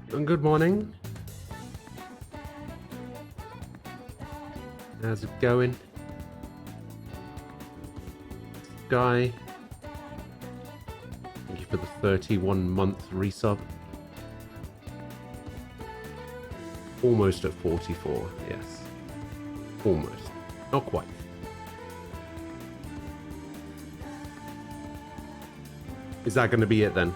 Good morning. How's it going? Guy, thank you for the 31-month resub. Almost at 44, yes. Almost. Not quite. Is that going to be it then?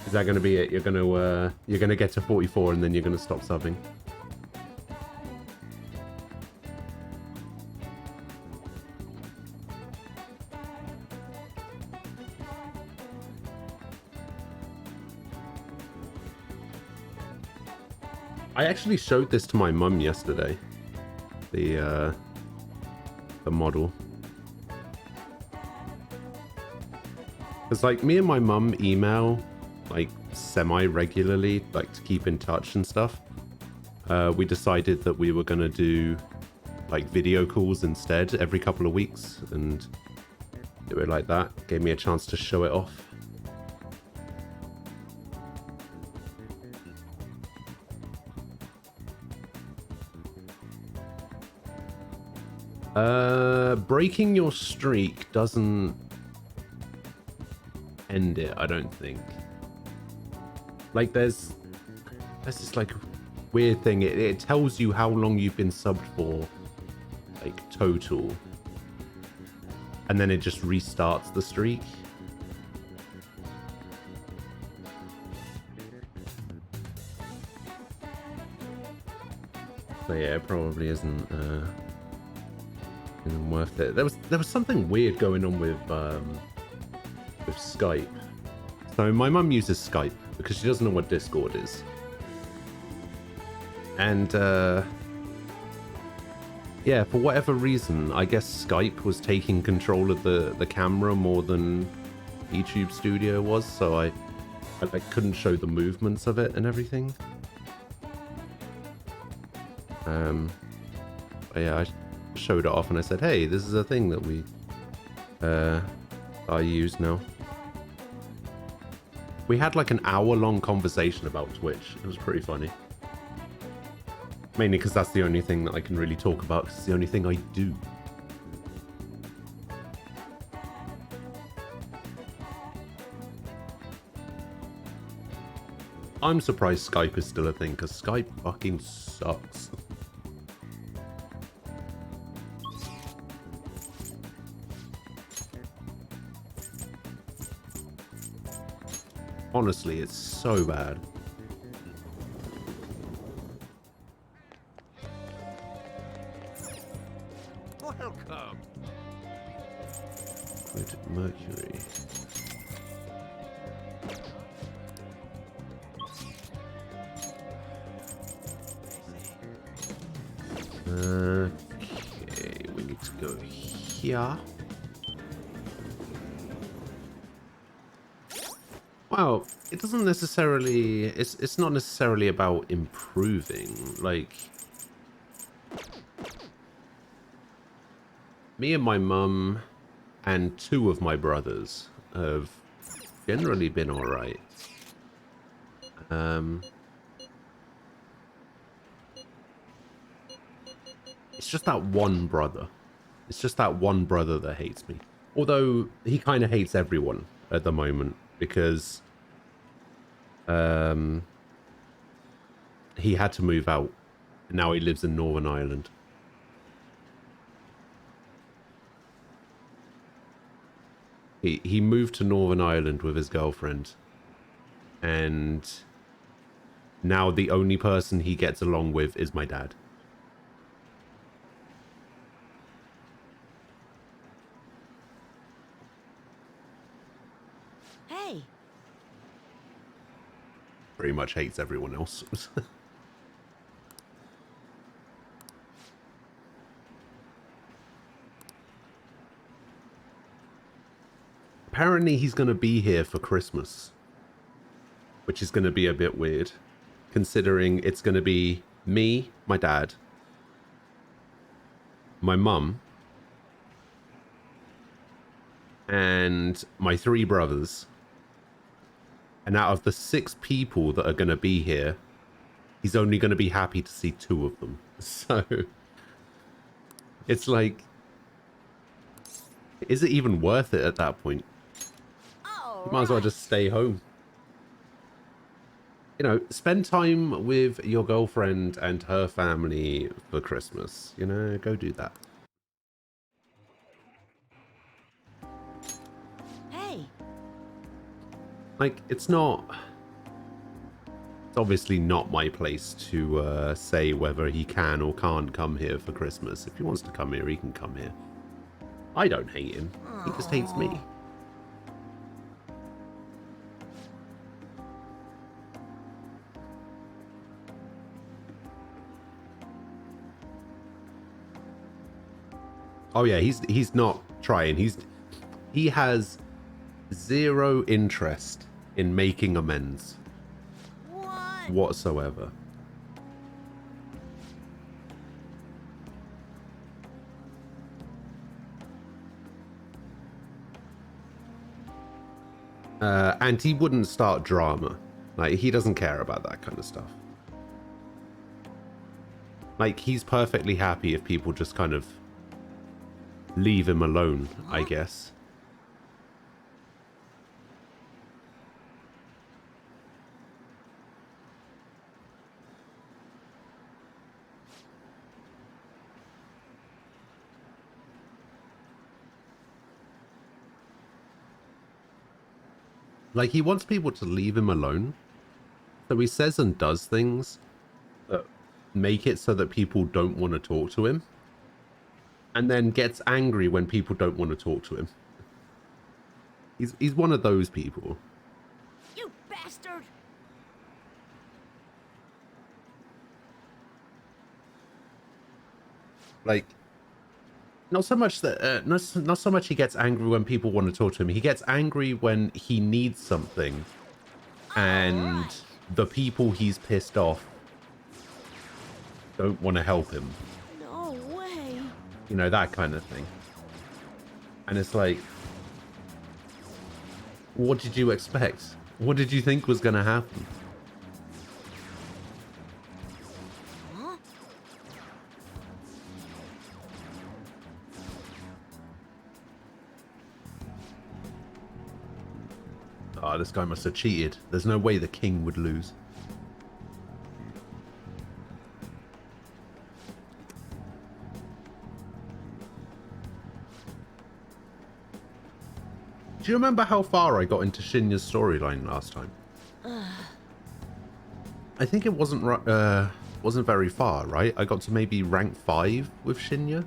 Is that going to be it? You're going to get to 44 and then you're going to stop subbing. I actually showed this to my mum yesterday. The model. Because like me and my mum email like semi-regularly, like to keep in touch and stuff. We decided that we were going to do like video calls instead every couple of weeks and do it like that. Gave me a chance to show it off. Breaking your streak doesn't end it, I don't think. Like there's this like weird thing. It tells you how long you've been subbed for, like total, and then it just restarts the streak. So yeah, it probably isn't worth it. There was something weird going on with Skype. So my mum uses Skype because she doesn't know what Discord is. And yeah, for whatever reason, I guess Skype was taking control of the camera more than YouTube Studio was, so I like couldn't show the movements of it and everything. But yeah, I showed it off and I said, hey, this is a thing that we I use now. We had like an hour-long conversation about Twitch. It was pretty funny. Mainly because that's the only thing that I can really talk about, because it's the only thing I do. I'm surprised Skype is still a thing, because Skype fucking sucks. Honestly, it's so bad. Welcome. Good Mercury. Okay, we need to go here. Well, it doesn't necessarily, it's not necessarily about improving. Like, me and my mum and two of my brothers have generally been all right. It's just that one brother. It's just that one brother that hates me. Although he kind of hates everyone at the moment because he had to move out. And now he lives in Northern Ireland. He moved to Northern Ireland with his girlfriend. And now the only person he gets along with is my dad. Hey. Pretty much hates everyone else. Apparently he's going to be here for Christmas, which is going to be a bit weird, considering it's going to be me, my dad, my mum, and my three brothers, And out of the 6 people that are going to be here, he's only going to be happy to see 2 of them. So it's like, is it even worth it at that point? You might as well just stay home. You know, spend time with your girlfriend and her family for Christmas. You know, go do that. Hey. Like, it's obviously not my place to say whether he can or can't come here for Christmas. If he wants to come here, he can come here. I don't hate him. He just hates me. Oh yeah, he's not trying. He has 0 interest in making amends whatsoever. And he wouldn't start drama. Like, he doesn't care about that kind of stuff. Like, he's perfectly happy if people just kind of leave him alone, I guess. Like, he wants people to leave him alone. So he says and does things that make it so that people don't want to talk to him. And then gets angry when people don't want to talk to him. He's one of those people. You bastard! Like, not so much that not so much he gets angry when people want to talk to him. He gets angry when he needs something, and the people he's pissed off don't want to help him. No way. You know, that kind of thing. And it's like, what did you expect? What did you think was going to happen? Huh? Oh, this guy must have cheated. There's no way the king would lose. Do you remember how far I got into Shinya's storyline last time? I think it wasn't very far, right? I got to maybe rank 5 with Shinya.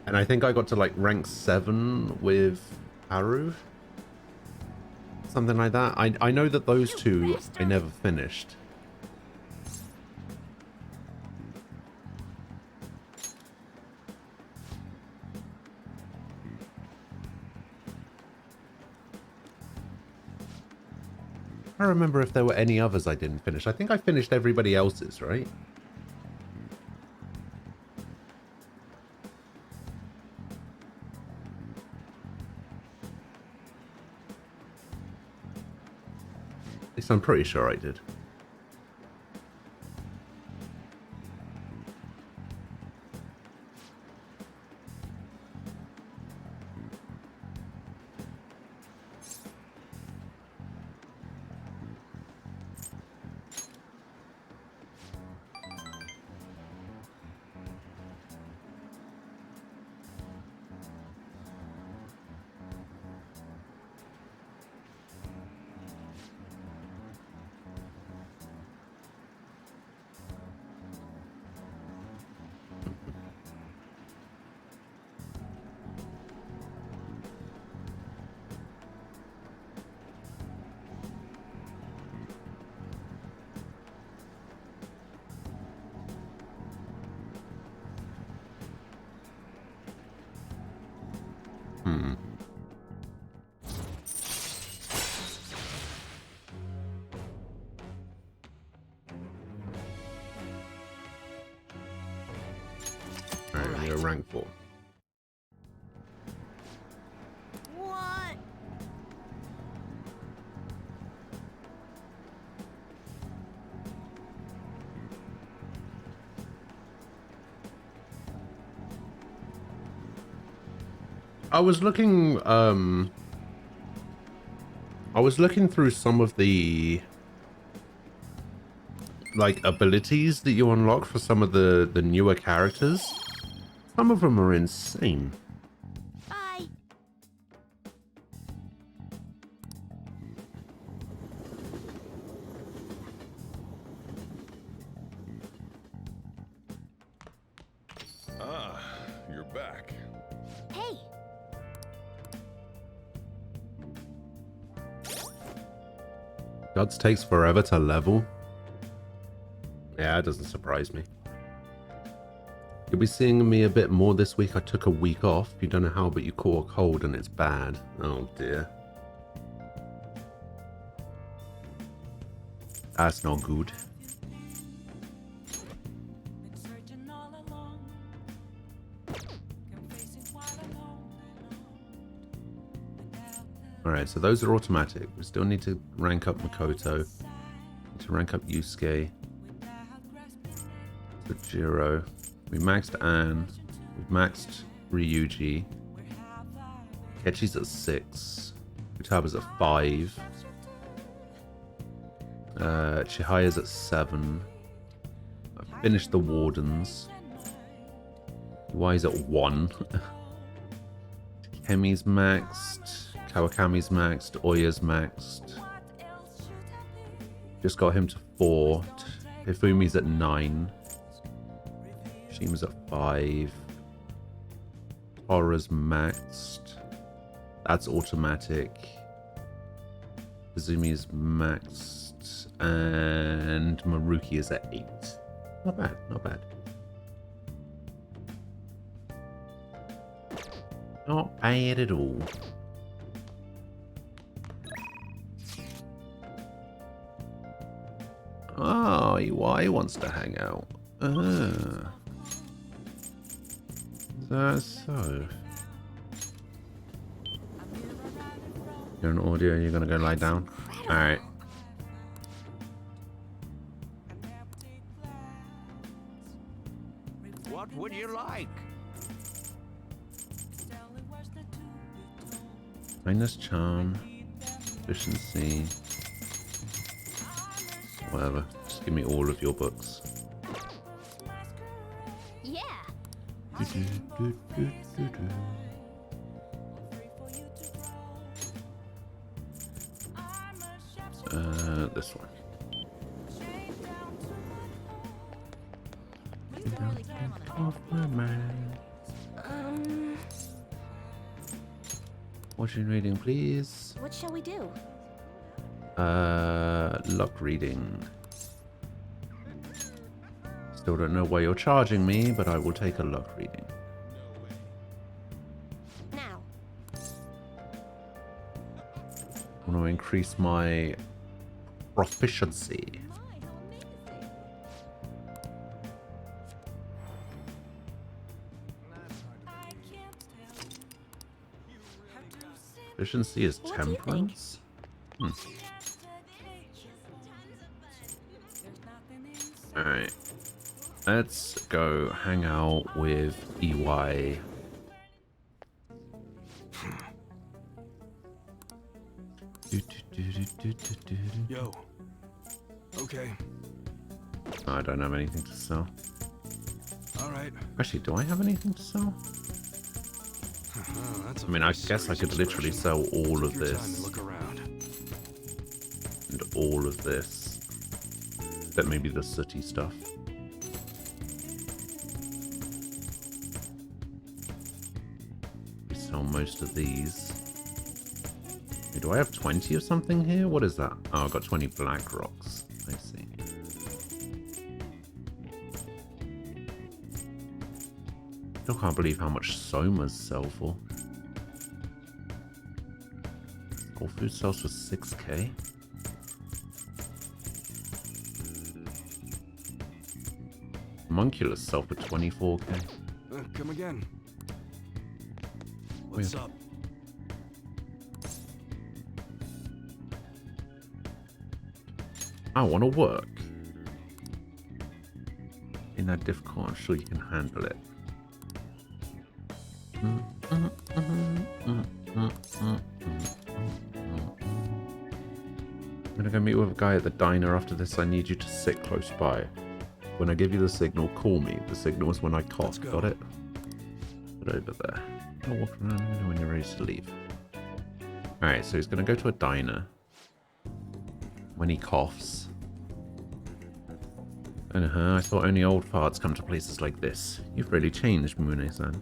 And I think I got to like rank 7 with Haru. Something like that. I know that those two I never finished. I don't remember if there were any others I didn't finish. I think I finished everybody else's, right? At least I'm pretty sure I did. Alright, you're rank 4. What? I was looking through some of the like abilities that you unlock for some of the newer characters. Some of them are insane. Bye. Ah, you're back. Hey. Gods takes forever to level. Yeah, it doesn't surprise me. You'll be seeing me a bit more this week. I took a week off. You don't know how, but you caught a cold and it's bad. Oh dear. That's not good. Alright, so those are automatic. We still need to rank up Makoto. Need to rank up Yusuke. Sojiro. We maxed Anne. We've maxed Ryuji. Kechi's at 6. Futaba's at 5. Chihiya's at 7. I've finished the Wardens. Y's at 1. Kemi's maxed. Kawakami's maxed. Oya's maxed. Just got him to 4. Hifumi's at 9. Shima's at 5. Tora's maxed. That's automatic. Kazumi's maxed. And Maruki is at 8. Not bad, not bad. Not bad at all. Oh, EY wants to hang out. That's so. You're on audio, you're gonna go lie down? Alright. What would you like? Kindness, charm, efficiency. Whatever. Just give me all of your books. Yeah. This one. Off my mind. Watching reading, please. What shall we do? Luck reading. Still don't know why you're charging me, but I will take a luck reading. Now. I want to increase my proficiency. Efficiency is What do you temperance? Alright. Let's go hang out with EY. Yo. Okay. I don't have anything to sell. All right. Actually, do I have anything to sell? That's a I mean, I very guess I serious could literally expression. sell all of Take your time this and look around. and all of this. Except maybe the sooty stuff. We sell most of these. Wait, do I have 20 of something here? What is that? Oh, I've got 20 black rocks. I see. Still can't believe how much somas sell for. All food sells for 6k. Monculus sell for 24k. Come again. What's up? I want to work. In that difficult, I'm sure you can handle it. gonna go meet with a guy at the diner. After this, I need you to sit close by. When I give you the signal, call me. The signal is when I cough. Let's go. Got it? Put over there. I'll walk around when you're ready to leave. Alright, so he's gonna go to a diner. When he coughs. I thought only old farts come to places like this. You've really changed, Mune-san.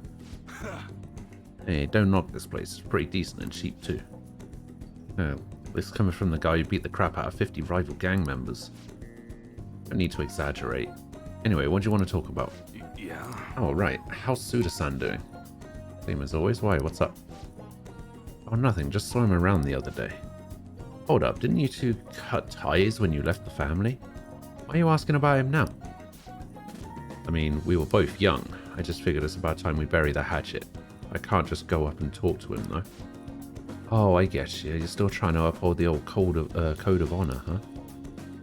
Hey, don't knock this place. It's pretty decent and cheap too. Oh, this is coming from the guy who beat the crap out of 50 rival gang members. Don't need to exaggerate. Anyway, what do you want to talk about? Yeah. Oh, right. How's Suda-san doing? Same as always. Why? What's up? Oh, nothing. Just saw him around the other day. Hold up. Didn't you two cut ties when you left the family? Why are you asking about him now? I mean, we were both young. I just figured it's about time we bury the hatchet. I can't just go up and talk to him, though. Oh, I get you. You're still trying to uphold the old code of honor, huh?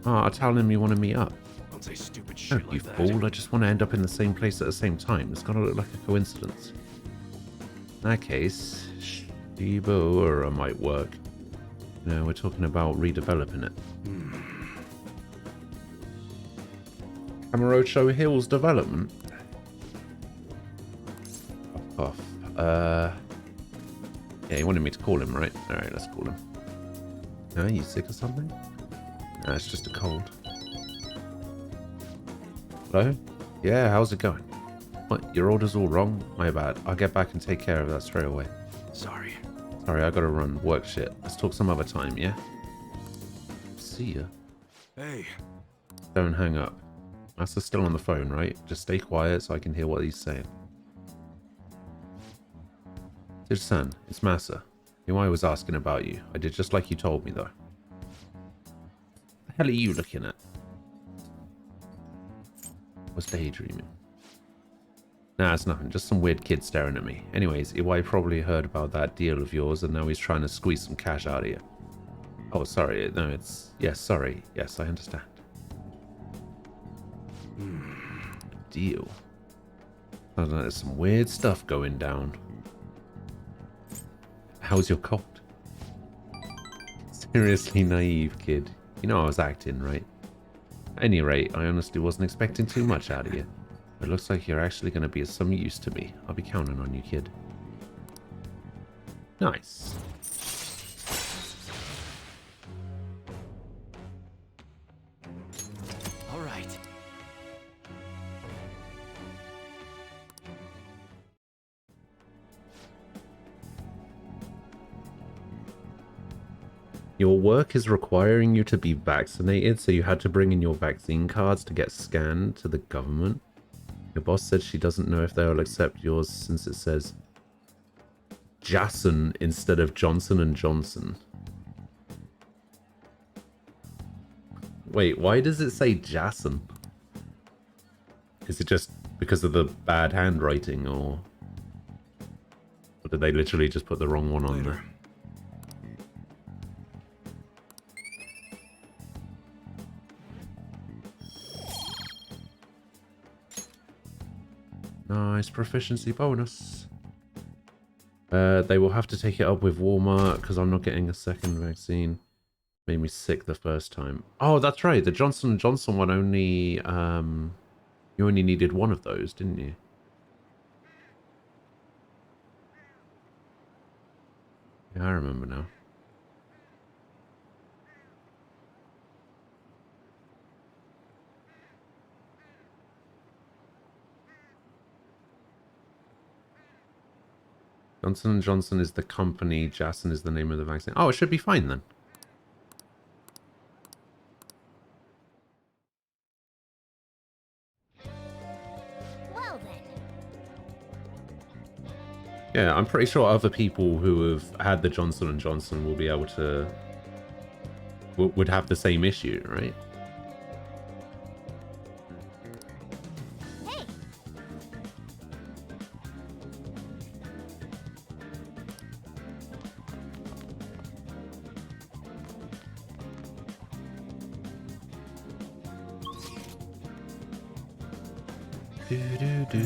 Oh, I'll tell him you want to meet up. Don't say stupid Oh, shit you like that. fool. I just want to end up in the same place at the same time. It's gonna look like a coincidence. In that case, Shiba might work. No, we're talking about redeveloping it. Kamurocho Hills development? Off. Yeah, he wanted me to call him, right? Alright, let's call him. Are you sick or something? No, it's just a cold. Hello? Yeah, how's it going? What, your order's all wrong? My bad. I'll get back and take care of that straight away. Sorry. Sorry, I gotta run. Work shit. Let's talk some other time, yeah? See ya. Hey. Don't hang up. Masa's still on the phone, right? Just stay quiet so I can hear what he's saying. Tej-san, it's Masa. You know I was asking about you. I did just like you told me, though. The hell are you looking at? Was daydreaming. Nah, it's nothing. Just some weird kid staring at me. Anyways, Iwai probably heard about that deal of yours, and now he's trying to squeeze some cash out of you. Oh, sorry. No, it's... Yes, sorry. Yes, I understand. Deal. I don't know, there's some weird stuff going down. How's your cold? Seriously naive, kid. You know I was acting, right? At any rate, I honestly wasn't expecting too much out of you. It looks like you're actually going to be of some use to me. I'll be counting on you, kid. Nice. All right. Your work is requiring you to be vaccinated, so you had to bring in your vaccine cards to get scanned to the government. Your boss said she doesn't know if they'll accept yours since it says Jason instead of Johnson & Johnson. Wait, why does it say Jason? Is it just because of the bad handwriting, or did they literally just put the wrong one on there? Nice proficiency bonus. They will have to take it up with Walmart because I'm not getting a second vaccine. Made me sick the first time. Oh, that's right. The Johnson & Johnson one only... you only needed one of those, didn't you? Yeah, I remember now. Johnson & Johnson is the company. Jason is the name of the vaccine. Oh, it should be fine then. Well then. Yeah, I'm pretty sure other people who have had the Johnson & Johnson will be able to... would have the same issue, right? Hey. Do do do.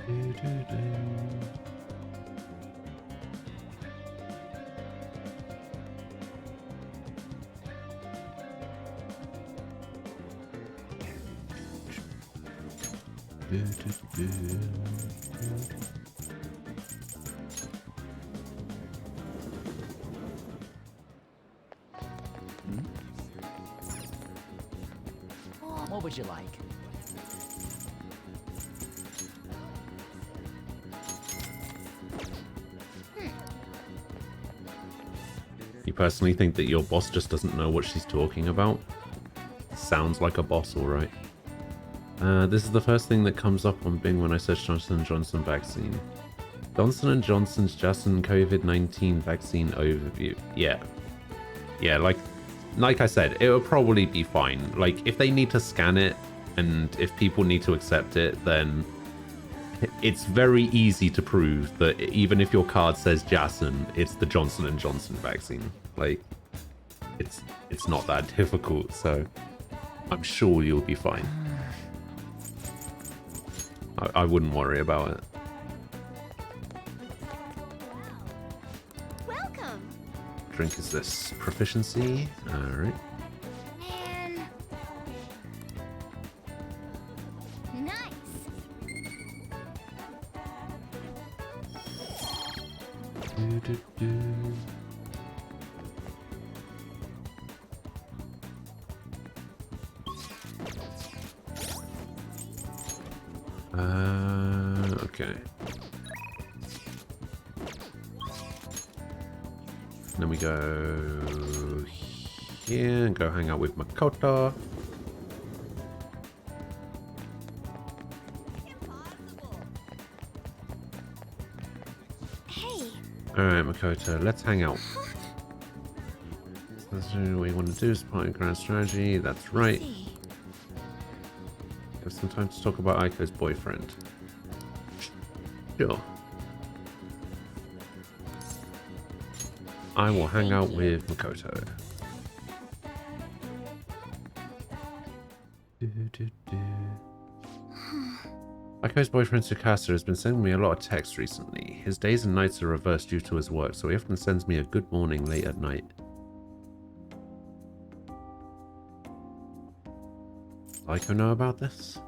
Do do do. What would you like? You personally think that your boss just doesn't know what she's talking about? Sounds like a boss, alright. This is the first thing that comes up on Bing when I search Johnson & Johnson vaccine. Johnson & Johnson's Johnson COVID-19 vaccine overview. Yeah. Yeah, like I said, it will probably be fine. Like, if they need to scan it, and if people need to accept it, then it's very easy to prove that even if your card says Jason, it's the Johnson & Johnson vaccine. Like, it's not that difficult, so I'm sure you'll be fine. I wouldn't worry about it. Welcome. Drink is this proficiency. Alright. And nice. Okay. Then we go here and go hang out with Makoto. Hey. Alright, Makoto, let's hang out. That's what we want to do as part of grand strategy. That's right. See. Have some time to talk about Aiko's boyfriend. Sure. I will hang out with Makoto. Aiko's boyfriend Tsukasa has been sending me a lot of texts recently. His days and nights are reversed due to his work, so he often sends me a good morning late at night. Aiko know about this?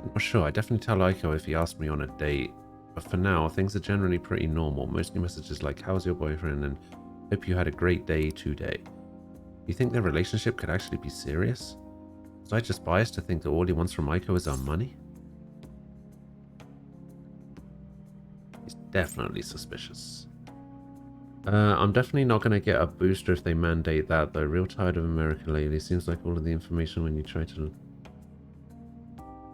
I'm not sure. I definitely tell Aiko if he asks me on a date. But for now, things are generally pretty normal. Mostly messages like, how's your boyfriend? And hope you had a great day today. You think their relationship could actually be serious? Was I just biased to think that all he wants from Aiko is our money? He's definitely suspicious. I'm definitely not going to get a booster if they mandate that, though. Real tired of America lately. Seems like all of the information when you try to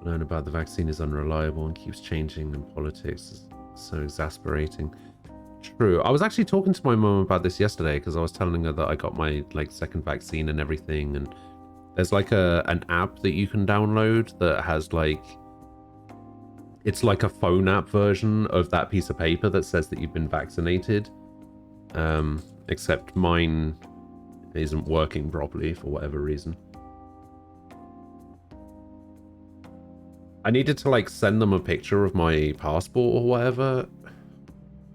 learn about the vaccine is unreliable and keeps changing, and politics is so exasperating. True. I was actually talking to my mom about this yesterday because I was telling her that I got my second vaccine and everything, and there's an app that you can download that has it's like a phone app version of that piece of paper that says that you've been vaccinated. Except mine isn't working properly for whatever reason. I needed to send them a picture of my passport or whatever,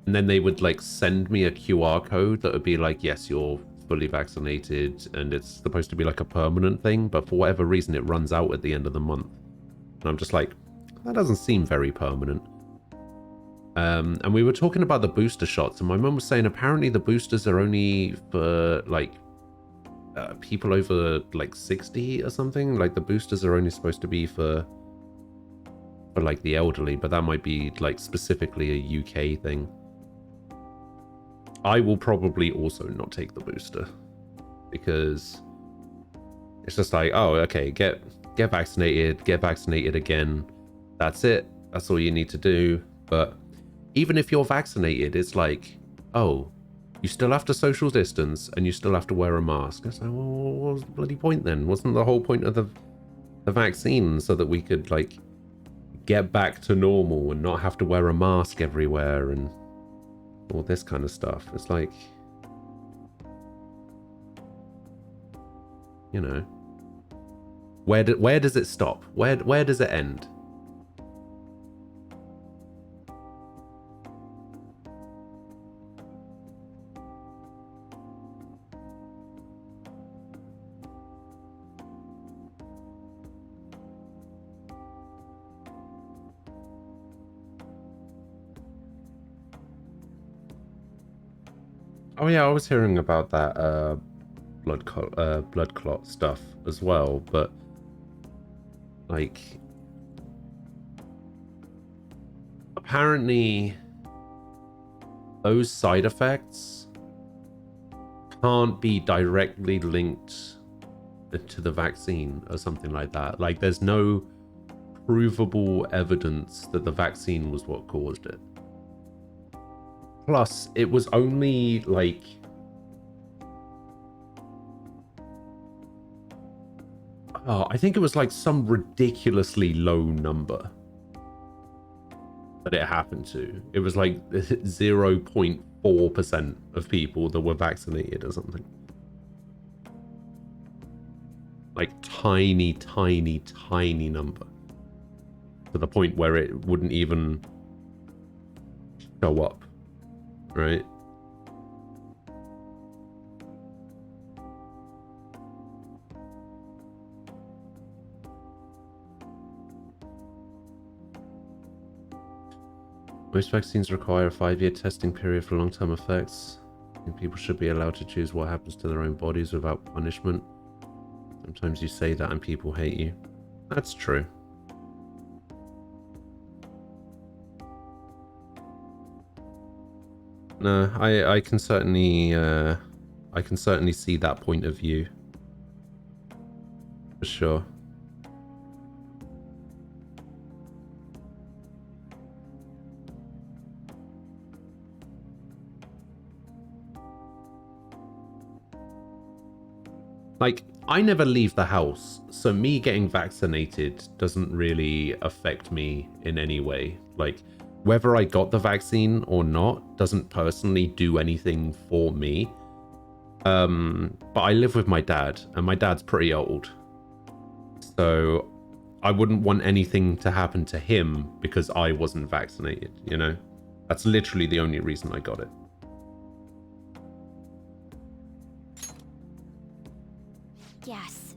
and then they would send me a QR code that would be like, yes, you're fully vaccinated, and it's supposed to be like a permanent thing, but for whatever reason it runs out at the end of the month. And I'm just like, that doesn't seem very permanent. And we were talking about the booster shots, and my mum was saying apparently the boosters are only for people over 60 or something. Like the boosters are only supposed to be for the elderly, but that might be specifically a UK thing. I will probably also not take the booster because it's just oh, okay, get vaccinated again. That's it. That's all you need to do. But even if you're vaccinated, it's oh, you still have to social distance and you still have to wear a mask. I was like, well, what was the bloody point then? Wasn't the whole point of the vaccine so that we could get back to normal and not have to wear a mask everywhere and all this kind of stuff? It's you know, where does it stop? Where does it end? Oh yeah, I was hearing about that blood clot stuff as well, but like apparently those side effects can't be directly linked to the vaccine or something like that. Like there's no provable evidence that the vaccine was what caused it. Plus, it was only like I think it was like some ridiculously low number that it happened to. It was like 0.4% of people that were vaccinated or something. Like tiny, tiny, tiny number. To the point where it wouldn't even show up, right? Most vaccines require a 5-year testing period for long-term effects. And people should be allowed to choose what happens to their own bodies without punishment. Sometimes you say that and people hate you. That's true. No, I can certainly see that point of view. For sure. Like, I never leave the house, so me getting vaccinated doesn't really affect me in any way. Like, whether I got the vaccine or not doesn't personally do anything for me. But I live with my dad, and my dad's pretty old. So I wouldn't want anything to happen to him because I wasn't vaccinated, you know? That's literally the only reason I got it. Yes.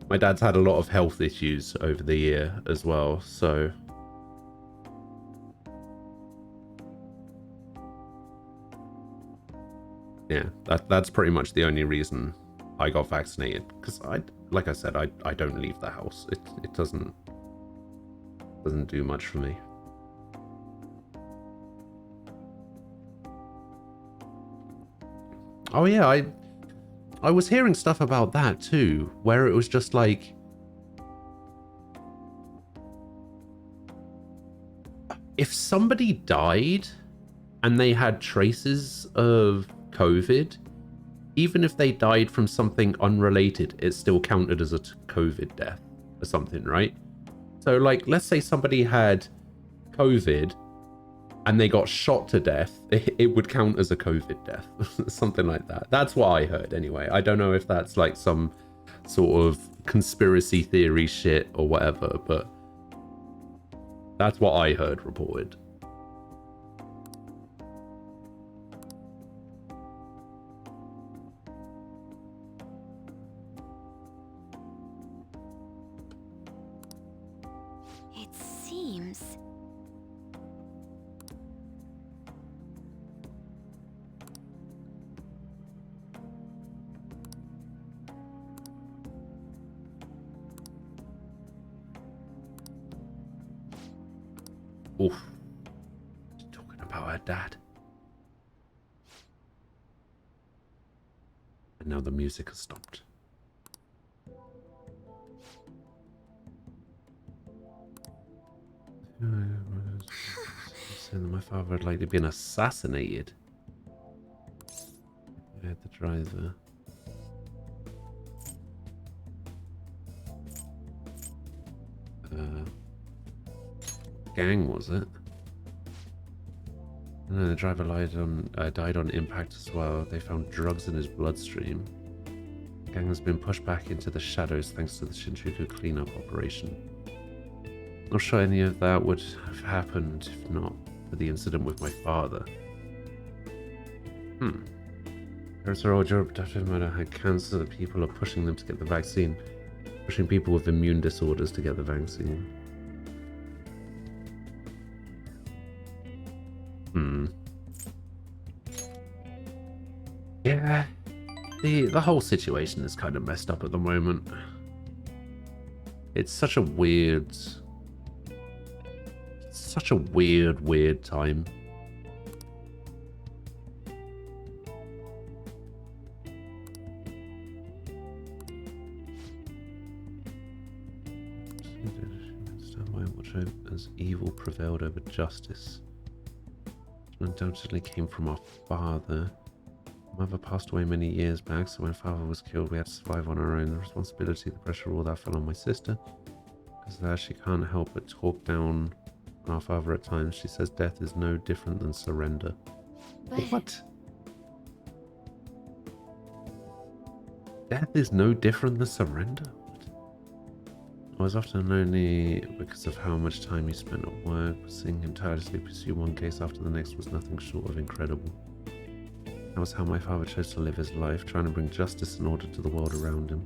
My dad's had a lot of health issues over the year as well, so... yeah, that's pretty much the only reason I got vaccinated. Because like I said, I don't leave the house. It doesn't do much for me. Oh yeah, I was hearing stuff about that too, where it was just like, if somebody died and they had traces of COVID, even if they died from something unrelated, it still counted as a COVID death or something, right? So like, let's say somebody had COVID and they got shot to death, it would count as a COVID death. Something like that. That's what I heard anyway. I don't know if that's like some sort of conspiracy theory shit or whatever, but that's what I heard reported. It seems... Oof. Talking about her dad. And now the music has stopped. Saying that my father had likely been assassinated. I had the driver. Gang, was it? No, the driver died on impact as well. They found drugs in his bloodstream. The gang has been pushed back into the shadows thanks to the Shinjuku cleanup operation. Not sure any of that would have happened if not for the incident with my father. Parents are all Europe after murder had cancer. People are pushing them to get the vaccine. Pushing people with immune disorders to get the vaccine. Yeah. The whole situation is kind of messed up at the moment. It's such a weird time. Stand by and watch out as evil prevailed over justice. It undoubtedly came from our father. Mother passed away many years back, so when father was killed, we had to survive on our own. The responsibility, the pressure, all that fell on my sister. Because of that, she can't help but talk down on our father at times. She says death is no different than surrender. But What? Death is no different than surrender? I was often lonely because of how much time he spent at work. Seeing him tirelessly pursue one case after the next was nothing short of incredible. That was how my father chose to live his life, trying to bring justice and order to the world around him.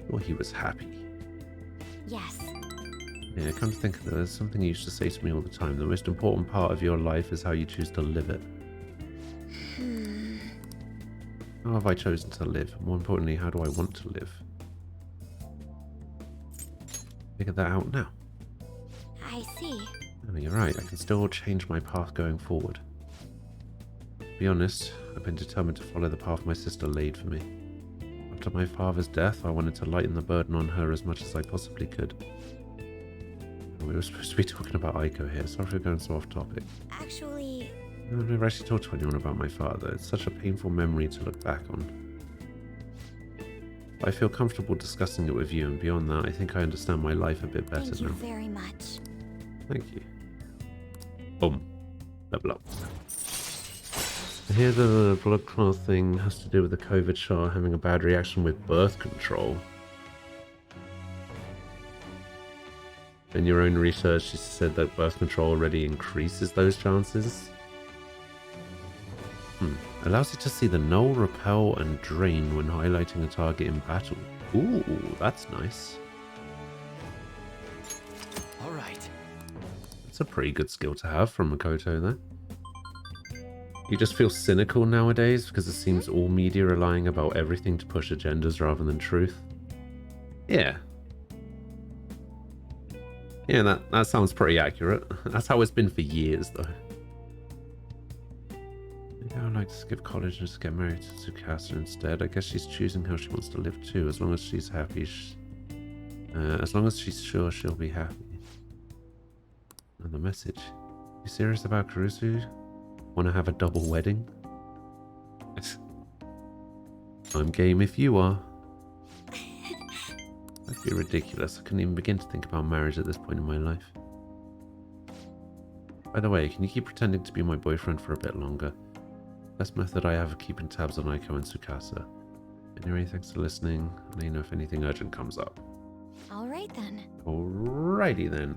Sure, he was happy. yes. Yeah, come to think of it, there's something he used to say to me all the time. The most important part of your life is how you choose to live it. How have I chosen to live? More importantly, how do I want to live? Figure that out now. I see. Oh, you're right, I can still change my path going forward. To be honest, I've been determined to follow the path my sister laid for me. After my father's death, I wanted to lighten the burden on her as much as I possibly could. We were supposed to be talking about Aiko here, sorry for going so off topic. Actually, I've never actually talked to anyone about my father. It's such a painful memory to look back on. But I feel comfortable discussing it with you, and beyond that, I think I understand my life a bit better thank you now. very much. Thank you. Boom. Level up. I hear the blood clot thing has to do with the COVID shot having a bad reaction with birth control. In your own research, you said that birth control already increases those chances. Allows you to see the null, repel, and drain when highlighting a target in battle. Ooh, that's nice. All right. That's a pretty good skill to have from Makoto there. You just feel cynical nowadays because it seems all media are lying about everything to push agendas rather than truth. Yeah. Yeah, that sounds pretty accurate. That's how it's been for years, though. Maybe I would like to skip college and just get married to Tsukasa instead. I guess she's choosing how she wants to live too, as long as she's happy. As long as she's sure she'll be happy. Another message. You serious about Kurusu? Want to have a double wedding? I'm game if you are. That'd be ridiculous. I couldn't even begin to think about marriage at this point in my life. By the way, can you keep pretending to be my boyfriend for a bit longer? Best method I have of keeping tabs on Aiko and Tsukasa. Anyway, thanks for listening. Let me know if anything urgent comes up. All right then. Alrighty then.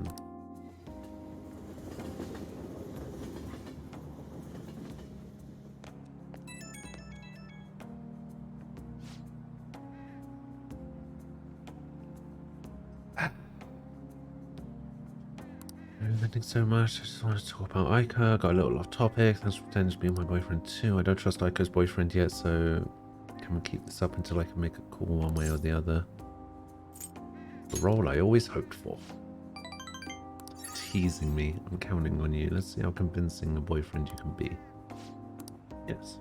Thanks so much. I just wanted to talk about Aiko. Got a little off topic. Thanks for pretending to be my boyfriend too. I don't trust Aiko's boyfriend yet, so can we keep this up until I can make a call one way or the other? The role I always hoped for. Teasing me. I'm counting on you. Let's see how convincing a boyfriend you can be. Yes.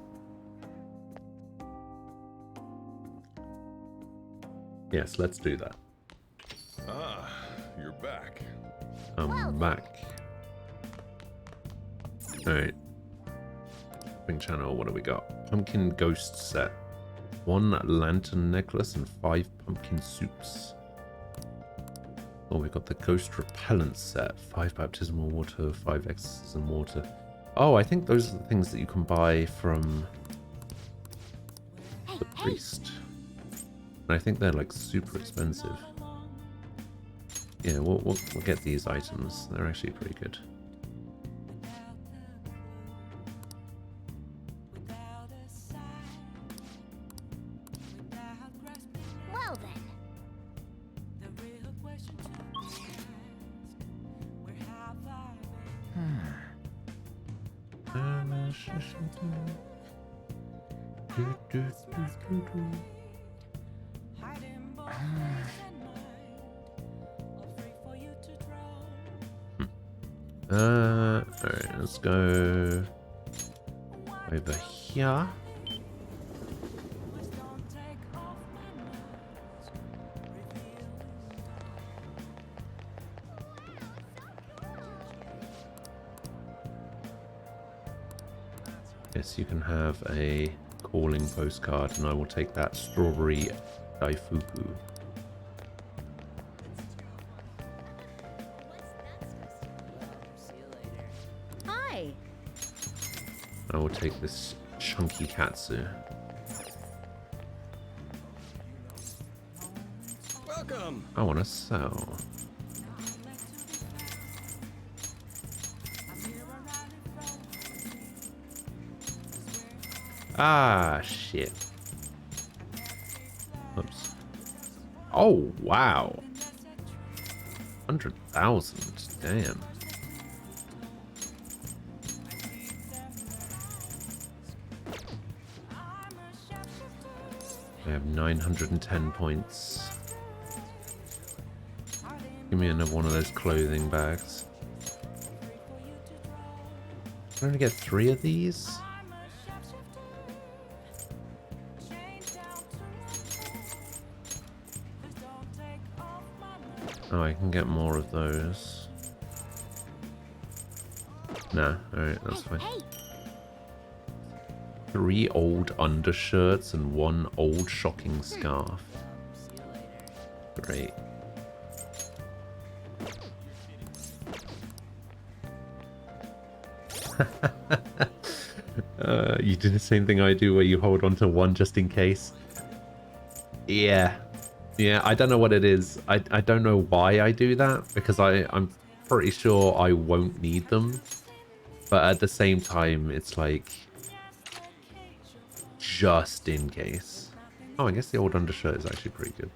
Yes, let's do that. Ah, you're back. I'm back. Alright. Shopping channel, what do we got? Pumpkin ghost set. 1 lantern necklace and 5 pumpkin soups. Oh, we got the ghost repellent set. 5 baptismal water, 5 exorcism water. Oh, I think those are the things that you can buy from the priest. And I think they're like super expensive. Yeah, we'll get these items. They're actually pretty good. Alright, let's go over here. Yes, you can have a calling postcard, and I will take that strawberry daifuku. Hi. I will take this chunky katsu. Welcome. I want to sell. Ah, shit. Oops. Oh, wow. 100,000. Damn. I have 910 points. Give me another one of those clothing bags. I'm gonna get 3 of these. Oh, I can get more of those. Nah, alright, that's fine. Hey. 3 old undershirts and 1 old shocking scarf. Great. You do the same thing I do where you hold on to one just in case. Yeah. Yeah, I don't know what it is. I don't know why I do that, because I'm pretty sure I won't need them. But at the same time, it's like, just in case. Oh, I guess the old undershirt is actually pretty good.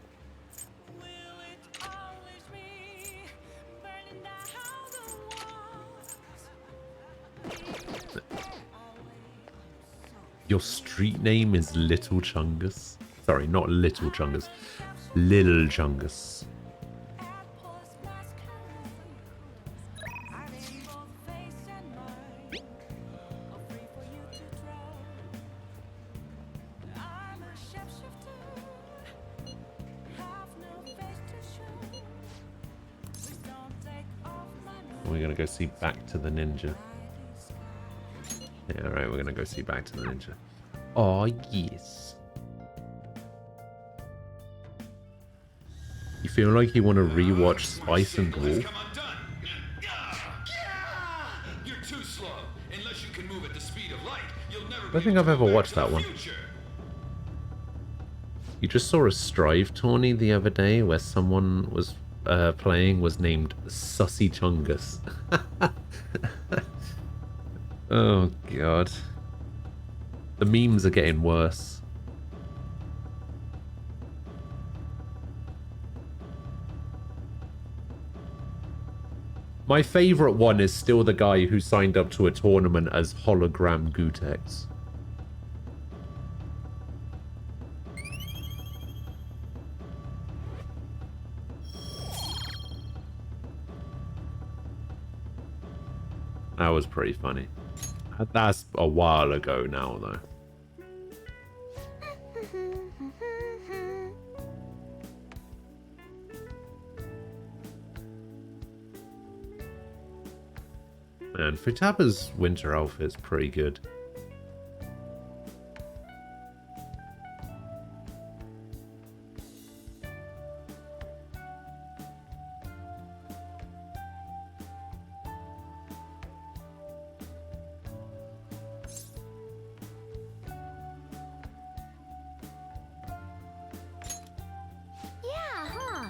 Your street name is Little Chungus? Sorry, not Little Chungus. Lil Chungus. We're gonna go see Back to the Ninja. Yeah, alright, we're gonna go see Back to the Ninja. Oh, yes. You feel like you want to rewatch Spice and Wolf? You're too slow. Unless you can move at the speed of light, you'll never I don't think I've ever watched that one. You just saw a Strive tourney the other day where someone was playing was named Sussy Chungus. Oh god. The memes are getting worse. My favourite one is still the guy who signed up to a tournament as Hologram Gutex. That was pretty funny. That's a while ago now, though. Man, Futaba's winter outfit's pretty good. Yeah, huh?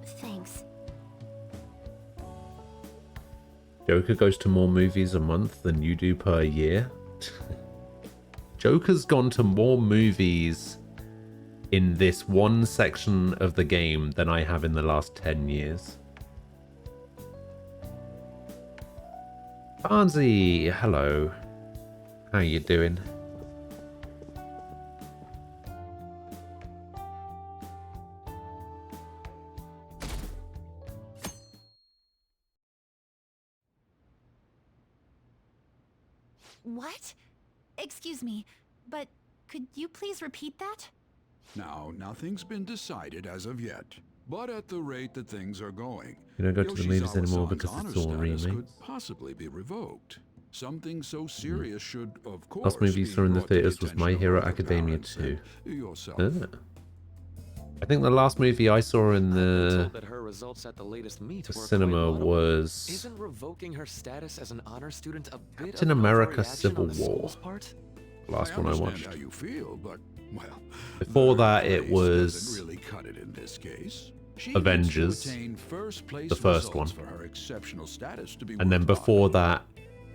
Thanks. Joker goes to more movies a month than you do per year. Joker's gone to more movies in this one section of the game than I have in the last 10 years. Barnsey, hello. How you doing? What? Excuse me, but could you please repeat that? Now, nothing's been decided as of yet, but at the rate that things are going, You don't go to the movies anymore Yoshizawa-san's because honor it's all status remakes. could possibly be revoked. Something so serious should, of course, Last movie you be saw in the brought to theaters was My attention of Hero other Academia parents 2. and yourself. I think the last movie I saw in the that her results at the latest meet were cinema quite laudable. was Isn't revoking her status as an honor student a bit Captain of an America overreaction Civil on the War. school's part? the last one I understand watched. how you feel, but, well, Before their that, it place was doesn't really cut it in this case. She Avengers, needs to attain first place the first results one. for her exceptional status to be And then worthwhile. before that,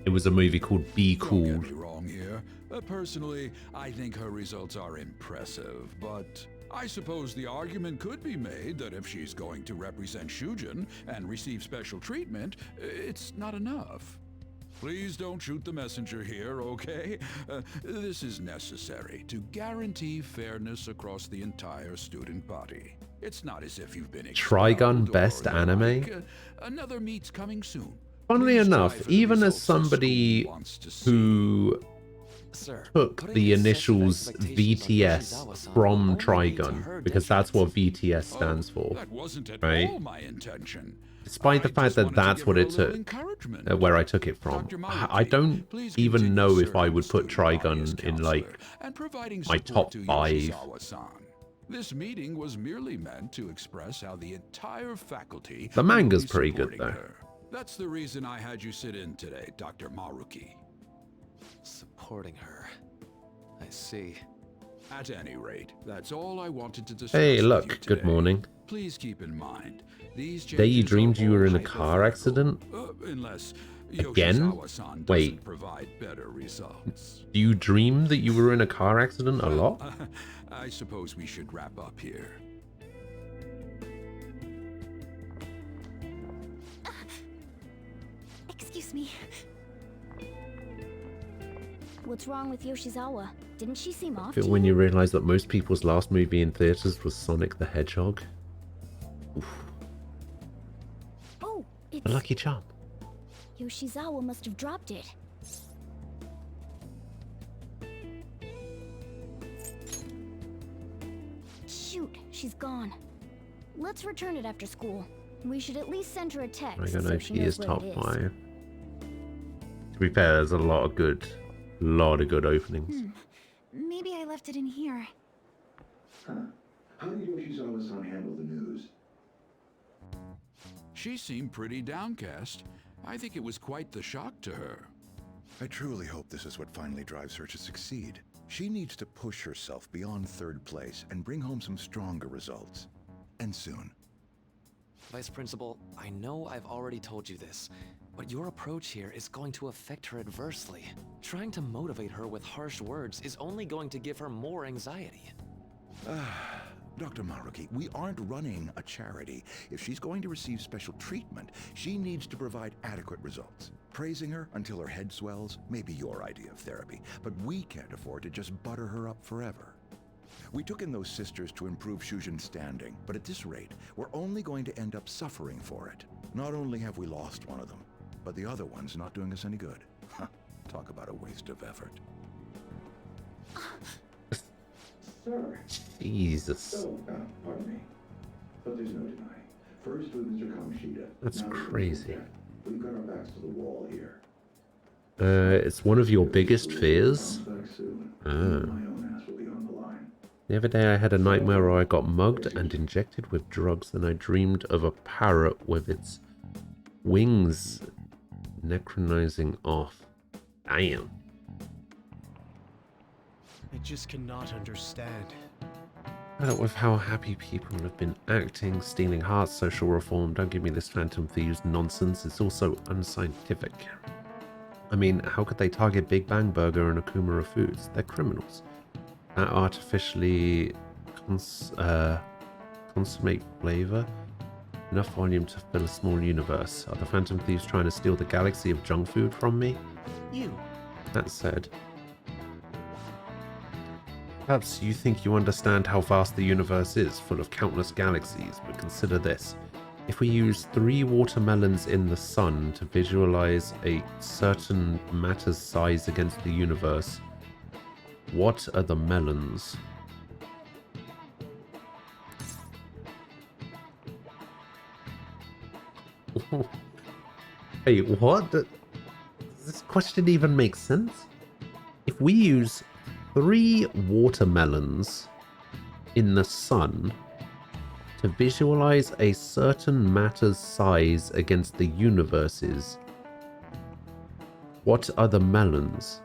it was a movie called Be Don't Cool. get me wrong here. Personally, I think her results are impressive, but I suppose the argument could be made that if she's going to represent Shujin and receive special treatment, it's not enough. Please don't shoot the messenger here, okay? This is necessary to guarantee fairness across the entire student body. It's not as if you've been Trigun expelled Best or the Anime? like. Another meet's coming soon. Funnily Please enough, try for the even as results the school somebody wants to see. who Sir, took putting the excessive initials expectations on VTS Yoshizawa-san from will only lead to Trigun, her because that's what detriment. VTS stands for. That wasn't at right? all my intention. Despite the I fact just that wanted to that's give what her it a little took, encouragement. where I took it from. Dr. I Maruki, don't please even continue know if serving I the would put student body as Trigun in like counselor and providing my support top to 5. Yoshizawa-san. This meeting was merely meant to express how the entire faculty The will manga's be pretty good, supporting though. her. That's the reason I had you sit in today, Dr. Maruki. Supporting her. I see. At any rate, that's all I wanted to discuss. Hey, with look, you good today. morning. Please keep in mind, these Day you changes dreamed are you were all in a car hypothetical, accident? Unless Again? Yoshizawa-san Wait. doesn't provide better results. Do you dream that you were in a car accident a lot? I suppose we should wrap up here. Excuse me. What's wrong with Yoshizawa? Didn't she seem off? Feel to when you? you realize that most people's last movie in theaters was Sonic the Hedgehog? Oh, it's A lucky charm. Yoshizawa must have dropped it. Shoot, she's gone. Let's return it after school. We should at least send her a text. I don't know so if she he knows is what top it is. 5. To be fair, there's a lot of good openings. Maybe I left it in here. Huh. How did Yoshizawa-san handle the news? She seemed pretty downcast. I think it was quite the shock to her. I truly hope this is what finally drives her to succeed. She needs to push herself beyond third place and bring home some stronger results. And soon. Vice Principal, I know I've already told you this, but your approach here is going to affect her adversely. Trying to motivate her with harsh words is only going to give her more anxiety. Dr. Maruki, we aren't running a charity. If she's going to receive special treatment, she needs to provide adequate results. Praising her until her head swells may be your idea of therapy, but we can't afford to just butter her up forever. We took in those sisters to improve Shujin's standing, but at this rate, we're only going to end up suffering for it. Not only have we lost one of them, but the other one's not doing us any good. Talk about a waste of effort. Sir. Jesus. So, pardon me. But there's no denying. First with Mr. Kamoshida. That's now with Mr. crazy. Cat. We've got our backs to the wall here. It's one of your biggest fears? Comes back soon. Ah. My own ass will be on the line. The other day I had a nightmare where I got mugged and injected with drugs, and I dreamed of a parrot with its wings necronizing off. Damn. I just cannot understand. With how happy people have been acting, stealing hearts, social reform, don't give me this Phantom Thieves nonsense, it's also unscientific. I mean, how could they target Big Bang Burger and Akumara Foods? They're criminals. That artificially consummate flavor Enough volume to fill a small universe. Are the Phantom Thieves trying to steal the galaxy of junk food from me? You. That said, perhaps you think you understand how vast the universe is, full of countless galaxies, but consider this. If we use 3 watermelons in the sun to visualize a certain matter's size against the universe, what are the melons? Hey, what? Does this question even make sense? If we use 3 watermelons in the sun to visualize a certain matter's size against the universes, what are the melons?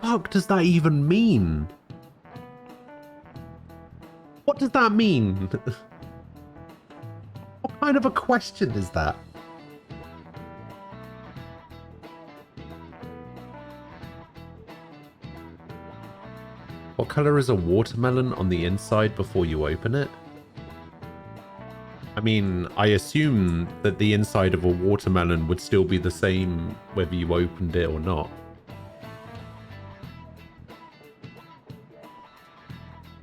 Fuck does that even mean? What does that mean? What kind of a question is that? What color is a watermelon on the inside before you open it? I mean, I assume that the inside of a watermelon would still be the same whether you opened it or not.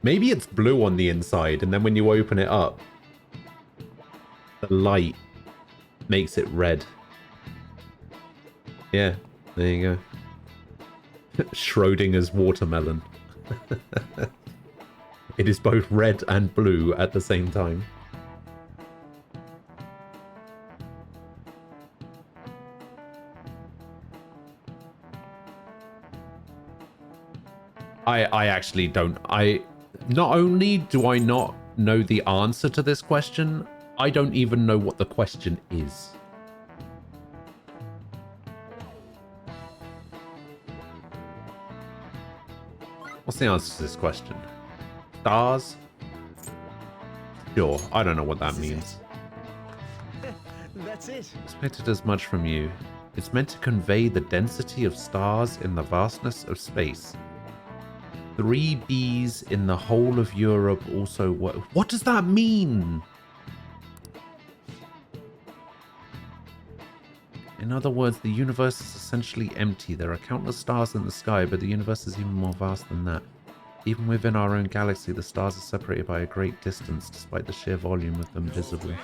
Maybe it's blue on the inside, and then when you open it up, the light makes it red. Yeah, there you go. Schrodinger's watermelon. It is both red and blue at the same time. I actually don't. Not only do I not know the answer to this question, I don't even know what the question is. What's the answer to this question? Stars? Sure, I don't know what that means. That's it. Expected as much from you. It's meant to convey the density of stars in the vastness of space. 3 Bs in the whole of Europe also work. What does that mean? In other words, the universe is essentially empty. There are countless stars in the sky, but the universe is even more vast than that. Even within our own galaxy, the stars are separated by a great distance, despite the sheer volume of them visible.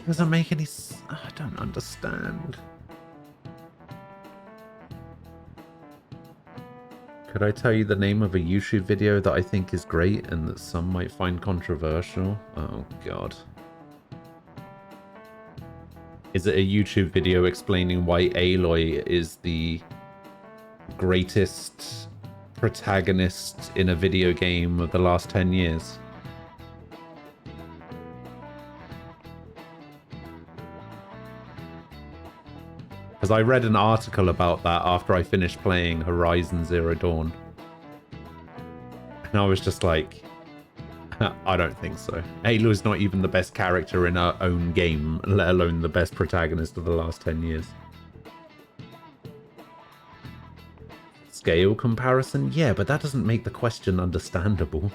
Doesn't make any sense. I don't understand. Could I tell you the name of a YouTube video that I think is great and that some might find controversial? Oh, God. Is it a YouTube video explaining why Aloy is the greatest protagonist in a video game of the last 10 years? Because I read an article about that after I finished playing Horizon Zero Dawn. And I was just like, I don't think so. Aloy's not even the best character in her own game, let alone the best protagonist of the last 10 years. Scale comparison? Yeah, but that doesn't make the question understandable.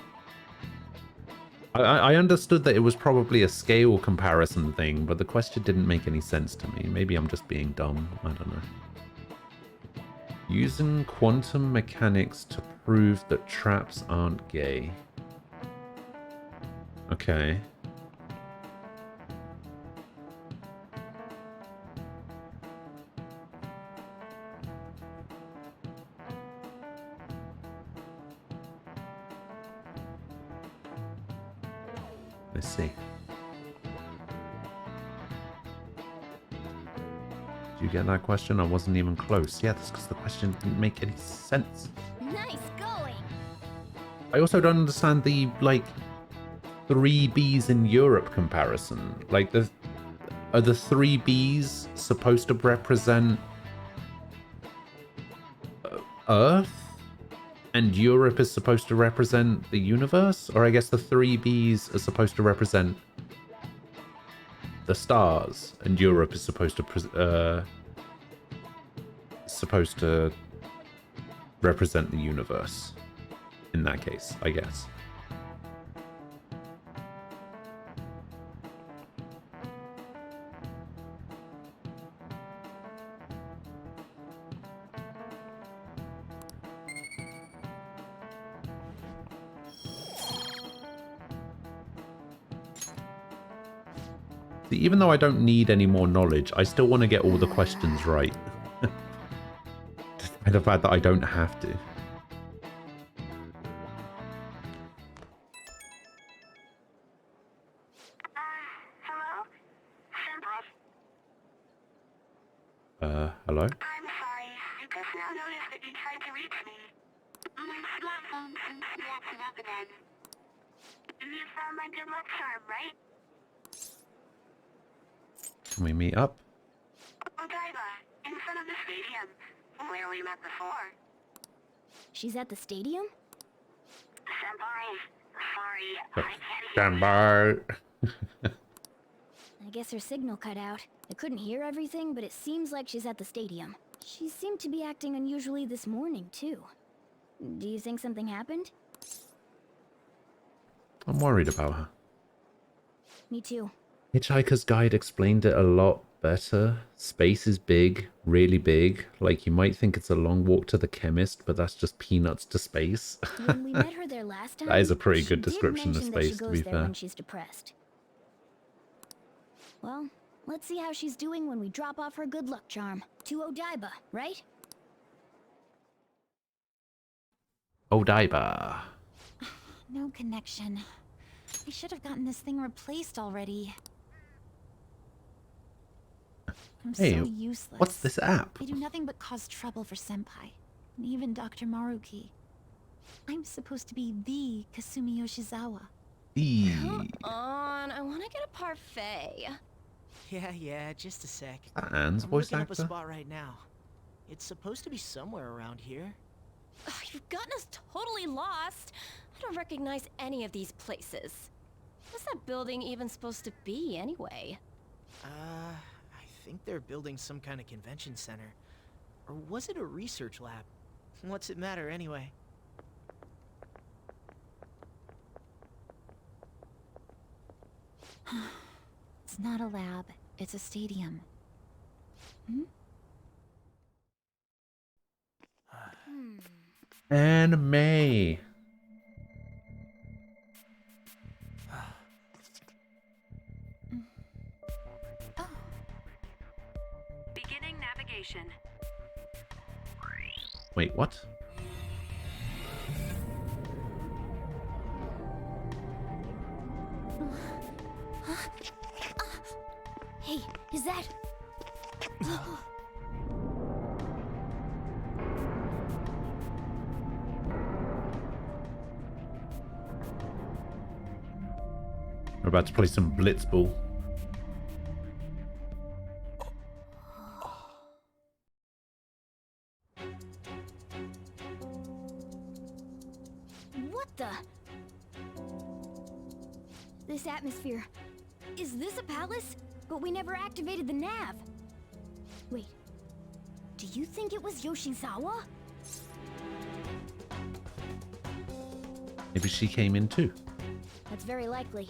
I understood that it was probably a scale comparison thing, but the question didn't make any sense to me. Maybe I'm just being dumb. I don't know. Using quantum mechanics to prove that traps aren't gay. Okay. Let's see. Did you get that question? I wasn't even close. Yeah, that's because the question didn't make any sense. Nice going. I also don't understand the, like, 3 Bs in Europe comparison. Like, are the 3 Bs supposed to represent Earth? And Europe is supposed to represent the universe? Or I guess the 3 Bs are supposed to represent the stars, and Europe is supposed to represent the universe. In that case, I guess. See, even though I don't need any more knowledge, I still want to get all the questions right. Despite the fact that I don't have to. Hello? I'm sorry. I just now noticed that you tried to reach me. My smartphone seems to be acting up again. You found my good luck charm, right? Can we meet up? Odaiba, in front of the stadium, where we met before. She's at the stadium? Senpai, sorry, I can't hear Stand by. I guess her signal cut out. I couldn't hear everything, but it seems like she's at the stadium. She seemed to be acting unusually this morning, too. Do you think something happened? I'm worried about her. Me too. Hitchhiker's Guide explained it a lot better. Space is big, really big. Like, you might think it's a long walk to the chemist, but that's just peanuts to space. When we met her there last time, That is a pretty she good did description of mention that space, she to goes be there fair. when she's depressed. Well, let's see how she's doing when we drop off her good luck charm. To Odaiba, right? Odaiba. No connection. I should have gotten this thing replaced already. I'm Hey, so useless. what's this app? I do nothing but cause trouble for Senpai, and even Dr. Maruki. I'm supposed to be the Kasumi Yoshizawa. Come on, I want to get a parfait. Yeah, just a sec. Anne's I'm voice looking up a actor? spot right now. It's supposed to be somewhere around here. Ugh, you've gotten us totally lost. I don't recognize any of these places. What's that building even supposed to be, anyway? I think they're building some kind of convention center. Or was it a research lab? What's it matter, anyway? It's not a lab, it's a stadium. Anime. Beginning navigation. Wait, what? Hey, is that... We're about to play some Blitzball. What the... This atmosphere... Is this a palace? But we never activated the nav. Wait. Do you think it was Yoshizawa? Maybe she came in too. That's very likely.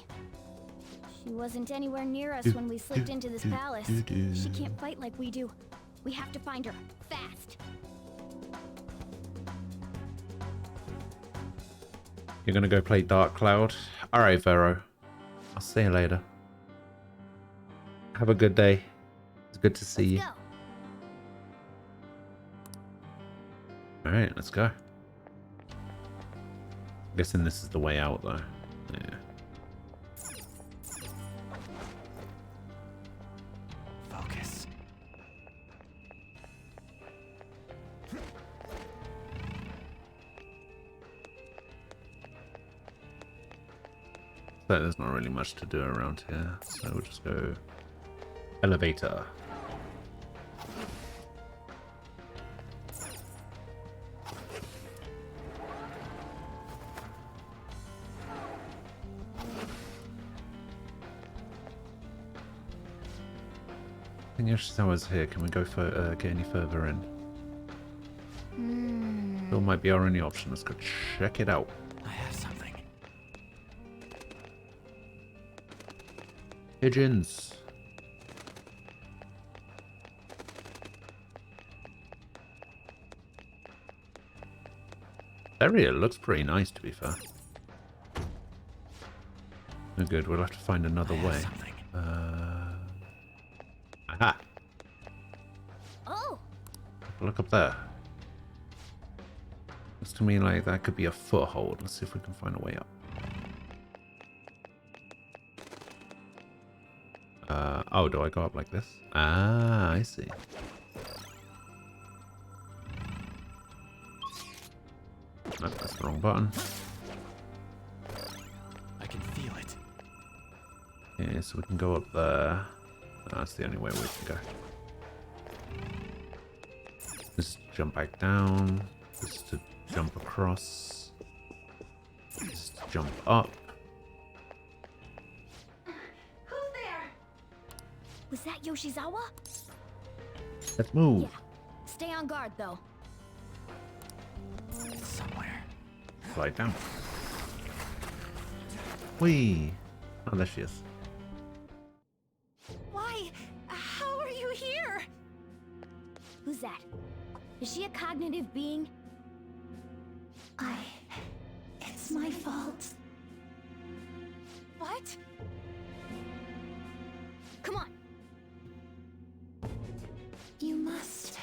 She wasn't anywhere near us when we slipped into this palace. She can't fight like we do. We have to find her. Fast. You're gonna go play Dark Cloud? Alright, Vero. I'll see you later. Have a good day. It's good to see you. Alright, let's go. I'm guessing this is the way out though. Yeah. Focus. But there's not really much to do around here, so we'll just go elevator. I think Yoshizawa's here. Can we go for get any further in? Bill might be our only option. Let's go check it out. I have something. Pigeons. Area looks pretty nice, to be fair. No good. We'll have to find another way. Look up there. Looks to me like that could be a foothold. Let's see if we can find a way up. Oh, do I go up like this? Ah, I see. Nope, that's the wrong button. I can feel it. Yeah, so we can go up there. That's the only way we can go. Just jump back down. Just to jump across. Just to jump up. Who's there? Was that Yoshizawa? Let's move. Yeah. Stay on guard, though. It's somewhere. Slide down. Whee! Oh, there she is. Why? How are you here? Who's that? Is she a cognitive being? It's my fault. What? Come on. You must.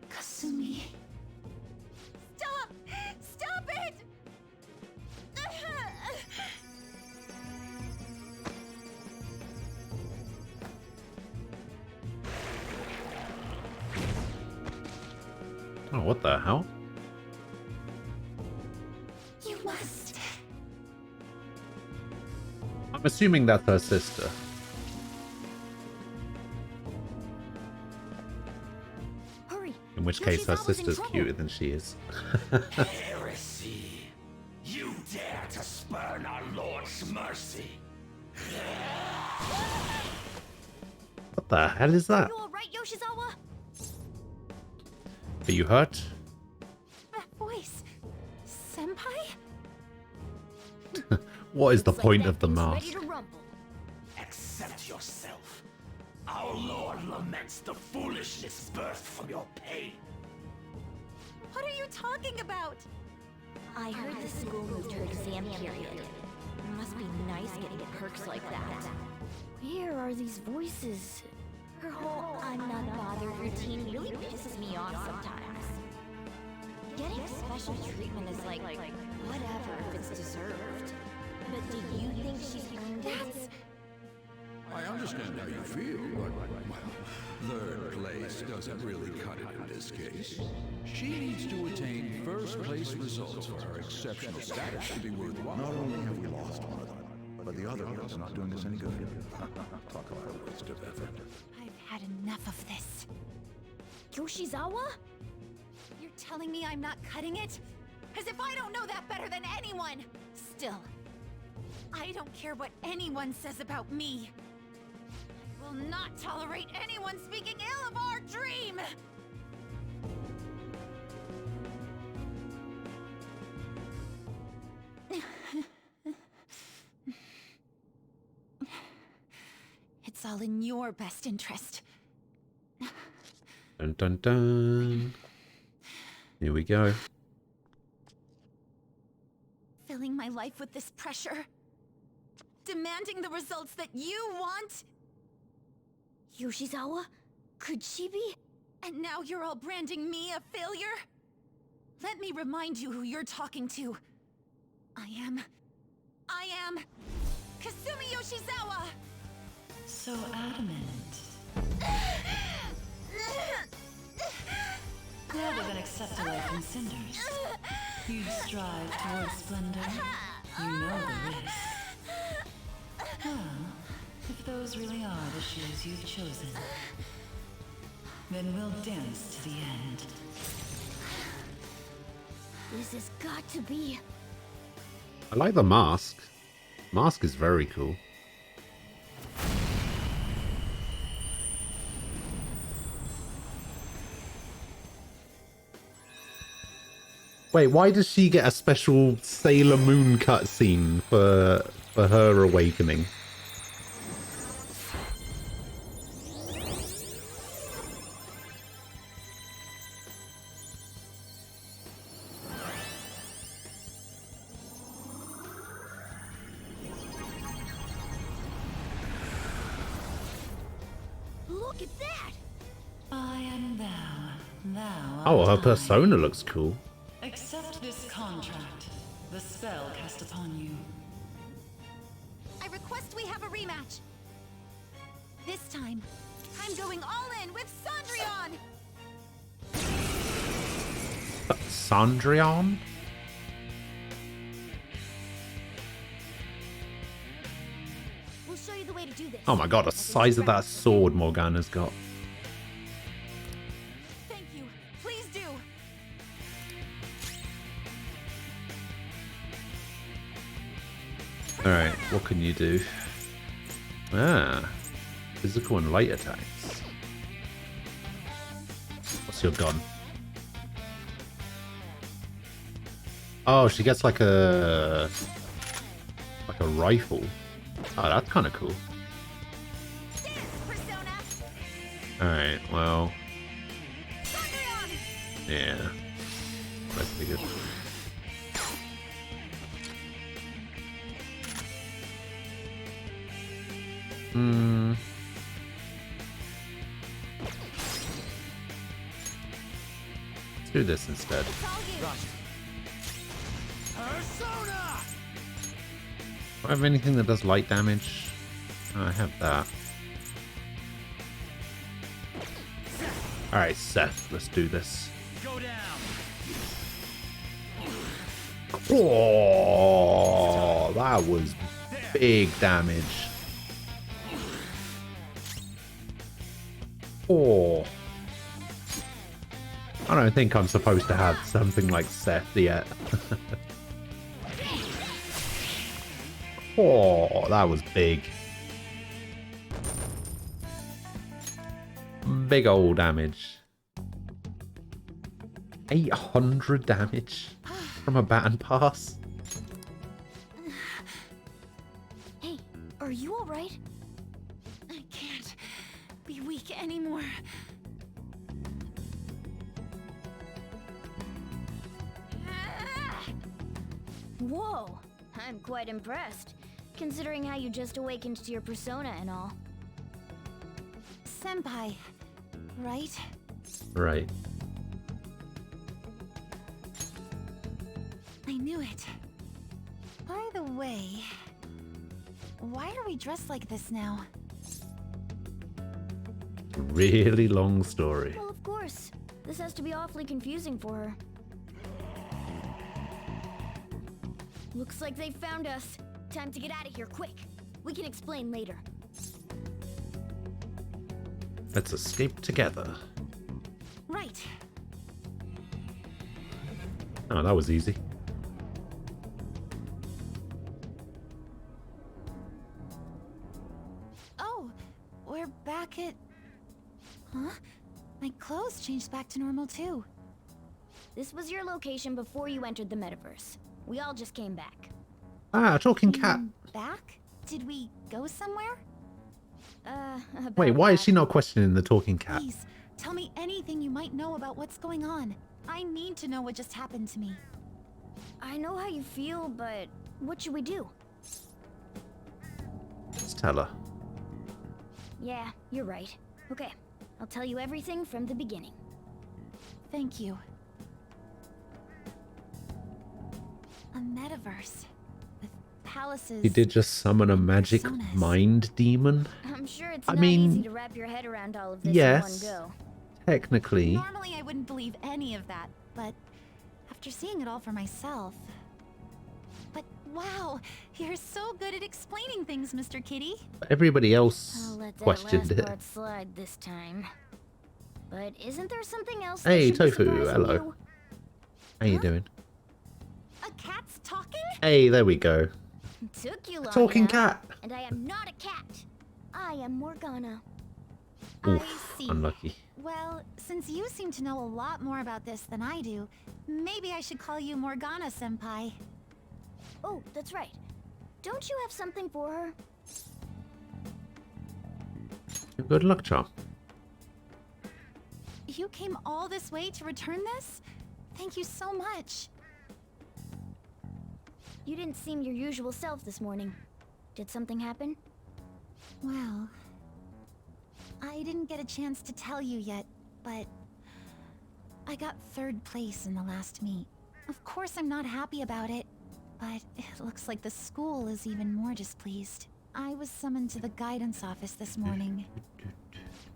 Kasumi. Stop! Stop it! Oh, what the hell? You must. I'm assuming that's her sister. Hurry. In which case her Yoshizawa's in sister's trouble. cuter than she is. Heresy! You dare to spurn our Lord's mercy! What the hell is that? You alright, Yoshizawa? Are you hurt? That voice. Senpai? What is the Looks like point that of the thing's mask? ready to rumble. Accept yourself. Our Lord laments the foolishness birthed from your pain. What are you talking about? I heard the school moved her exam period. It must be nice getting perks like that. Where are these voices? Her whole I'm not bothered routine really pisses me off sometimes. Getting special treatment is like whatever if it's deserved. But do you think she's earned it? I understand how you feel, but, well, third place doesn't really cut it in this case. She needs to attain first-place results for her exceptional status to be worthwhile. Not only have we lost one of them, but the other one's not doing us any good. Talk about a waste of effort. I've had enough of this. Yoshizawa? You're telling me I'm not cutting it? As if I don't know that better than anyone! Still, I don't care what anyone says about me. I will not tolerate anyone speaking ill of our dream! It's all in your best interest. Dun dun dun. Here we go. Filling my life with this pressure. Demanding the results that you want. Yoshizawa? Could she be? And now you're all branding me a failure? Let me remind you who you're talking to. I am Kasumi Yoshizawa! So adamant. Rather than accept a life in cinders, you'd strive towards splendor. You know the risks. Well, if those really are the shoes you've chosen, then we'll dance to the end. This has got to be... I like the mask. Mask is very cool. Wait, why does she get a special Sailor Moon cutscene for her awakening? Look at that! I am thou, Now, Oh, her Untitled, persona looks cool. accept this contract. The spell cast upon you. I request we have a rematch. This time, I'm going all in with Cendrillon! Cendrillon? We'll show you the way to do this. Oh my god, the size of that sword Morgana's got. Thank you. Please do. Alright, what can you do? Ah, physical and light attacks. What's your gun? Oh, she gets like a rifle. Oh, that's kind of cool. Alright, well. Yeah. That's pretty good. Let's do this instead. Do I have anything that does light damage? Oh, I have that. Alright, Seth, let's do this. Go down. Oh, that was big damage. Oh. I don't think I'm supposed to have something like Seth yet. Oh, that was big. Big old damage. 800 damage from a baton pass. Hey, are you alright? I can't be weak anymore. Whoa, I'm quite impressed, considering how you just awakened to your persona and all. Senpai, right? Right. I knew it. By the way, why are we dressed like this now? Really long story. Well, of course. This has to be awfully confusing for her. Looks like they found us. Time to get out of here, quick. We can explain later. Let's escape together. Right. Oh, that was easy. Oh, we're back at... Huh? My clothes changed back to normal too. This was your location before you entered the metaverse. We all just came back. Ah, talking cat. Back? Did we go somewhere? Wait, why is she not questioning the talking cat? Please, tell me anything you might know about what's going on. I need to know what just happened to me. I know how you feel, but what should we do? Let's tell her. Yeah, you're right. Okay, I'll tell you everything from the beginning. Thank you. A metaverse with palaces. He did just summon a magic mind demon. I'm sure it's I not mean, easy to wrap your head around all of this yes, in one go. Technically. Normally I wouldn't believe any of that, but after seeing it all for myself... But wow, you're so good at explaining things, Mr. Kitty. Everybody else I'll let that questioned last it. part slide this time. But isn't there something else? Hey, that should be Tofu, surprising hello. you? How you doing? A cat's talking? Hey, there we go. Took you long talking enough, cat. And I am not a cat. I am Morgana. Oof, I see. unlucky. Well, since you seem to know a lot more about this than I do, maybe I should call you Morgana-senpai. Oh, that's right. Don't you have something for her? Good luck, charm. You came all this way to return this? Thank you so much. You didn't seem your usual self this morning. Did something happen? Well, I didn't get a chance to tell you yet, but I got 3rd place in the last meet. Of course I'm not happy about it, but it looks like the school is even more displeased. I was summoned to the guidance office this morning.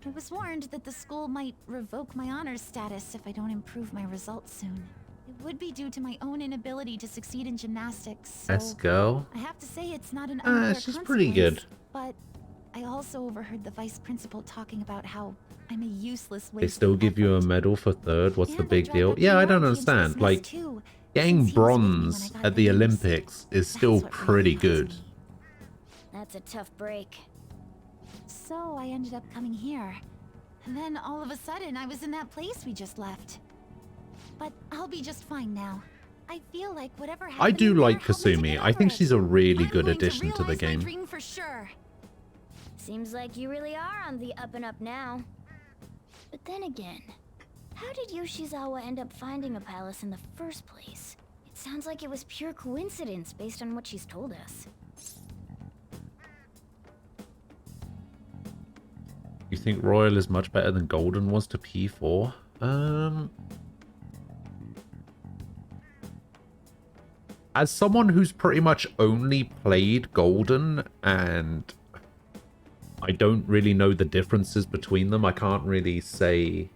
I was warned that the school might revoke my honors status if I don't improve my results soon. It would be due to my own inability to succeed in gymnastics, so Yes, girl. I have to say it's not an unfair She's pretty good. But I also overheard the vice principal talking about how I'm a useless waste They still give you a medal for 3rd. What's the big deal? Yeah, I don't understand. Like, getting bronze at the Olympics is still pretty good. That's a tough break. So I ended up coming here. And then all of a sudden I was in that place we just left. But I'll be just fine now. I feel like whatever happened I do in there like helped me to Kasumi. get I over think it. she's a really I'm good going addition to the realize my game. dream for sure. Seems like you really are on the up and up now. But then again, how did Yoshizawa end up finding a palace in the first place? It sounds like it was pure coincidence based on what she's told us. You think Royal is much better than Golden was to P4? As someone who's pretty much only played Golden, and I don't really know the differences between them, I can't really say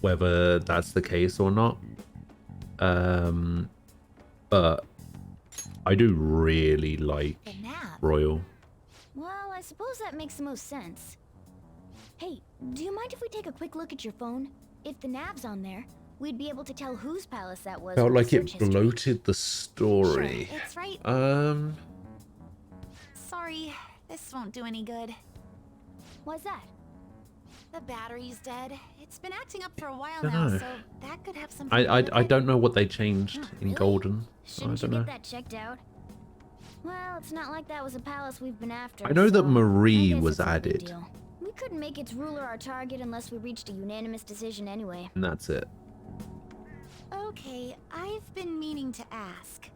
whether that's the case or not. But I do really like Royal. Well, I suppose that makes the most sense. Hey, do you mind if we take a quick look at your phone? If the nav's on there, we'd be able to tell whose palace that was. Felt with like the it search history. bloated the story. Sure, it's right. Sorry, this won't do any good. Why's that? The battery's dead. It's been acting up for a while Dunno. now, so that could have something to do I with it. don't know what they changed in Golden. So I Shouldn't you don't know. get that checked out? Well, it's not like that was a palace we've been after. I know that so Marie I guess was it's no big added. deal. We couldn't make its ruler our target unless we reached a unanimous decision anyway. And that's it. Okay, I've been meaning to ask.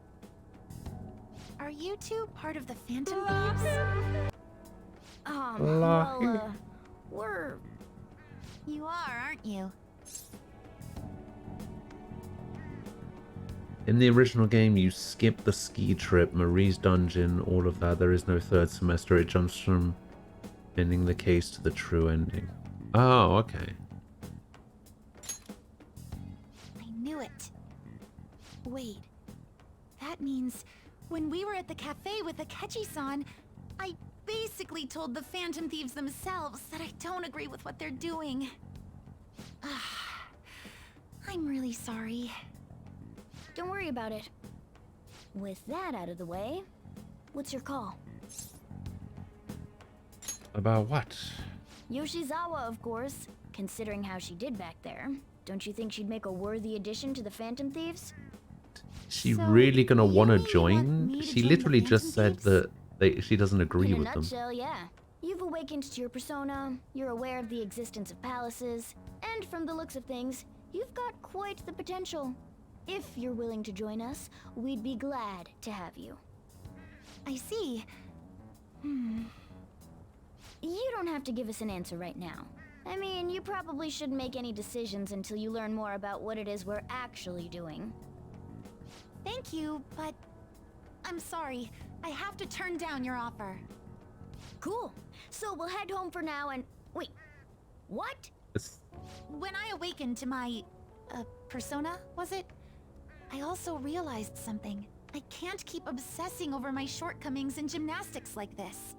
Are you two part of the Phantom Thieves? Well, we're... You are, aren't you? In the original game, you skip the ski trip, Marie's dungeon, all of that. There is no 3rd semester. It jumps from ending the case to the true ending. Oh, okay. I knew it. Wait. That means when we were at the cafe with Akechi-san, I basically told the Phantom Thieves themselves that I don't agree with what they're doing. I'm really sorry. Don't worry about it. With that out of the way, what's your call? About what? Yoshizawa, of course. Considering how she did back there, don't you think she'd make a worthy addition to the Phantom Thieves? She So, really gonna you want to mean you join? want me to She join the literally just Phantom said that she doesn't agree In a with them. nutshell, yeah. You've awakened to your persona, you're aware of the existence of palaces, and from the looks of things, you've got quite the potential. If you're willing to join us, we'd be glad to have you. I see. You don't have to give us an answer right now. I mean, you probably shouldn't make any decisions until you learn more about what it is we're actually doing. Thank you, but I'm sorry. I have to turn down your offer. Cool. So we'll head home for now and... Wait. What? When I awakened to my... persona, was it? I also realized something. I can't keep obsessing over my shortcomings in gymnastics like this.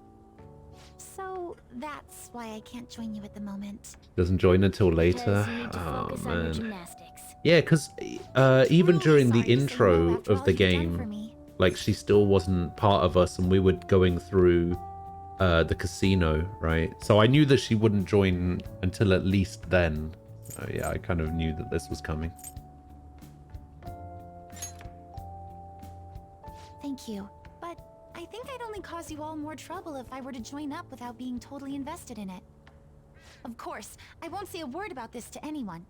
So that's why I can't join you at the moment. Doesn't join until later. Because you need to Oh focus on your man. gymnastics. Yeah, because even during the intro of the game, like she still wasn't part of us, and we were going through the casino, right? So I knew that she wouldn't join until at least then. So yeah, I kind of knew that this was coming. Thank you. But I think I'd only cause you all more trouble if I were to join up without being totally invested in it. Of course, I won't say a word about this to anyone.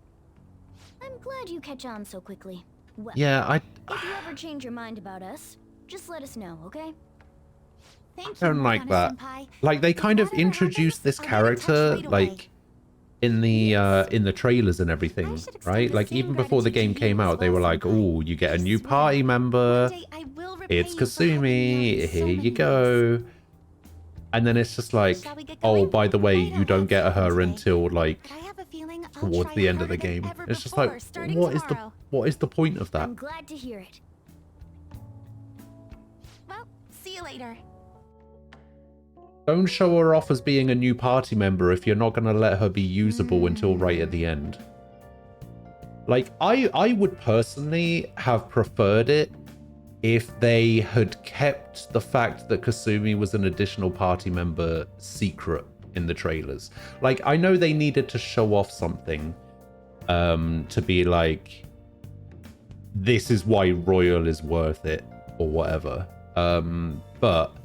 I'm glad you catch on so quickly. Well, Yeah, if you ever change your mind about us, just let us know, okay? Thank I don't like that. Like, they kind of introduced this character, like, in the trailers and everything, right? Like even before the game came out, they were like, "Oh, you get a new party member. It's Kasumi. Here you go." And then it's just like, "Oh, by the way, you don't get her until like towards the end of the game." It's just like, what is the point of that? I'm glad to hear it. Well, see you later. Don't show her off as being a new party member if you're not going to let her be usable until right at the end. Like, I would personally have preferred it if they had kept the fact that Kasumi was an additional party member secret in the trailers. Like, I know they needed to show off something to be like, this is why Royal is worth it or whatever. But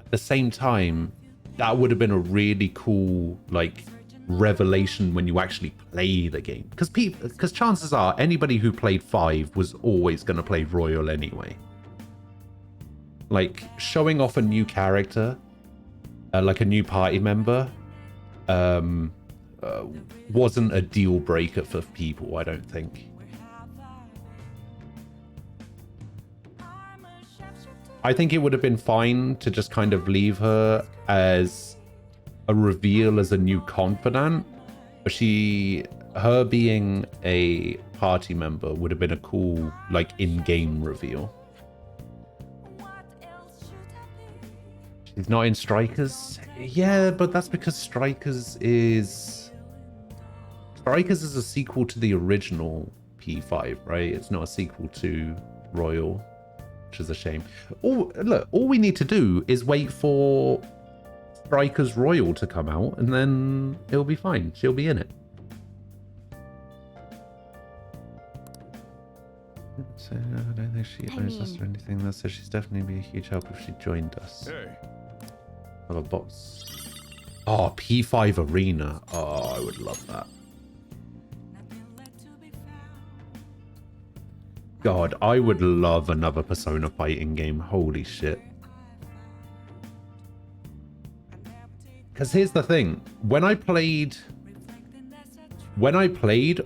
at the same time, that would have been a really cool like revelation when you actually play the game, because chances are anybody who played 5 was always going to play Royal anyway. Like showing off a new character, like a new party member, wasn't a deal breaker for people, I don't think. I think it would have been fine to just kind of leave her as a reveal as a new confidant, but her being a party member would have been a cool, like, in-game reveal. She's not in Strikers? Yeah, but that's because Strikers is a sequel to the original P5, right? It's not a sequel to Royal. Which is a shame. Look, all we need to do is wait for Strikers Royal to come out, and then it'll be fine. She'll be in it. So, I don't think she owes us or anything. That says she's definitely be a huge help if she joined us. Hey. Have a box. Oh, P5 Arena. Oh, I would love that. God, I would love another Persona fighting game. Holy shit. Because here's the thing. When I played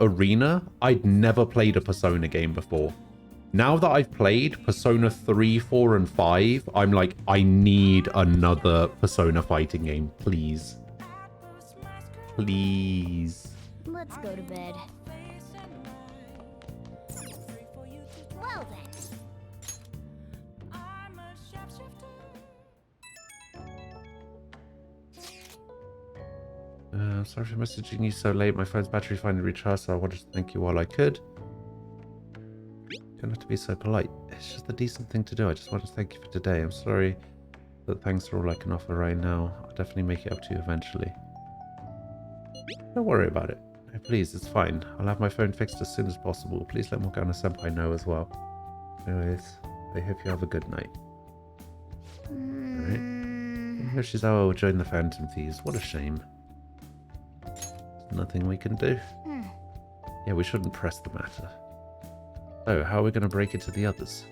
Arena, I'd never played a Persona game before. Now that I've played Persona 3, 4, and 5, I'm like, I need another Persona fighting game. Please. Please. Let's go to bed. Well then. Sorry for messaging you so late. My phone's battery finally recharged, so I wanted to thank you while I could. You don't have to be so polite. It's just a decent thing to do. I just wanted to thank you for today. I'm sorry that thanks are all I can offer right now. I'll definitely make it up to you eventually. Don't worry about it. No, please, it's fine. I'll have my phone fixed as soon as possible. Please let Morgana-senpai know as well. Anyways, I hope you have a good night. Alright. Yoshizawa will join the Phantom Thieves. What a shame. Nothing we can do. Yeah, we shouldn't press the matter. So, how are we going to break it to the others?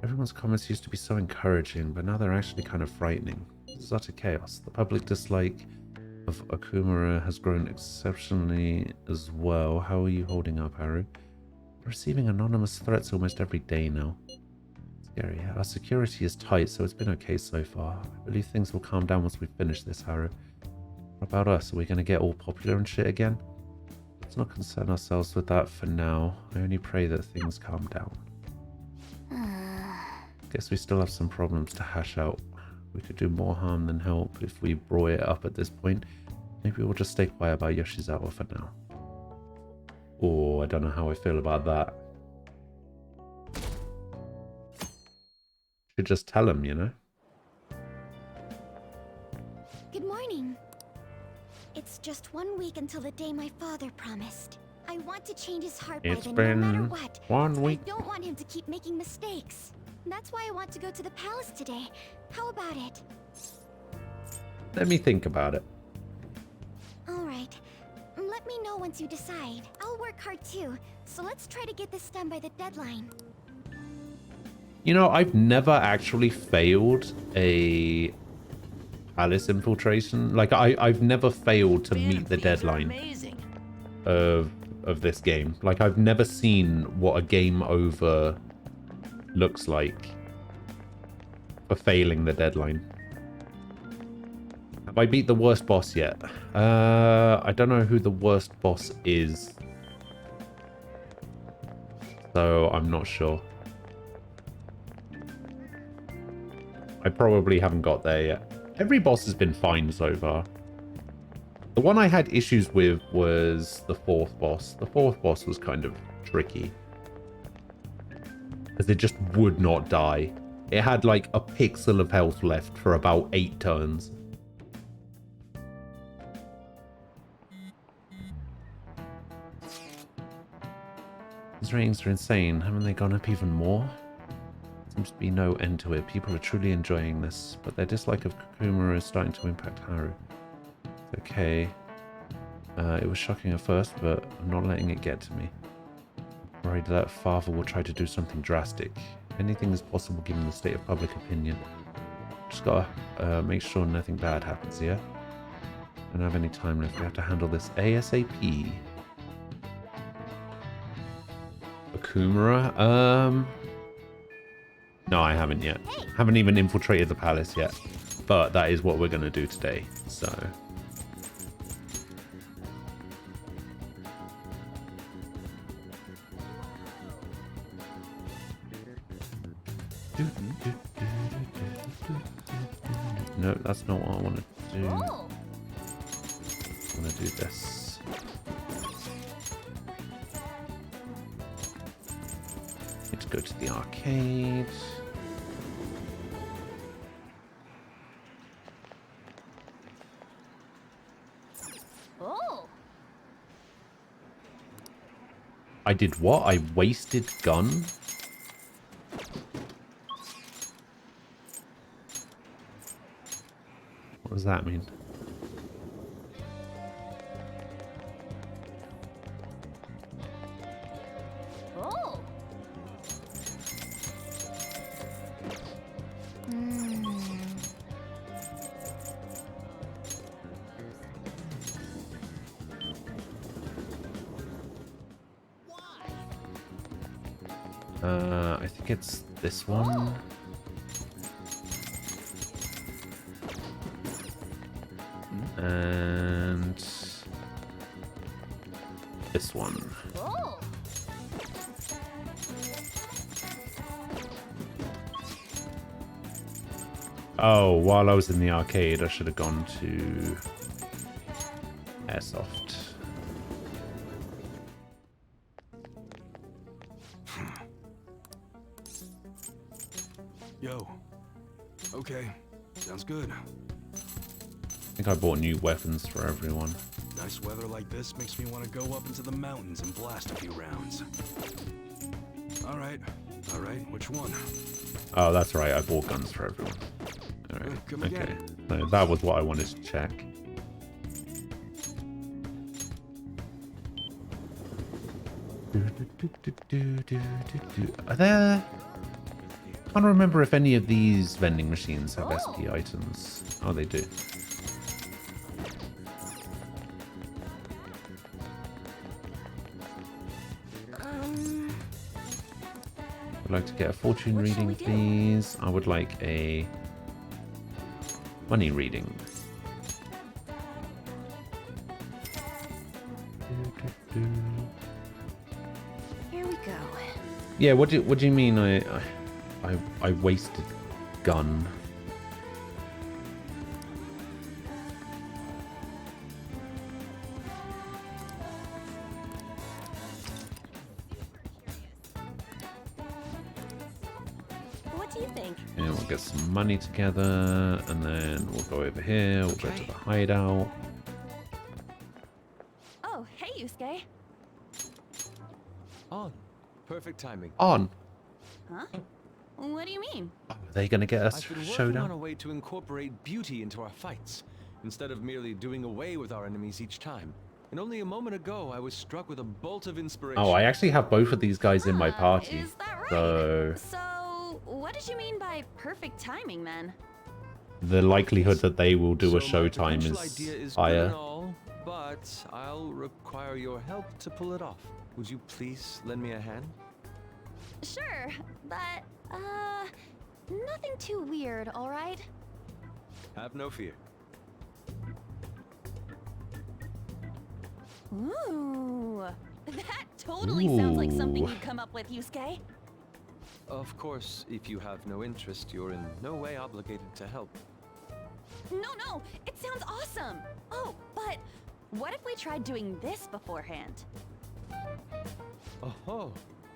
Everyone's comments used to be so encouraging, but now they're actually kind of frightening. This is utter chaos. The public dislike of Okumura has grown exceptionally as well. How are you holding up, Haru? We're receiving anonymous threats almost every day now. Scary. Our security is tight, so it's been okay so far. I believe things will calm down once we finish this, Haru. What about us? Are we going to get all popular and shit again? Let's not concern ourselves with that for now. I only pray that things calm down. Guess we still have some problems to hash out. We could do more harm than help if we brought it up at this point. Maybe we'll just stay quiet about Yoshizawa for now. Oh, I don't know how I feel about that. Should just tell him, you know? Good morning. It's just 1 week until the day my father promised. I want to change his heart by then, no matter what. 1 week. I don't want him to keep making mistakes. That's why I want to go to the palace today. How about it? Let me think about it. Alright. Let me know once you decide. I'll work hard too, so let's try to get this done by the deadline. You know, I've never actually failed a palace infiltration. Like I've never failed to meet the deadline of this game. Like I've never seen what a game over looks like for failing the deadline. Have I beat the worst boss yet? I don't know who the worst boss is, so I'm not sure. I probably haven't got there yet. Every boss has been fine so far. The one I had issues with was the fourth boss. The fourth boss was kind of tricky, because it just would not die. It had like a pixel of health left for about 8 turns. These ratings are insane. Haven't they gone up even more? Seems to be no end to it. People are truly enjoying this, but their dislike of Kakuma is starting to impact Haru. It's okay. It was shocking at first, but I'm not letting it get to me. I'm worried that father will try to do something drastic. Anything is possible given the state of public opinion. Just gotta make sure nothing bad happens, yeah? Don't have any time left. We have to handle this ASAP. Akumura? No, I haven't yet. Haven't even infiltrated the palace yet. But that is what we're going to do today, so... No, that's not what I want to do. I want to do this. Need to go to the arcade. Oh. I did what? I wasted gun? What does that mean? Oh. I think it's this one. And this one. Oh. Oh, while I was in the arcade, I should have gone to Airsoft. Yo. Okay. Sounds good. I think I bought new weapons for everyone. Nice weather like this makes me want to go up into the mountains and blast a few rounds. All right, which one? Oh, that's right. I bought guns for everyone. All right. Come Okay. again. No, that was what I wanted to check. Are there... I can't remember if any of these vending machines have SP items. Oh, they do. I'd like to get a fortune reading, please. I would like a money reading. Here we go. Yeah, what do you mean I wasted gun? What do you think? Yeah, we'll get some money together, and then we'll go over here. We'll go to the hideout. Oh, hey, Yusuke. On. Perfect timing. On. Huh? What do you mean? Are they going to get us I've been working showdown? on a way to incorporate beauty into our fights, instead of merely doing away with our enemies each time. And only a moment ago, I was struck with a bolt of inspiration. Oh, I actually have both of these guys in my party. Is that right? So So, what did you mean by perfect timing, then? the likelihood that they will do a So my Showtime potential is idea is good higher. and all, but I'll require your help to pull it off. Would you please lend me a hand? Sure, but, nothing too weird, alright? Have no fear. Ooh, that totally sounds like something you'd come up with, Yusuke. Of course, if you have no interest, you're in no way obligated to help. No, it sounds awesome. Oh, but what if we tried doing this beforehand? Oh,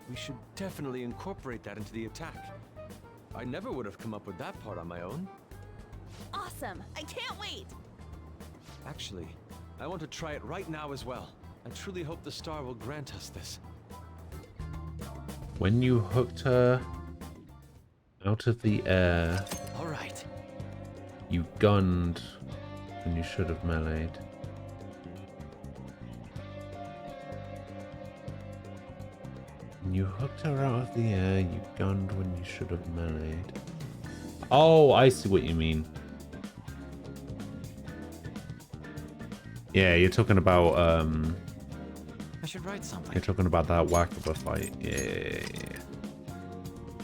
we should definitely incorporate that into the attack. I never would have come up with that part on my own. Awesome, I can't wait. Actually, I want to try it right now as well. I truly hope the star will grant us this. When you hooked her out of the air, All right. you gunned when you should have meleeed. When you hooked her out of the air, you gunned when you should have meleeed. Oh, I see what you mean. Yeah, you're talking about I should write something. you're talking about that Wakaba fight. Yeah.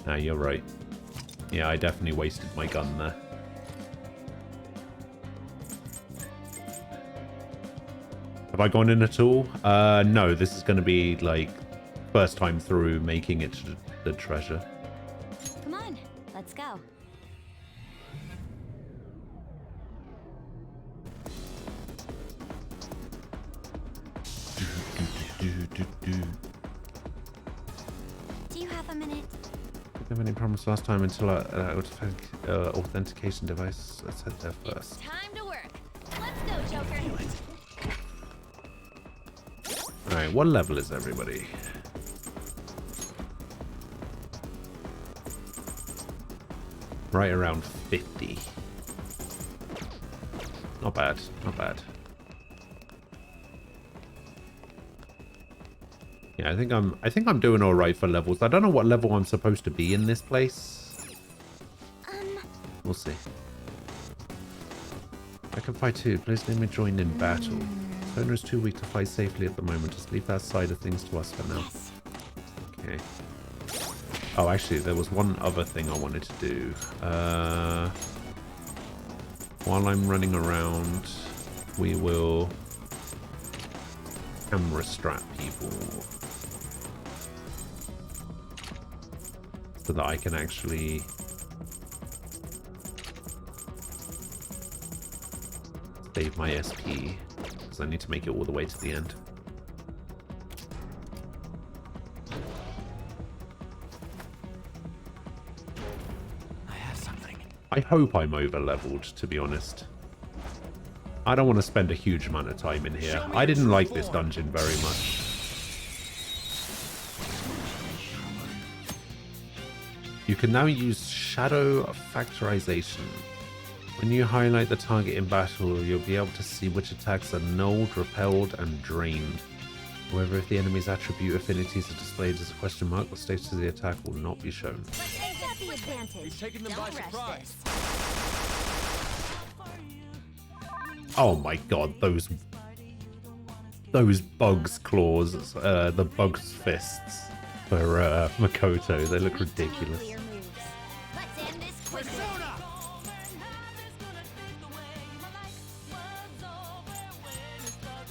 Nah, you're right. Yeah, I definitely wasted my gun there. Have I gone in at all? No, this is going to be like first time through making it to the treasure. Come on, let's go. Do you have a minute? Didn't have any problems last time until our authentication device. Let's head there first. Time to work. Let's go, Joker. Alright, what level is everybody? Right around 50. Not bad, not bad. Yeah, I think I'm doing alright for levels. I don't know what level I'm supposed to be in this place. We'll see. I can fight too. Please let me join in battle. Owner is too weak to fight safely at the moment. Just leave that side of things to us for now. Okay. Oh, actually, there was one other thing I wanted to do. While I'm running around, we will camera strap people so that I can actually save my SP, because I need to make it all the way to the end. I have something. I hope I'm over-leveled, to be honest. I don't want to spend a huge amount of time in here. I didn't like this dungeon very much. You can now use shadow factorization. When you highlight the target in battle, you'll be able to see which attacks are nulled, repelled, and drained. However, if the enemy's attribute affinities are displayed as a question mark, the status of the attack will not be shown. Let's take that the advantage. He's taking them by surprise. Oh my god, those bugs' claws, the bugs' fists for Makoto, they look ridiculous. Let's end this quickly.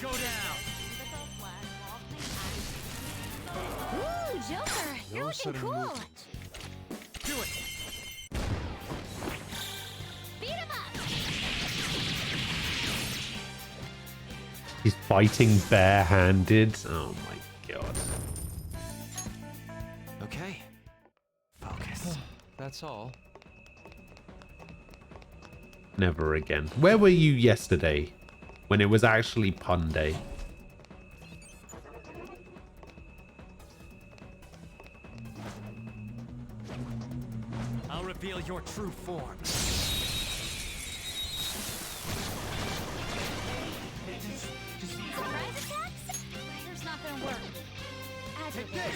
Go down. Ooh, Joker, you're No looking sudden cool. movement. Do it. Beat him up. He's fighting barehanded. Oh my god. Okay. Focus. That's all. Never again. Where were you yesterday? When it was actually pun day. I'll reveal your true form. Surprise attacks? There's not gonna work. Take this.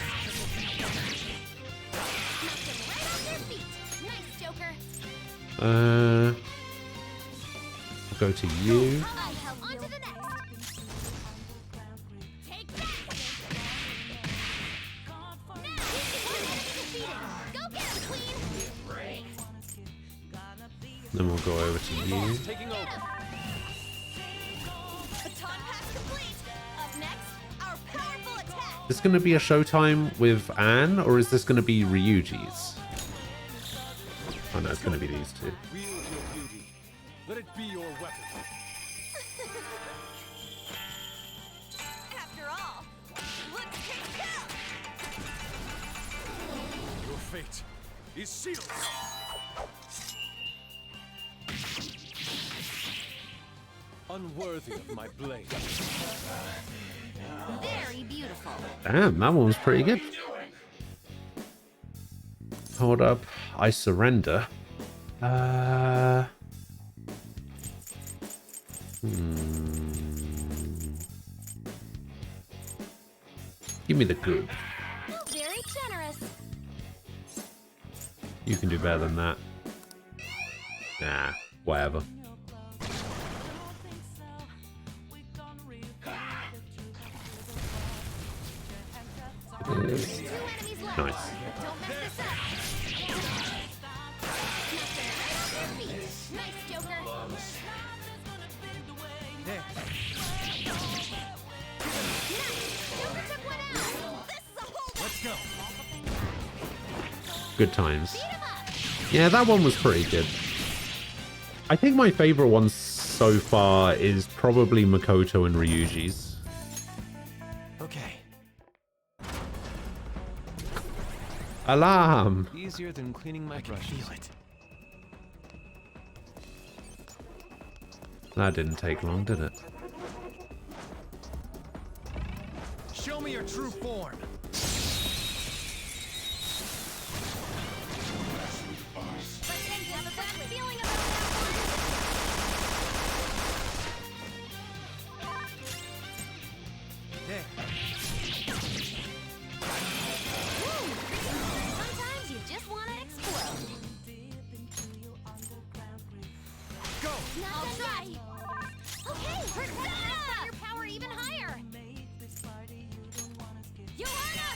Knocked him right off their feet. Nice, Joker. go to you. On to the next. Take that. Now, go get him, Queen. Then we'll go over to you. Taking over. Baton pass complete. Up next, our powerful attack. Is this going to be a Showtime with Anne, or is this going to be Ryuji's? Oh no, it's going to be these two. Wield your beauty. Let it be your weapon. After all, let's take down. Your fate is sealed. Unworthy of my blade. Very beautiful. Damn, that one was pretty good. Hold up. I surrender. Give me the good. Very generous. You can do better than that. Nah, whatever. Nice. Don't mess this up. Nice, Joker. There. Joker took one out. This is a hold. Let's go. Good times. Yeah, that one was pretty good. I think my favorite one so far is probably Makoto and Ryuji's. Okay. Alarm! Easier than cleaning my brushes. Feel it. That didn't take long, did it? Show me your true form. Sometimes you just want to explode. Go. I'll try. Okay, turn your power even higher. Joanna!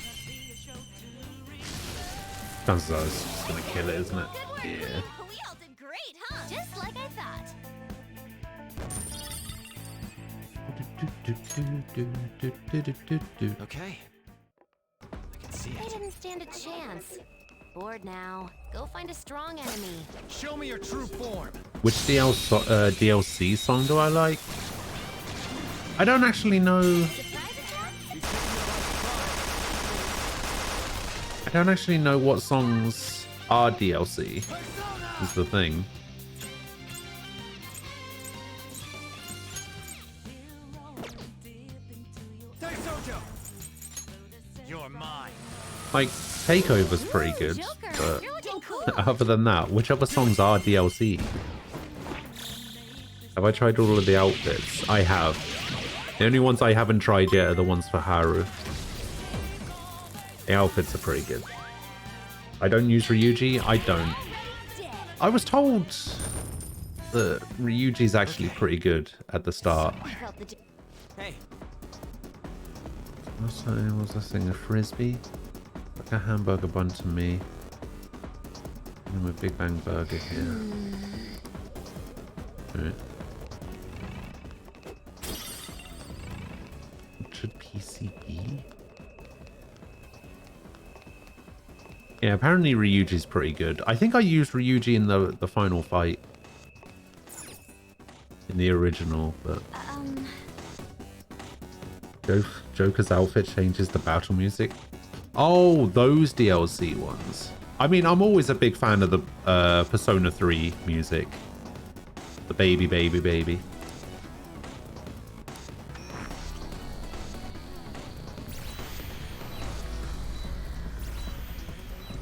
Chances are it's just gonna kill it, isn't it? Yeah. We all did great, huh? Just like I thought. Okay. I can see They it. didn't stand a chance. Bored now. Go find a strong enemy. Show me your true form. Which DLC song do I like? I don't actually know. I don't actually know what songs are DLC. Is the thing. You're mine. Like, Takeover's pretty good, but other than that, which other songs are DLC? Have I tried all of the outfits? I have. The only ones I haven't tried yet are the ones for Haru. The outfits are pretty good. I don't use Ryuji. I don't. I was told that Ryuji's actually pretty good at the start. Hey. Last time was this thing a frisbee? Like a hamburger bun to me. And a Big Bang burger here. Alright. What should PC be? Yeah, apparently Ryuji's pretty good. I think I used Ryuji in the final fight. In the original, but... Joker's outfit changes the battle music. Oh, those DLC ones. I mean, I'm always a big fan of the Persona 3 music. The baby, baby, baby.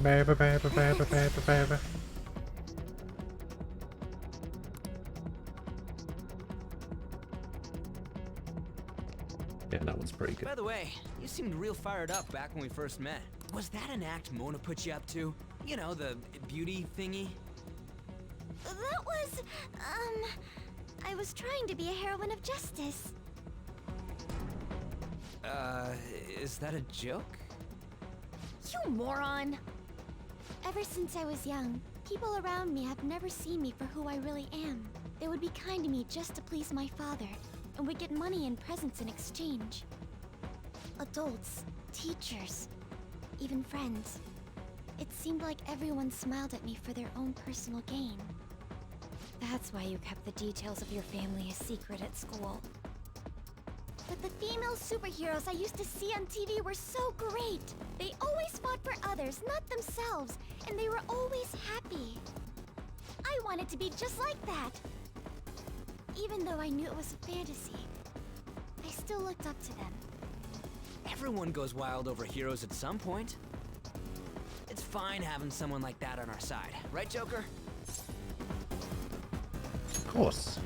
Baby, baby, baby, baby, baby. Yeah, that one's pretty good. By the way, you seemed real fired up back when we first met. Was that an act Mona put you up to? You know, the beauty thingy? That was, I was trying to be a heroine of justice. Is that a joke? You moron! Ever since I was young, people around me have never seen me for who I really am. They would be kind to me just to please my father, and would get money and presents in exchange. Adults, teachers, even friends. It seemed like everyone smiled at me for their own personal gain. That's why you kept the details of your family a secret at school. But the female superheroes I used to see on TV were so great. They always fought for others, not themselves, and they were always happy. I wanted to be just like that. Even though I knew it was a fantasy, I still looked up to them. Everyone goes wild over heroes at some point. It's fine having someone like that on our side, right, Joker? Of course.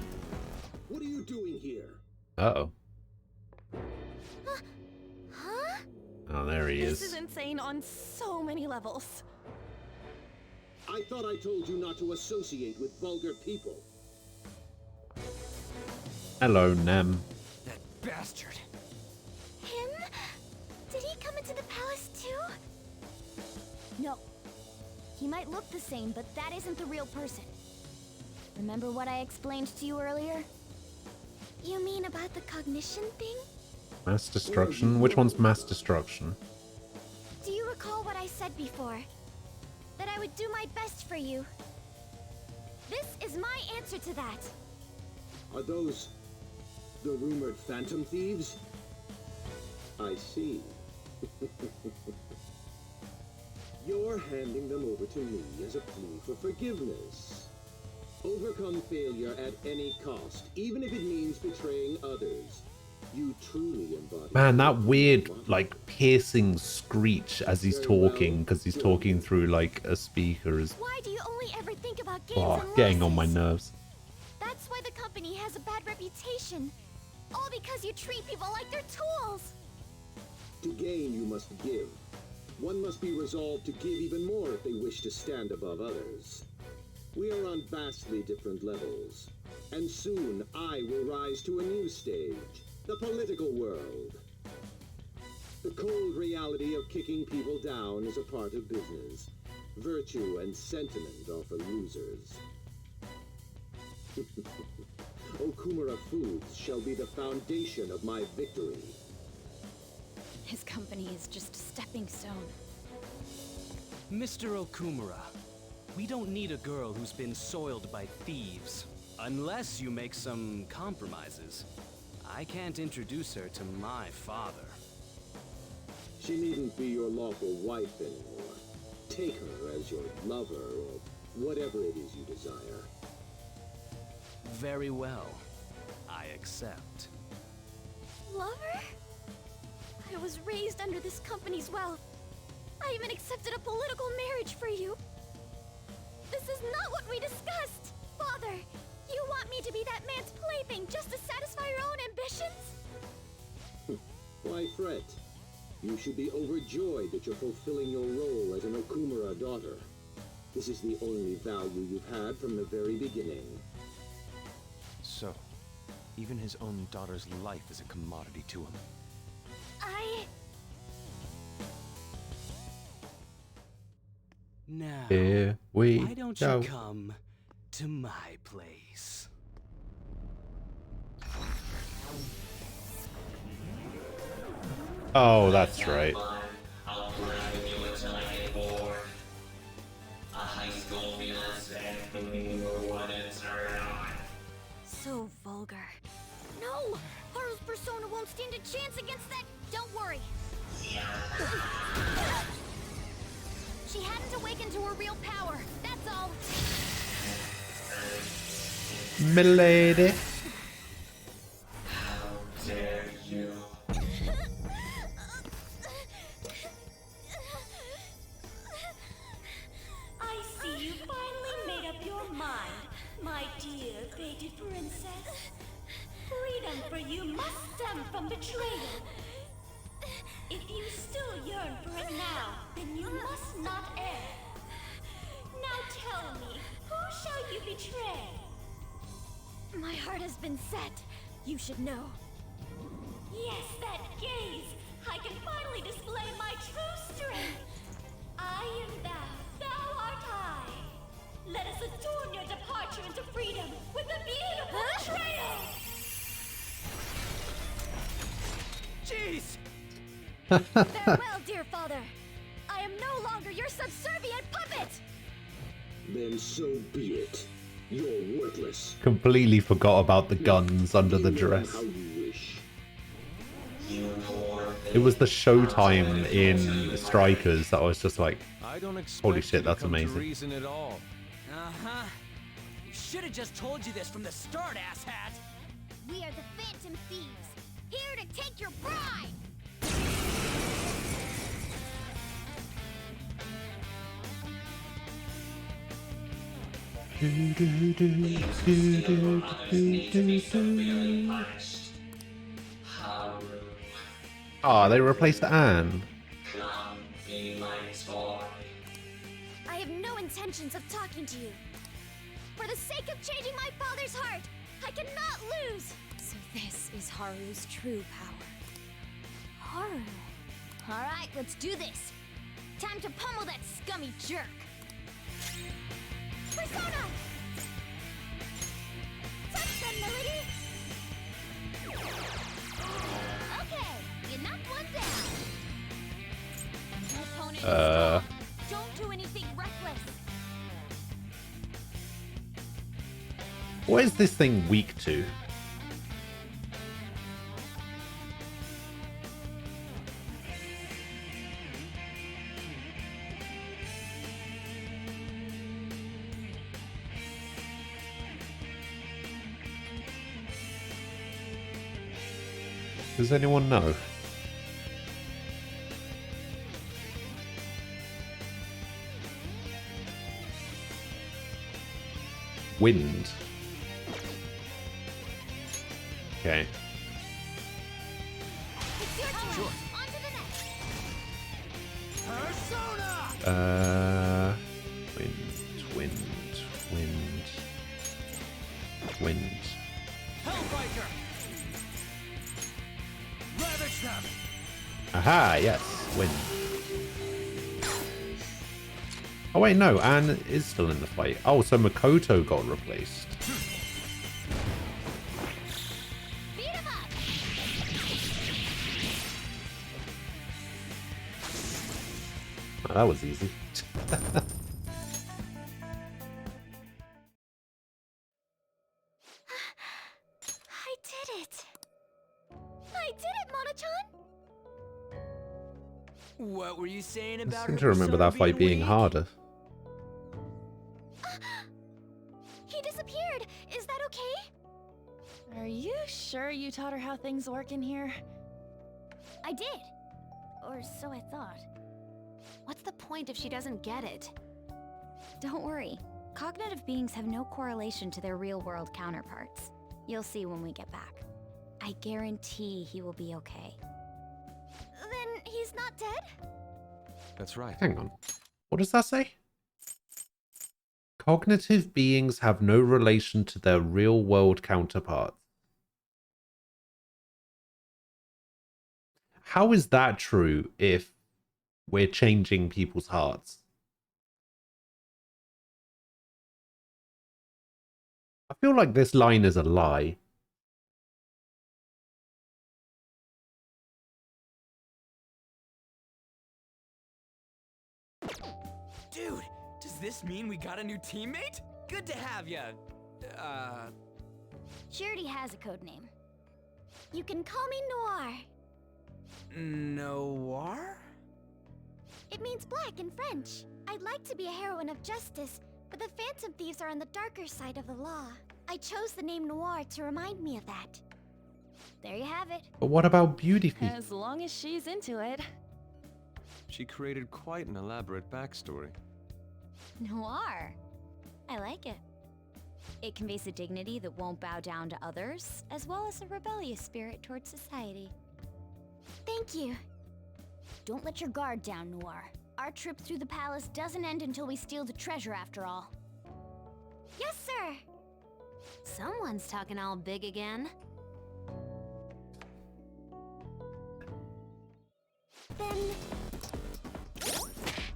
What are you doing here? Uh-oh. Huh? Oh, there he This is. is insane on so many levels. I thought I told you not to associate with vulgar people. Hello, Nem. That bastard. Him? Did he come into the palace too? No. He might look the same, but that isn't the real person. Remember what I explained to you earlier? You mean about the cognition thing? Mass destruction? Which one's mass destruction? Do you recall what I said before? That I would do my best for you. This is my answer to that. Are those the rumored phantom thieves? I see. You're handing them over to me as a plea for forgiveness. Overcome failure at any cost, even if it means betraying others. You truly embody... Man, that weird, like, piercing screech as he's talking, because he's talking through, like, a speaker is... Why do you only ever think about games Oh, and getting on losses? my nerves. That's why the company has a bad reputation. All because you treat people like they're tools. To gain, you must give. One must be resolved to give even more if they wish to stand above others. We are on vastly different levels, and soon I will rise to a new stage, the political world. The cold reality of kicking people down is a part of business. Virtue and sentiment are for losers. Okumura Foods shall be the foundation of my victory. His company is just a stepping stone. Mr. Okumura, we don't need a girl who's been soiled by thieves. Unless you make some compromises. I can't introduce her to my father. She needn't be your lawful wife anymore. Take her as your lover or whatever it is you desire. Very well. I accept. Lover? I was raised under this company's wealth. I even accepted a political marriage for you. This is not what we discussed! Father, you want me to be that man's plaything just to satisfy your own ambitions? Why fret? You should be overjoyed that you're fulfilling your role as an Okumura daughter. This is the only value you've had from the very beginning. So, even his own daughter's life is a commodity to him. Now, Here we why don't go. you come to my place? Oh, that's right. So vulgar. No! Haru's persona won't stand a chance against that! Don't worry! She hadn't awakened to her real power, that's all! Milady. How dare you? I see you finally made up your mind, my dear fated princess. Freedom for you must stem from betrayal. If you still yearn for it now, then you must not err. Now tell me, who shall you betray? My heart has been set. You should know. Yes, that gaze! I can finally display my true strength! I am thou, thou art I! Let us adorn your departure into freedom with a beautiful trail! Jeez! Farewell, dear father. I am no longer your subservient puppet! Then so be it. You're worthless. Completely forgot about the guns under the dress. How you wish. It was the Showtime in Strikers that I was just like, I don't expect holy shit, you to that's come to amazing. reason at all. Uh-huh. We should have just told you this from the start, asshat. We are the Phantom Thieves, here to take your bride! Ah, they replaced Anne. I have no intentions of talking to you. For the sake of changing my father's heart, I cannot lose! So this is Haru's true power. Haru. Alright, let's do this. Time to pummel that scummy jerk. Persona! Touch them, Melody! Okay, you knocked one down. Opponent is gone. Don't do anything reckless. What is this thing weak to? Does anyone know? Wind. Okay. It's your turn. Sure. On to the next. Persona! Wind. Hellbiker! Ravage them! Aha, yes, wind. Oh wait, no, Anne is still in the fight. Oh, so Makoto got replaced. Beat him up. Oh, that was easy. I did it. I did it, Mono-chan. What were you saying I about seem her to remember persona that fight being weak? harder. He disappeared. Is that okay? Are you sure you taught her how things work in here? I did. Or so I thought. What's the point if she doesn't get it? Don't worry. Cognitive beings have no correlation to their real-world counterparts. You'll see when we get back. I guarantee he will be okay. Then he's not dead? That's right. Hang on. What does that say? Cognitive beings have no relation to their real-world counterparts. How is that true if we're changing people's hearts? I feel like this line is a lie. Dude, does this mean we got a new teammate? Good to have ya. She already has a code name. You can call me Noir. Noir? It means black in French. I'd like to be a heroine of justice, but the Phantom Thieves are on the darker side of the law. I chose the name Noir to remind me of that. There you have it. But what about Beauty Thief? As long as she's into it. She created quite an elaborate backstory. Noir. I like it. It conveys a dignity that won't bow down to others, as well as a rebellious spirit towards society. Thank you. Don't let your guard down, Noir. Our trip through the palace doesn't end until we steal the treasure after all. Yes, sir! Someone's talking all big again.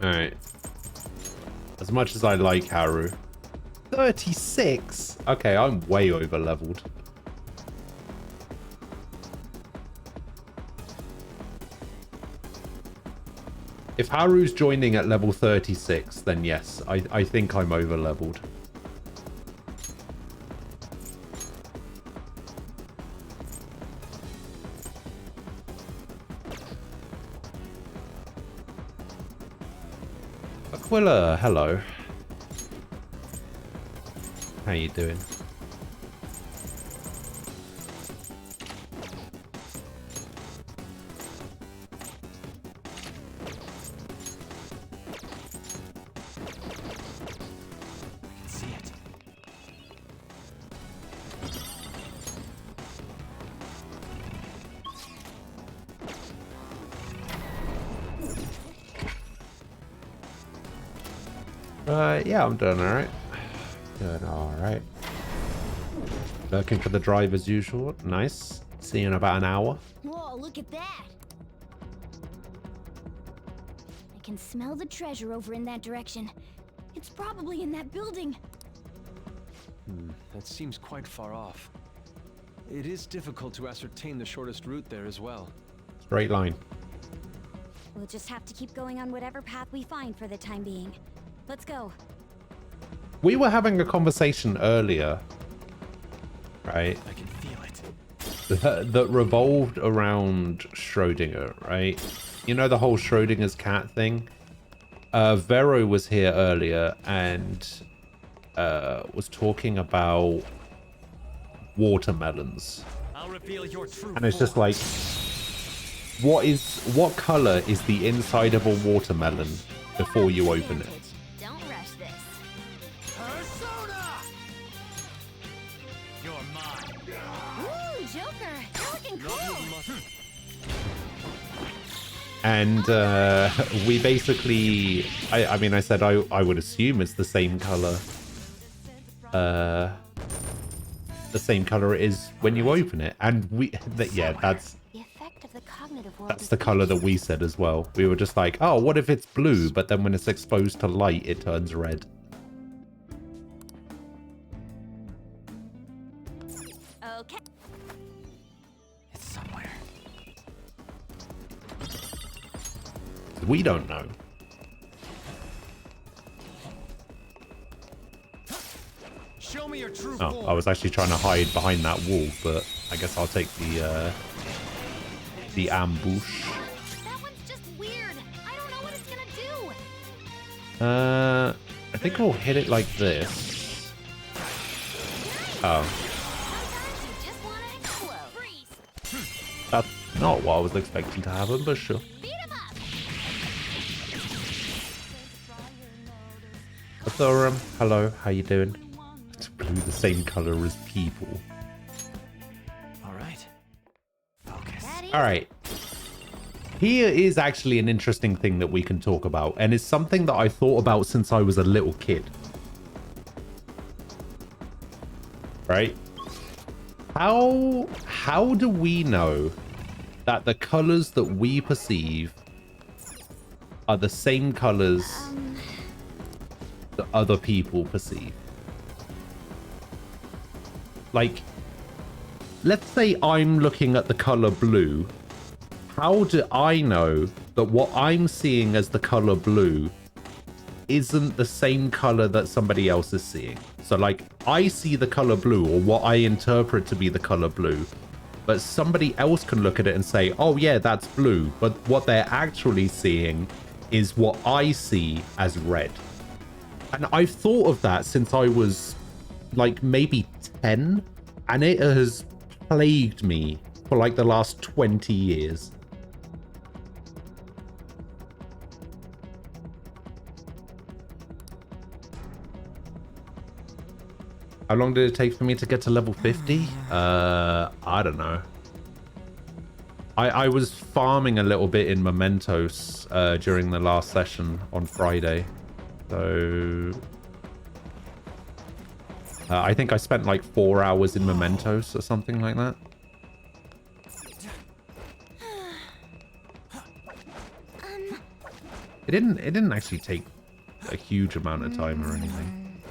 Alright. As much as I like Haru. 36? Okay, I'm way over leveled. If Haru's joining at level 36, then yes, I think I'm over leveled. Aquila, hello. How you doing? Yeah, I'm doing alright. Doing alright. Looking for the drive as usual. Nice. See you in about an hour. Whoa, look at that! I can smell the treasure over in that direction. It's probably in that building. That seems quite far off. It is difficult to ascertain the shortest route there as well. Straight line. We'll just have to keep going on whatever path we find for the time being. Let's go. We were having a conversation earlier, right? I can feel it. That revolved around Schrodinger, right? You know the whole Schrodinger's cat thing? Vero was here earlier and was talking about watermelons. I'll reveal your true And it's just like, what color is the inside of a watermelon before you open it? Don't rush this. Persona! You're mine. Ooh, Joker, you're looking cool. And we basically, I mean, I said I would assume it's the same color. The same color it is when you open it. And yeah, that's the color that we said as well. We were just like, oh, what if it's blue? But then when it's exposed to light, it turns red. Okay. It's somewhere. We don't know. Show me your true Oh, I was actually trying to hide behind that wall, but I guess I'll take the ambush. That one's just weird. I don't know what it's gonna do. I think we'll hit it like this. Oh. That's not what I was expecting to happen, but sure. Thorum, hello, how you doing? It's blue, the same color as people. Alright. Focus. Alright. Here is actually an interesting thing that we can talk about, and it's something that I thought about since I was a little kid. Right? How do we know that the colors that we perceive are the same colors that other people perceive? Like, let's say I'm looking at the color blue. How do I know that what I'm seeing as the color blue isn't the same color that somebody else is seeing? So like, I see the color blue, or what I interpret to be the color blue, but somebody else can look at it and say, oh yeah, that's blue. But what they're actually seeing is what I see as red. And I've thought of that since I was like maybe 10, and it has plagued me for like the last 20 years. How long did it take for me to get to level 50? I don't know. I was farming a little bit in Mementos during the last session on Friday. So I think I spent like 4 hours in Mementos or something like that. It didn't actually take a huge amount of time or anything.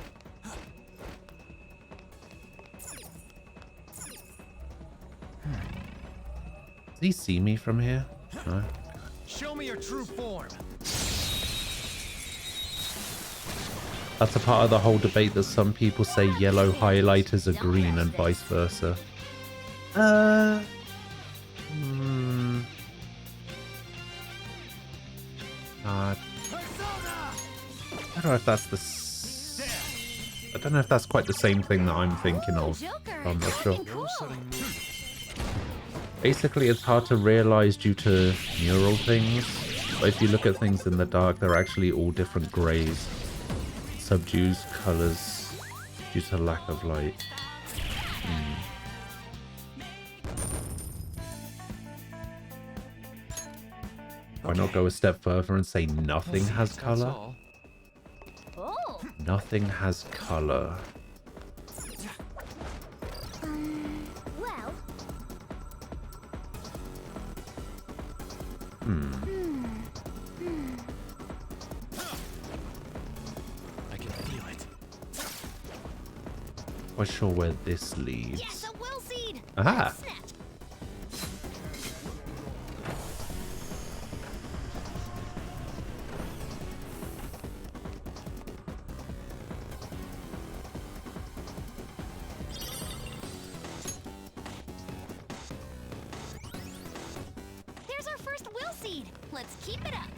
Does he see me from here? No. Show me your true form. That's a part of the whole debate that some people say yellow highlighters are green and vice versa. I don't know if that's I don't know if that's quite the same thing that I'm thinking of. I'm not sure. Basically, it's hard to realize due to neural things. But if you look at things in the dark, they're actually all different grays. Subdues colors due to lack of light. Why not go a step further and say nothing has color? Nothing has color. Well. I can feel it. Not sure where this leads. Yes, a will seed. Aha! There's our first will seed. Let's keep it up.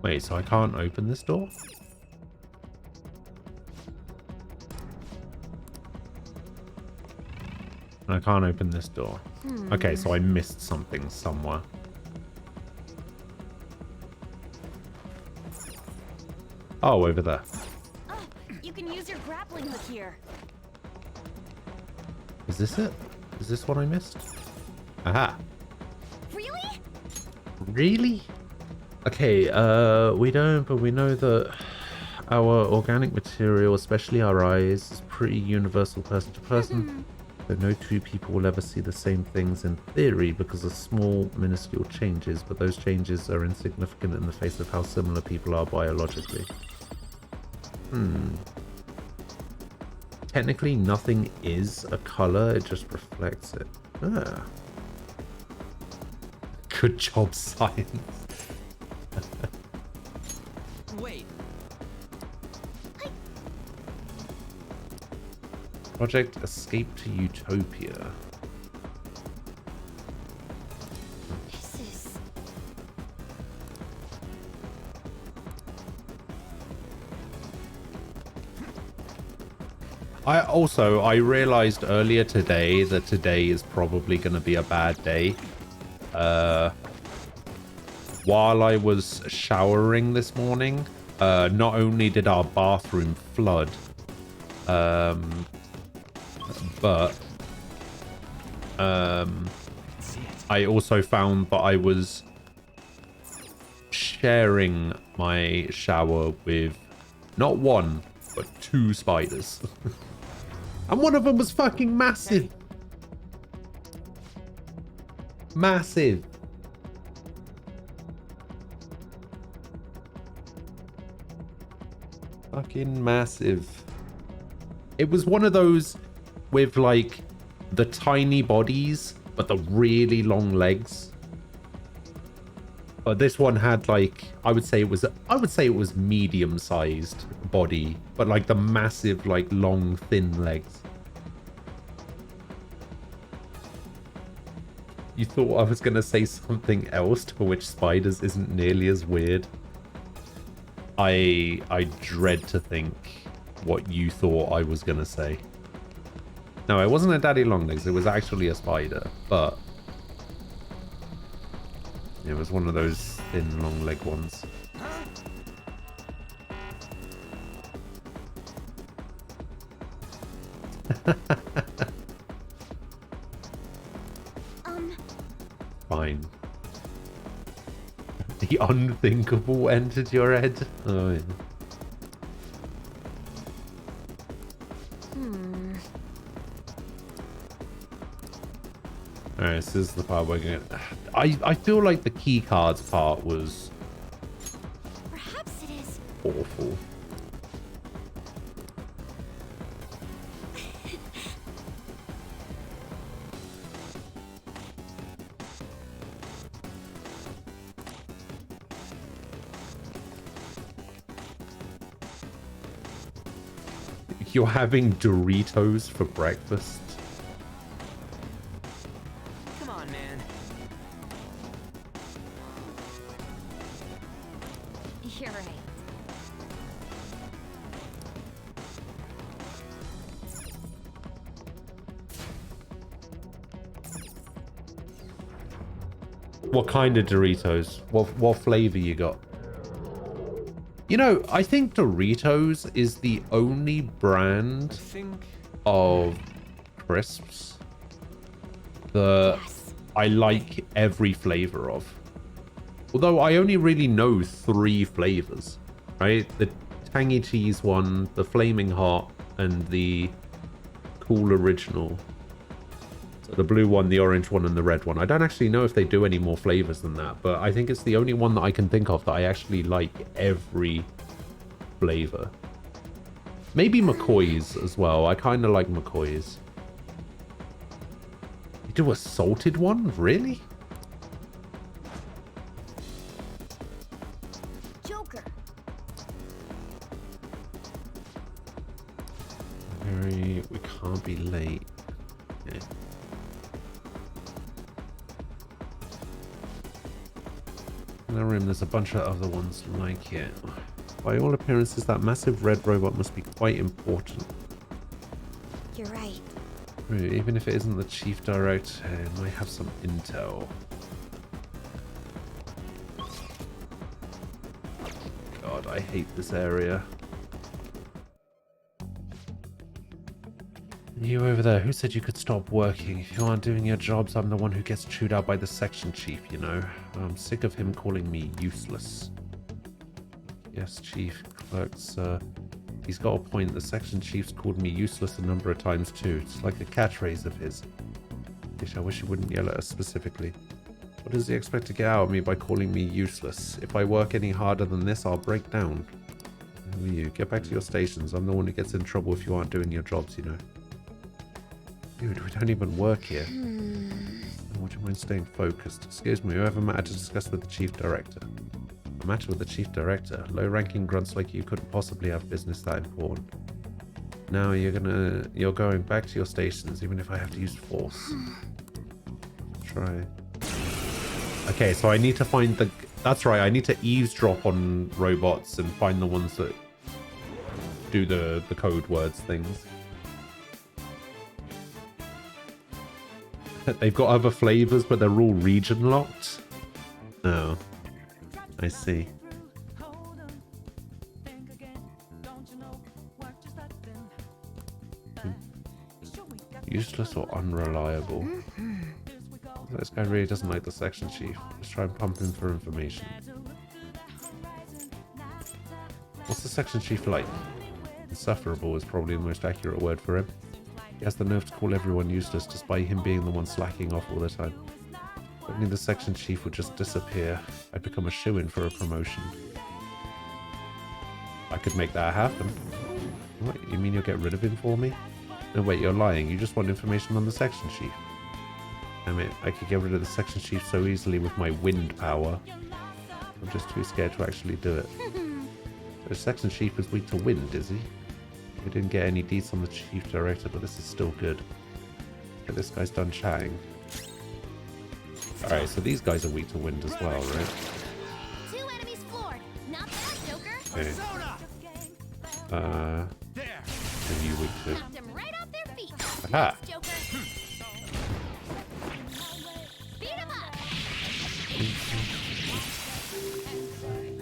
Wait, so I can't open this door? I can't open this door. Okay, so I missed something somewhere. Oh, over there. Oh, you can use your grappling hook here. Is this it? Is this what I missed? Aha. Really? Really? Okay, we don't, but we know that our organic material, especially our eyes, is pretty universal person to person. But no two people will ever see the same things in theory because of small, minuscule changes, but those changes are insignificant in the face of how similar people are biologically. Technically, nothing is a color, it just reflects it. Ah. Good job, science. Wait. Project Escape to Utopia. This is... I realized earlier today that today is probably going to be a bad day. While I was showering this morning, not only did our bathroom flood, but I also found that I was sharing my shower with not one, but 2 spiders. And one of them was fucking massive. Massive. Fucking massive. It was one of those with like the tiny bodies, but the really long legs. But this one had like, I would say it was medium-sized body, but like the massive, like long, thin legs. You thought I was going to say something else to which spiders isn't nearly as weird. I dread to think what you thought I was going to say. No, it wasn't a daddy long legs. It was actually a spider, but it was one of those thin long leg ones. Fine. The unthinkable entered your head. Oh yeah. Alright, so this is the part we're going to... I feel like the key cards part was... Perhaps it is. Awful. You're having Doritos for breakfast? Come on, man. You're right. What kind of Doritos? What flavor you got? You know, I think Doritos is the only brand of crisps that I like every flavor of. Although I only really know 3 flavors, right? The tangy cheese one, the flaming hot, and the cool original. So the blue one, the orange one, and the red one. I don't actually know if they do any more flavors than that, but I think it's the only one that I can think of that I actually like every flavor. Maybe McCoy's as well. I kind of like McCoy's. You do a salted one? Really? Joker. We can't be late. Yeah. In the room, there's a bunch of other ones like it. By all appearances, that massive red robot must be quite important. You're right. Even if it isn't the chief director, it might have some intel. God, I hate this area. You over there, who said you could stop working? If you aren't doing your jobs, I'm the one who gets chewed out by the section chief, you know? I'm sick of him calling me useless. Yes, chief, clerk, sir. He's got a point. The section chief's called me useless a number of times too. It's like a catchphrase of his. I wish he wouldn't yell at us specifically. What does he expect to get out of me by calling me useless? If I work any harder than this, I'll break down. Who are you? Get back to your stations. I'm the one who gets in trouble if you aren't doing your jobs, you know. Dude, we don't even work here. Would you mind staying focused? Excuse me, you have a matter to discuss with the chief director. A matter with the chief director? Low-ranking grunts like you couldn't possibly have business that important. Now you're going back to your stations, even if I have to use force. Try. Okay, so I need to find the... That's right, I need to eavesdrop on robots and find the ones that do the code words things. They've got other flavors, but they're all region locked. Oh, I see. Useless or unreliable? This guy really doesn't like the section chief. Let's try and pump him for information. What's the section chief like? Insufferable is probably the most accurate word for him. He has the nerve to call everyone useless despite him being the one slacking off all the time. If only the section chief would just disappear, I'd become a shoo-in for a promotion. I could make that happen. What, you mean you'll get rid of him for me? No wait, you're lying. You just want information on the section chief. Damn it, I could get rid of the section chief so easily with my wind power. I'm just too scared to actually do it. The section chief is weak to wind, is he? We didn't get any deets on the chief director, but this is still good. Okay, this guy's done chatting. Alright, so these guys are weak to wind as well, right? 2 enemies floored. Not bad, Joker. Okay. And you weak to... Knocked them right off their feet. I Ha.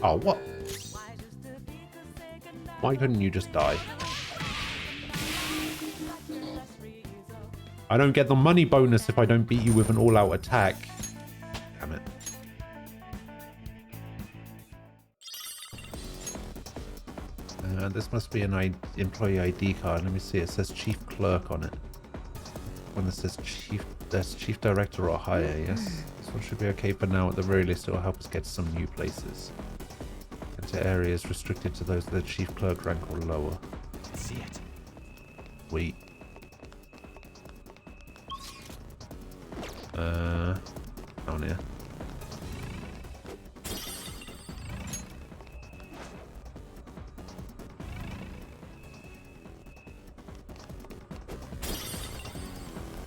Oh, what? Why couldn't you just die? I don't get the money bonus if I don't beat you with an all-out attack. Damn it. This must be an employee ID card. Let me see. It says Chief Clerk on it. When it says Chief, that's Chief Director or higher, yes? This one should be okay for now. At the very least, it will help us get to some new places. Into areas restricted to those with the Chief Clerk rank or lower. See it. Wait. Down here.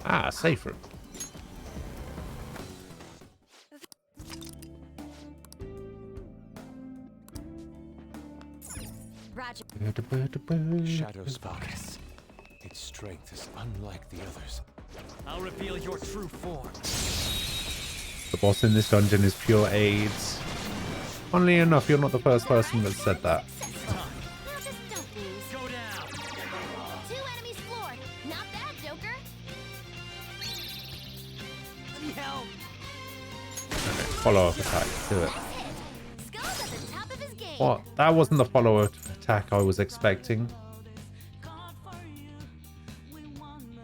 Ah, safe room. Roger. Shadow's focus. Its strength is unlike the others. I'll reveal your true form. The boss in this dungeon is pure AIDS. Funnily enough, you're not the first person that said that. Go down. 2 enemies floored. Not bad, Joker. Let me help. Okay, follow-up attack. Do it. Skull's at the top of his game. What? That wasn't the follow-up attack I was expecting.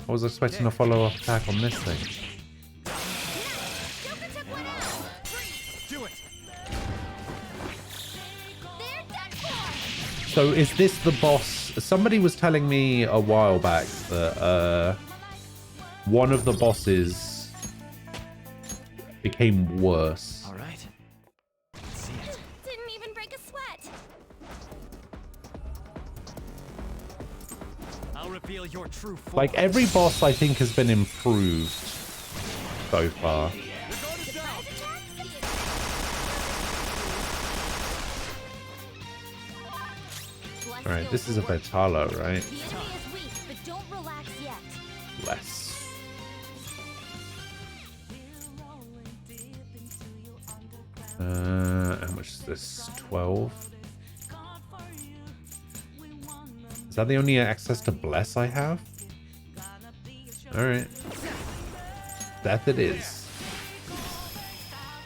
I was expecting a follow-up attack on this thing. Do it. So is this the boss? Somebody was telling me a while back that one of the bosses became worse. All right. See it. Didn't even break a sweat. I'll reveal your true form. Like every boss I think has been improved so far. Alright, this is a Betalo, right? The enemy is weak, but don't relax yet. Less. How much is this? 12? Is that the only access to Bless I have? Alright. Death it is.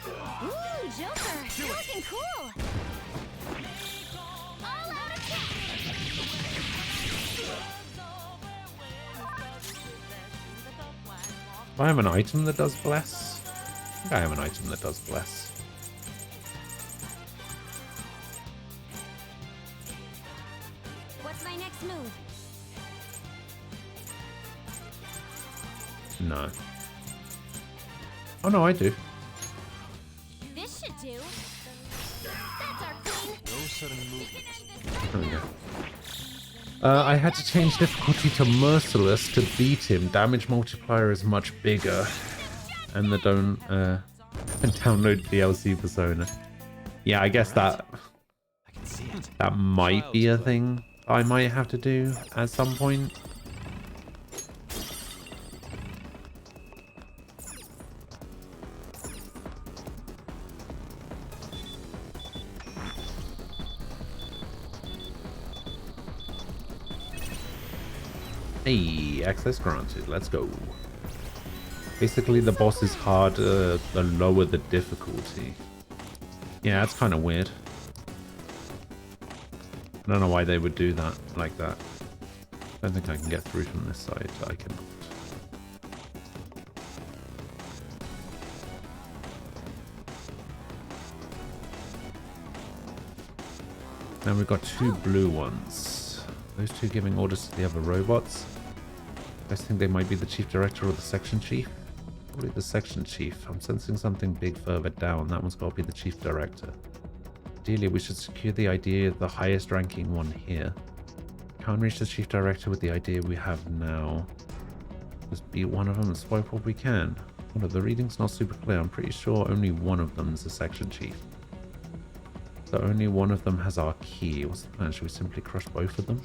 Ooh, Joker, you're looking cool. All out attack. Do I have an item that does Bless? I think I have an item that does Bless. What's my next move? No. Oh no, I do. This should do. That's our queen. No sudden movement. There we go. I had to change difficulty to Merciless to beat him. Damage multiplier is much bigger. And the don't download DLC Persona. Yeah, I guess that that might be a thing I might have to do at some point. Hey, access granted. Let's go. Basically, the boss is harder the lower the difficulty. Yeah, that's kind of weird. I don't know why they would do that like that. I don't think I can get through from this side. I cannot. Now we've got 2 blue ones. Those 2 giving orders to the other robots. I think they might be the chief director or the section chief. Probably the section chief. I'm sensing something big further down. That one's got to be the chief director. Ideally, we should secure the idea of the highest ranking one here. Can't reach the chief director with the idea we have now. Just beat one of them and swipe what we can. Although the reading's not super clear, I'm pretty sure only one of them is the section chief. So only one of them has our key. What's the plan? Should we simply crush both of them?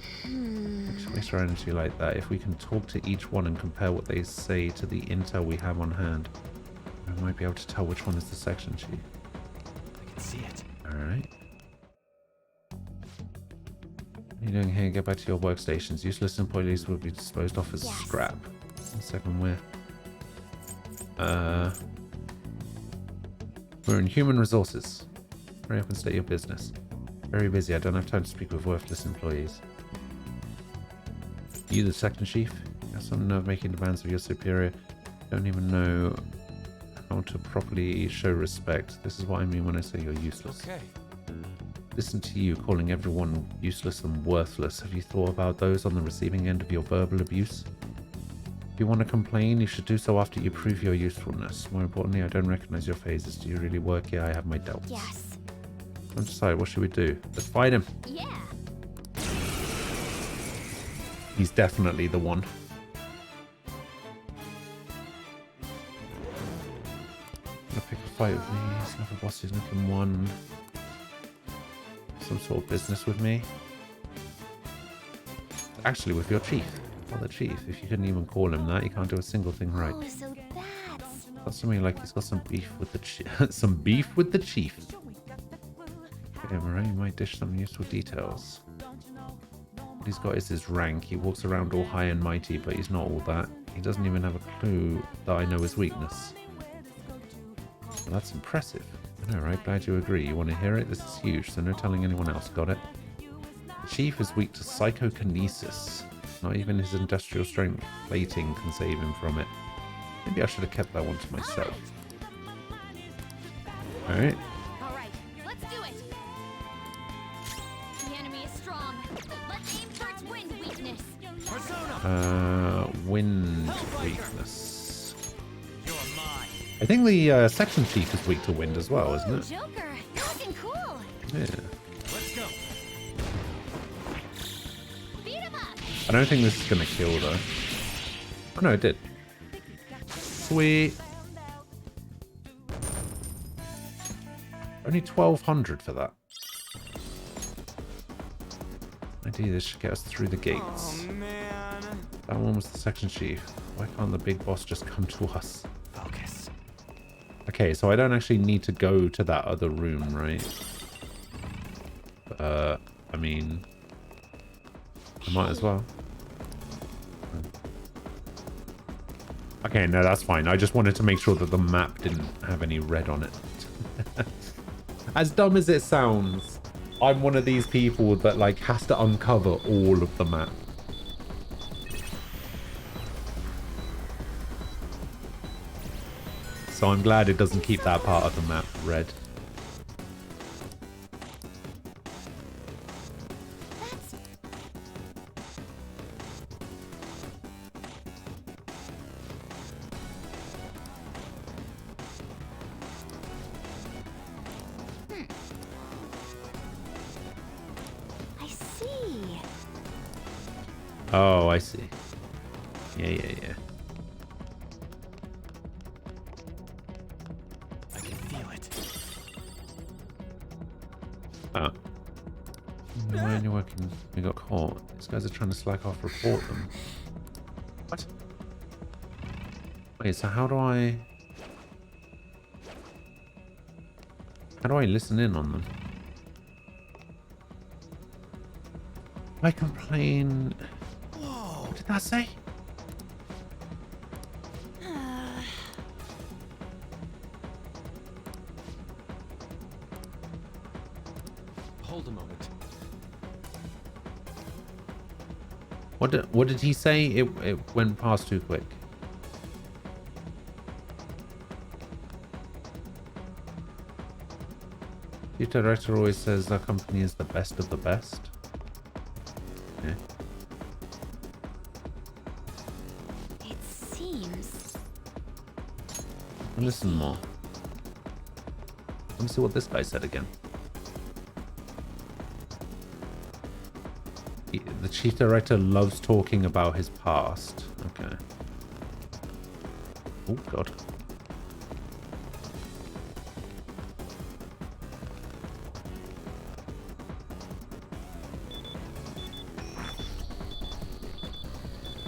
Should waste our energy like that. If we can talk to each one and compare what they say to the intel we have on hand, we might be able to tell which one is the section chief. I can see it. Alright. What are you doing here? Get back to your workstations. Useless employees will be disposed of as scrap. One second, we're in human resources. Hurry up and state your business. Very busy. I don't have time to speak with worthless employees. You the section chief? You have some nerve making demands of your superior. Don't even know how to properly show respect. This is what I mean when I say you're useless. Okay. Listen to you calling everyone useless and worthless. Have you thought about those on the receiving end of your verbal abuse? If you want to complain, you should do so after you prove your usefulness. More importantly, I don't recognize your phases. Do you really work here? I have my doubts. Yes. Don't decide. What should we do? Let's fight him. Yeah. He's definitely the one. Gonna pick a fight with me. He's another boss who's looking one. Some sort of business with me. Actually, with your chief. Well, the chief. If you couldn't even call him that, you can't do a single thing right. Oh, so that's... Got something like he's got some beef with the some beef with the chief. Okay, Murray, you might dish some useful details. What he's got is his rank. He walks around all high and mighty, but he's not all that. He doesn't even have a clue that I know his weakness. Well, that's impressive. I know, right? Glad you agree. You want to hear it? This is huge, so no telling anyone else. Got it? The chief is weak to psychokinesis. Not even his industrial strength plating can save him from it. Maybe I should have kept that one to myself. Alright. Alright, let's do it! The enemy is strong. Let's aim for its wind weakness. Wind weakness. I think the section chief is weak to wind as well, isn't it? Joker, looking cool. Yeah. Let's go. Beat him up. I don't think this is gonna kill though. Oh no, it did. Sweet. Only 1200 for that. Idea this should get us through the gates. Oh man. That one was the section chief. Why can't the big boss just come to us? Focus. Okay, so I don't actually need to go to that other room, right? I mean, I might as well. Okay, no, that's fine. I just wanted to make sure that the map didn't have any red on it. As dumb as it sounds, I'm one of these people that like has to uncover all of the map. So I'm glad it doesn't keep that part of the map red. I see. Oh, I see. Yeah. I can feel it. Oh. Why aren't you working? We got caught. These guys are trying to slack off, report them. What? Wait, so how do I listen in on them? I complain. Whoa. What did that say? Hold a moment. What did he say? It went past too quick. The director always says our company is the best of the best. Yeah. It seems... Listen more. Let me see what this guy said again. The chief director loves talking about his past. Okay. Oh, God.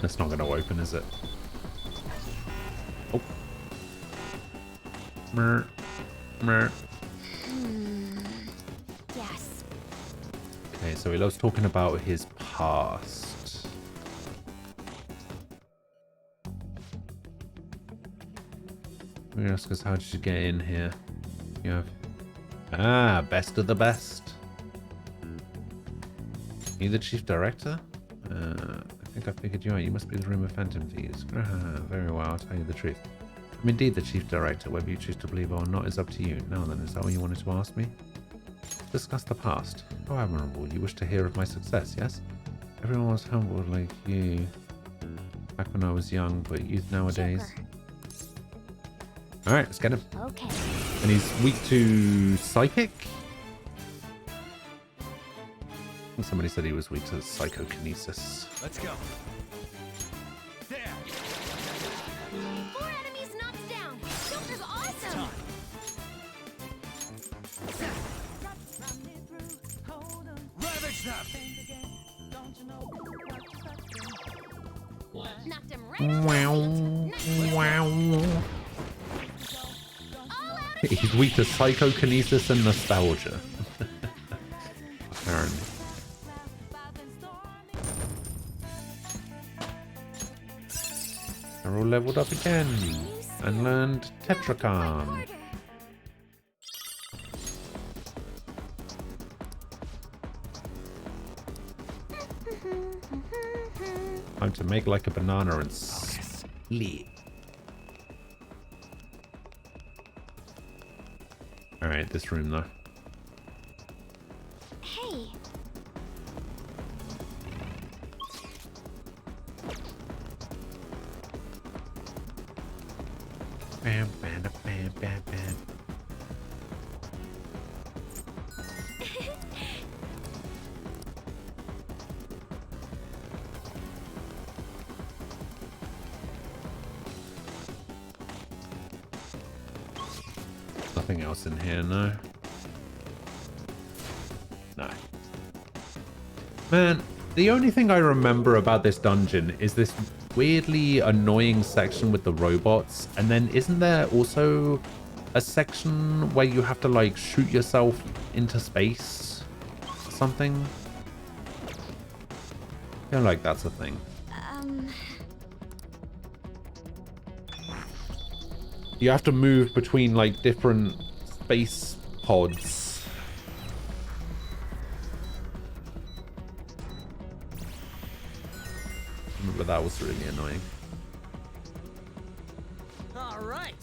That's not going to open, is it? Oh. Mer. Yes. Okay, so he loves talking about his past. Let me ask us, how did you get in here? You have... Ah, best of the best. You the chief director? I think I figured you out. You must be the room of phantom thieves. Very well, I'll tell you the truth. I'm indeed the chief director. Whether you choose to believe or not is up to you. Now then, is that what you wanted to ask me? Discuss the past. How admirable. You wish to hear of my success, yes? Everyone was humbled like you back when I was young, but youth nowadays... Alright, let's get him. Okay. And he's weak to psychic? I think somebody said he was weak to psychokinesis. Let's go. There. 4 enemies knocked down. Joker's awesome. Ravage them. Knocked him right Wow. He's weak to psychokinesis and nostalgia. Apparently. They're all leveled up again and learned Tetracon. Time to make like a banana and split. Alright, this room though. Hey. Bam, bam, bam, bam, bam. Nothing else in here, no. No. Man, the only thing I remember about this dungeon is this weirdly annoying section with the robots, and then isn't there also a section where you have to like shoot yourself into space or something? I feel like that's a thing. You have to move between like different space pods. But that was really annoying. All right.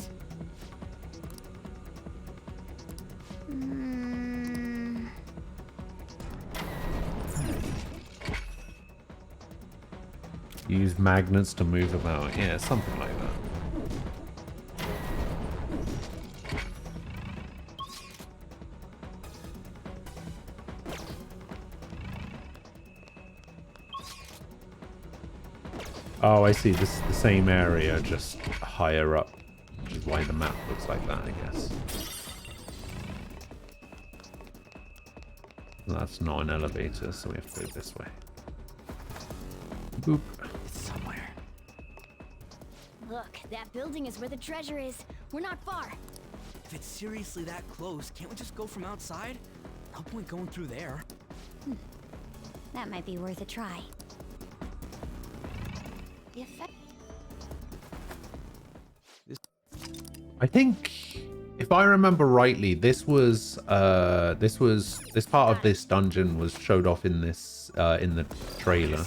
Use magnets to move about. Yeah, something like that. Oh, I see. This is the same area, just higher up, which is why the map looks like that, I guess. That's not an elevator, so we have to go this way. Boop. It's somewhere. Look, that building is where the treasure is. We're not far. If it's seriously that close, can't we just go from outside? No point going through there. That might be worth a try. I think, if I remember rightly, this part of this dungeon was showed off in this in the trailer.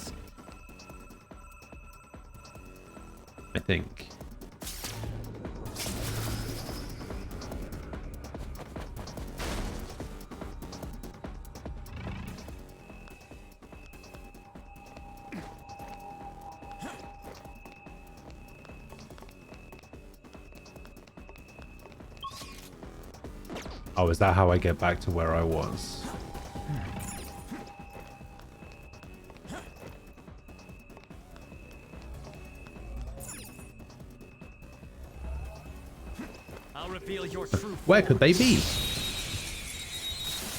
I think. Oh, is that how I get back to where I was? I'll reveal your true Where could they be?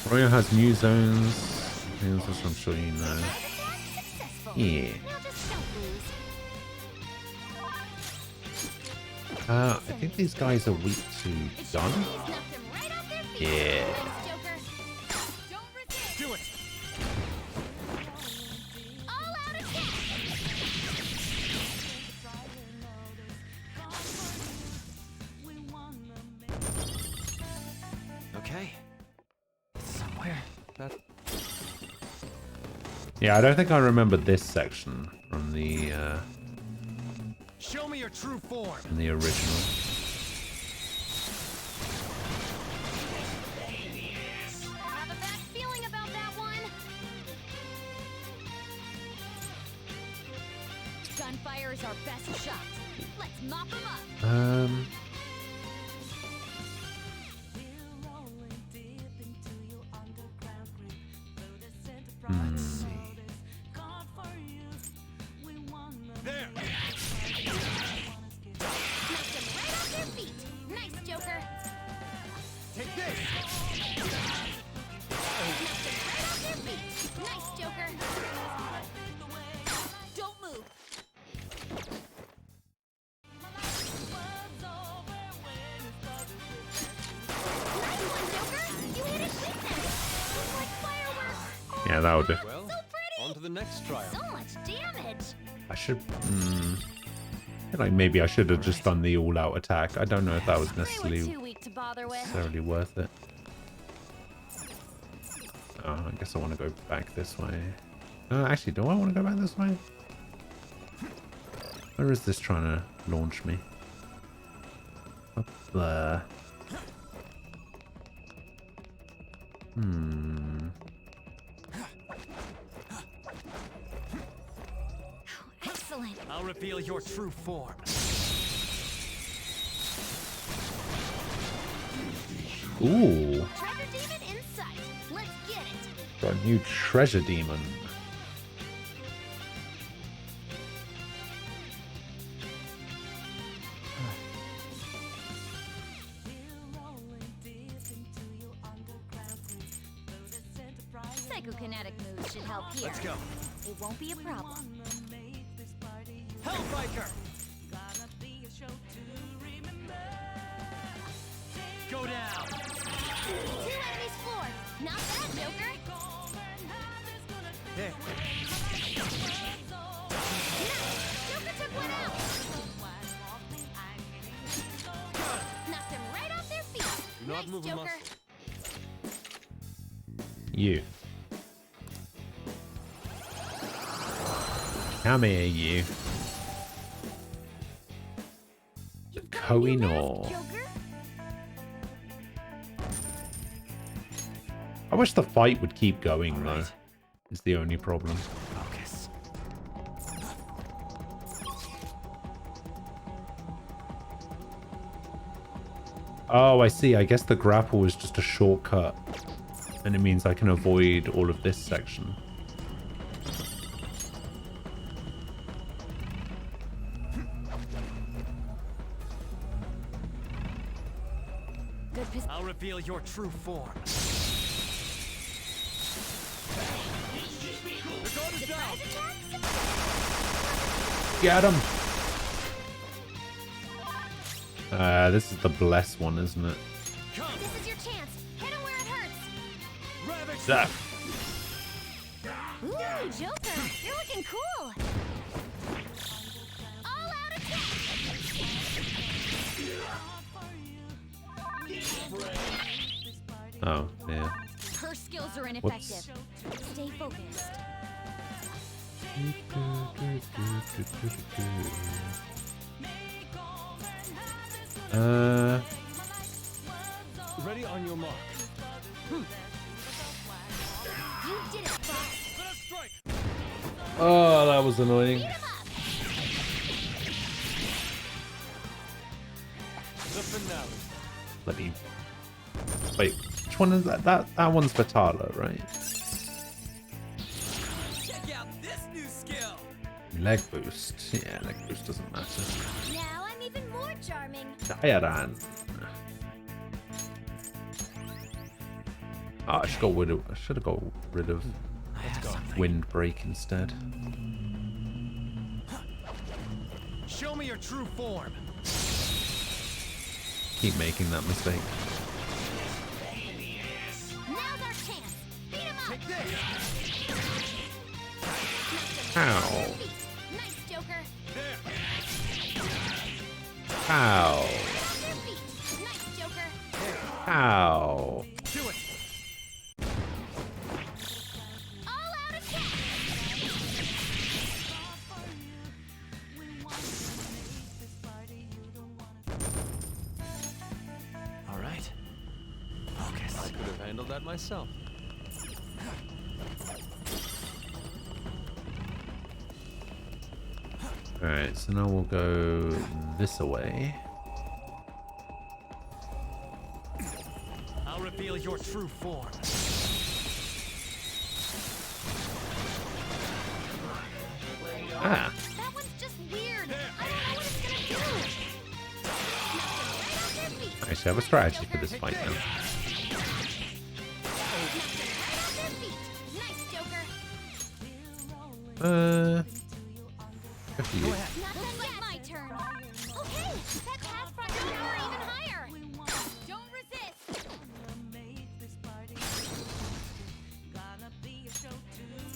Royal has new zones. As I'm sure you know. Yeah. I think these guys are weak to gun. Yeah. Do it. All out attack. Okay. Somewhere. That. Yeah, I don't think I remember this section from the Show me your true form. from the original. Have a bad feeling about that one. Gunfire is our best shot. Let's mop them up. Hmm. There. Knock them right off their feet. Nice, Joker. Take this. Knock them right off their feet. Nice, Joker. Don't move. Nice one, Joker. You hit his weakness. Looks like fireworks. Yeah, that'll do. Well, on to the next trial. So much damage. I should. I feel like maybe I should have just done the all-out attack. I don't know if that was necessarily Too weak to bother with. worth it. Oh, I guess I want to go back this way. Actually, do I want to go back this way? Where is this trying to launch me? Up there. Excellent. I'll reveal your true form. Ooh, Treasure demon in sight. Let's get it. got a new treasure demon. Psychokinetic moves should help here. Let's go. It won't be a problem. Hellbiker. Go down. Two enemies floored. Not bad, Joker. There. Nice. Joker took one out. Knocked him right off their feet. Do not Nice, move a Joker. muscle. You. Come here, you. Kohinoor. Joker? I wish the fight would keep going, though. Is the only problem. Focus. Oh, I see. I guess the grapple is just a shortcut. And it means I can avoid all of this section. I'll reveal your true form. The guard is down. Get him! This is the blessed one, isn't it? This is your chance. Hit him where it hurts. Ravage. Zap. Ooh, Joker, you're looking cool. All out attack. Oh, yeah. Her skills are ineffective. Stay focused. Ready on your mark. You did it, boss. Let us strike. Oh, that was annoying. Beat him up. The finale. Let me... Wait, which one is that? That one's Vitala, right? Check out this new skill. Leg boost. Yeah, leg boost doesn't matter. Now I'm even more charming. Diaran. Oh, I should have got rid of Windbreak instead. Show me your true form. keep making that mistake. Now's our chance. Beat him up. Ow. Nice, Joker. Ow. Nice, Joker. Ow. Do it. All out attack. All right. Focus. I could have handled that myself. Alright, so now we'll go this away. I'll reveal your true form. Ah. That one's just weird. I don't know what it's gonna do. I actually have a strategy for this fight now. Nice, Joker. Good for you. Not yet. My turn. Okay, that path brought your power even higher. Don't resist.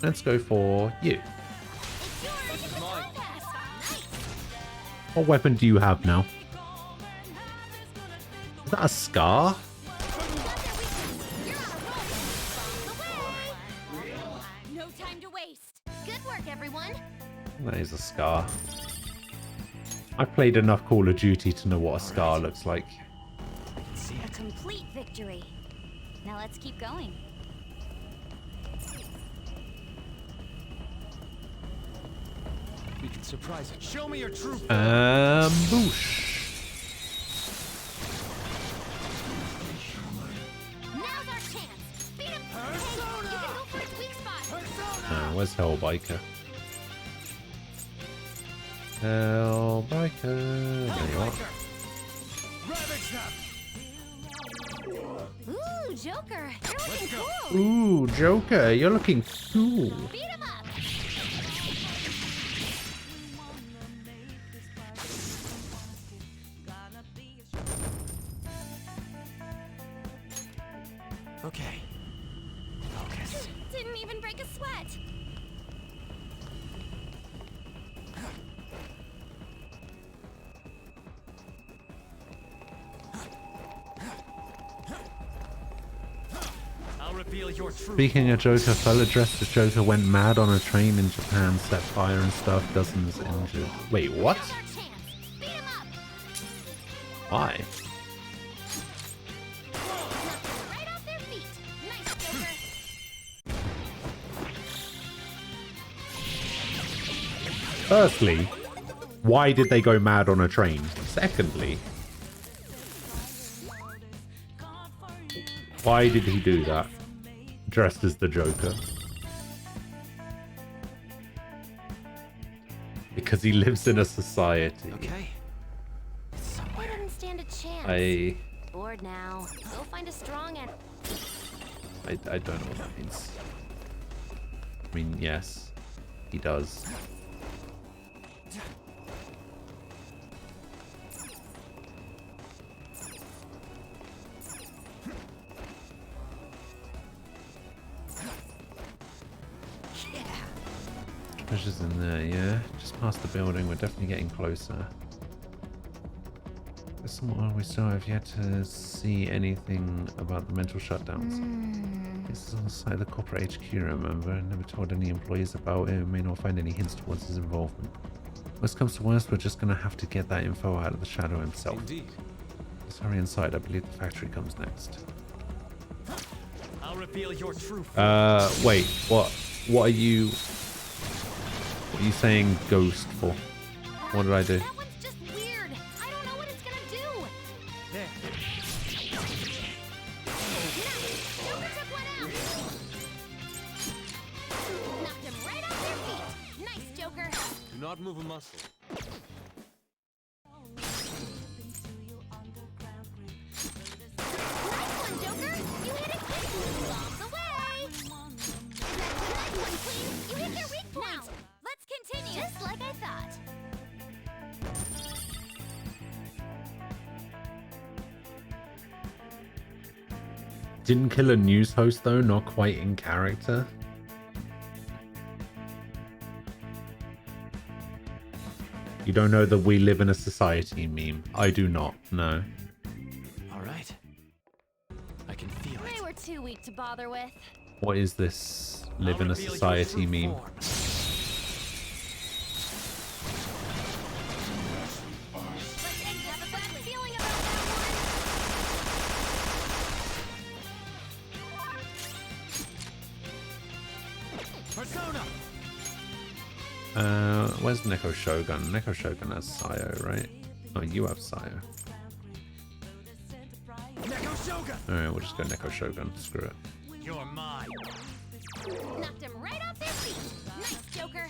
Let's go for you. What weapon do you have now? Is that a scar? No time to waste. Good work, everyone. That is a scar. I've played enough Call of Duty to know what a scar looks like. A complete victory. Now let's keep going. We can surprise it. Show me your true form. Boosh. Now's our chance. Beat him. Hey, you can go for his weak spot. Where's Hellbiker? Hellbiker. There you are. Ooh, Joker, you're looking cool. Ooh, Joker, you're looking cool. Beat him up. Okay. Focus. Didn't even break a sweat. I'll reveal your true Speaking of Joker, fella dressed as Joker went mad on a train in Japan, set fire and stuff, dozens injured. Wait, what? Why? Right off their feet. Nice, Joker. Firstly, why did they go mad on a train? Secondly, why did he do that? Dressed as the Joker. Because he lives in a society. Okay. I didn't stand a chance. Bored now. Go find a strong and. I don't know what that means. I mean, yes, he does. Treasure's in there, yeah. Just past the building, we're definitely getting closer. There's someone we still have yet to see anything about the mental shutdowns. This is on the site of the corporate HQ, remember? Never told any employees about it. We may not find any hints towards his involvement. Worst comes to worst, we're just gonna have to get that info out of the Shadow himself. Indeed. Let's hurry inside. I believe the factory comes next. I'll reveal your true form. Wait, what are you saying ghost for? What did I do? That one's just weird. I don't know what it's gonna do. There. Joker took one out. Knocked him right off their feet. Nice, Joker. Do not move a muscle. Nice one, Joker. You hit it quick. Bombs away. Nice one, Queen. You hit your weak point. Let's continue. Just like I thought. Didn't kill a news host though, not quite in character. You don't know the "we live in a society" meme. I do not, no. All right. I can feel it. They were too weak to bother with. What is this "live in a society" meme? Persona. Where's Neko Shogun? Neko Shogun has Sayo, right? Oh, you have Sayo. Alright, we'll just go Neko Shogun. Screw it. You're mine. Knocked him right off their feet. Nice, Joker.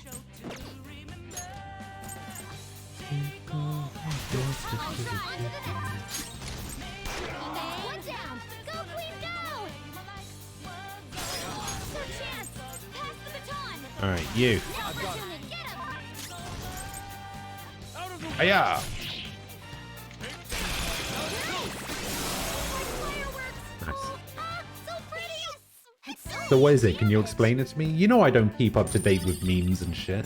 One down. Go, Queen, go! Your chance. Pass the baton. Alright, you. Hiya! So what is it? Can you explain it to me? You know I don't keep up to date with memes and shit.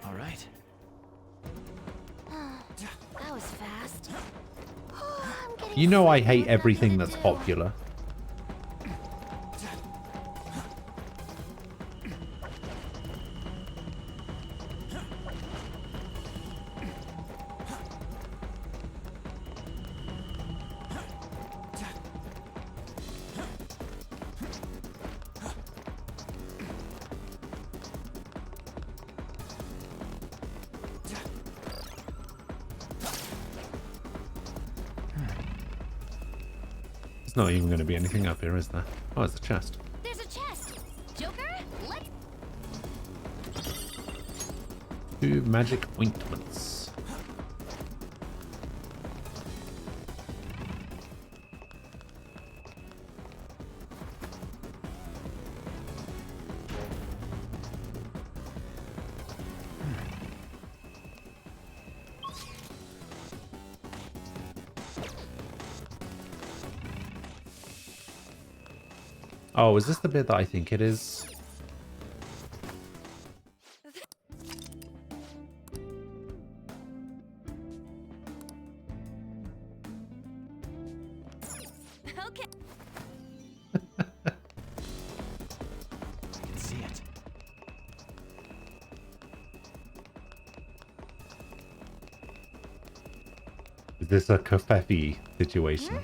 All right. That was fast. You know I hate everything that's popular. Not even going to be anything up here, is there? Oh, it's a chest. There's a chest. Joker, let's... 2 magic ointments. Oh, is this the bit that I think it is? Okay. I can see it. Is this a Kafefi situation?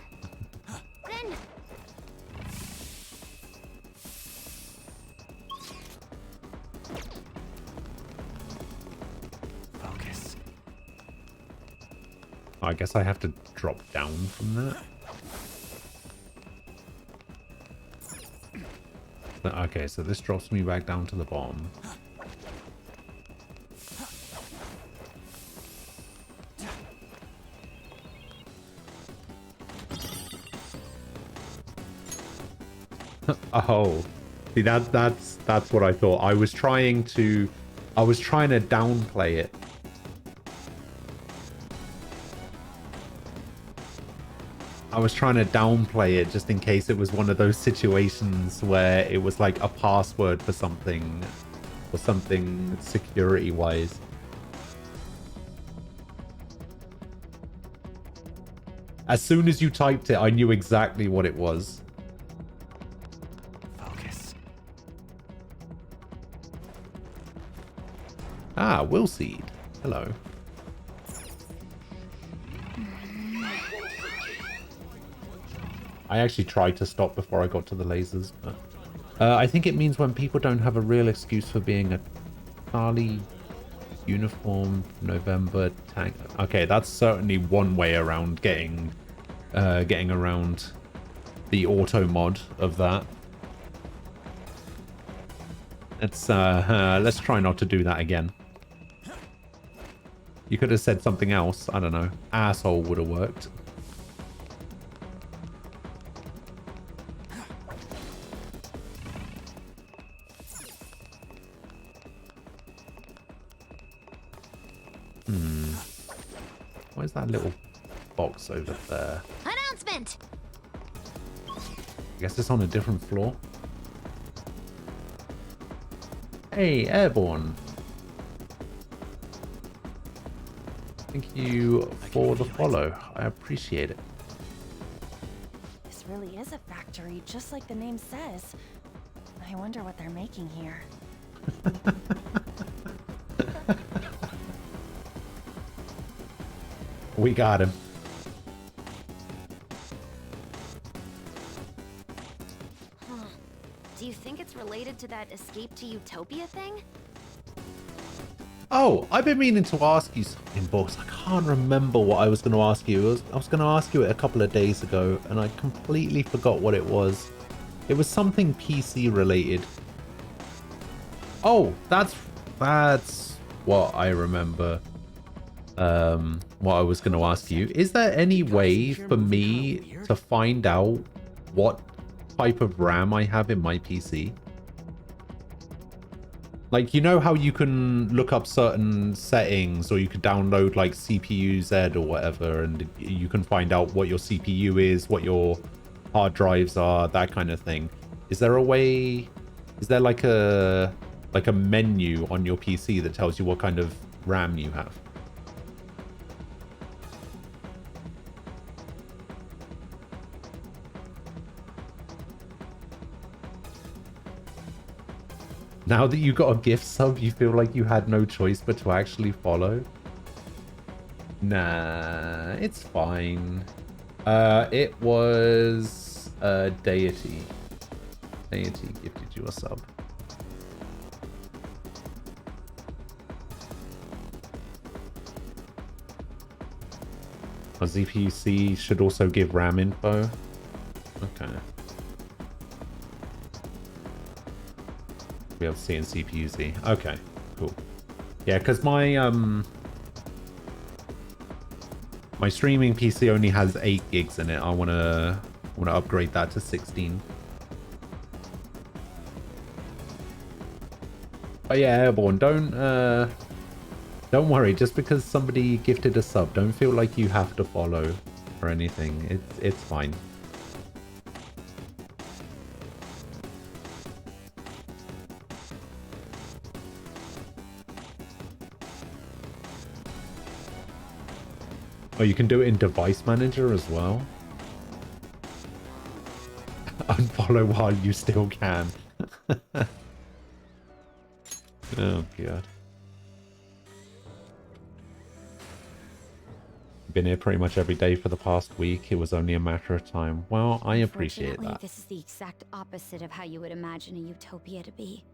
I guess I have to drop down from that. Okay, so this drops me back down to the bottom. Oh, see that's what I thought. I was trying to downplay it. I was trying to downplay it just in case it was one of those situations where it was like a password for something or something security-wise. As soon as you typed it, I knew exactly what it was. Focus. Ah, Willseed. Hello. I actually tried to stop before I got to the lasers, but I think it means when people don't have a real excuse for being a Charlie uniform November tank. Okay, that's certainly one way around getting around the auto mod of that. Let's try not to do that again. You could have said something else. I don't know. Asshole would have worked. Where's that little box over there? Announcement! apartment! I guess it's on a different floor. Hey, Airborne. Thank you for the follow. I appreciate it. This really is a factory, just like the name says. I wonder what they're making here. We got him. Huh. Do you think it's related to that escape to Utopia thing? Oh, I've been meaning to ask you something, boss. I can't remember what I was going to ask you. I was going to ask you it a couple of days ago, and I completely forgot what it was. It was something PC related. Oh, that's what I remember. What I was going to ask you. Is there any way for me to find out what type of RAM I have in my PC? Like, you know how you can look up certain settings, or you could download like CPU Z or whatever, and you can find out what your CPU is, what your hard drives are, that kind of thing. Is there a way, is there like a menu on your PC that tells you what kind of RAM you have? Now that you got a gift sub, you feel like you had no choice but to actually follow? Nah, it's fine. It was Deity. Deity gifted you a sub. A ZPUC should also give RAM info. Okay. Be able to see in CPU-Z. Okay, cool. Yeah, because my my streaming PC only has 8 gigs in it. I wanna upgrade that to 16. But yeah, Airborne, don't worry. Just because somebody gifted a sub, don't feel like you have to follow or anything. It's fine. Oh, you can do it in Device Manager as well. Unfollow while you still can. Oh, God. Been here pretty much every day for the past week. It was only a matter of time. Well, I appreciate that. This is the exact opposite of how you would imagine a utopia to be.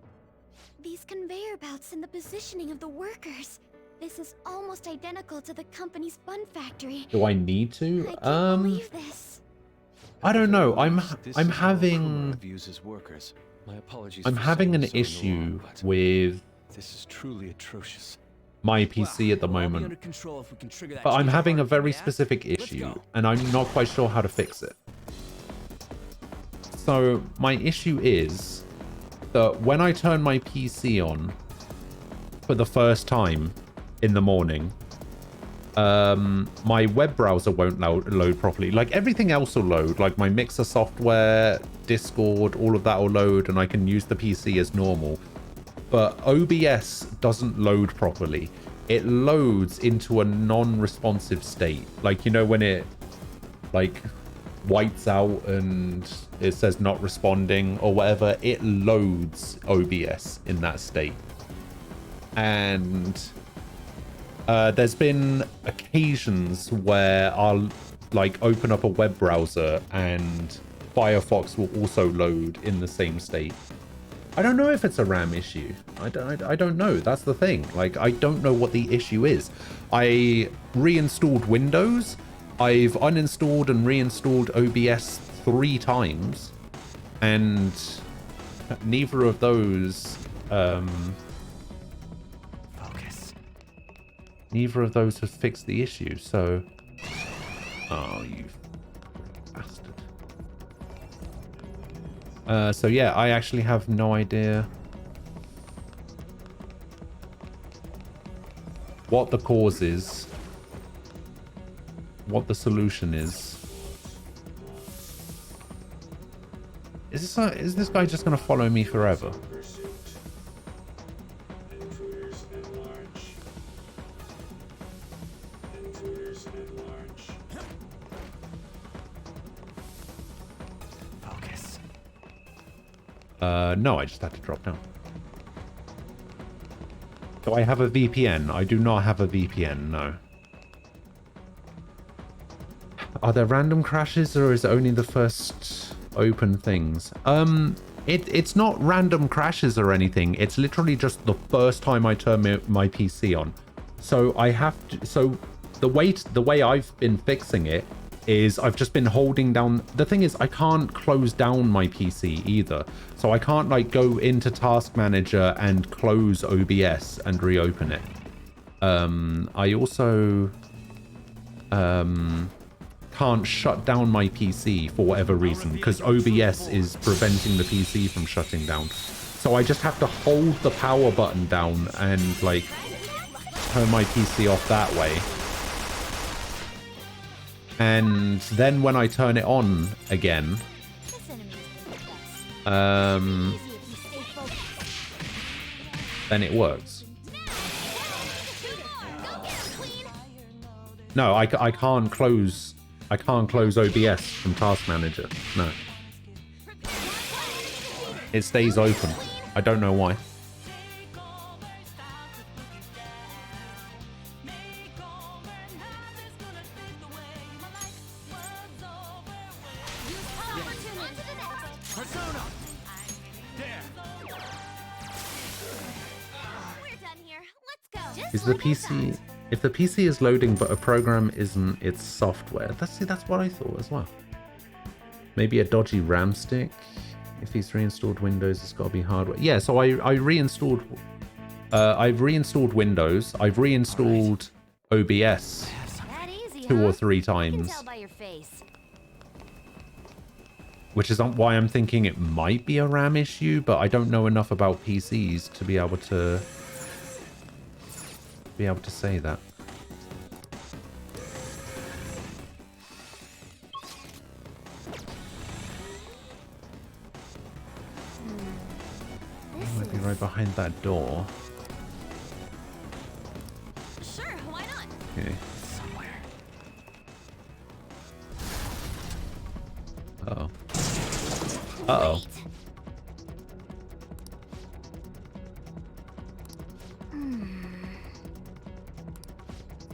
These conveyor belts and the positioning of the workers. This is almost identical to the company's bun factory. Do I need to? I can't believe this. I don't know. I'm having an issue with this is truly atrocious. My PC at the moment. But I'm having a very specific issue, and I'm not quite sure how to fix it. So my issue is that when I turn my PC on for the first time in the morning, my web browser won't load properly. Like, everything else will load, like my Mixer software, Discord, all of that will load, and I can use the PC as normal. But OBS doesn't load properly. It loads into a non-responsive state. Like, you know, when it like whites out and it says not responding or whatever, it loads OBS in that state. And there's been occasions where I'll like open up a web browser and Firefox will also load in the same state. I don't know if it's a RAM issue. I don't know. That's the thing. Like, I don't know what the issue is. I reinstalled Windows. I've uninstalled and reinstalled OBS 3 times. And neither of those... Neither of those have fixed the issue, so... Oh, you bastard. So yeah, I actually have no idea what the cause is, what the solution is. Is this guy just gonna follow me forever? Focus. No, I just had to drop down. Do I have a VPN? I do not have a VPN, no. Are there random crashes or is it only the first open things? It's not random crashes or anything. It's literally just the first time I turn my PC on. So I have to, so the way I've been fixing it is I've just been holding down. The thing is I can't close down my PC either. So I can't like go into Task Manager and close OBS and reopen it. I also can't shut down my PC for whatever reason because OBS is preventing the PC from shutting down. So I just have to hold the power button down and like turn my PC off that way. And then when I turn it on again, then it works. No, I can't close OBS from Task Manager. No. It stays open. I don't know why. Is the PC... If the PC is loading but a program isn't, it's software. That's what I thought as well. Maybe a dodgy RAM stick. If he's reinstalled Windows, it's got to be hardware. Yeah, so I reinstalled... I've reinstalled Windows. I've reinstalled OBS 2 or 3 times. Which is why I'm thinking it might be a RAM issue, but I don't know enough about PCs to be able to say that. Might be right behind that door. Sure, why not? Okay. Somewhere. Uh-oh. Uh-oh.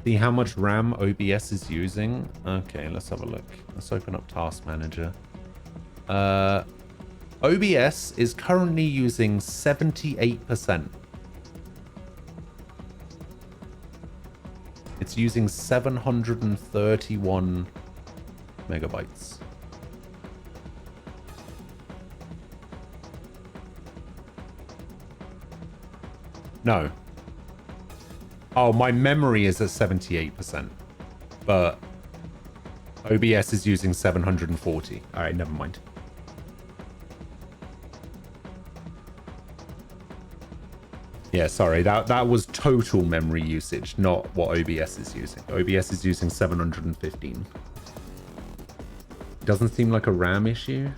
See how much RAM OBS is using? Okay, let's have a look. Let's open up Task Manager. OBS is currently using 78%. It's using 731 megabytes. No. Oh, my memory is at 78%, but OBS is using 740. All right, never mind. Yeah, sorry, that was total memory usage, not what OBS is using. OBS is using 715. Doesn't seem like a RAM issue.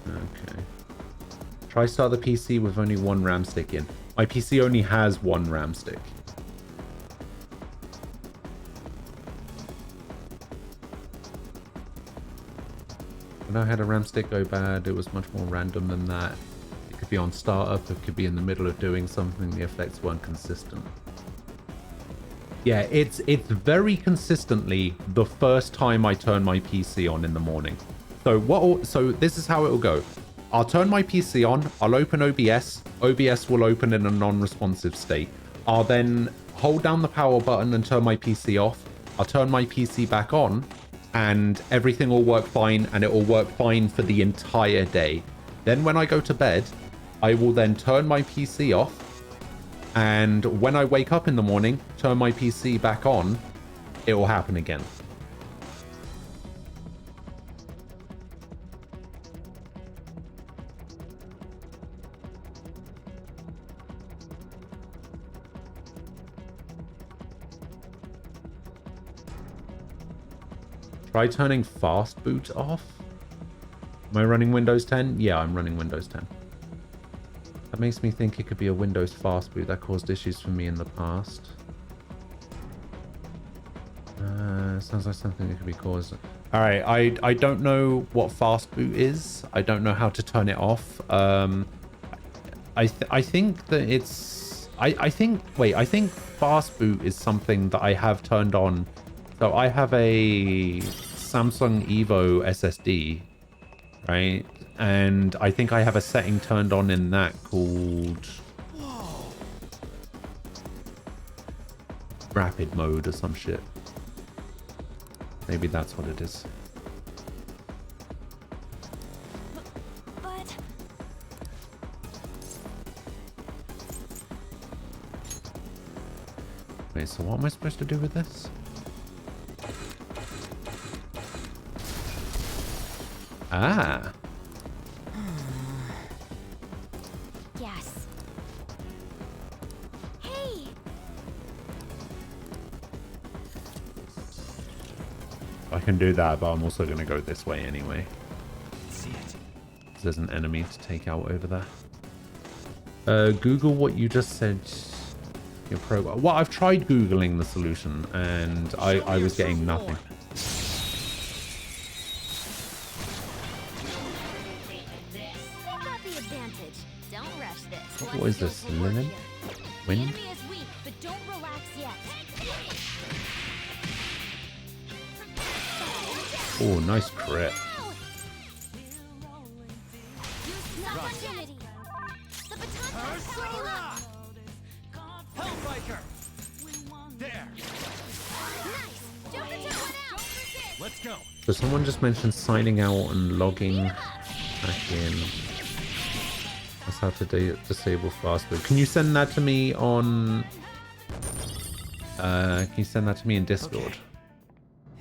Okay. Try start the PC with only 1 RAM stick in. My PC only has 1 RAM stick. When I had a RAM stick go bad, it was much more random than that. It could be on startup, it could be in the middle of doing something, the effects weren't consistent. Yeah, it's very consistently the first time I turn my PC on in the morning. So this is how it will go. I'll turn my PC on, I'll open OBS, OBS will open in a non-responsive state. I'll then hold down the power button and turn my PC off. I'll turn my PC back on, and everything will work fine, and it will work fine for the entire day. Then when I go to bed, I will then turn my PC off, and when I wake up in the morning, turn my PC back on, it will happen again. Try turning fast boot off. Am I running Windows 10? Yeah, I'm running Windows 10. That makes me think it could be a Windows fast boot that caused issues for me in the past. Sounds like something that could be caused. Alright, I don't know what fast boot is. I don't know how to turn it off. I think that it's... I think fast boot is something that I have turned on. So I have a Samsung Evo SSD, right? And I think I have a setting turned on in that called rapid mode or some shit. Maybe that's what it is. But... Wait, so what am I supposed to do with this? Ah. Yes. Hey! I can do that, but I'm also going to go this way anyway. There's an enemy to take out over there. Google what you just said. Your program. Well, I've tried Googling the solution, and I was getting nothing. Got the advantage. Don't rush this. What is this? Linen? Wind? Enemy is weak, but don't relax yet. Oh, nice crit. Opportunity. The baton's already locked. Hellbiker! There! Nice. Joker took one out. Let's go. So someone just mentioned signing out and logging back in. That's how to disable fast boot. Can you send that to me on... can you send that to me in Discord?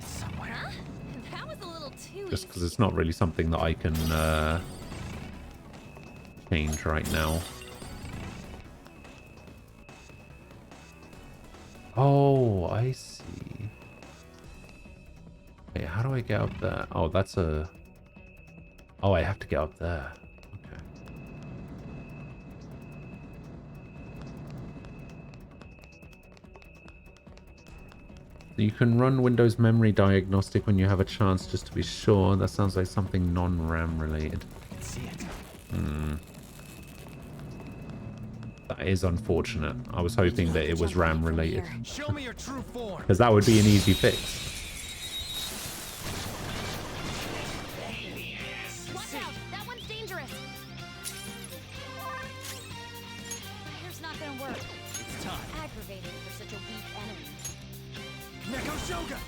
That was a little too Just because it's not really something that I can change right now. Oh, I see. Wait, how do I get up there? Oh, that's a... Oh, I have to get up there. Okay. You can run Windows Memory Diagnostic when you have a chance, just to be sure. That sounds like something non-RAM related. Hmm. That is unfortunate. I was hoping that it was RAM related. Show me your true form. Because that would be an easy fix. Watch out. That one's dangerous. Here's not gonna work. It's time. Aggravating for such a weak enemy. Neko Shoga!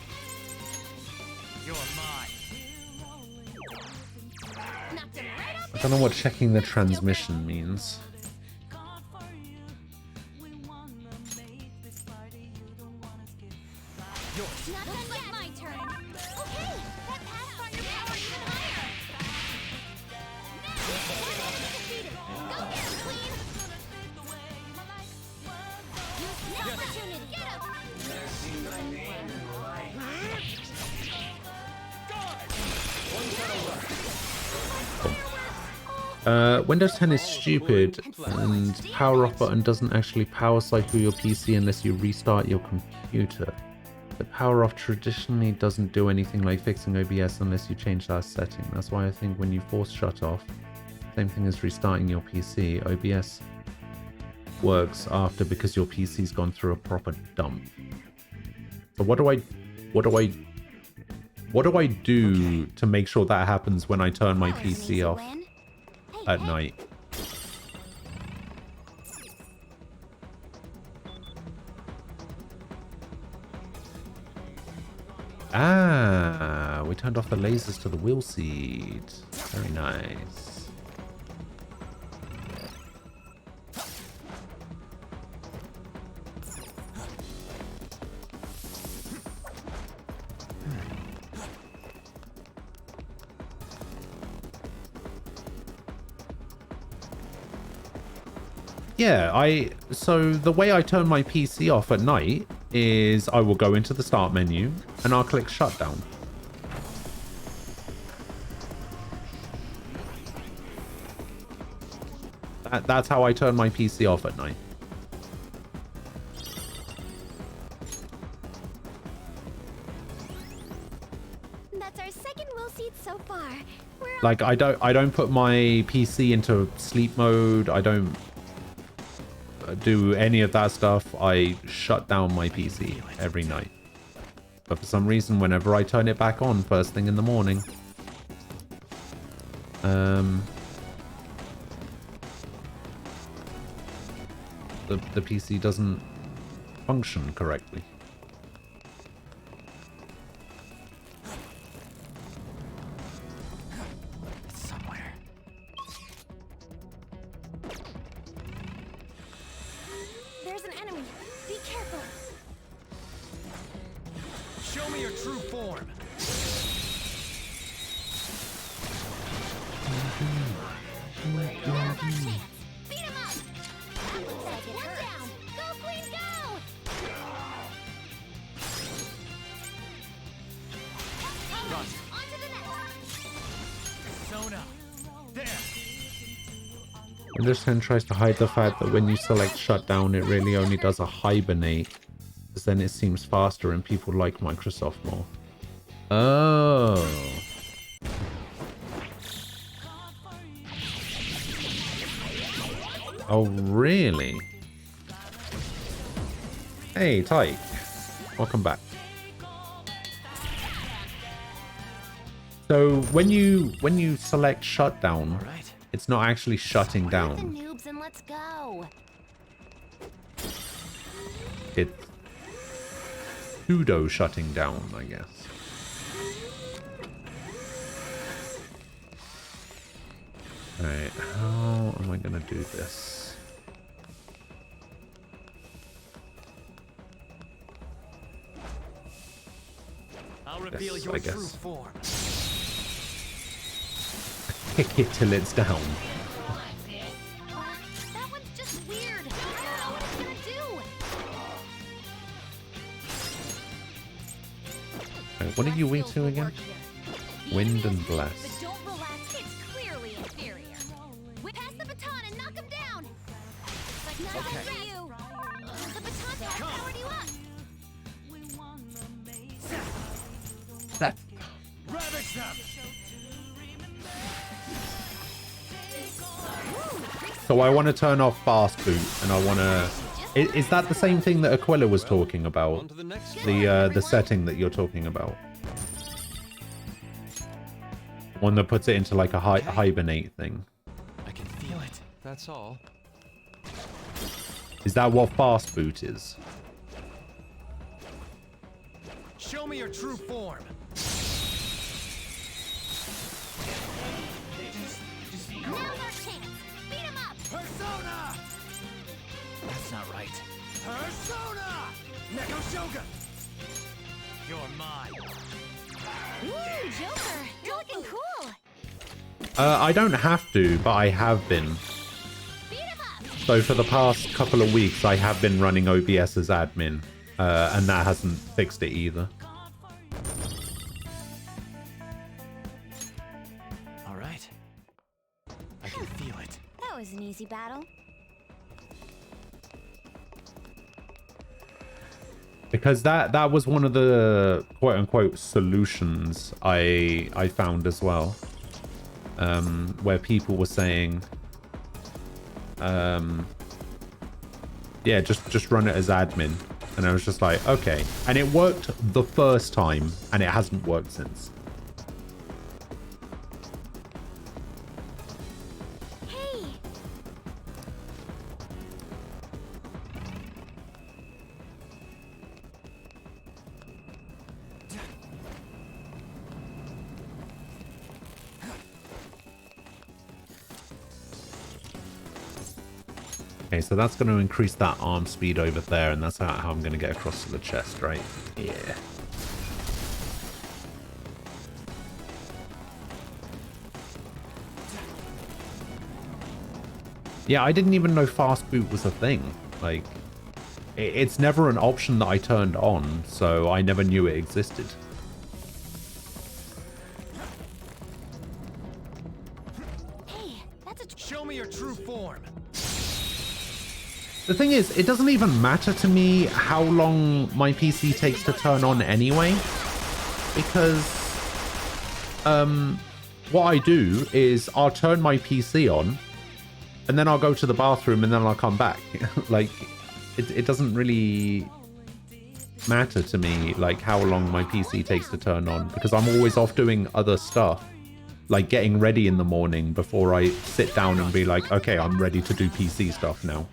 You're mine. Knocked him right off. I don't know what checking the transmission means. Not done yet. My turn. Okay. That Pathfinder power even higher. Defeated. Go get him, Queen. Use the opportunity. Get him. Windows 10 is stupid, and power off button doesn't actually power cycle your PC unless you restart your computer. The power off traditionally doesn't do anything like fixing OBS unless you change that setting. That's why I think when you force shut off, same thing as restarting your PC, OBS works after because your PC's gone through a proper dump. So what do I do to make sure that happens when I turn my PC off at night? Ah, we turned off the lasers to the wheel seat. Very nice. Yeah, so the way I turn my PC off at night is I will go into the start menu and I'll click shutdown. That's how I turn my PC off at night. That's our second will seat so far. Like I don't put my PC into sleep mode. I don't do any of that stuff. I shut down my PC every night. But for some reason, whenever I turn it back on first thing in the morning, the PC doesn't function correctly. It's somewhere. There's an enemy. Be careful. Show me your true form. Beat him up. One down. Go, Queen, go. Run. On to the next. Sona. There. And this hand tries to hide the fact that when you select shutdown, it really only does a hibernate, because then it seems faster and people like Microsoft more. Oh. Oh, really? Hey, Tyke. Welcome back. So when you select shutdown, it's not actually shutting down. Noobs and let's go. It's pseudo shutting down, I guess. Alright, how am I gonna do this? I'll reveal Yes, your I true guess. form. Kick it till it's down. That one's just weird. I don't know what it's gonna do. Right, what are you weak to again? Wind and bless. But don't relax. It's clearly inferior. We pass the baton and knock him down. Looks like none of Okay. it's for you. The baton has powered you up. That. Ravage them. So I want to turn off fast boot, and I want to. Is that the same thing that Aquila was talking about? The setting that you're talking about. One that puts it into like a hibernate thing. I can feel it. That's all. Is that what fast boot is? Show me your true form. Now's our chance. Beat him up. Persona. That's not right. Persona. Neko Shogun. You're mine. Ooh, Joker. You're looking cool. I don't have to, but I have been. So for the past couple of weeks, I have been running OBS as admin, and that hasn't fixed it either. All right. I can feel it. That was an easy battle. Because that was one of the quote-unquote solutions I found as well. Where people were saying, yeah, just run it as admin. And I was just like, okay. And it worked the first time, and it hasn't worked since. Hey. Okay, so that's going to increase that arm speed over there, and that's how I'm going to get across to the chest, right? Yeah. Yeah, I didn't even know fast boot was a thing. Like, it's never an option that I turned on, so I never knew it existed. Show me your true form. The thing is, it doesn't even matter to me how long my PC takes to turn on anyway, because what I do is I'll turn my PC on and then I'll go to the bathroom and then I'll come back. Like, it doesn't really matter to me like how long my PC takes to turn on, because I'm always off doing other stuff, like getting ready in the morning before I sit down and be like, okay, I'm ready to do PC stuff now.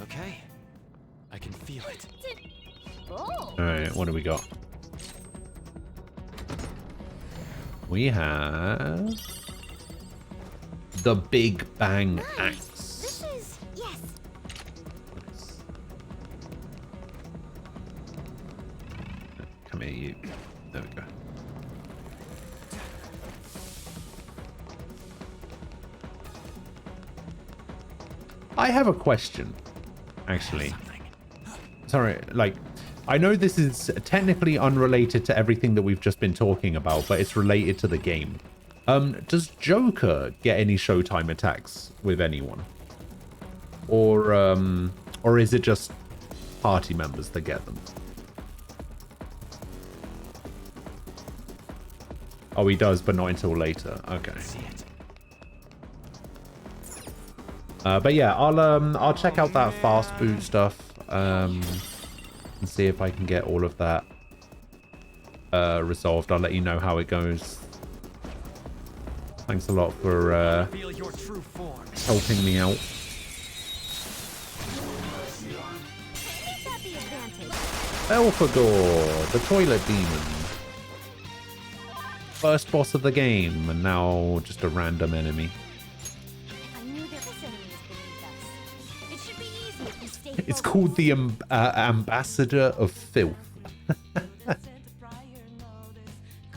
Okay, I can feel it. Oh. All right, what do we got? We have the Big Bang Axe. This is yes. Come here, you. There we go. I have a question, actually. Sorry, like, I know this is technically unrelated to everything that we've just been talking about, but it's related to the game. Does Joker get any Showtime attacks with anyone? Or is it just party members that get them? Oh, he does, but not until later. Okay. But yeah, I'll check out that fast boot stuff, and see if I can get all of that resolved. I'll let you know how it goes. Thanks a lot for helping me out. Elphagor, the toilet demon. First boss of the game, and now just a random enemy. It's called the Ambassador of Filth.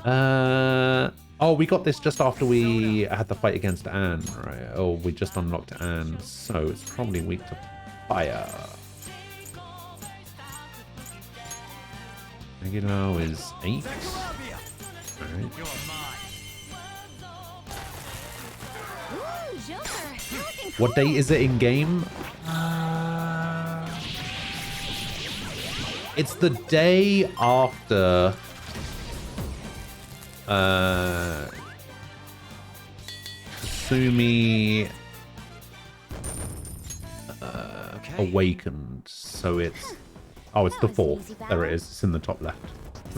Oh, we got this just after we had the fight against Anne, right? Oh, we just unlocked Anne, so it's probably weak to fire. Regular is 8. Alright. What day is it in game? It's the day after Kasumi awakened, so it's it's the 4th. There it is. It's in the top left.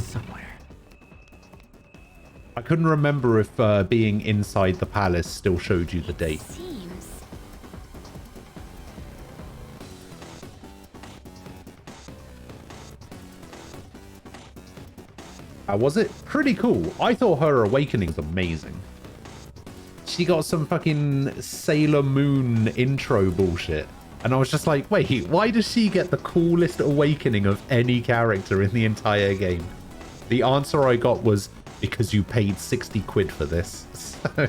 Somewhere. I couldn't remember if being inside the palace still showed you the date. Was it pretty cool? I thought her awakening's amazing. She got some fucking Sailor Moon intro bullshit. And I was just like, wait, why does she get the coolest awakening of any character in the entire game? The answer I got was, because you paid 60 quid for this. So...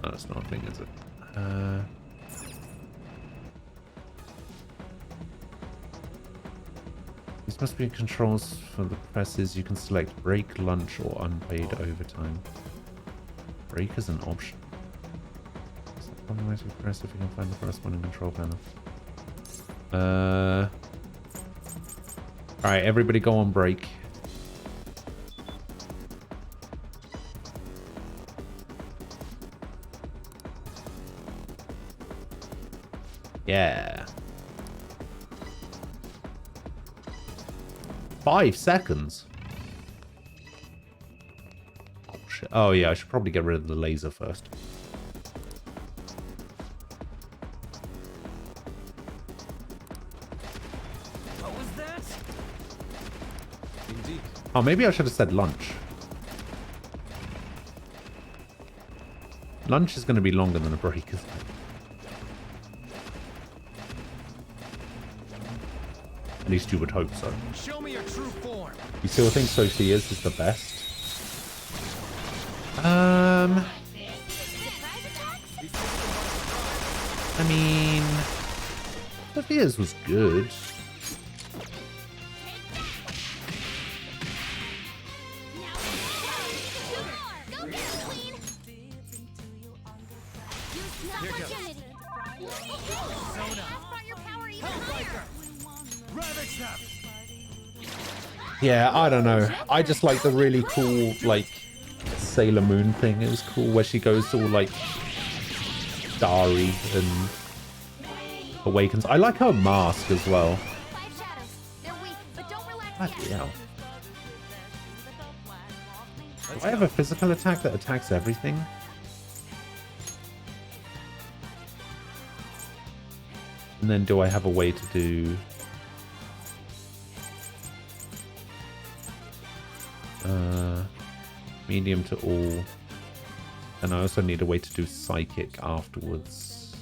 That's not a thing, is it? These must be controls for the presses. You can select break, lunch, or unpaid overtime. Break is an option. Otherwise, we press if you can find the corresponding control panel. Alright, everybody go on break. Yeah. 5 seconds? Oh, shit. Oh, yeah, I should probably get rid of the laser first. What was that? Indeed. Oh, maybe I should have said lunch. Lunch is going to be longer than a break, isn't it? At least you would hope so. Show me your true form. You still think Sophia's is the best? I mean, Sophia's was good. Yeah, I don't know. I just like the really cool, like, Sailor Moon thing. It was cool where she goes all, like, starry and awakens. I like her mask as well. Bloody hell. Do I have a physical attack that attacks everything? And then do I have a way to do... medium to all, and I also need a way to do psychic afterwards.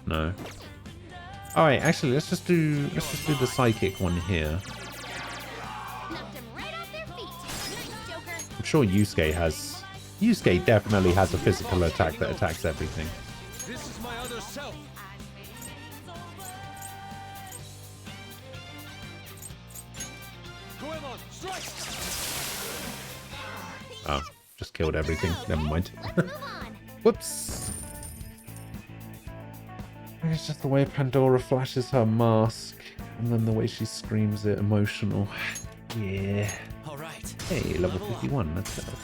No. All right, actually, let's just do the psychic one here. I'm sure Yusuke definitely has a physical attack that attacks everything. This is my other self. Goemon, strike! Oh, just killed everything. Never mind. Whoops. It's just the way Pandora flashes her mask, and then the way she screams it emotional. Yeah. All right. Hey, level 51. That's better.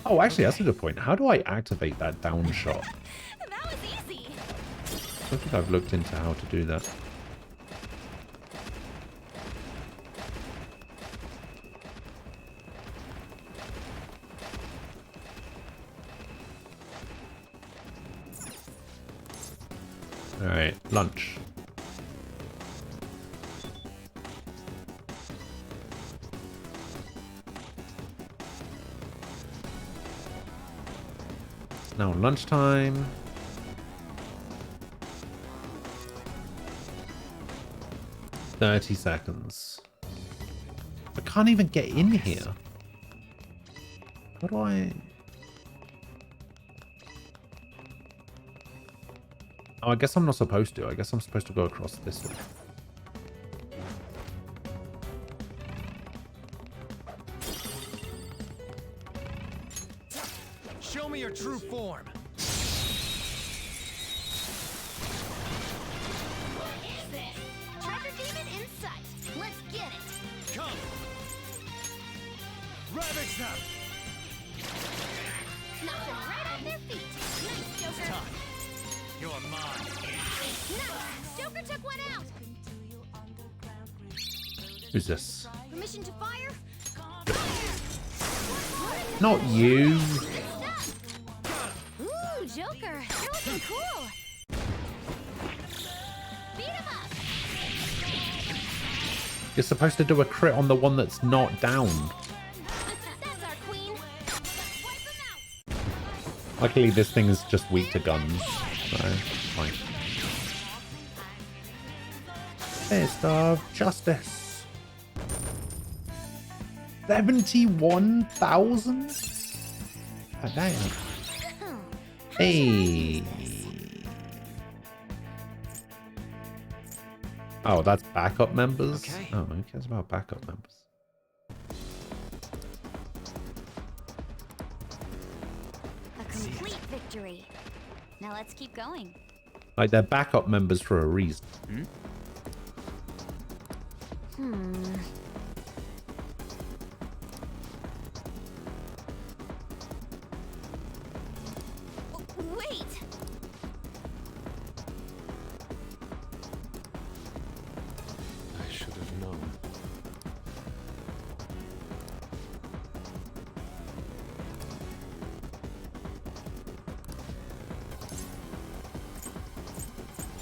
Oh, actually, that's a good point. How do I activate that down shot? That was easy. I don't think I've looked into how to do that. All right, lunch. Now lunchtime. "30 seconds. I can't even get in here. How do I... Oh, I guess I'm not supposed to. I guess I'm supposed to go across this way. Show me your true form. Treasure demon in sight. Let's get it. Come. Ravage them. Knocked them right off their feet. Nice, Joker. Time. You're mine. Nice. Joker took one out. Who's this? Permission to fire? Not you. Ooh, Joker. You're looking cool. Beat him up. You're supposed to do a crit on the one that's not down. That's our queen. Wipe him out. Luckily, this thing is just weak to guns. So, fine. Fist of Justice. 71,000? Oh, damn. Hey. Oh, that's backup members? Okay. Oh, who cares about backup members? A complete victory. Now let's keep going. Like, they're backup members for a reason. Wait! I should have known.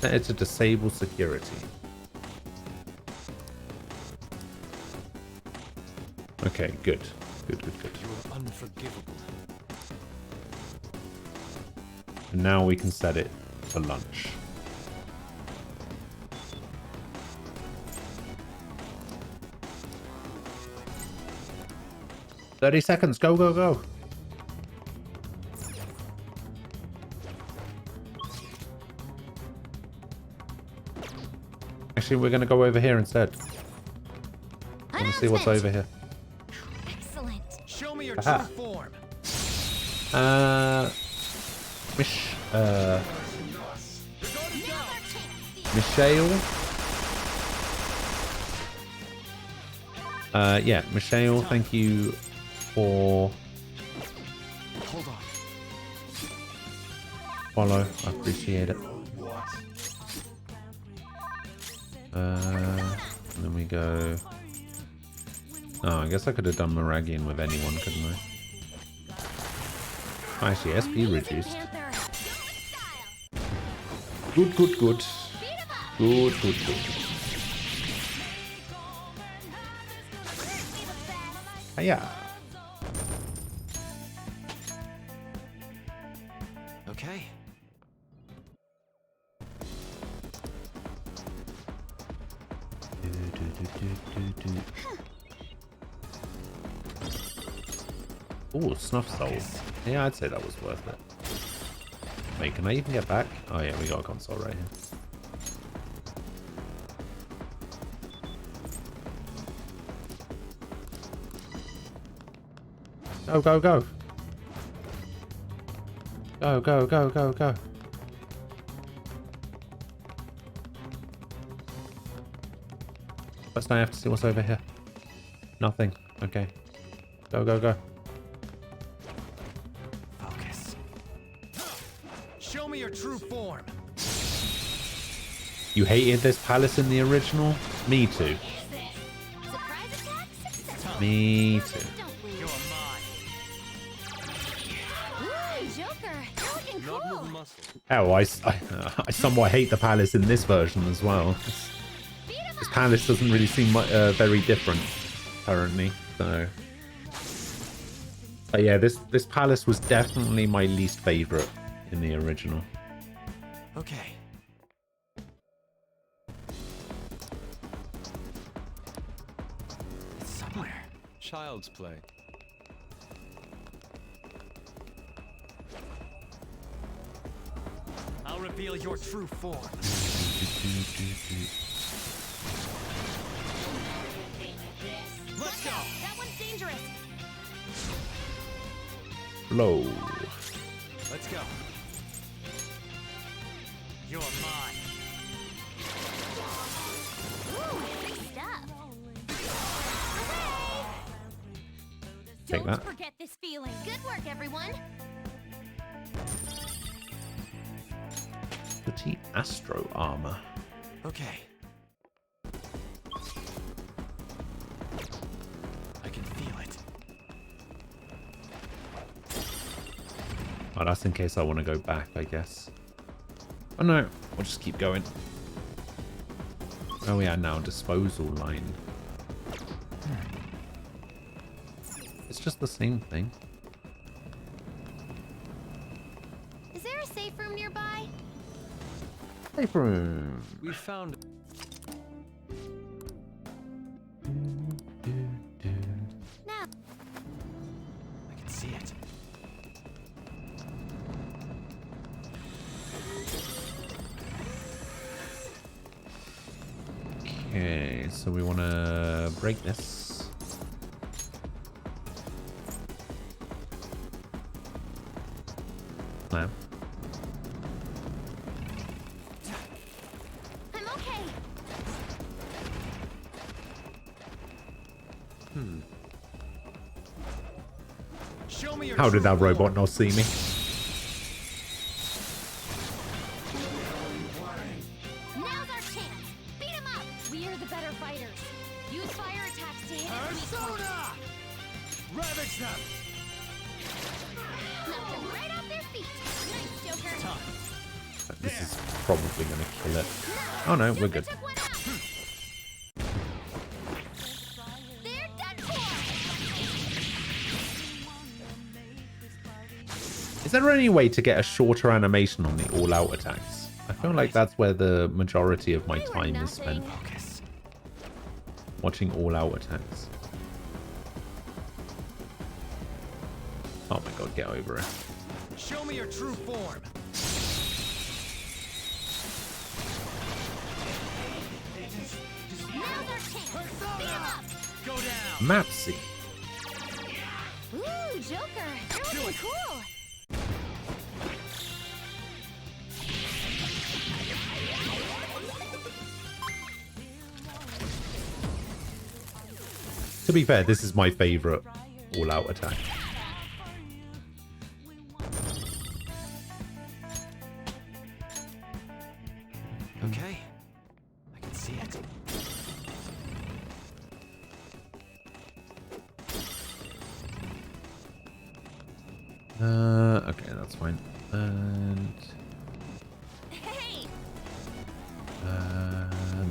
It's to disable security. Okay, good. Good. You are unforgivable. And now we can set it for lunch. "30 seconds, go. Actually, we're gonna go over here instead. I wanna see what's over here. Excellent. Show me your Aha. true form. Michelle. Yeah, Michelle, thank you for Hold on. follow. I appreciate it. And then we go. Oh, I guess I could have done Meragian with anyone, couldn't I? Actually, SP reduced. Good. Hiya. Okay. Oh, Snuff Soul. Yeah, I'd say that was worth it. Wait, can I even get back? Oh yeah, we got a console right here. Go. Go. First I have to see what's over here. Nothing. Okay. Go. Focus. Show me your true form. You hated this palace in the original? Me too. Me too. You're mine. Ooh, Joker, you're looking cool. Oh, I somewhat hate the palace in this version as well. This palace doesn't really seem very different currently, so. But yeah, this palace was definitely my least favorite in the original. Okay. It's somewhere. Child's play. I'll reveal your true form. Let's go. That one's dangerous. Flow. Let's go. You're mine. Ooh, big stuff. Take Don't that. forget this feeling. Good work, everyone. Petite Astro armor. Okay. I can feel it. Oh, that's in case I want to go back, I guess. Oh no, we'll just keep going. Oh yeah, now disposal line. It's just the same thing. Is there a safe room nearby? Safe room. We found. No. I can see it. Okay, so we want to break this. No. I'm okay. Show me your How true did that form. robot not see me? This is probably going to kill it. Oh no, we're good. Is there any way to get a shorter animation on the all-out attacks? I feel like that's where the majority of my time is spent. Watching all-out attacks. Oh my god, get over it. Show me your true form. Go down. Mapsy. Ooh, Joker, you're looking cool. To be fair, this is my favorite all-out attack. Okay, I can see it. Okay, that's fine. And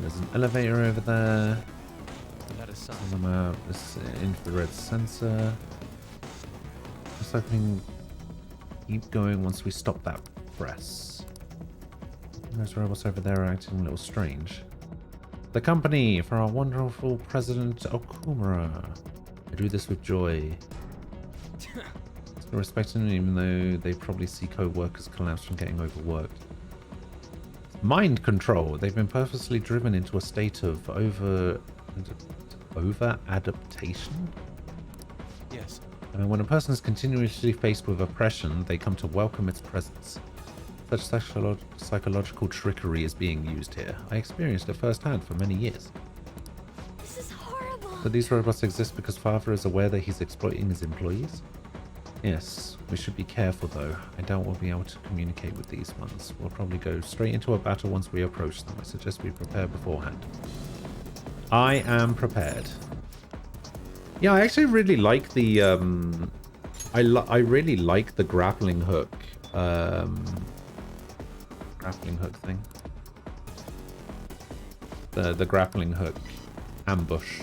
there's an elevator over there. On the map, this infrared sensor. Just hoping keep going once we stop that press. Those robots over there are acting a little strange. The company for our wonderful President Okumura. I do this with joy. Still respecting them even though they probably see co-workers collapse from getting overworked. Mind control. They've been purposely driven into a state of over adaptation. Yes. When a person is continuously faced with oppression, they come to welcome its presence. Such psychological trickery is being used here. I experienced it firsthand for many years. This is horrible. So these robots exist because Father is aware that he's exploiting his employees? Yes, we should be careful though. I doubt we'll be able to communicate with these ones. We'll probably go straight into a battle once we approach them. I suggest we prepare beforehand. I am prepared. Yeah, I actually really like the I really like the grappling hook thing. The grappling hook ambush.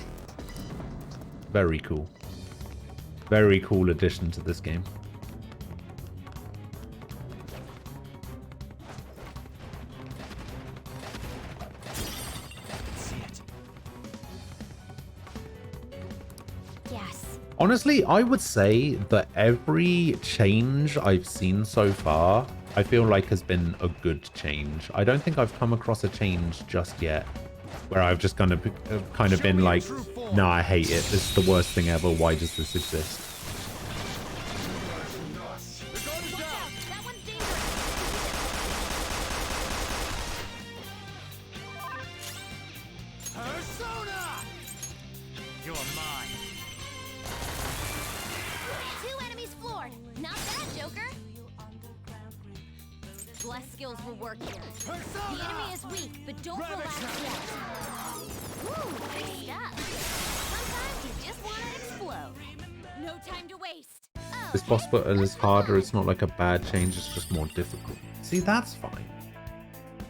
Very cool. Very cool addition to this game. Honestly, I would say that every change I've seen so far, I feel like has been a good change. I don't think I've come across a change just yet where I've just kind of been like, nah, I hate it. This is the worst thing ever. Why does this exist? This boss battle is harder, it's not like a bad change, it's just more difficult. See, that's fine.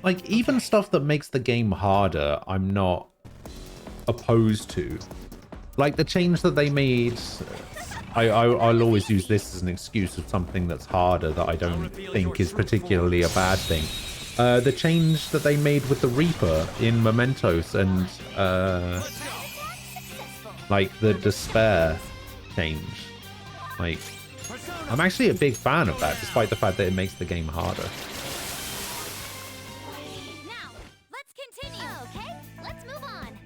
Like, even stuff that makes the game harder, I'm not opposed to. Like, the change that they made, I'll always use this as an excuse of something that's harder that I don't think is particularly a bad thing. The change that they made with the Reaper in Mementos and, like, the Despair change. Like, I'm actually a big fan of that, despite the fact that it makes the game harder. Now, let's continue. Okay, let's move on.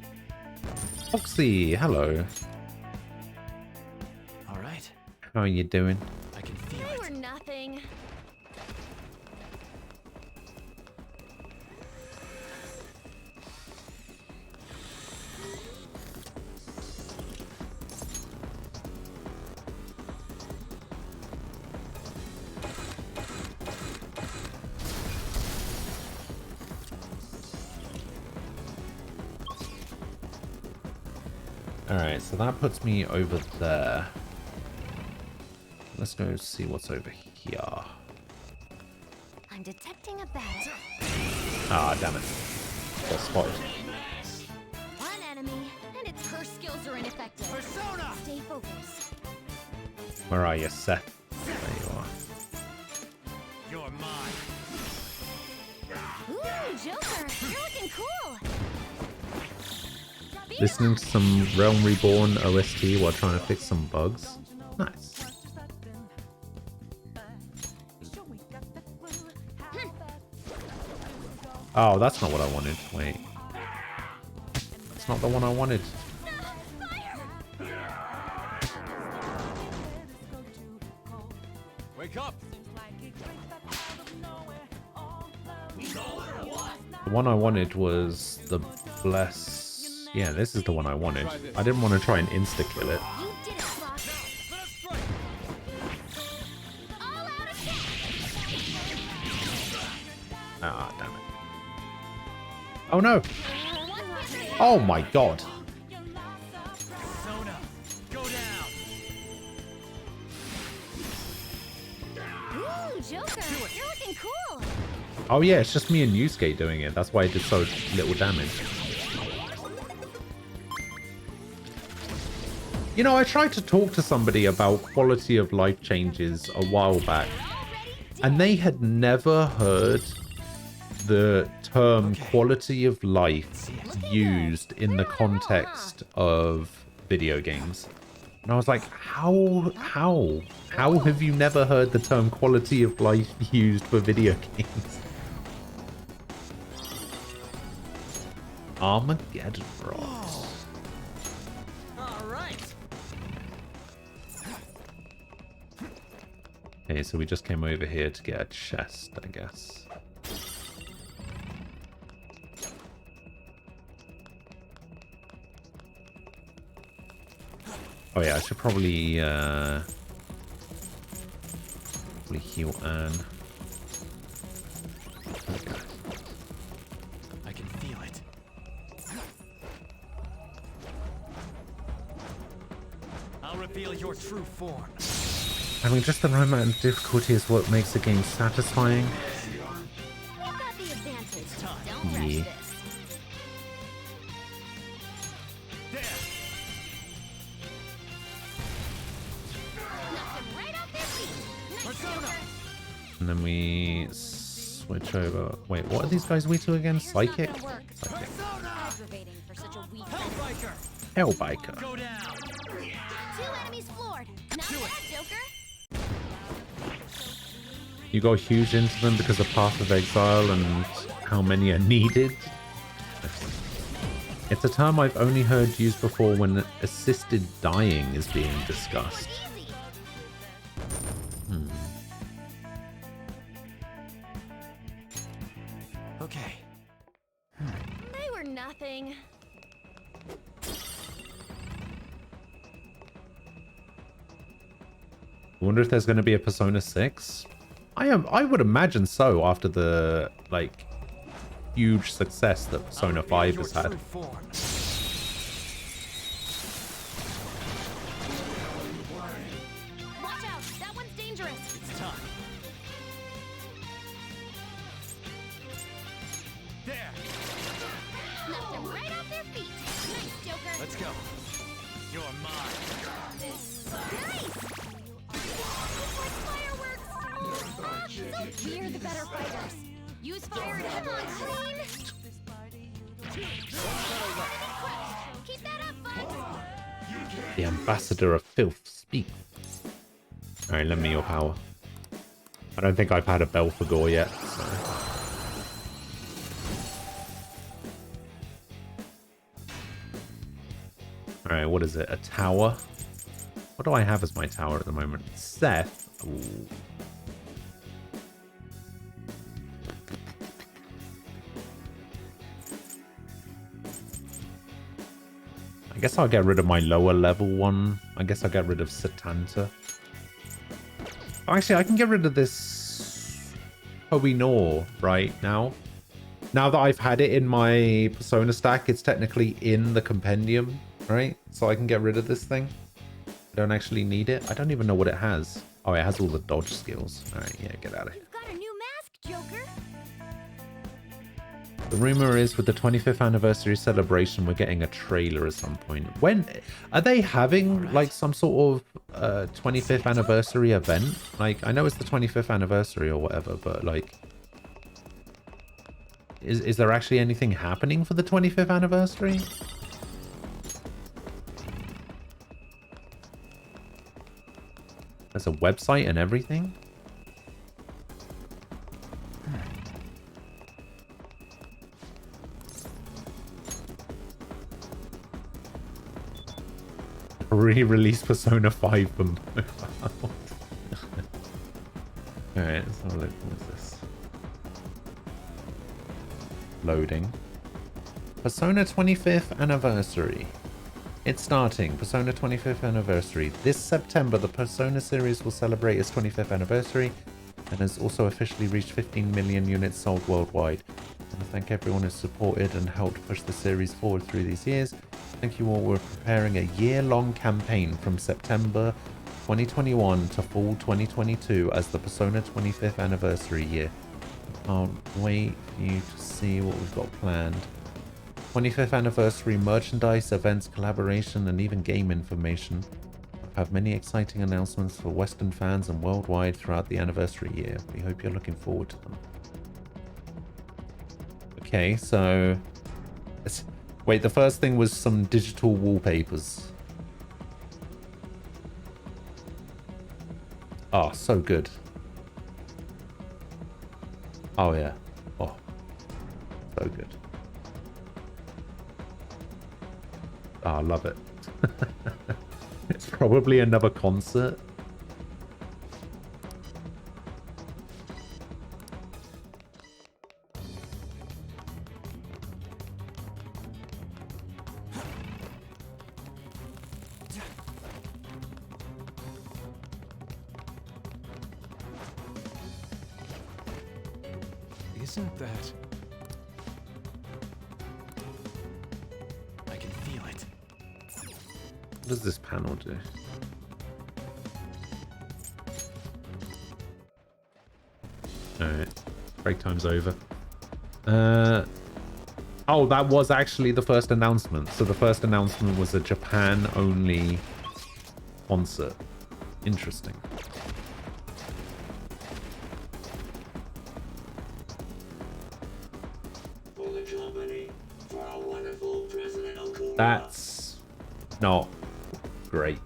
Foxy, hello. All right. How are you doing? I can feel They it. were nothing. Alright, so that puts me over there. let's go see what's over here. I'm detecting a bat. Ah, damn it. Got spotted. One enemy, and it's her skills are ineffective. Persona! Stay focused. Where are you, Seth? There you are. You're mine. Ooh, Joker, you're looking cool. Listening to some Realm Reborn OST while trying to fix some bugs. Nice. Oh, that's not what I wanted. Wait. That's not the one I wanted. Wake up. The one I wanted was the Bless. Yeah, this is the one I wanted. I didn't want to try and insta-kill it. Ah, damn it. Oh no! Oh my god! Persona, go down. Ooh, Joker, you're looking cool. Oh yeah, it's just me and Yusuke doing it. That's why it did so little damage. You know, I tried to talk to somebody about quality of life changes a while back, and they had never heard the term quality of life used in the context of video games. And I was like, how have you never heard the term quality of life used for video games? Armageddon rocks. All right. Okay, so we just came over here to get a chest, I guess. Oh yeah, I should probably heal Anne. Okay. I can feel it. I'll reveal your true form. I mean, just the right amount of difficulty is what makes the game satisfying. We've got the advantage. Don't Yeah. rush this. And then we switch over. Wait, what are these guys we to again? Psychic? Psychic. Aggravating for such a weak Hellbiker. Go down. 2 enemies floored. Not bad, Joker. You go huge into them because of Path of Exile and how many are needed. It's a term I've only heard used before when assisted dying is being discussed. Okay. They were nothing. I wonder if there's going to be a Persona 6. I would imagine so after the like huge success that Persona 5 has had. Watch out, that one's dangerous. It's time. There. Knocked them right off their feet. Nice, Joker. Let's go. You're mine. Nice. It's like fireworks. So we're the better fighters. Use fire to hit on clean. Keep that up, bud. The Ambassador of Filth speak. Alright, lend me your power. I don't think I've had a Belphegor yet, so. Alright, what is it? A tower? What do I have as my tower at the moment? Seth. Ooh. I guess I'll get rid of my lower level one. I guess I'll get rid of Satanta. Oh, actually, I can get rid of this Koh-i-Noor right now. Now that I've had it in my Persona stack, it's technically in the compendium, right? So I can get rid of this thing. Don't actually need it. I don't even know what it has. Oh, it has all the dodge skills. All right, yeah, get out of here. You've got a new mask, Joker. The rumor is with the 25th anniversary celebration, we're getting a trailer at some point. When are they having like some sort of 25th anniversary event? Like, I know it's the 25th anniversary or whatever, but like, is there actually anything happening for the 25th anniversary? There's a website and everything? Re-release Persona 5 for mobile. Alright, let's have a look. What is this? Loading. Persona 25th Anniversary. It's starting. Persona 25th Anniversary. This September, the Persona series will celebrate its 25th anniversary and has also officially reached 15 million units sold worldwide. I want to thank everyone who supported and helped push the series forward through these years. Thank you all. We're preparing a year-long campaign from September 2021 to fall 2022 as the Persona 25th Anniversary year. Can't wait for you to see what we've got planned. 25th anniversary merchandise, events, collaboration, and even game information. We have many exciting announcements for Western fans and worldwide throughout the anniversary year. We hope you're looking forward to them. Okay, so... Wait, the first thing was some digital wallpapers. Oh, so good. Oh, yeah. Oh, so good. Oh, I love it. It's probably another concert. Isn't that... I can feel it. What does this panel do? Alright. Break time's over. Oh, that was actually the first announcement. So the first announcement was a Japan-only concert. Interesting. That's not great.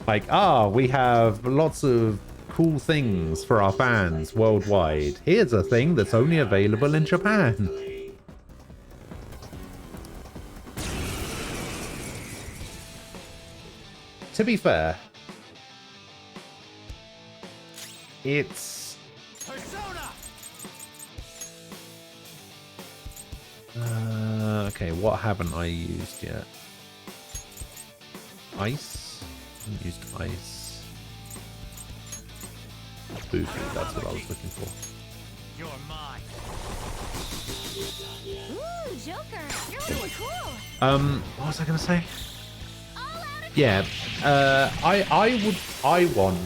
Like, we have lots of cool things for our fans worldwide. Here's a thing that's only available in Japan. To be fair, it's... okay, what haven't I used yet? Ice? I haven't used ice. Boofy, that's what I was looking for. You're mine. Ooh, Joker, you're really cool. What was I gonna say? Yeah, I want...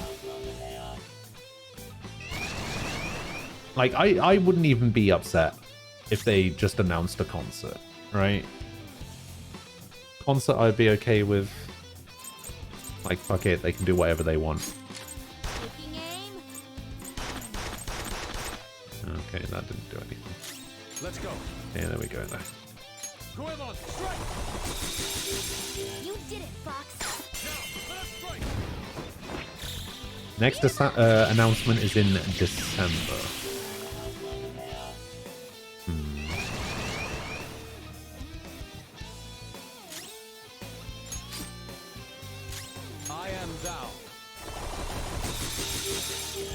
Like, I wouldn't even be upset if they just announced a concert, right? Concert I'd be okay with. Like, fuck it, they can do whatever they want. Okay, that didn't do anything. Let's go. Yeah, there we go there. Goemon, strike! You did it, Fox. Now, let us strike! Next announcement is in December. I am thou.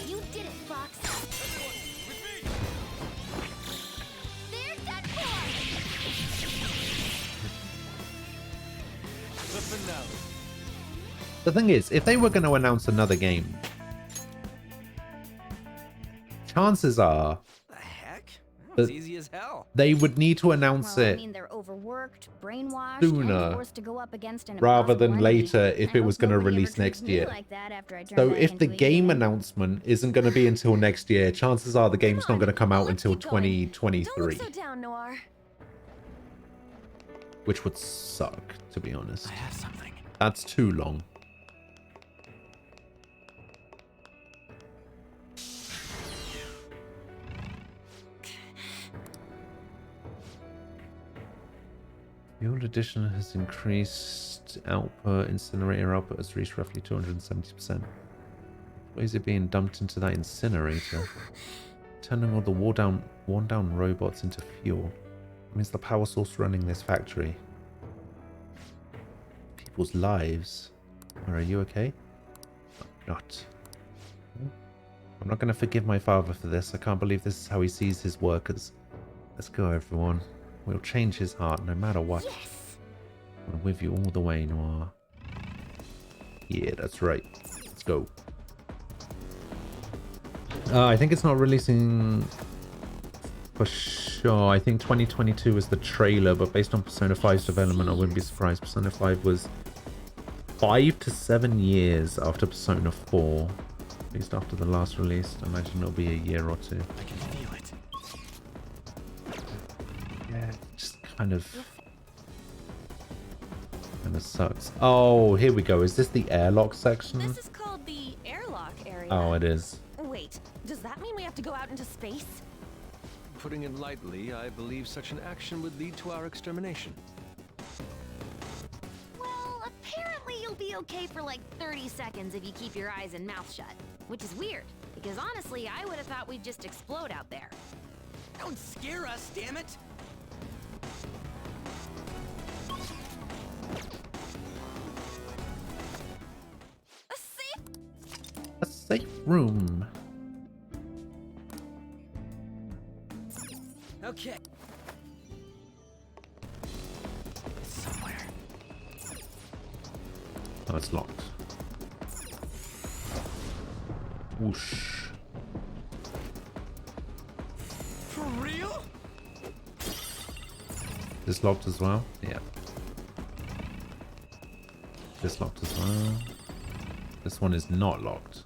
You did it, Fox. Everyone, with me! There's that boy. The finale. The thing is, if they were going to announce another game, chances are... The heck? It's easy as hell. They would need to announce Well, I it mean, they're overworked, brainwashed, sooner and forced to go up against an rather impossible than enemy. later if I it was hope going to nobody ever release treats next me year. like that after I turn So back if the into a game human. announcement isn't going to be until next year, chances are the game's not going to come out until 2023. Don't look so down, Noir. Which would suck, to be honest. I have something. That's too long. The old edition has increased output. Incinerator output has reached roughly 270%. Why is it being dumped into that incinerator? Turning all the worn down robots into fuel. It means the power source running this factory. People's lives. Are you okay? Not. I'm not going to forgive my father for this. I can't believe this is how he sees his workers. Let's go, everyone. We'll change his heart no matter what. Yes. I'm with you all the way, Noir. Yeah, that's right. Let's go. I think it's not releasing for sure. I think 2022 is the trailer, but based on Persona 5's development, I wouldn't be surprised. Persona 5 was 5 to 7 years after Persona 4. At least after the last release. I imagine it'll be a year or two. I can feel it. Yeah, it just kind of sucks. Oh, here we go. Is this the airlock section? This is called the Airlock Area. Oh, it is. Wait, does that mean we have to go out into space? Putting it lightly, I believe such an action would lead to our extermination. Well, apparently you'll be okay for like 30 seconds if you keep your eyes and mouth shut. Which is weird, because honestly, I would have thought we'd just explode out there. Don't scare us, damn it! A safe room. Okay. Somewhere. Oh, it's locked. Whoosh. For real? This locked as well? Yeah. This locked as well. This one is not locked.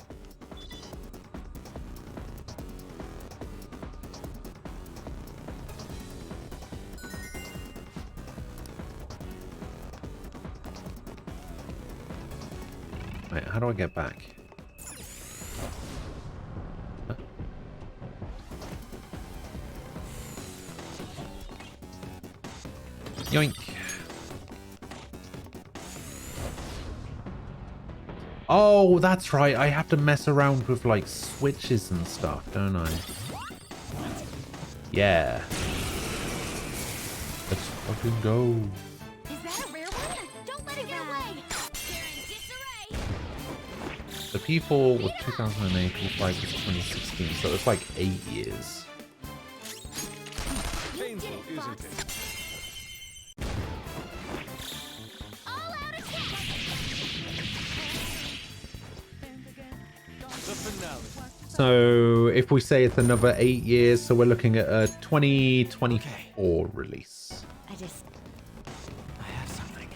Wait, how do I get back? Huh? Yoink. Oh, that's right. I have to mess around with like switches and stuff, don't I? Yeah. Let's fucking go. Is that a rare one? Don't let it get away! They're in disarray! The P4 was 2008, P5 was 2016, so it's like 8 years. Painful, isn't it? So if we say it's another 8 years, so we're looking at a 2024 release. I have something.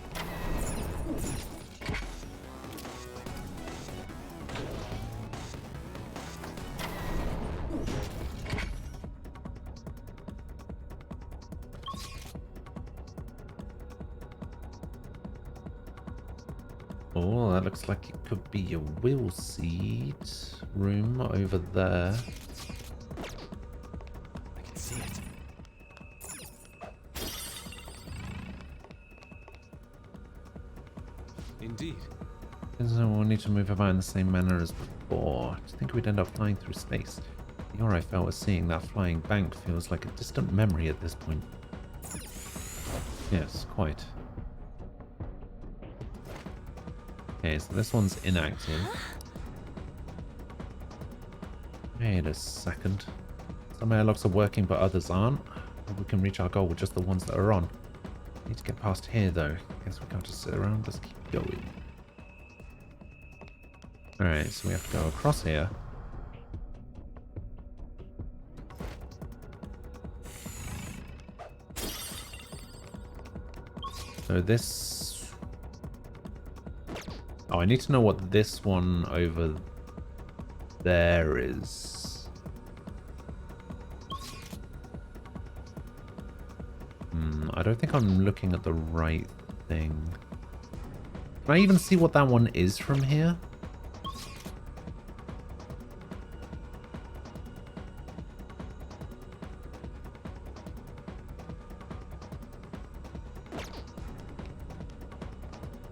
Oh, that looks like it could be a will seed room over there. I can see it. Indeed. So we'll need to move about in the same manner as before. Do you think we'd end up flying through space? The aura I felt was seeing that flying bank feels like a distant memory at this point. Yes, quite. Okay, so this one's inactive. Wait a second. Some airlocks are working, but others aren't. Maybe we can reach our goal with just the ones that are on. Need to get past here, though. Guess we can't just sit around. Let's keep going. Alright, so we have to go across here. So this... Oh, I need to know what this one over there is. I don't think I'm looking at the right thing. Can I even see what that one is from here?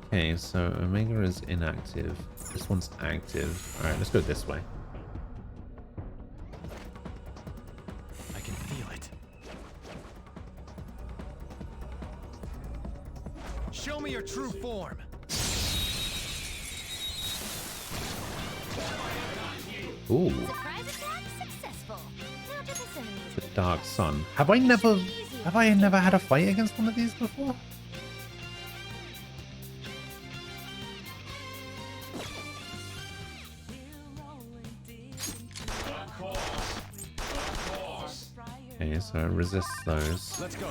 Okay, so Omega is inactive. This one's active. Alright, let's go this way. I can feel it. Show me your true form. Ooh. Surprise attack successful. Now to this enemy's The Dark Sun. Have I never had a fight against one of these before? Okay, so resist those. Let's go.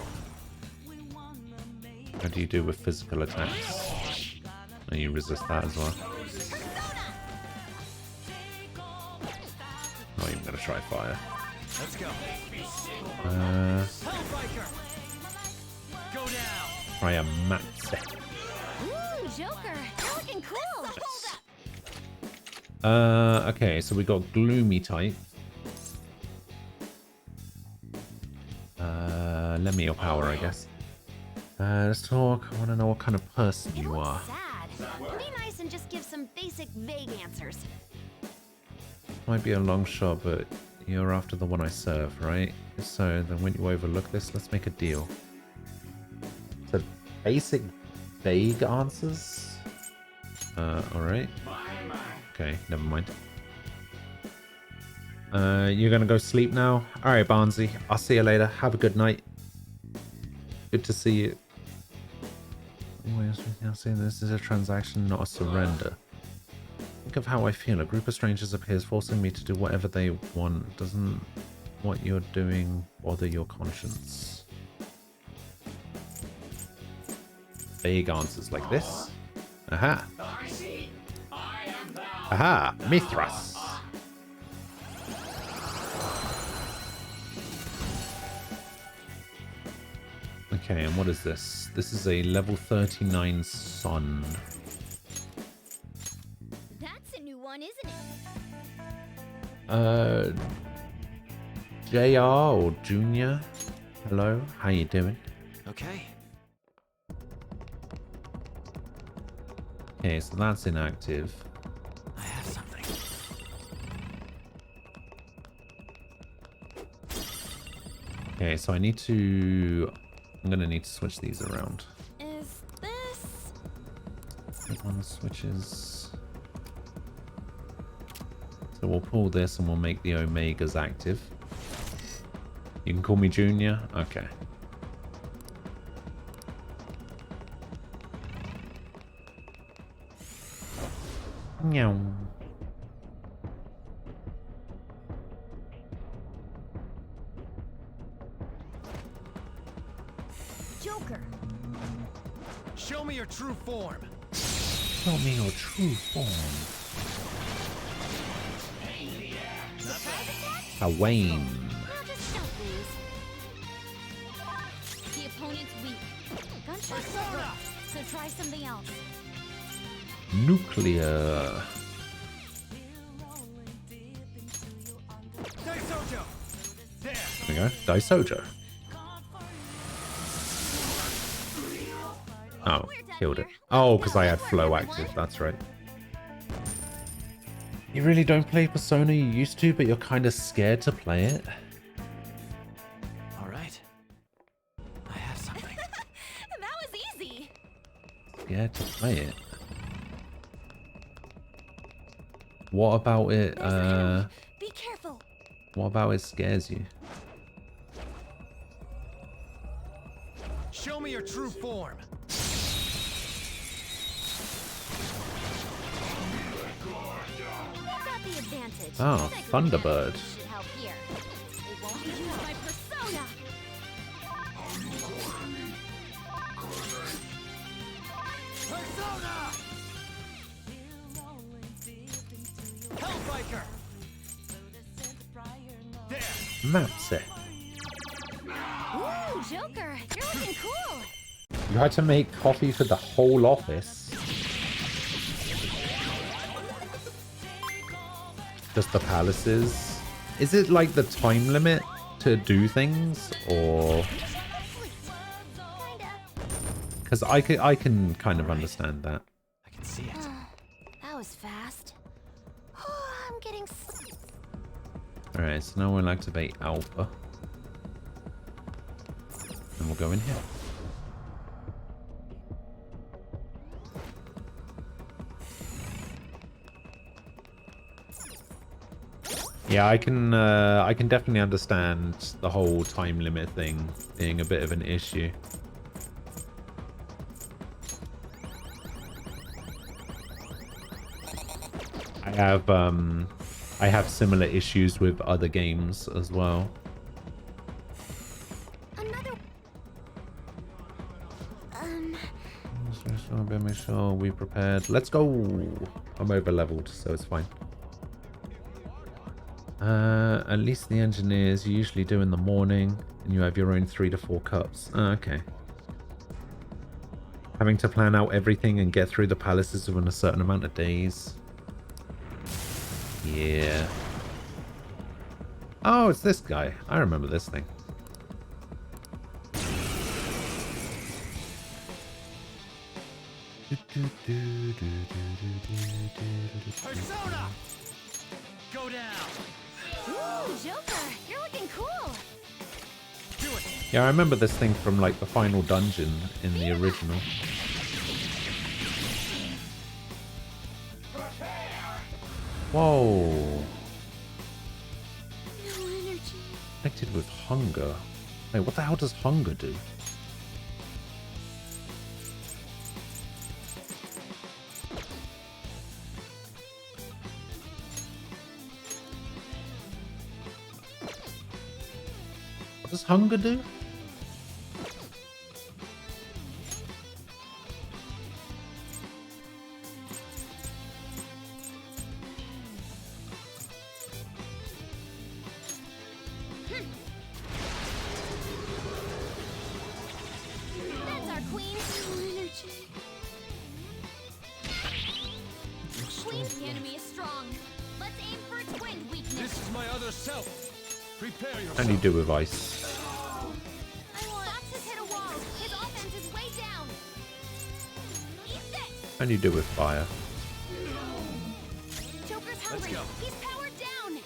How do you do with physical attacks? And you resist that as well. Not even gonna try fire. Let's go. Go down. Try a matse. Ooh, Joker, you're looking cool. Okay, so we got Gloomy type. Lend me your power, I guess. Let's talk. I want to know what kind of person you are. Sad. Be nice and just give some basic, vague answers. Might be a long shot, but you're after the one I serve, right? If so, then when you overlook this, let's make a deal. So, basic, vague answers? Alright. Okay, never mind. You're gonna go sleep now? Alright, Barnsey. I'll see you later. Have a good night. Good to see you. Anyways, I'll say this is a transaction, not a surrender. Think of how I feel. A group of strangers appears, forcing me to do whatever they want. Doesn't what you're doing bother your conscience? Vague answers like this. Aha. Aha, Mithras. Okay, and what is this? This is a level 39 sun. That's a new one, isn't it? JR or Junior? Hello, how you doing? Okay. Okay, so that's inactive. I have something. Okay, so I need to... I'm gonna need to switch these around. Is this... One switches. So we'll pull this and we'll make the Omegas active. You can call me Junior? Okay. Meow. Joker. Show me your true form. Show me your true form. Wayne. Now just don't lose. The opponent's weak. Gunshots don't work, so try something else. Nuclear. There we go. Daisojo. Oh, killed it. Oh, because I had flow active. That's right. You really don't play Persona you used to, but you're kind of scared to play it? Alright. I have something. That was easy. Scared to play it? What about it, Be careful. what about it scares you? Show me your true form. Got the advantage. Oh, Thunderbird. Should help here. It won't use my persona. quicker. There. Maps it. Ooh, Joker, you're looking cool. You had to make coffee for the whole office. Just the palaces. Is it like the time limit to do things, or? Because I can kind of understand that. I can see it. That was fast. Oh, I'm getting. All right, so now we'll activate Alpha, and we'll go in here. Yeah, I can definitely understand the whole time limit thing being a bit of an issue. I have similar issues with other games as well. Make sure we prepared. Let's go. I'm over leveled, so it's fine. At least the engineers you usually do in the morning, and you have your own 3 to 4 cups. Okay. Having to plan out everything and get through the palaces within a certain amount of days. Yeah. Oh, it's this guy. I remember this thing. Persona! Go down! Ooh, Joker, you're looking cool. Do it! Yeah, I remember this thing from like the final dungeon in the original. Whoa. No energy. Connected with hunger. Wait, what the hell does hunger do? What does hunger do? That's our queen. No energy. Queen's enemy is strong. Let's aim for its wind weakness. This is my other self. Prepare yourself. How do you do with ice? Fox has hit a wall. His offense is way down. Eat this. How do you do with fire? Joker's hungry. go. He's powered down.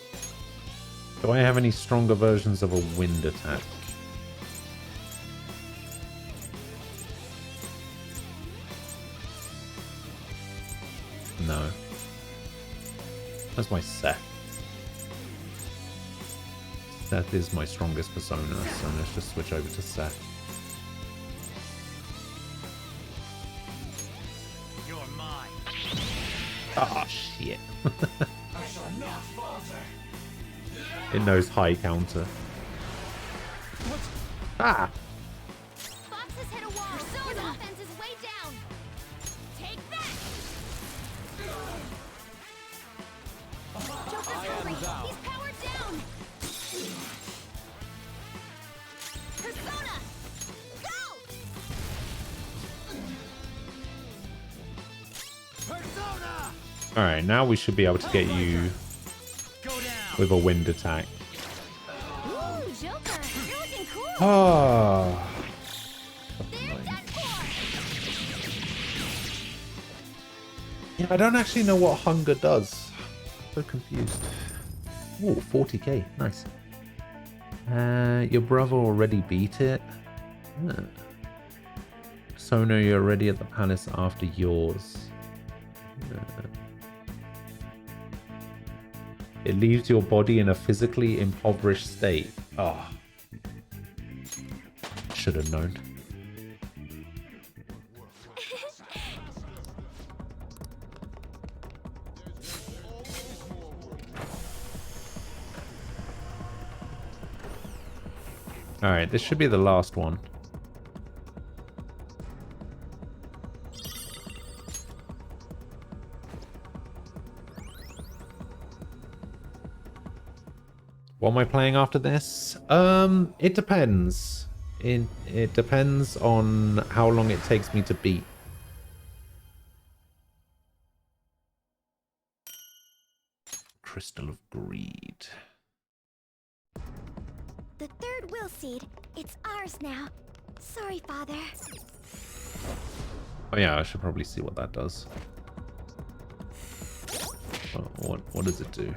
Do I have any stronger versions of a wind attack? No. That's my Seth. Seth is my strongest persona, so let's just switch over to Seth. You're mine. Ah, shit. I shall not falter. It knows high counter. What? Ah! Fox has hit a wall. His offense is way down. Take that. Joker's hungry. He's powered down. Persona! Go! Persona! Alright, now we should be able to get you with a wind attack. Ooh, Joker, you're looking cool. Ah. Yeah, I don't actually know what hunger does. So confused. Ooh, 40k. Nice. Your brother already beat it. Huh. Sono, you're already at the palace after yours. It leaves your body in a physically impoverished state. Oh. Should have known. Alright, this should be the last one. What am I playing after this? It depends. It depends on how long it takes me to beat. Crystal of Greed. The third will seed. It's ours now. Sorry, Father. Oh yeah, I should probably see what that does. What does it do?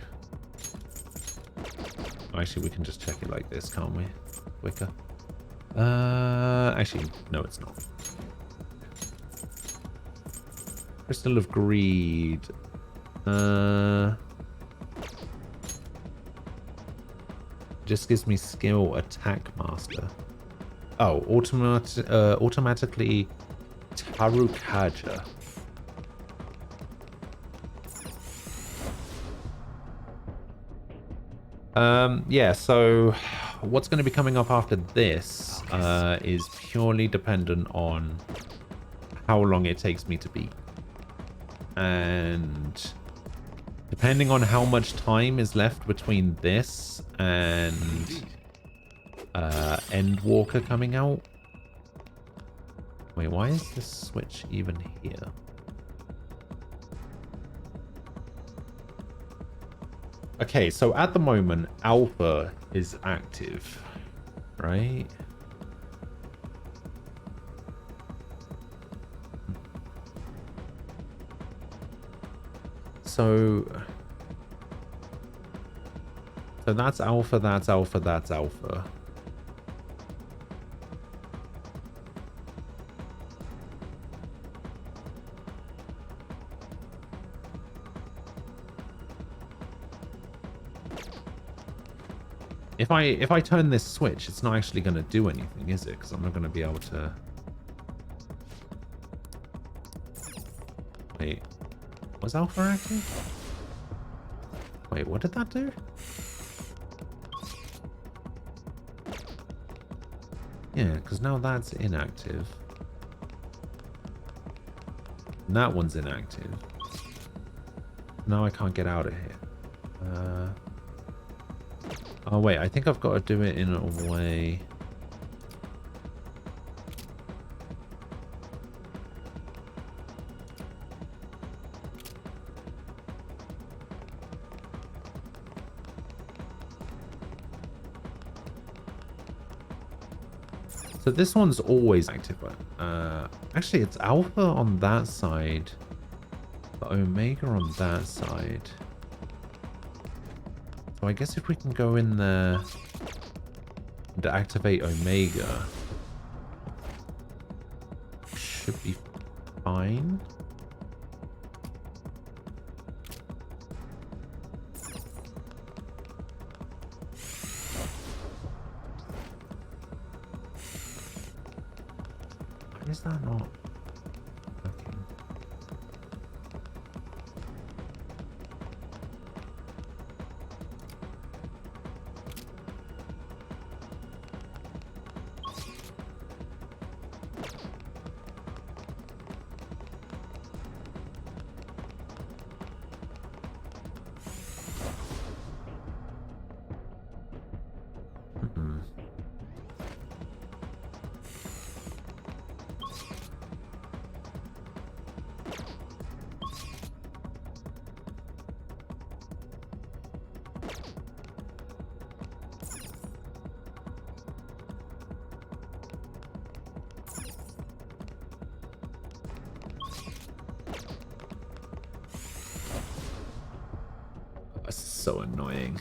Actually, we can just check it like this, can't we? Quicker. Actually, no, it's not. Crystal of Greed. Just gives me skill attack master. Oh, automatically Tarukaja. Yeah, so what's going to be coming up after this is purely dependent on how long it takes me to beat. And depending on how much time is left between this and Endwalker coming out. Wait, why is this switch even here? Okay, so at the moment, Alpha is active, right? So that's Alpha, that's Alpha, that's Alpha. If I turn this switch, it's not actually going to do anything, is it? Because I'm not going to be able to... Wait. Was Alpha active? Wait, what did that do? Yeah, because now that's inactive. And that one's inactive. Now I can't get out of here. Oh wait, I think I've got to do it in a way. So this one's always active, but actually it's Alpha on that side, but Omega on that side. So I guess if we can go in there and activate Omega, should be fine. Why is that not working? So annoying.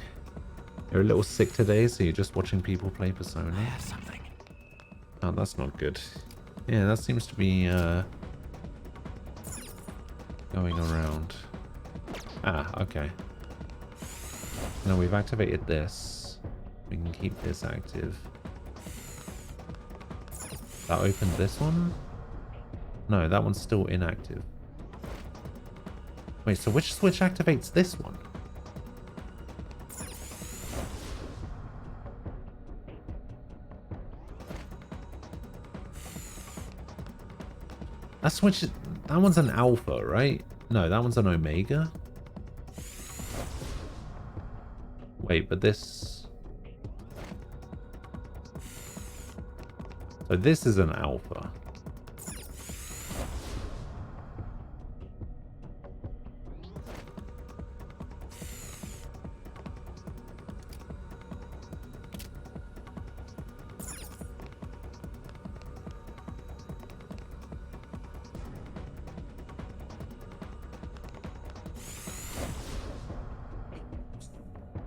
You're a little sick today, so you're just watching people play Persona. I have something. Oh, that's not good. Yeah, that seems to be going around. Ah, okay. Now we've activated this. We can keep this active. That opened this one? No, that one's still inactive. Wait, so which switch activates this one? That switch, that one's an Alpha, right? No, that one's an Omega. Wait, but this... So this is an alpha.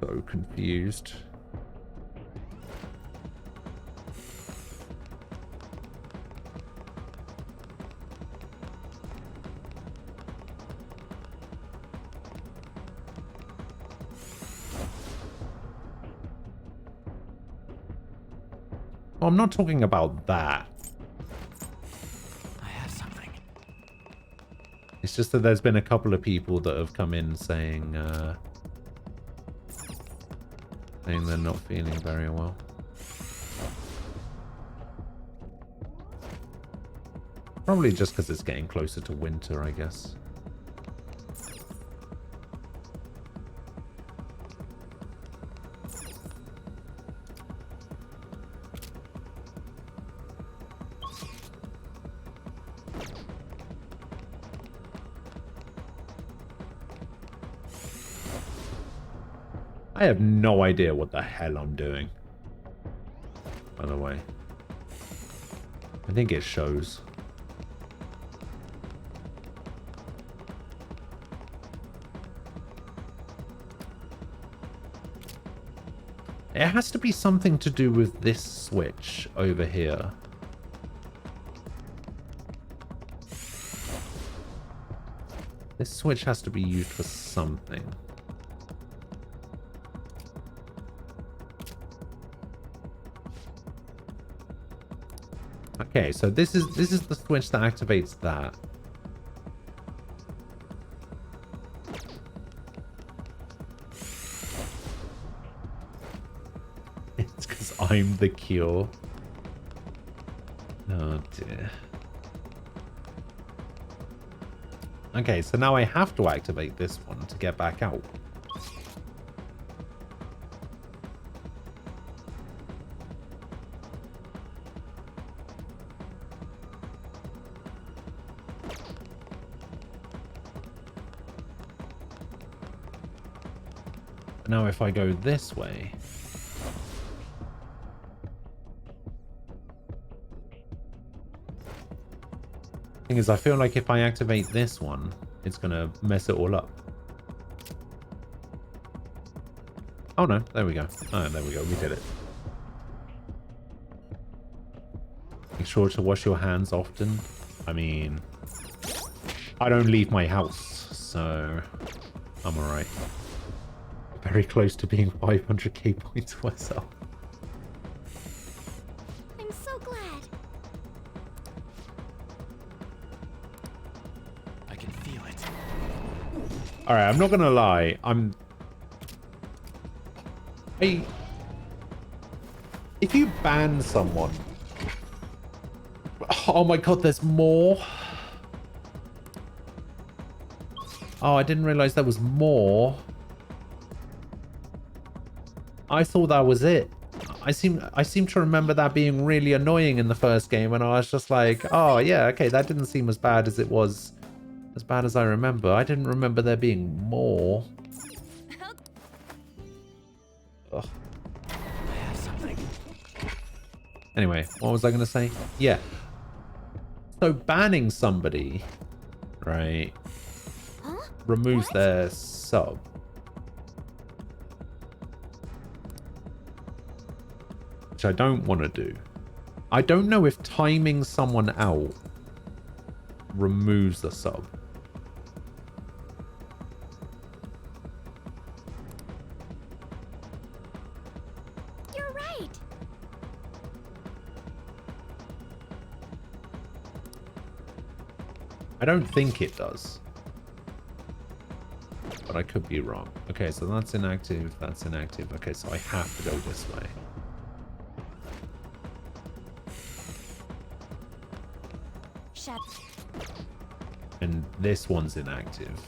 So confused. Well, I'm not talking about that. I have something. It's just that there's been a couple of people that have come in saying they're not feeling very well. Probably just because it's getting closer to winter, I guess. I have no idea what the hell I'm doing. By the way. I think it shows. It has to be something to do with this switch over here. This switch has to be used for something. Okay, so this is the switch that activates that. It's because I'm the cure. Oh dear. Okay, so now I have to activate this one to get back out. Now if I go this way... Thing is, I feel like if I activate this one, it's gonna mess it all up. Oh no, there we go. Oh, there we go, we did it. Make sure to wash your hands often. I mean, I don't leave my house, so I'm alright. Very close to being 500k points myself. I'm so glad. I can feel it. Alright, I'm not gonna lie. If you ban someone... Oh my god, there's more. Oh, I didn't realize there was more. I thought that was it. I seem to remember that being really annoying in the first game, and I was just like, oh yeah, okay, that didn't seem as bad as it was, as bad as I remember. I didn't remember there being more. Ugh. I have something. Anyway, what was I going to say? Yeah. So banning somebody, right, removes their sub. Which I don't want to do. I don't know if timing someone out removes the sub. You're right. I don't think it does. But I could be wrong. Okay, so that's inactive, that's inactive. Okay, so I have to go this way. Shut. And this one's inactive.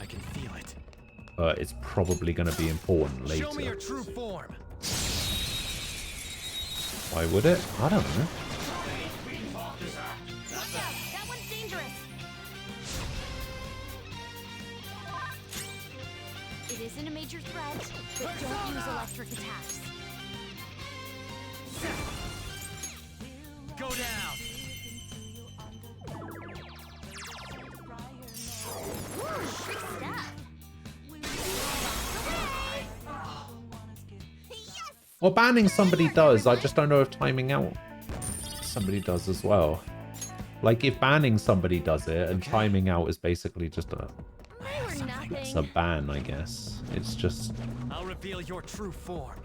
I can feel it. but it's probably going to be important later. Show me your true form. Why would it? I don't know. That one's dangerous. It isn't a major threat, but don't use electric attacks. Go down. Ooh, good stuff. Well, banning somebody does. I just don't know if timing out somebody does as well. Like, if banning somebody does it and timing out is basically just it's a ban, I guess. It's just... I'll reveal your true form.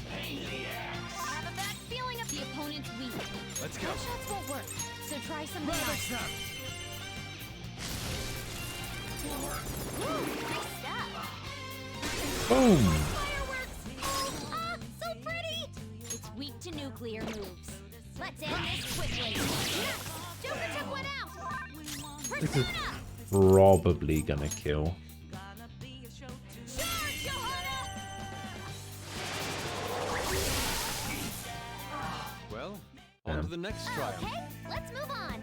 I have a bad feeling of the opponent's weak. Let's go. Shots won't work, so try something else. Ooh, nice stuff. Boom! Ah, so pretty! It's weak to nuclear moves. Let's end this quickly. Yes! Joker took one out! This is probably gonna kill. Well, on to the next trial. Okay, let's move on.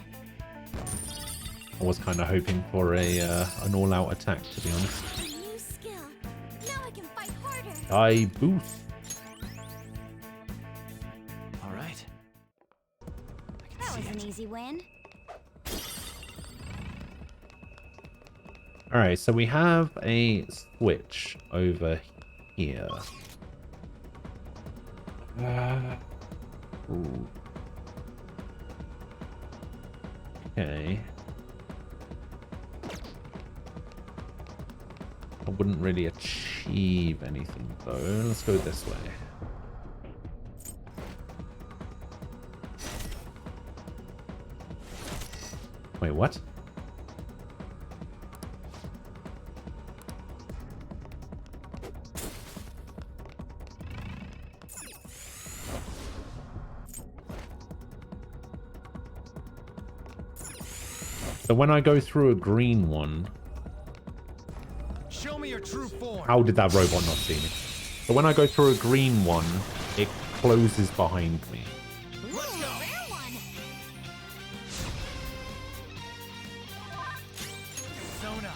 I was kind of hoping for a an all-out attack, to be honest. A new skill. Now I can fight harder. Die booth. All right. That was an easy win. All right, so we have a switch over here. Ooh. Okay. I wouldn't really achieve anything though. Let's go this way. Wait, what? So when I go through a green one... Show me your true form. How did that robot not see me? So when I go through a green one, it closes behind me. Let's go. Rare one. Sona.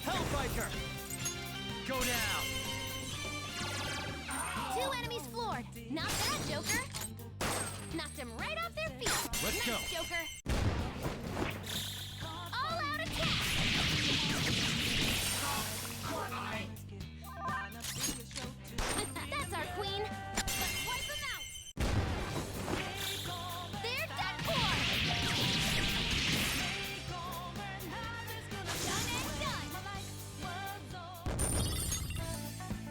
Hellbiker. Go down. 2 enemies floored. Not bad, Joker. Knocked him right off their feet. Let's nice, go. Joker. All out attack. That's our queen. Let's wipe them out. They're dead for. Done and done.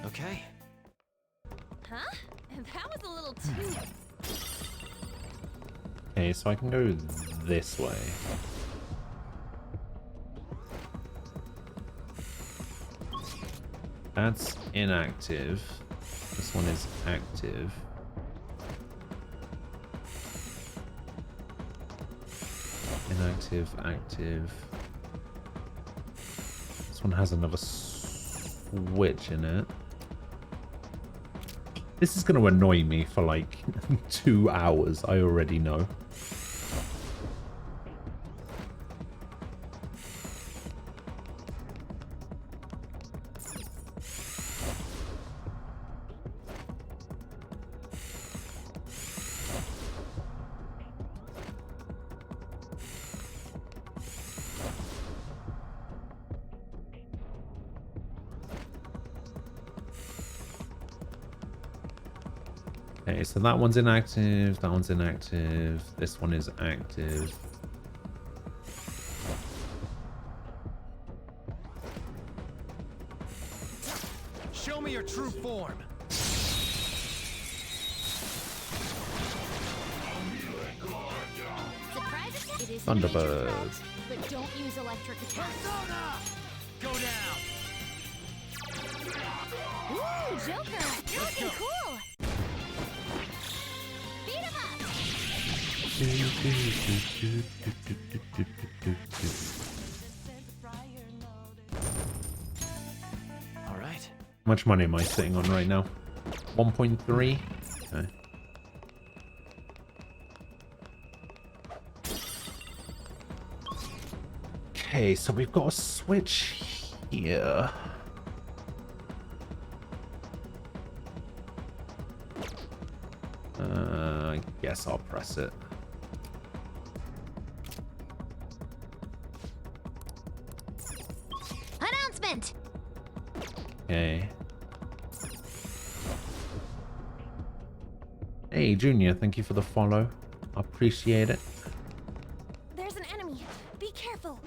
Okay. Huh? That was a little too... Okay, so I can go this way. That's inactive. This one is active. Inactive, active. This one has another switch in it. This is going to annoy me for like 2 hours, I already know. Okay, so that one's inactive, that one's inactive, this one is active. Show me your true form. Surprise attack. It is Thunderbird. but don't use electric attacks. Go down. Ooh, Joker, you're looking cool. Beat him up. All right. How much money am I sitting on right now? 1.3? Okay. Okay, so we've got a switch here. I guess I'll press it. Announcement! Okay. Hey, Junior, thank you for the follow. I appreciate it. There's an enemy. Be careful.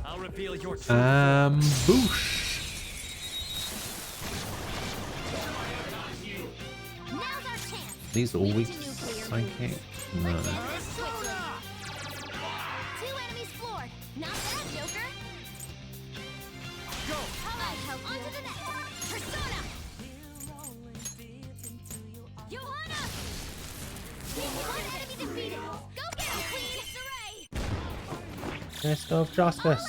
I'll reveal your truth. Boosh. Now's our chance. These all weak to psychic? No. 2 enemies floored. Not bad, Joker. Go. I'll help you. On to the next. Persona. Johanna. One enemy defeated. Go get him, Queen. Saray. Fist of Justice.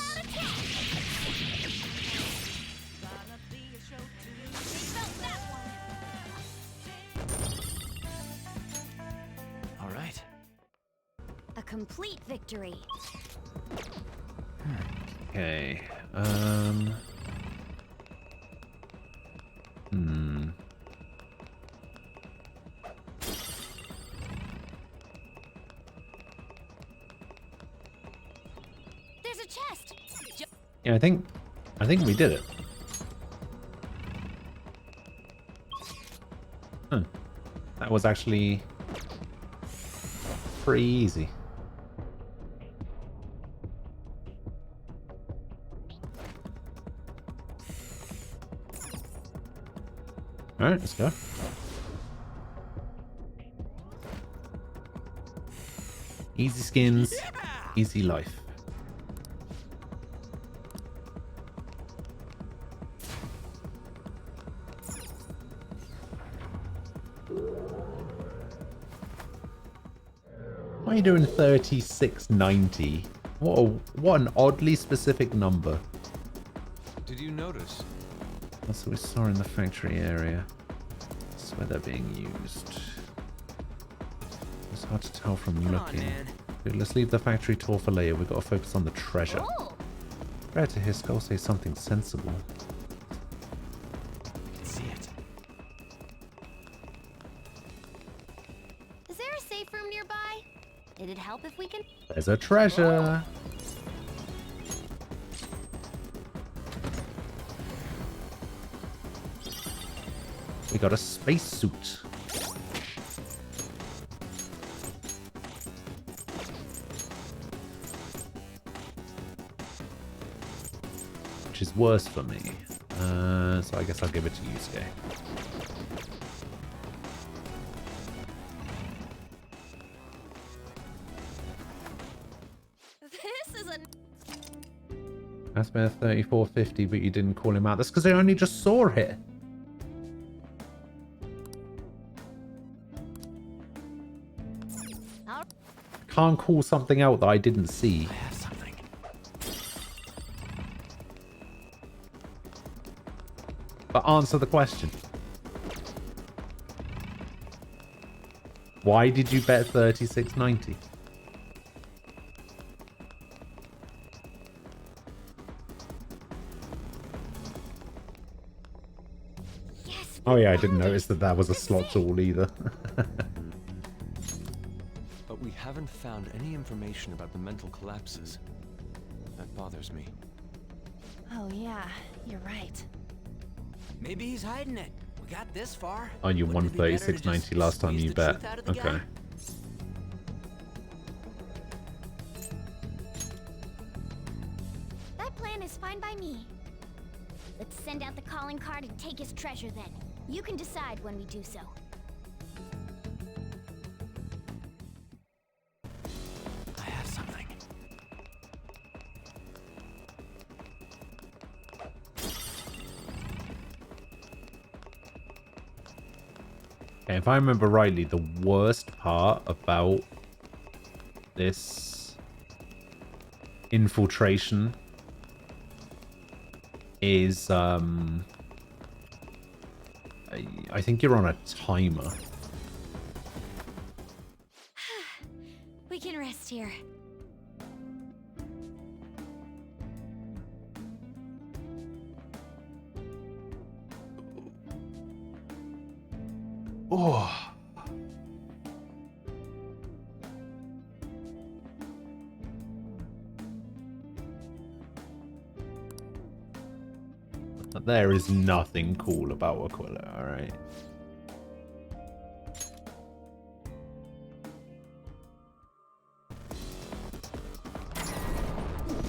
All right. A complete victory. Okay. There's a chest. Yeah, I think we did it. Huh. That was actually pretty easy. Alright, let's go. Easy skins, easy life. Why are you doing 3690? What an oddly specific number. Did you notice? That's what we saw in the factory area. That's where they're being used. It's hard to tell from looking. Dude, let's leave the factory tour for later. We've got to focus on the treasure. Rare to hear Skull say something sensible. I can see it. Is there a safe room nearby? It'd help if we can. There's a treasure. We got a spacesuit. Which is worse for me. So I guess I'll give it to you, Skay. This is a... That's been 3450, but you didn't call him out. That's because I only just saw it. Can't call something out that I didn't see. I have something. But answer the question. Why did you bet 3690? Yes. Oh yeah, I didn't notice that was a slot tool either. But we haven't found any information about the mental collapses. That bothers me. Oh yeah, you're right. Maybe he's hiding it. We got this far. Oh, you won Wouldn't it be better to 3690 just last time squeeze you the bet. truth out of the Okay. guy? That plan is fine by me. Let's send out the calling card and take his treasure then. You can decide when we do so. I have something. Okay, if I remember rightly, the worst part about this infiltration is I think you're on a timer. We can rest here. Oh. There is nothing cool about Aquila, alright?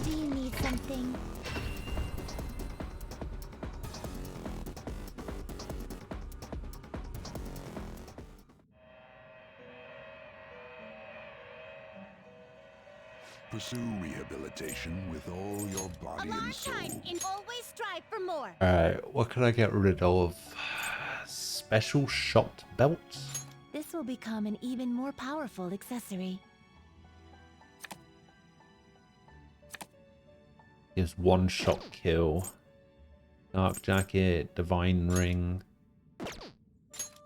Do you need something? Pursue rehabilitation with all your body and soul. And always strive for more. Alright, what can I get rid of? Special shot belt? This will become an even more powerful accessory. Gives one shot kill. Dark jacket, divine ring.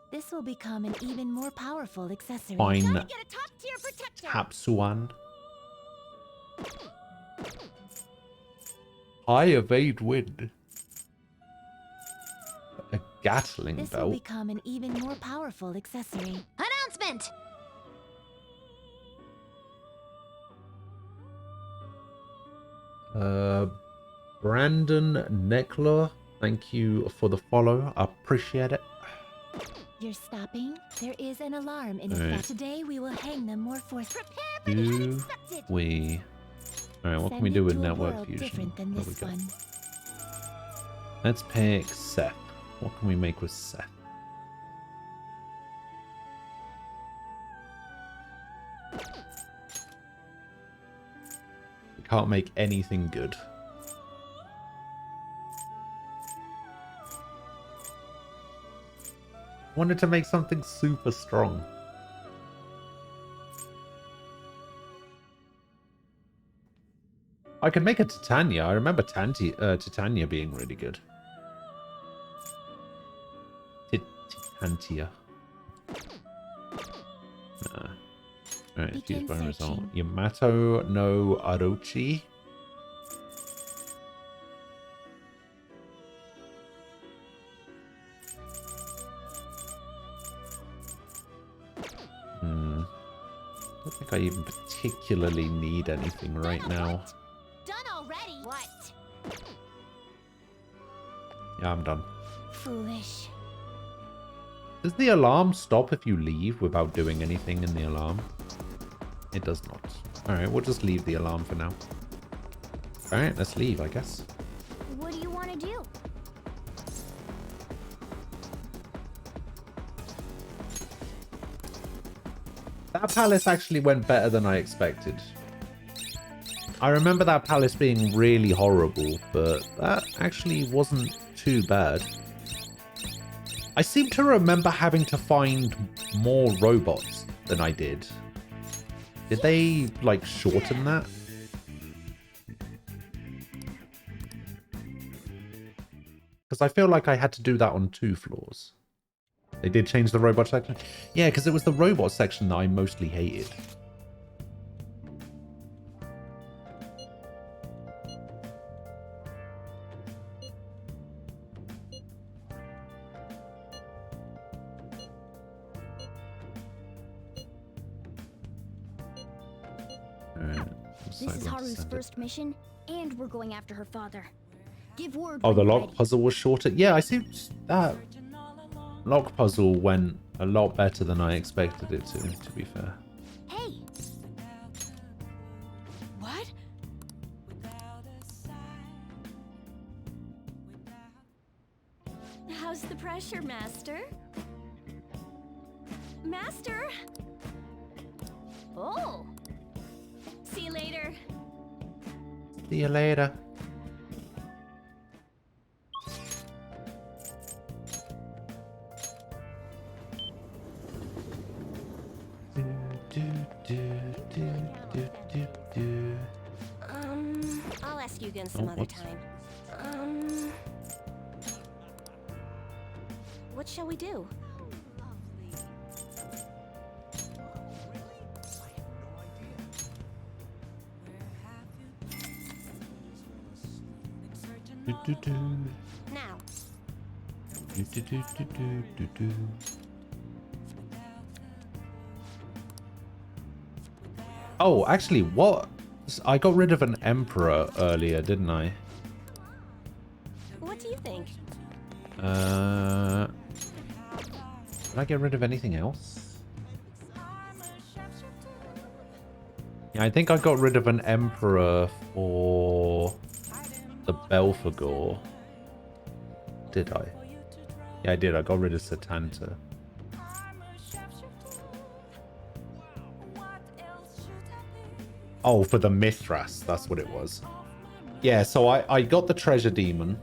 This will become an even more powerful accessory. Fine. Gotta get a top-tier protector. Tapsuan. High evade wind. A Gatling This belt. will become an even more powerful accessory. Announcement! Brandon Neckler, thank you for the follow. I appreciate it. You're stopping? There is an alarm in Alright. effect. Today we will hang them more force. Prepare for the Do unexpected. we... Alright, what can we Send do it with to a network world fusion? different than What we this got? one. Let's pick Seth. What can we make with Seth? We can't make anything good. Wanted to make something super strong. I could make a Titania. I remember Titania being really good. Titantia. Alright, let's use Begin bone result. searching. Yamato no Orochi. I don't think I even particularly need anything right now. Done already. What? Yeah, I'm done. Foolish. Does the alarm stop if you leave without doing anything in the alarm? It does not. Alright, we'll just leave the alarm for now. Alright, let's leave, I guess. What do you want to do? That palace actually went better than I expected. I remember that palace being really horrible, but that actually wasn't too bad. I seem to remember having to find more robots than I did. Did they, like, shorten that? Because I feel like I had to do that on 2 floors. They did change the robot section? Yeah, because it was the robot section that I mostly hated. This is Haru's first mission, and we're going after her father. Give word. Oh, when the you're lock ready. puzzle was shorter? Yeah, I see that lock puzzle went a lot better than I expected it to be fair. Hey. What? How's the pressure, Master? Master? Oh. See you later. See you later. again some other whoops. time. What shall we do? Now. Oh, actually, what? I got rid of an emperor earlier, didn't I? What do you think? Did I get rid of anything else? Yeah, I think I got rid of an emperor for the Belphegor. Did I? Yeah, I did. I got rid of Satanta. Oh, for the Mithras. That's what it was. Yeah, so I got the Treasure Demon.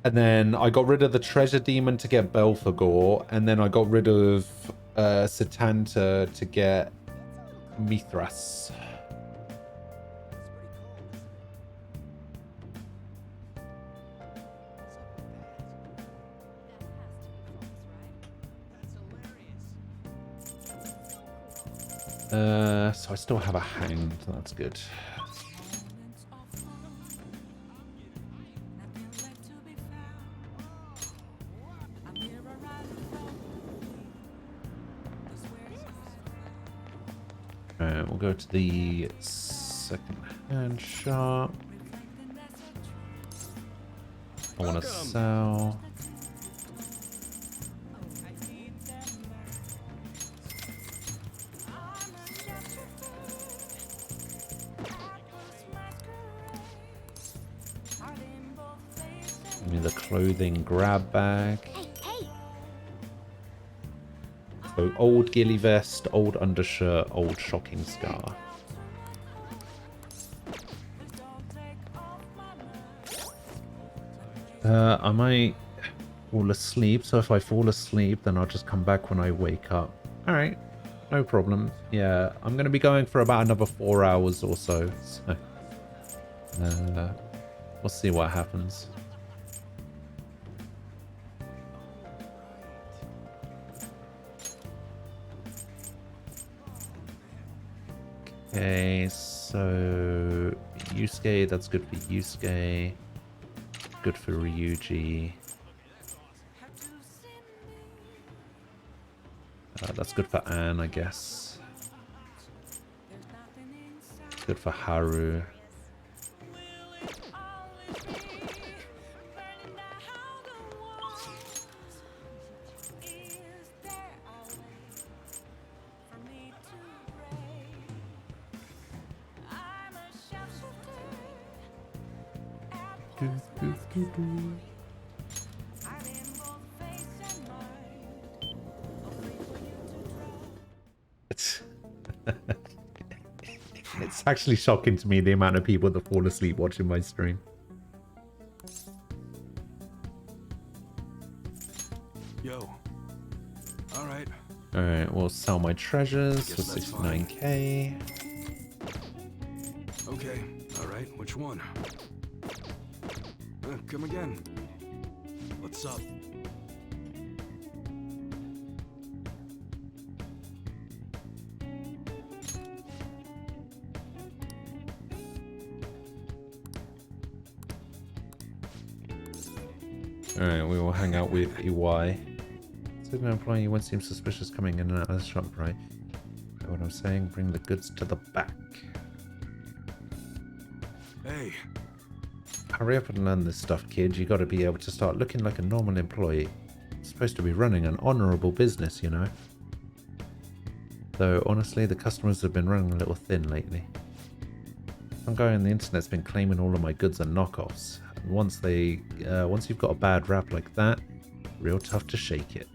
And then I got rid of the Treasure Demon to get Belphegor. And then I got rid of Satanta to get Mithras. So I still have a hanged. That's good. Alright, we'll go to the second-hand shop. I want to sell. Give me the clothing grab bag. So old ghillie vest, old undershirt, old shocking scar. I might fall asleep, so if I fall asleep, then I'll just come back when I wake up. Alright, no problem. Yeah, I'm going to be going for about another 4 hours or so. We'll see what happens. Okay, so Yusuke, that's good for Yusuke. Good for Ryuji. That's good for Anne, I guess. Good for Haru. It's actually shocking to me the amount of people that fall asleep watching my stream. Yo. Alright. Alright, we'll sell my treasures for 69k. Okay, alright, which one? Come again. What's up? Alright, we will hang out with EY. So an employee, one seems suspicious coming in and out of the shop, right? Know what I'm saying? Bring the goods to the back. Hey. Hurry up and learn this stuff, kid. You gotta be able to start looking like a normal employee. You're supposed to be running an honorable business, you know? Though, honestly, the customers have been running a little thin lately. Some guy on the internet's been claiming all of my goods are knockoffs. And once you've got a bad rap like that, real tough to shake it.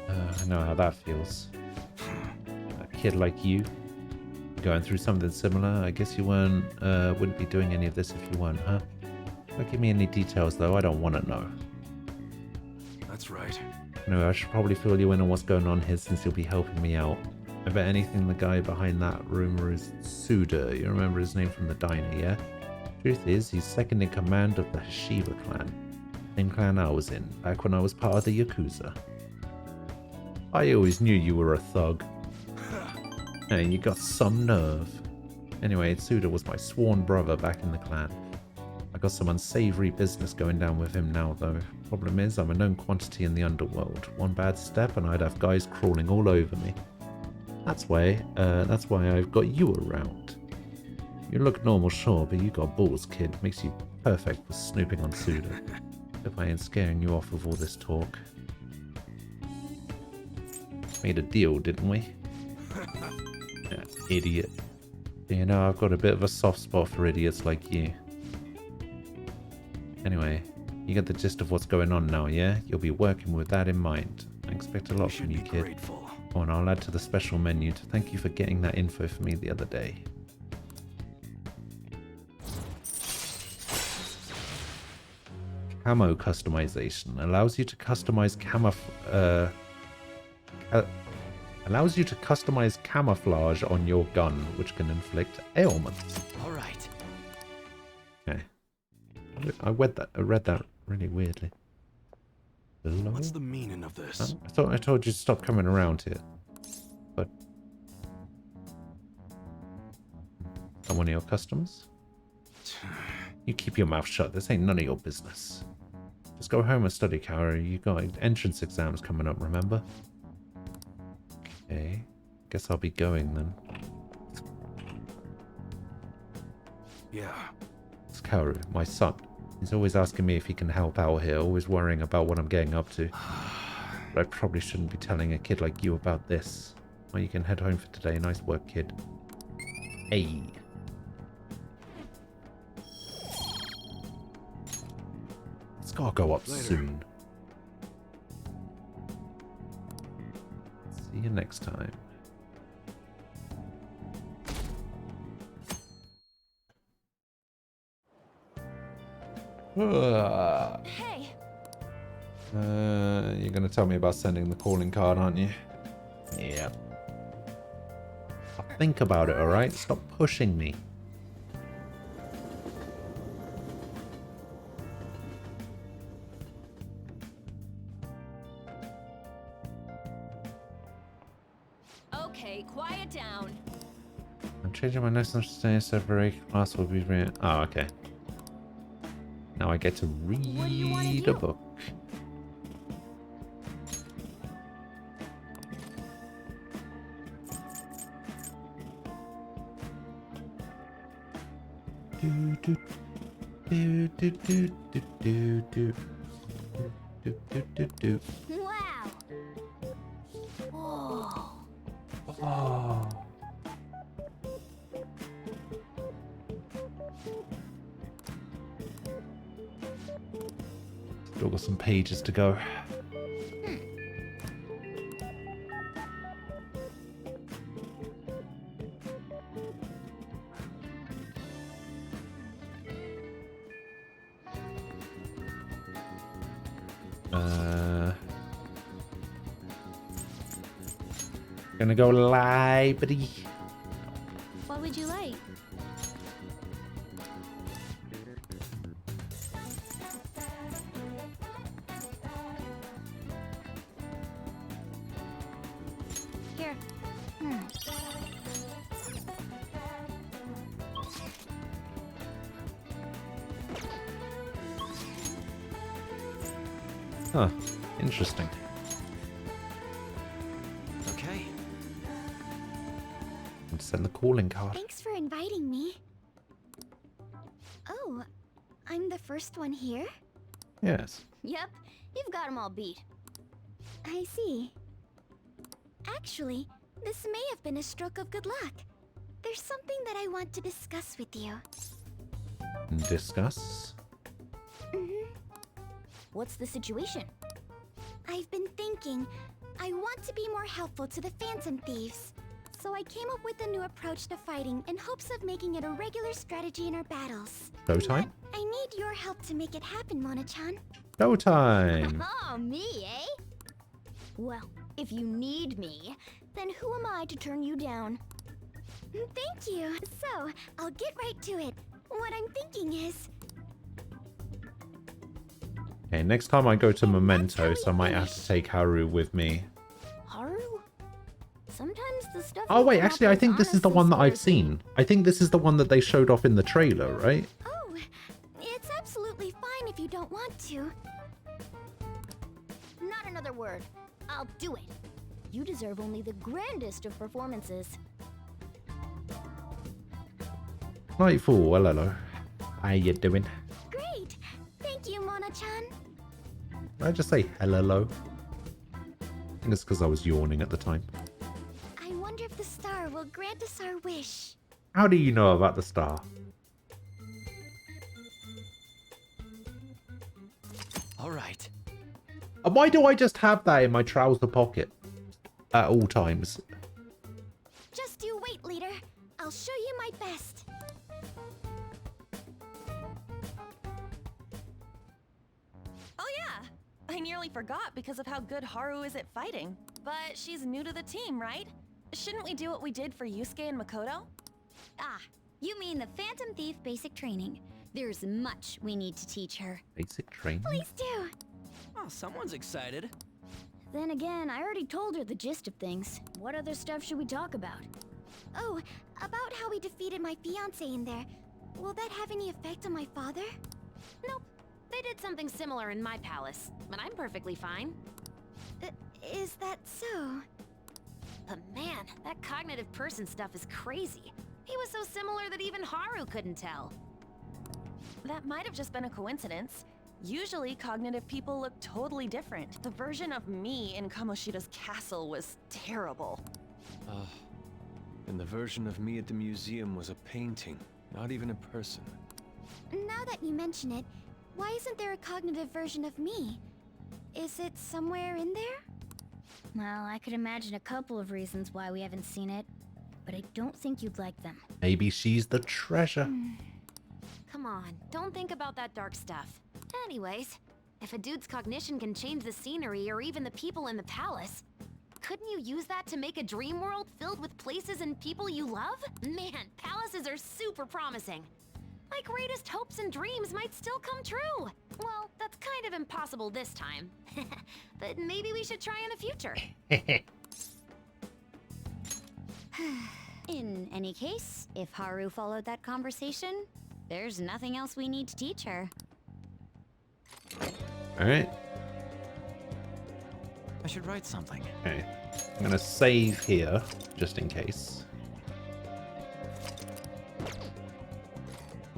I know how that feels. A kid like you, going through something similar. I guess you wouldn't be doing any of this if you weren't, huh? Don't give me any details though, I don't want to know. That's right. No, I should probably fill you in on what's going on here since you'll be helping me out. I bet anything the guy behind that rumor is Suda. You remember his name from the diner, yeah? Truth is, he's second in command of the Hashiva clan. Same clan I was in, back when I was part of the Yakuza. I always knew you were a thug. And you got some nerve. Anyway, Suda was my sworn brother back in the clan. I got some unsavory business going down with him now, though. Problem is, I'm a known quantity in the underworld. One bad step and I'd have guys crawling all over me. That's why I've got you around. You look normal, sure, but you got balls, kid. Makes you perfect for snooping on Suda. If I ain't scaring you off with all this talk. Made a deal, didn't we? Yeah, idiot. You know, I've got a bit of a soft spot for idiots like you. Anyway, you get the gist of what's going on now, yeah? You'll be working with that in mind. I expect a lot from you, kid. Grateful. Oh, and I'll add to the special menu to thank you for getting that info for me the other day. Camo customization allows you to customize camouflage on your gun, which can inflict ailments. All right. Okay. I read that really weirdly. Hello? What's the meaning of this? I thought I told you to stop coming around here. But I'm one of your customers? You keep your mouth shut. This ain't none of your business. Just go home and study, Kaori. You got entrance exams coming up, remember? Okay. Guess I'll be going then. Yeah. It's Kaoru, my son. He's always asking me if he can help out here, always worrying about what I'm getting up to. But I probably shouldn't be telling a kid like you about this. Well, you can head home for today. Nice work, kid. Hey. It's gotta go up soon. See you next time. Hey. You're gonna tell me about sending the calling card, aren't you? Yeah. I'll think about it, alright? Stop pushing me. Okay, quiet down. I'm changing my next status so every class will be read. Oh, okay. Now I get to read a book. Do do do do do do do do do do. Wow. Whoa. Oh. Still got some pages to go. Gonna go library. What would you like? Here. Huh. Interesting. Okay. Send the calling card. Thanks for inviting me. Oh, I'm the first one here? Yes. Yep, you've got them all beat. I see. Actually, this may have been a stroke of good luck. There's something that I want to discuss with you. Discuss? What's the situation? I've been thinking, I want to be more helpful to the Phantom Thieves. So I came up with a new approach to fighting in hopes of making it a regular strategy in our battles. Showtime? I need your help to make it happen, Mona-chan. Showtime! Oh, me, eh? Well, if you need me, Then who am I to turn you down? Thank you. So, I'll get right to it. What I'm thinking is... Okay, next time I go to Mementos, I might have to take Haru with me. Haru? Sometimes the stuff... Oh you wait, come actually up I with think this is the honestly one that I've scares me. seen. I think this is the one that they showed off in the trailer, right? Oh, it's absolutely fine if you don't want to. Not another word. I'll do it. You deserve only the grandest of performances. Nightfall, well, hello. How you doing? Great! Thank you, Mona-chan. Did I just say hello? I think it's because I was yawning at the time. I wonder if the star will grant us our wish. How do you know about the star? All right. And why do I just have that in my trouser pocket at all times? Just you wait, leader. I'll show you my best. Oh yeah, I nearly forgot because of how good Haru is at fighting. But she's new to the team, right? Shouldn't we do what we did for Yusuke and Makoto? Ah, you mean the Phantom Thief basic training. There's much we need to teach her. Basic training? Please do. Oh, someone's excited. Then again, I already told her the gist of things. What other stuff should we talk about? Oh, about how we defeated my fiancé in there. Will that have any effect on my father? Nope. They did something similar in my palace, but I'm perfectly fine. Is that so? But man, that cognitive person stuff is crazy. He was so similar that even Haru couldn't tell. That might have just been a coincidence. Usually, cognitive people look totally different. The version of me in Kamoshida's castle was terrible. And the version of me at the museum was a painting, not even a person. Now that you mention it, why isn't there a cognitive version of me? Is it somewhere in there? Well, I could imagine a couple of reasons why we haven't seen it, but I don't think you'd like them. Maybe she's the treasure. Come on, don't think about that dark stuff. Anyways, if a dude's cognition can change the scenery or even the people in the palace, couldn't you use that to make a dream world filled with places and people you love? Man, palaces are super promising. My greatest hopes and dreams might still come true. Well, that's kind of impossible this time. But maybe we should try in the future. In any case, if Haru followed that conversation, there's nothing else we need to teach her. Alright. I should write something. Okay. I'm gonna save here, just in case.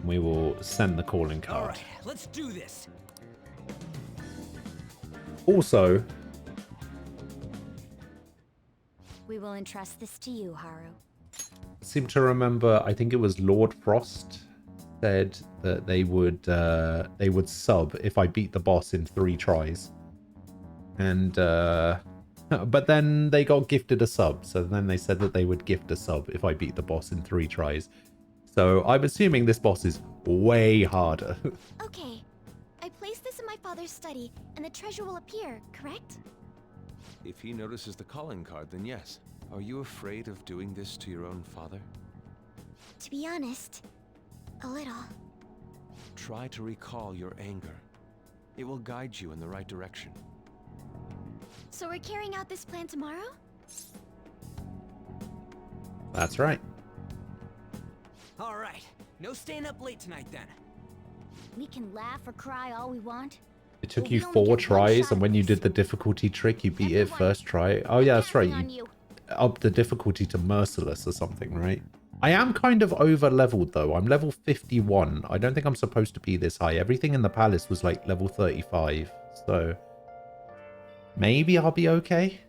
We will send the calling card. All right, let's do this. Also, We will entrust this to you, Haru. I seem to remember, I think it was Lord Frost said that they would sub if I beat the boss in 3 tries. And but then they got gifted a sub, so then they said that they would gift a sub if I beat the boss in 3 tries. So I'm assuming this boss is way harder. Okay. I place this in my father's study, and the treasure will appear, correct? If he notices the calling card, then yes. Are you afraid of doing this to your own father? To be honest, a little. Try to recall your anger. It will guide you in the right direction. So we're carrying out this plan tomorrow? That's right. All right, no staying up late tonight then. We can laugh or cry all we want. It took you 4 tries, and when you did the difficulty trick, you beat it first try. Oh yeah, that's right. You upped the difficulty to merciless or something, right? I am kind of over leveled though. I'm level 51. I don't think I'm supposed to be this high. Everything in the palace was like level 35. So maybe I'll be okay.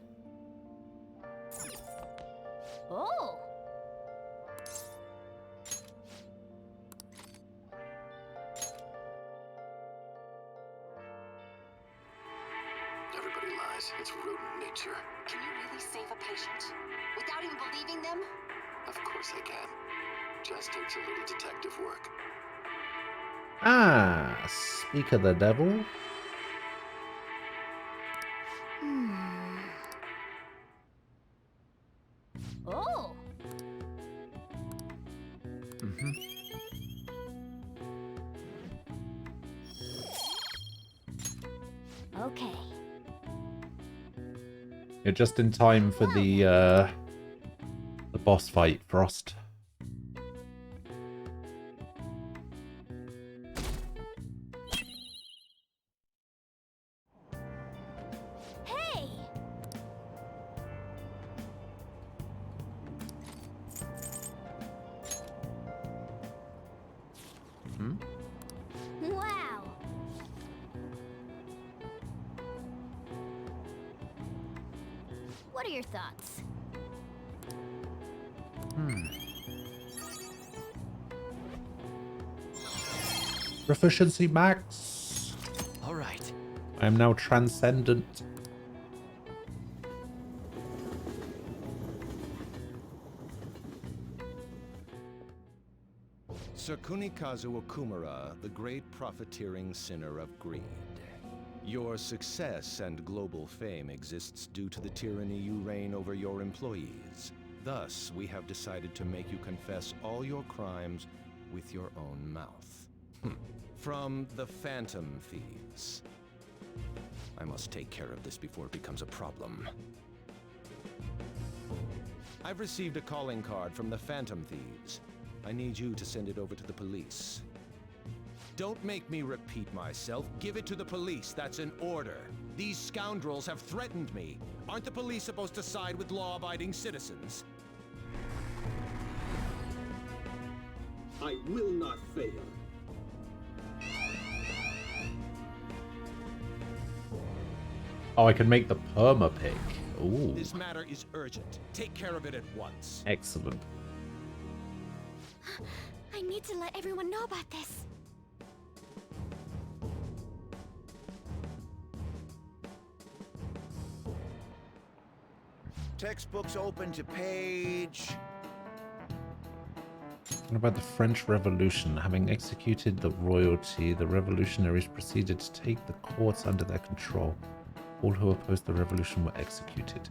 Oh! Everybody lies. It's rodent nature. Can you really save a patient? Without even believing them? Of course I can. Just takes a little detective work. Ah, speak of the devil. Okay. You're just in time for the boss fight, Frost. Hey! Hmm? Wow! What are your thoughts? Proficiency max. All right. I am now transcendent. Sir Kunikazu Okumura, the great profiteering sinner of greed. Your success and global fame exists due to the tyranny you reign over your employees. Thus, we have decided to make you confess all your crimes with your own mouth. From the Phantom Thieves. I must take care of this before it becomes a problem. I've received a calling card from the Phantom Thieves. I need you to send it over to the police. Don't make me repeat myself. Give it to the police. That's an order. These scoundrels have threatened me. Aren't the police supposed to side with law-abiding citizens? I will not fail. Oh, I can make the perma pick. Ooh. This matter is urgent. Take care of it at once. Excellent. I need to let everyone know about this. Textbooks open to page... What about the French Revolution? Having executed the royalty, the revolutionaries proceeded to take the courts under their control. All who opposed the revolution were executed.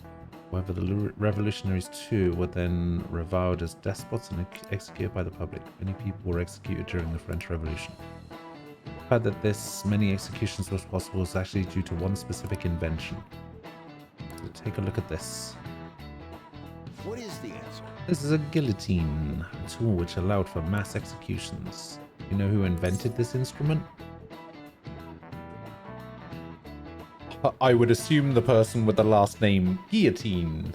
However, the revolutionaries too were then reviled as despots and executed by the public. Many people were executed during the French Revolution. The fact that this many executions was possible is actually due to one specific invention. So take a look at this. What is the answer? This is a guillotine, a tool which allowed for mass executions. You know who invented this instrument? I would assume the person with the last name Guillotine.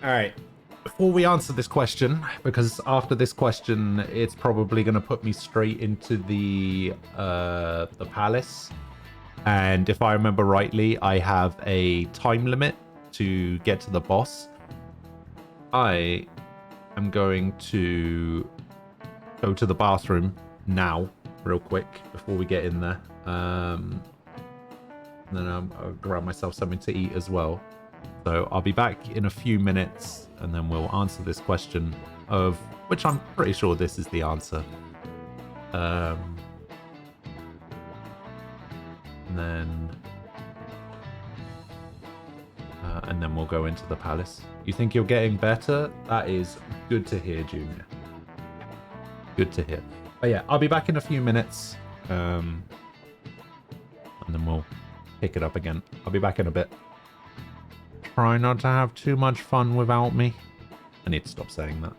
Alright, before we answer this question, because after this question, it's probably going to put me straight into the palace. And if I remember rightly, I have a time limit to get to the boss. I am going to go to the bathroom now, real quick, before we get in there. And then I'll grab myself something to eat as well. So I'll be back in a few minutes, and then we'll answer this question of which I'm pretty sure this is the answer. And then we'll go into the palace. You think you're getting better? That is good to hear, Junior. Good to hear. But yeah, I'll be back in a few minutes. And then we'll pick it up again. I'll be back in a bit. Try not to have too much fun without me. I need to stop saying that.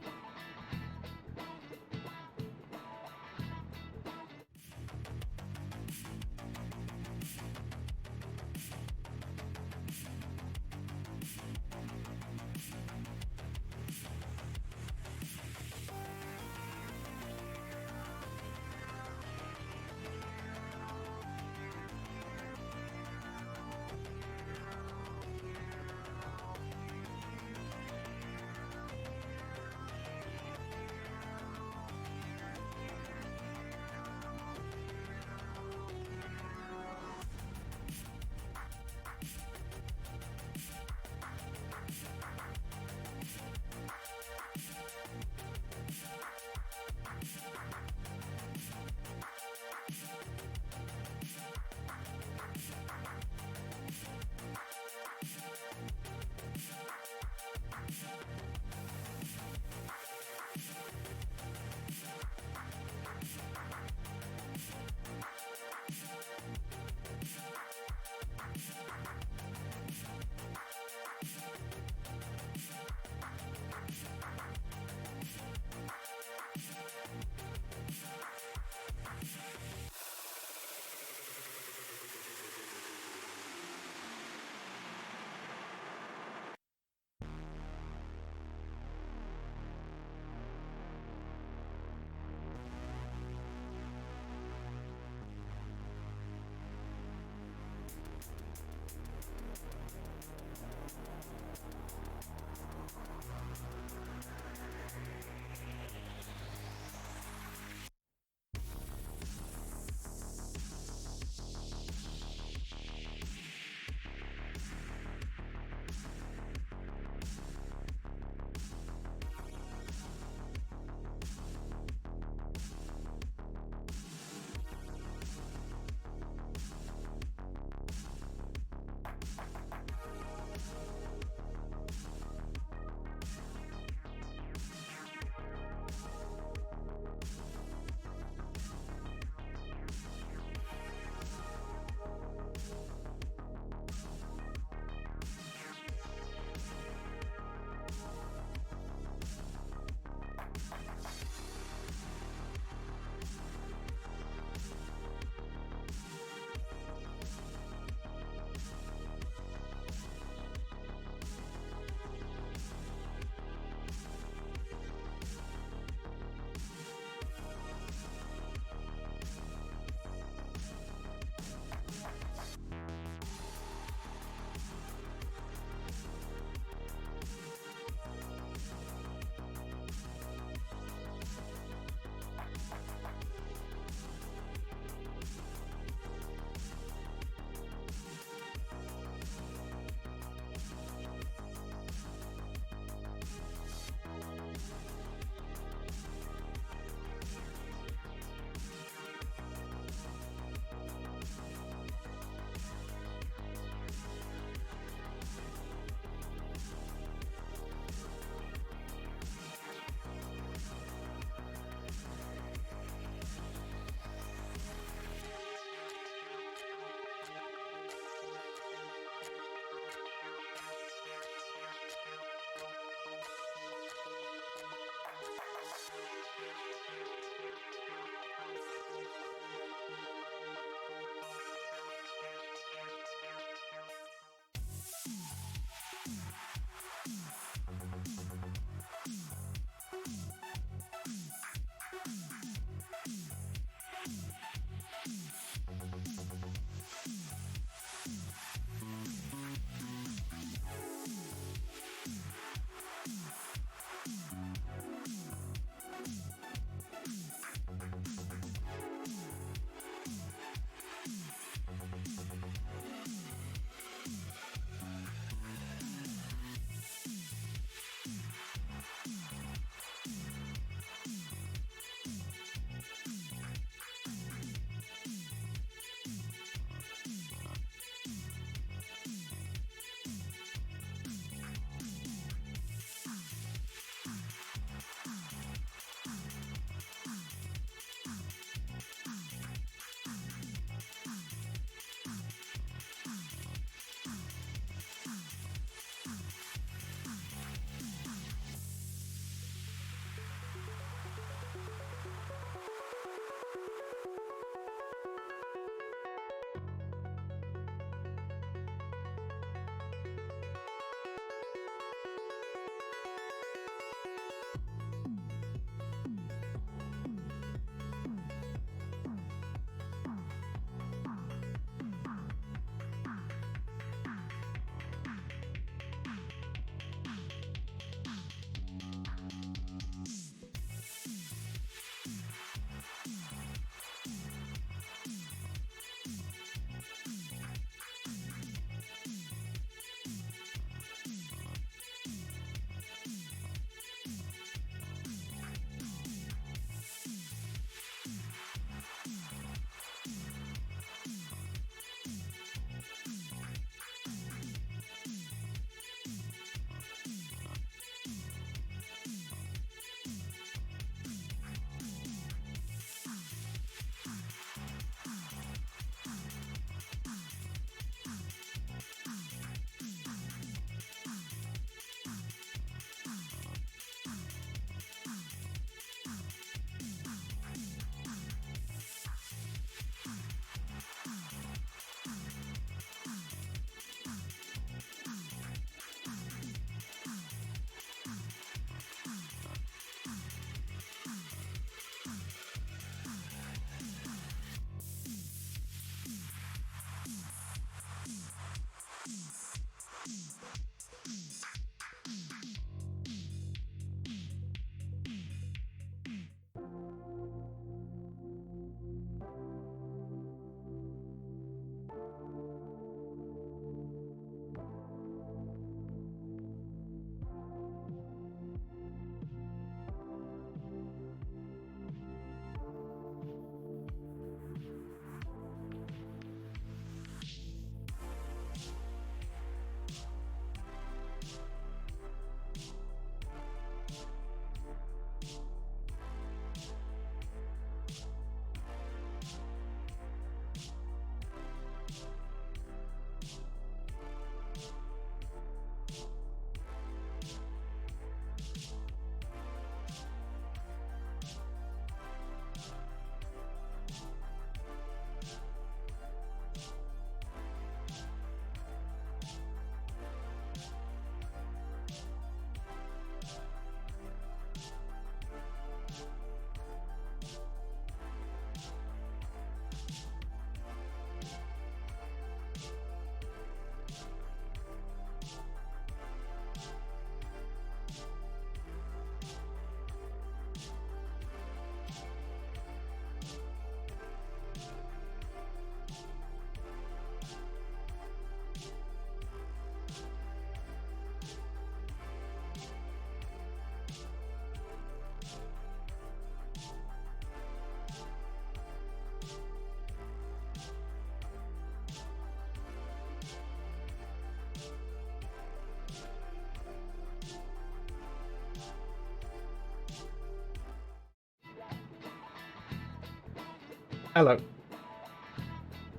Hello.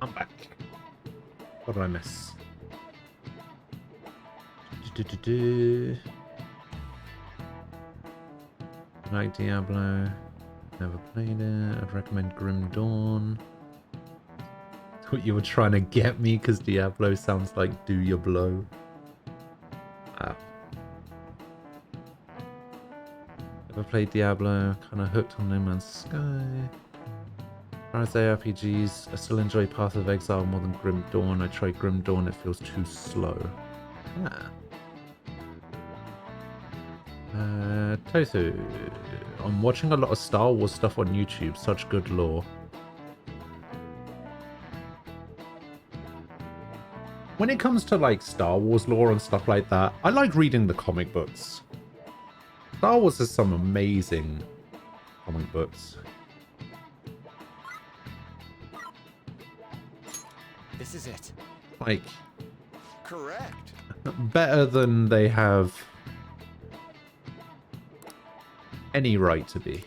I'm back. What did I miss? Like Diablo. Never played it. I'd recommend Grim Dawn. Thought you were trying to get me because Diablo sounds like Do Your Blow. Ah. Never played Diablo. Kind of hooked on No Man's Sky. As ARPGs, I still enjoy Path of Exile more than Grim Dawn. I tried Grim Dawn, it feels too slow. Ah. Tofu. I'm watching a lot of Star Wars stuff on YouTube. Such good lore. When it comes to like Star Wars lore and stuff like that, I like reading the comic books. Star Wars has some amazing comic books. This is it. Like, correct. Better than they have any right to be.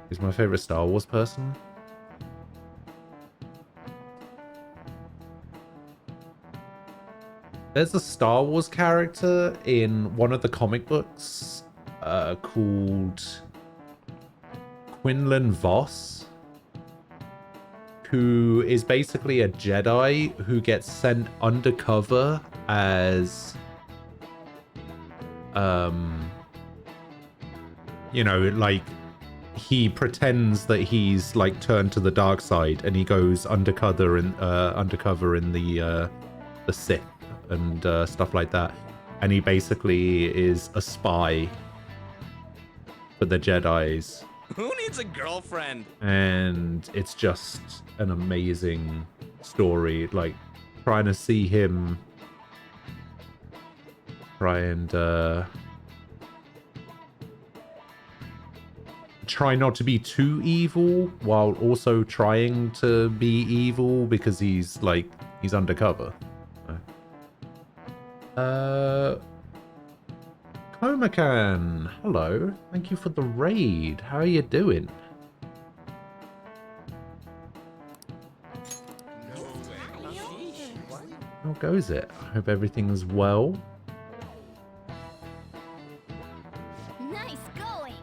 He's my favorite Star Wars person. There's a Star Wars character in one of the comic books called Quinlan Voss, who is basically a Jedi who gets sent undercover as, you know, like, he pretends that he's like turned to the dark side, and he goes undercover in the Sith and stuff like that, and he basically is a spy for the Jedis. Who needs a girlfriend? And it's just an amazing story, like trying to see him try and try not to be too evil while also trying to be evil because he's like, he's undercover. Komakan, hello. Thank you for the raid. How are you doing? How goes it? I hope everything's well. Nice going.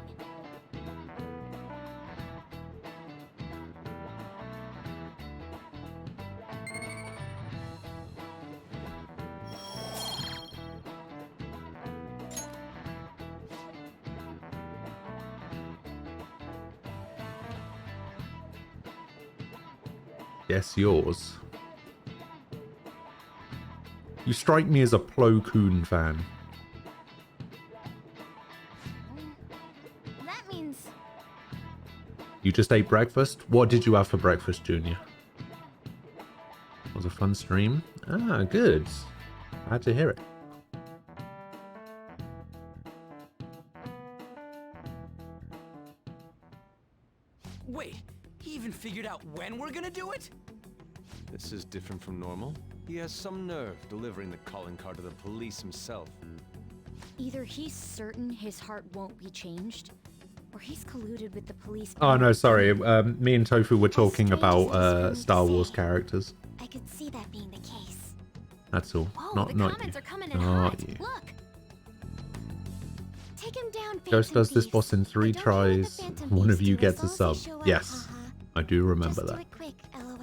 Yes, yours. You strike me as a Plo Koon fan. That means You just ate breakfast? What did you have for breakfast, Junior? Was a fun stream? Ah, good. Glad to hear it. Wait, he even figured out when we're gonna do it? This is different from normal. He has some nerve delivering the calling card to the police himself. Either he's certain his heart won't be changed, or he's colluded with the police. Oh, no, sorry. Me and Tofu were talking about Star Wars characters. I could see that being the case. That's all. Whoa, the not comments you. are coming in Not hot. you. Look. Take him down, Ghost Phantom does this Beast. boss in 3 tries. One of you gets a sub. Yes, I do remember Just do that. it quick, LOL.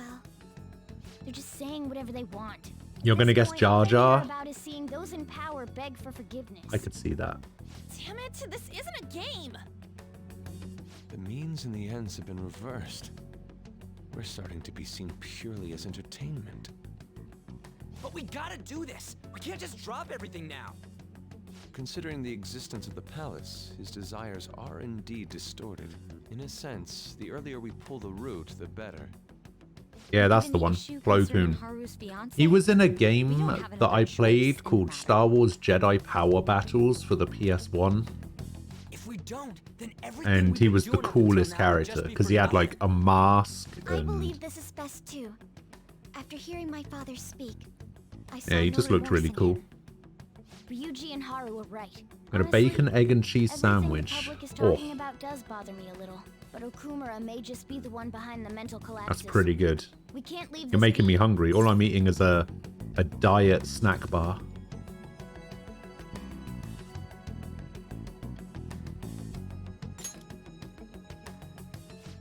They're just saying whatever they want. You're gonna guess Jar Jar? About is seeing those in power beg for forgiveness. I could see that. Damn it, this isn't a game! The means and the ends have been reversed. We're starting to be seen purely as entertainment. But we gotta do this. We can't just drop everything now. Considering the existence of the palace, his desires are indeed distorted. In a sense, the earlier we pull the root, the better. Yeah, that's the one. Plo Koon. He was in a game that I played called Star Wars Jedi Power Battles for the PS1. If we don't, then And he was the coolest character because he had like a mask I and believe this is best too. After hearing my father speak, I saw yeah, he no just looked remorse really in cool. him. Ryuji and Haru were right. Got a bacon, egg, and cheese Everything the sandwich. public is Oh, talking about does bother me a little. But Okumura may just be the one behind the mental collapses. That's pretty good. We can't leave. You're making me hungry. All I'm eating is a diet snack bar.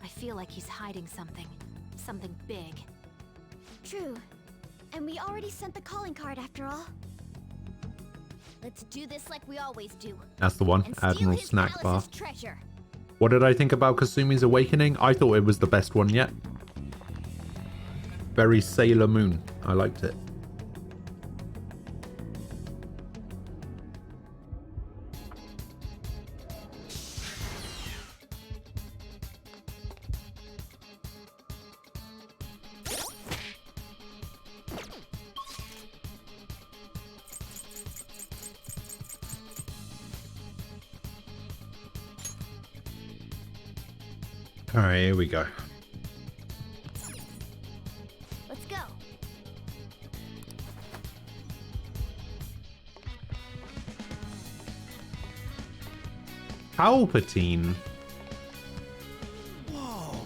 I feel like he's hiding something. Something big. True. And we already sent the calling card after all. Let's do this like we always do. That's the one. And steal Admiral his Snack Bar. palace's treasure. What did I think about Kasumi's Awakening? I thought it was the best one yet. Very Sailor Moon. I liked it. All right, here we go. Let's go. Palpatine. Whoa.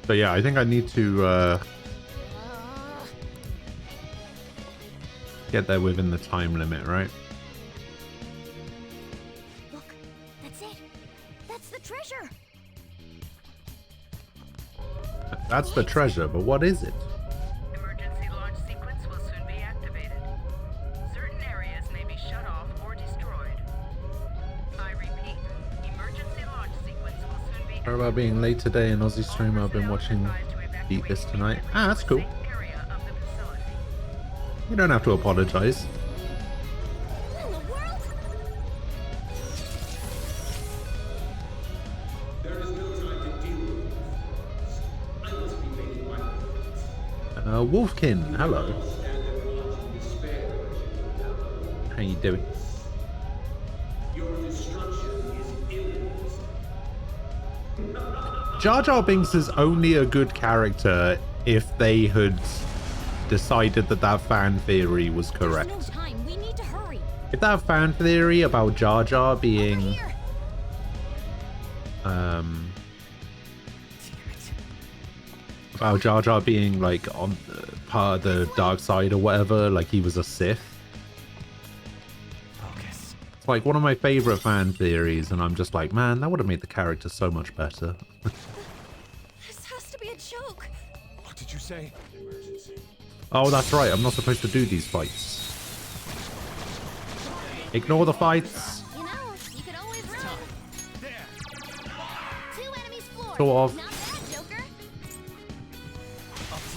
So yeah, I think I need to get there within the time limit, right? Look, that's it. That's the treasure. That's the treasure, but what is it? Emergency launch sequence will soon be activated. Certain areas may be shut off or destroyed. I repeat, emergency launch sequence will soon be Sorry about being late today in Aussie stream. I've been watching Beat This tonight. Ah, that's cool. You don't have to apologize. There is no time to deal with this. I must be making my point. Wolfkin, hello. Stand and watch in despair. How you doing? Your destruction is imminent. Jar Jar Binks is only a good character if they had decided that that fan theory was correct. There's no time. We need to hurry. If that fan theory about Jar Jar being about Jar Jar being like on part of the dark side or whatever, like he was a Sith. Focus. It's like one of my favorite fan theories, and I'm just like, man, that would have made the character so much better. This has to be a joke. What did you say? Oh, that's right. I'm not supposed to do these fights. Ignore the fights. You know, you could always run. Two enemies floored. Sort of. Not bad, Joker.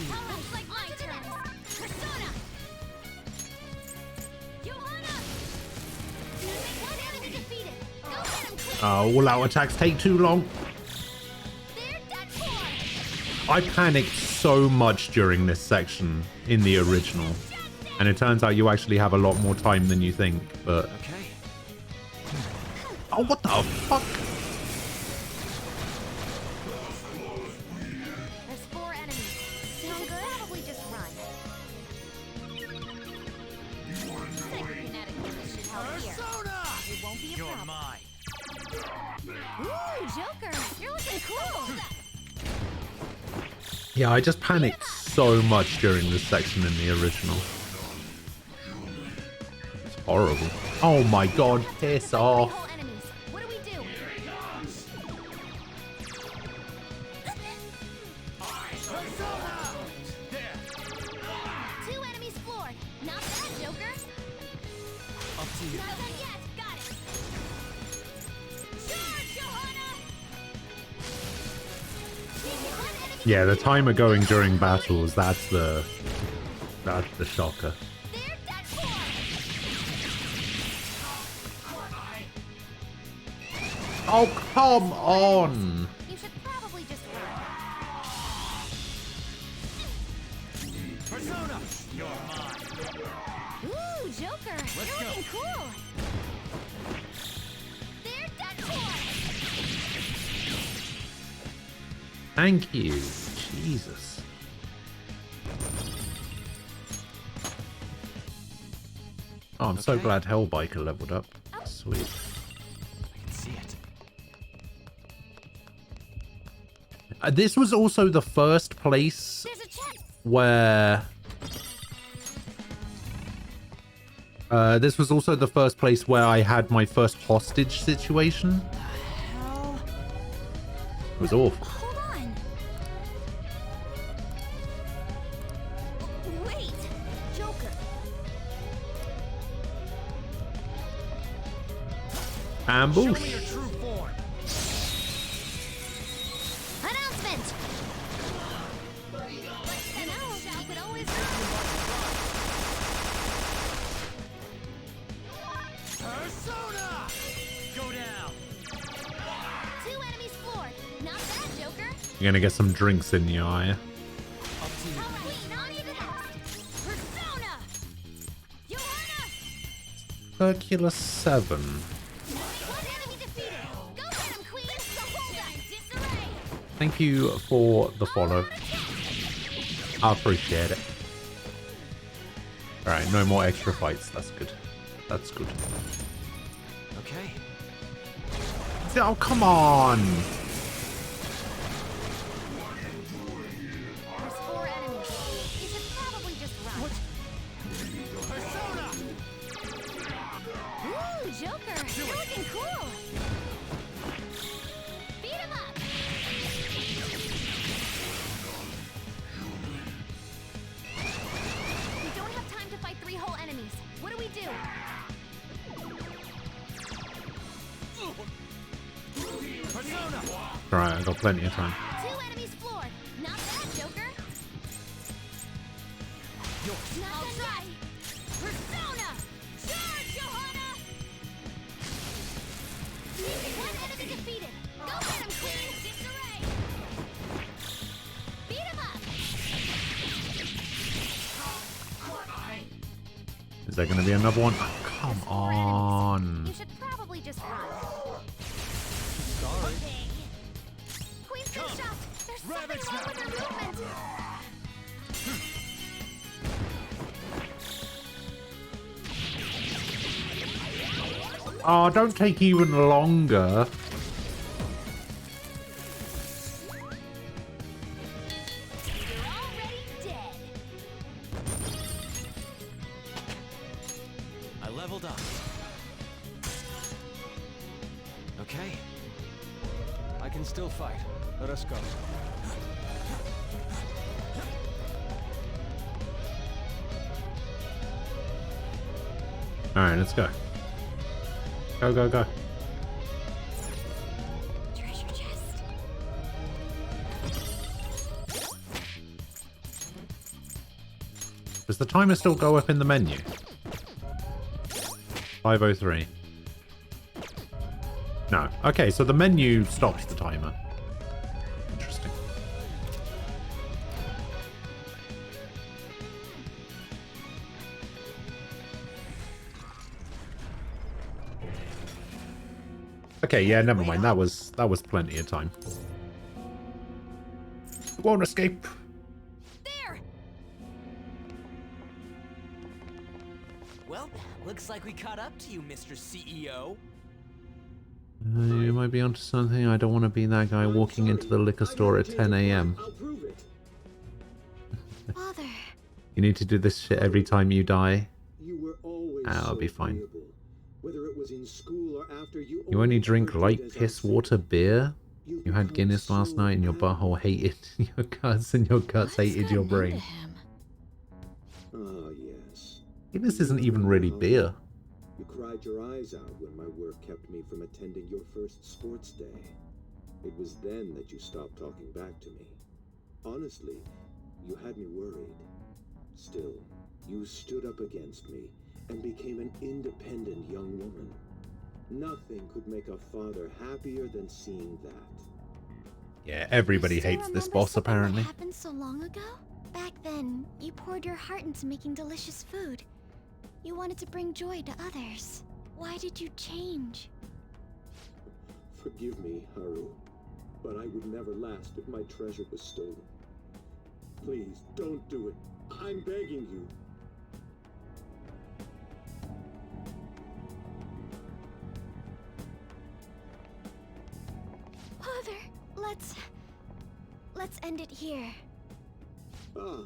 Looks like my turn. Persona. Johanna. One enemy defeated. Go get him, quick. All-out attacks take too long. I panicked so much during this section in the original, and it turns out you actually have a lot more time than you think, but... Okay. Oh, what the fuck? There's 4 enemies. Sound good? Probably just run. Psychokinetic should help here. It won't be a You're problem. mine. Ooh, Joker, you're looking cool. Yeah, I just panicked so much during this section in the original. It's horrible. Oh my god, piss off. What do we do? Two enemies floored. Not bad, Joker. Up to you. Not done yet. Got it. Charge, Johanna. Yeah, the timer going during battles, that's the shocker. Oh, come on! You should probably just run. cool! They're dead toys! Thank you. Jesus. Oh, I'm so glad Hellbiker leveled up. Sweet. I can see it. This was also the first place where... this was also the first place where I had my first hostage situation. It was awful. Hold on! Wait! Joker! Ambush. Announcement! You could always Persona! Go down! 2 enemies floored! Not bad, Joker! You're gonna get some drinks in you, are you? Persona! Johanna! Hercules 7. Thank you for the follow. I appreciate it. Alright, no more extra fights. That's good. That's good. Okay. Oh, come on! There's 4 enemies. You should probably just run. Ooh, Joker! You're looking cool! Beat him up! We don't have time to fight 3 whole enemies. What do we do? Alright, I've got plenty of time. 2 enemies floored. Not bad, Joker. I'll try. Persona! Charge, Johanna! 1 enemy defeated. Go get him, Queen! Disarray! Beat him up! Is there gonna be another one? Oh, come on. You should probably just run. Sorry. Queen's been shot! There's something wrong with her movement! Oh, don't take even longer. You're already dead. I leveled up. Okay. I can still fight. Let us go. Alright, let's go. Go, go, go. Treasure chest. Does the timer still go up in the menu? 5:03. No. Okay, so the menu stops the timer. Interesting. Okay, yeah, never mind. That was plenty of time. Won't escape. There! Well, looks like we caught up to you, Mr. CEO. You might be onto something. I don't want to be that guy walking into the liquor store at 10 a.m. Father. You need to do this shit every time you die. You were always I'll be so fine. agreeable. Whether it was in school or after, you You only always drink portrayed light as piss upset. water beer? You had Guinness last night and your butthole hated your guts and your guts hated your brain. Ah, yes. Guinness isn't even really beer. You cried your eyes out when my work kept me from attending your first sports day. It was then that you stopped talking back to me. Honestly, you had me worried. Still, you stood up against me and became an independent young woman. Nothing could make a father happier than seeing that. Yeah, everybody Still hates this remember boss something apparently. That happened so long ago? Back then, you poured your heart into making delicious food. You wanted to bring joy to others. Why did you change? Forgive me, Haru, but I would never last if my treasure was stolen. Please, don't do it. I'm begging you. Father, let's end it here. Ah,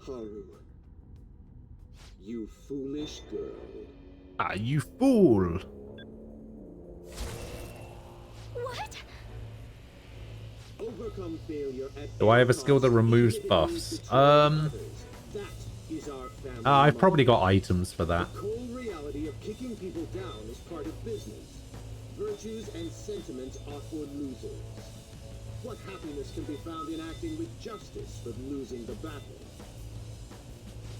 Haru. You foolish girl. Ah, you fool! What? Overcome failure at Do I have a skill that removes buffs? That is our family. I've probably got items for that. The cold reality of kicking people down is part of business. Virtues and sentiments are for losers. What happiness can be found in acting with justice but losing the battle?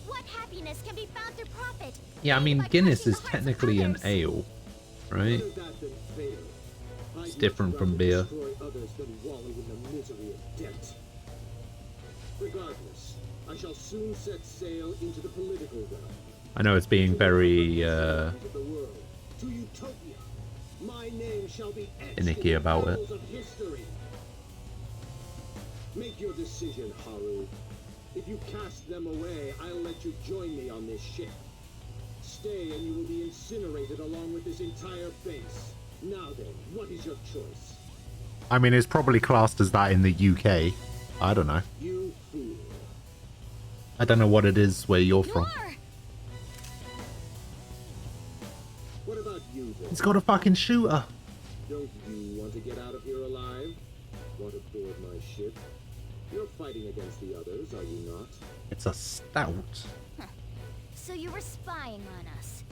What happiness can be found through profit? Yeah, I mean, Guinness is technically an ale, right? It's different from beer. Others than wallow in the misery of debt. Regardless, I shall soon set sail into the political realm. I know it's being very To utopia. My name shall be finicky about it. of history. Make your decision, Haru. If you cast them away, I'll let you join me on this ship. Stay and you will be incinerated along with this entire base. Now then, what is your choice? I mean, it's probably classed as that in the UK. I don't know. You fool. I don't know what it is where you're from. What about you then? He's got a fucking shooter. Don't you want to get out of here alive? Want to board my ship? You're fighting against the others, are you not? It's a stout. So you were spying on us.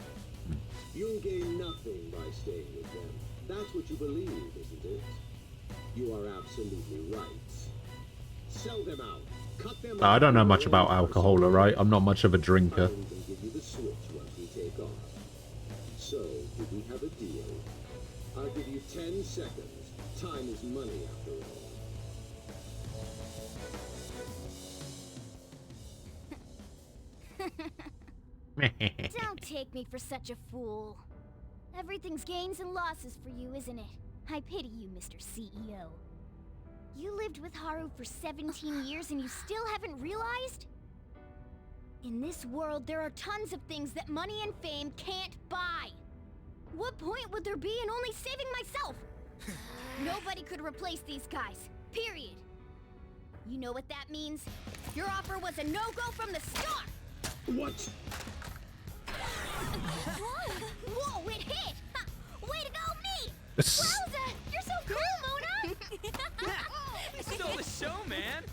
You'll gain nothing by staying with them. That's what you believe, isn't it? You are absolutely right. Sell them out. Cut them I don't know much about alcohol, alright? I'm not much of a drinker. I'll even give you the switch once we take off. So, do we have a deal? I'll give you 10 seconds. Time is money after all. Don't take me for such a fool. Everything's gains and losses for you, isn't it? I pity you, Mr. CEO. You lived with Haru for 17 years and you still haven't realized? In this world, there are tons of things that money and fame can't buy. What point would there be in only saving myself? Nobody could replace these guys, period. You know what that means? Your offer was a no-go from the start! What? Whoa, it hit! Ha, way to go, me! Wowza! You're so cool, Mona! Stole the show, man!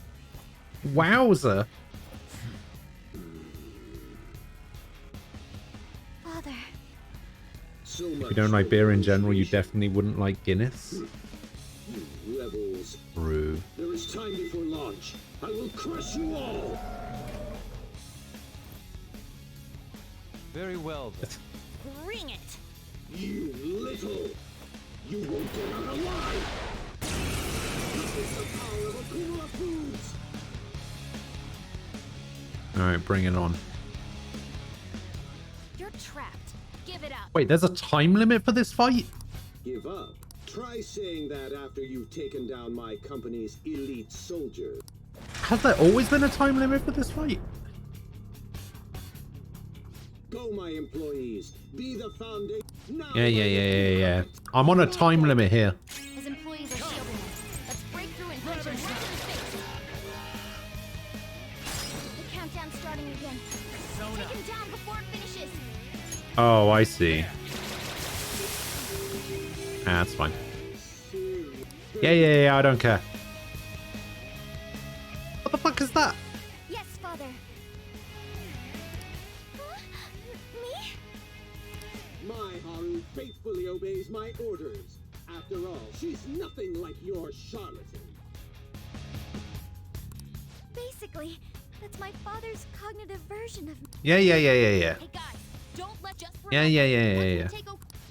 Wowza! Father. So If much you don't like beer in general, you definitely wouldn't like Guinness. You rebels. Brew. There is time before launch. I will crush you all! Very well, then. Bring it! You little! You won't get out alive! This is the power of Akuma Foods! Alright, bring it on. You're trapped. Give it up. Wait, there's a time limit for this fight? Give up? Try saying that after you've taken down my company's elite soldier. Has there always been a time limit for this fight? Go, my employees. Be the foundation. Now Yeah. I'm on a time limit here. His employees are shielding us. Let's break through and punch him right in the face. The countdown's starting again. Take him down before it finishes. Oh, I see. Ah, that's fine. Yeah, I don't care. What the fuck is that? Yes, Father. Me? My Haru faithfully obeys my orders. After all, she's nothing like your charlatan. Basically, that's my father's cognitive version of me. Yeah. Hey guys, don't let just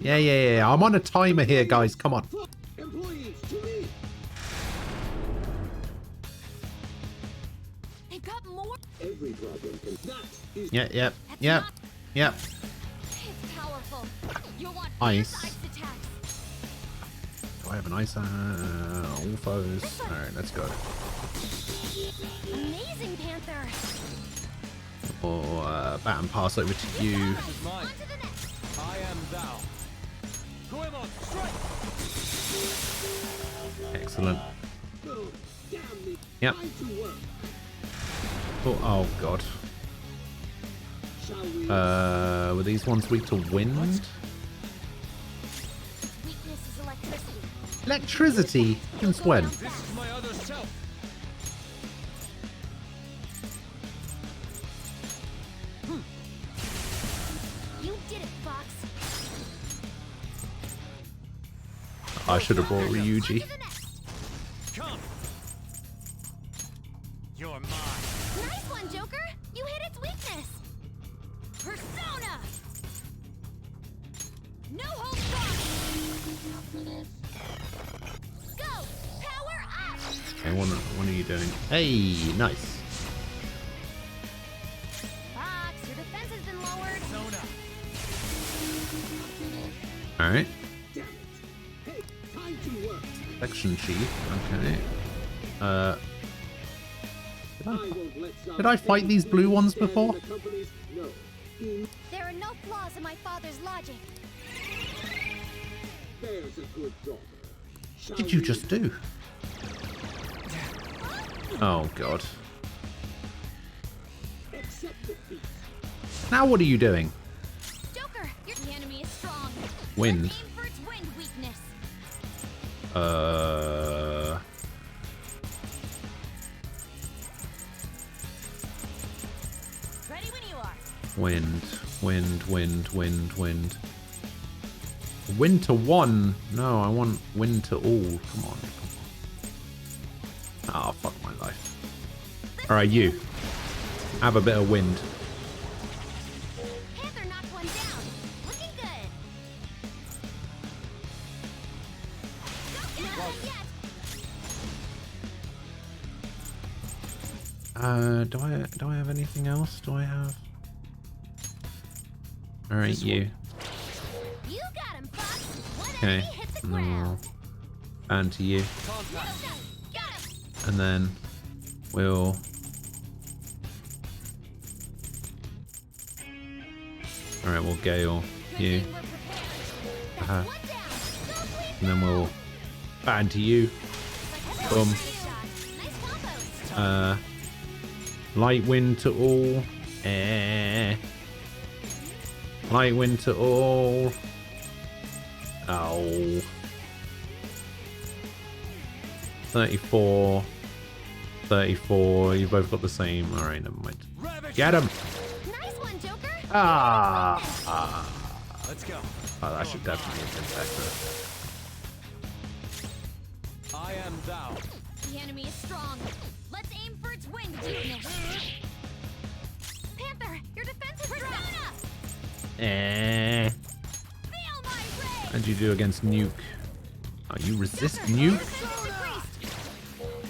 Yeah. I'm on a timer here, guys. Come on. Employees, to me. They've got more. Every problem can. That is. Yeah. Yep. It's powerful. You'll want Ice. ice attacks. Do I have an ice? All foes. Alright, let's go. Amazing, Panther. Or baton pass over to you. This is mine. I am thou. Goemon, strike! Excellent. Yep. Oh god. Were these ones weak to wind? Weakness is electricity. Electricity? Since when? This is my other self. You did it, Fox. I should have brought Ryuji. Come. You're mine. Nice one, Joker. You hit its weakness. Persona. No holds barred. Go. Power up. Okay, what are you doing? Hey, nice. Fox, your defense has been lowered. Alright. Hey, time to work. Section chief. Okay. Did Did I fight these blue ones before? No. There are no flaws in my father's logic. There's a good daughter. What did you just do? Oh god. Accept defeat. Now what are you doing? Joker, the enemy is strong. Wind. Aim for its wind weakness. Ready when you are. Wind. Wind to one. No, I want wind to all. Come on. Oh, fuck my life. Alright, you. Have a bit of wind. Panther knocked one down. Looking good. Don't get it yet. Do I have anything else? Do I have? Alright, you. You got him, Fox. One Okay. enemy hit the And then we'll ground. ban to you. Got him. And then we'll Alright, we'll Gale you. And then we'll ban to you. Boom. Light wind to all. Light wind to all. Ow. 34. 34. You both got the same. Alright, never mind. Get him! Nice one, Joker. Ah! Let's go. Oh, that should definitely have been better. I am thou. The enemy is strong. Let's aim for its wind weakness. Panther, your defense is dropped. Feel my ray. How'd you do against Nuke? Oh, you resist Nuke?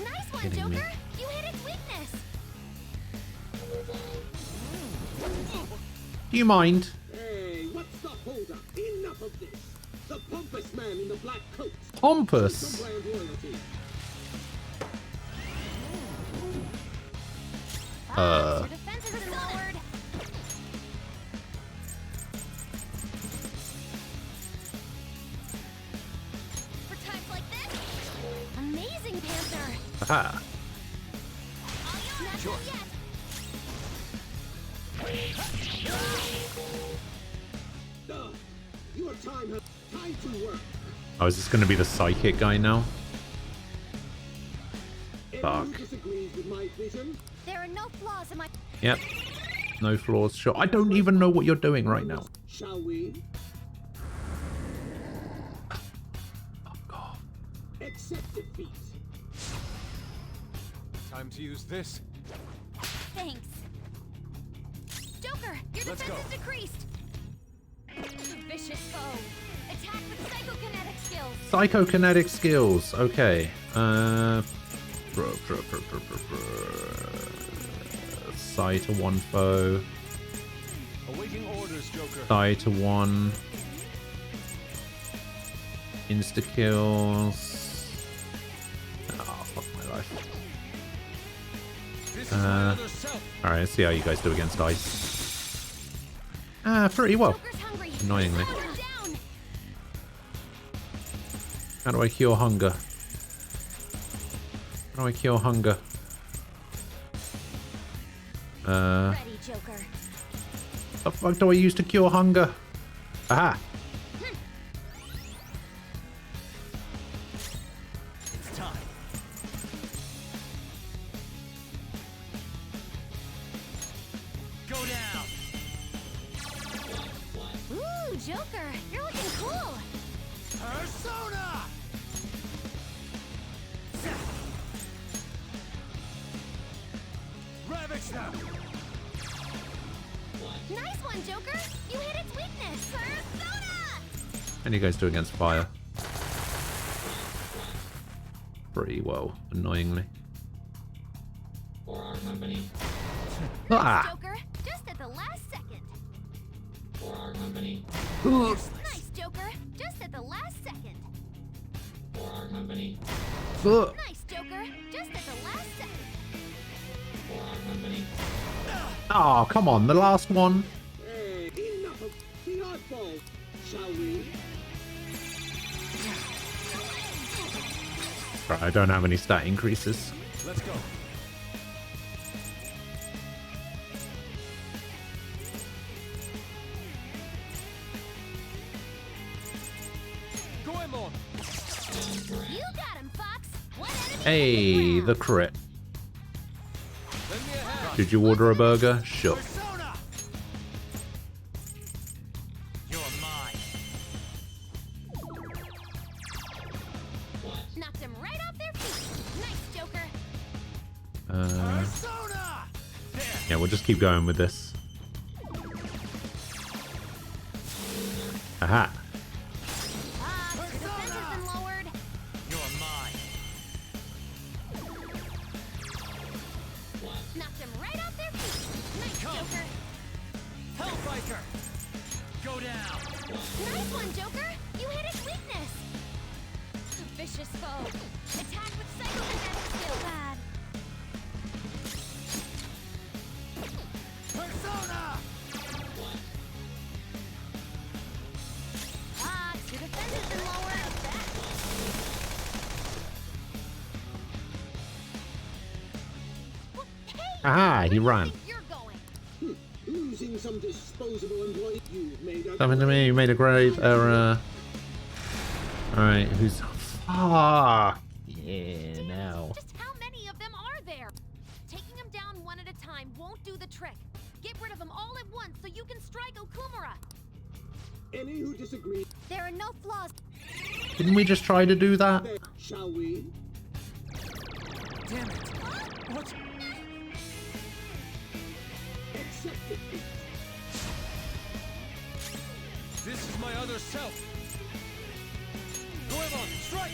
Nice one, Kidding me. Joker. You hit its weakness. Do you mind? Hey, what's the holdup? Enough of this. The pompous man in the black coat. Pompous? Some brand royalty. Your defense has been lowered. For times like this, amazing, Panther. Aha. Not done yet. Your time to work. Oh, is this going to be the psychic guy now? Fuck. Anyone disagrees with my vision? There are no flaws in my. Yep. No flaws. Sure. I don't even know what you're doing right now. Shall we? Oh, God. Accept defeat. Time to use this. Thanks. Joker, your Let's defense go. is decreased. Vicious foe. Attack with psychokinetic skills. Psychokinetic skills. Okay. Psi to one foe. Awaiting orders, Joker. Die to 1. Insta kills. Oh, fuck my life. Alright, let's see how you guys do against ice. Pretty well. Annoyingly. How do I cure hunger? How do I cure hunger? The fuck do I use to cure hunger? Aha! It's time. Go down. Ooh, Joker, you're looking cool. Persona. Ravage them. Nice one, Joker. You hit its weakness. Persona. And you guys do against fire? Pretty well, annoyingly. For our company. Ah! Joker, just at the last second. For our company. Nice, Joker, just at the last second. For our company. Nice, Joker, just at the last second. For our company. Oh, come on, the last one. Hey, enough of the oddball, shall we? Right, I don't have any stat increases. Let's go. You got him, Fox. One enemy. Hey, the crit. Did you order a burger? Sure. You're mine. Knocked him right off their feet. Nice, Joker. Yeah, we'll just keep going with this. Aha. Defense has been lowered. You're mine. Knocked him right off their feet. Nice, Joker. Hellbiker. Go down. Nice one, Joker. You hit its weakness. Vicious foe. Attack with psychokinetic skill. Bad. Persona. Your defense has been lowered. Aha, he ran. Losing some disposable employee, you've made a Something to me, you made a grave error. Alright, who's... Fuck! Yeah, now. Just how many of them are there? Taking them down one at a time won't do the trick. Get rid of them all at once so you can strike Okumura. Any who disagree. There are no flaws. Didn't we just try to do that? Shall we? Damn it. What? Accept it. This is my other self. Goemon, strike!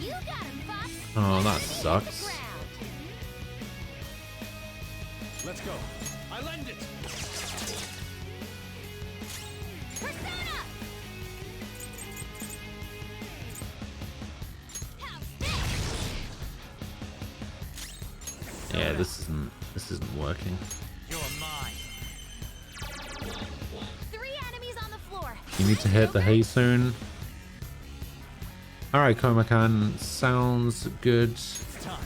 You got him, Fox. Oh, that sucks. Let's go. I lend it. Persona! Yeah, this isn't working. You're mine. 3 enemies on the floor. You need to hit the hay soon. Alright, Komakan, sounds good. It's time.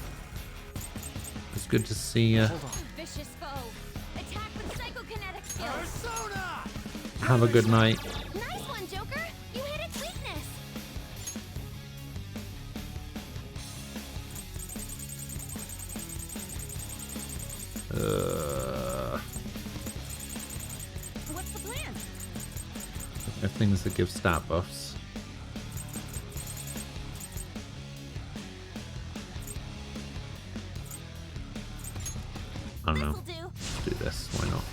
It's good to see you. Vicious foe. Attack with psychokinetic skill. Persona! Have a good night. Nice one, Joker. You hit its weakness. What's the plan? There are things that give stat buffs. I don't know. Let's do this. Why not?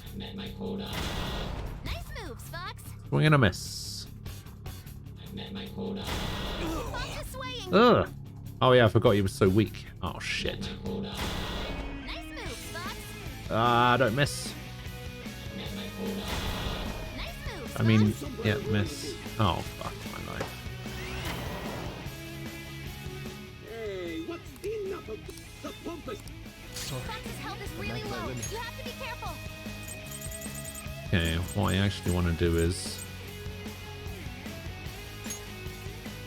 I met my quota. Nice moves, Fox. Swing and a miss. I met my quota. Fox is swaying. Ugh. Oh yeah, I forgot he was so weak. Oh shit. Ah, don't miss. I mean, yeah, miss. Oh, fuck my life. Hey, what's enough of the pompous? Fox's health is really low. You have to be careful. Okay, what I actually want to do is...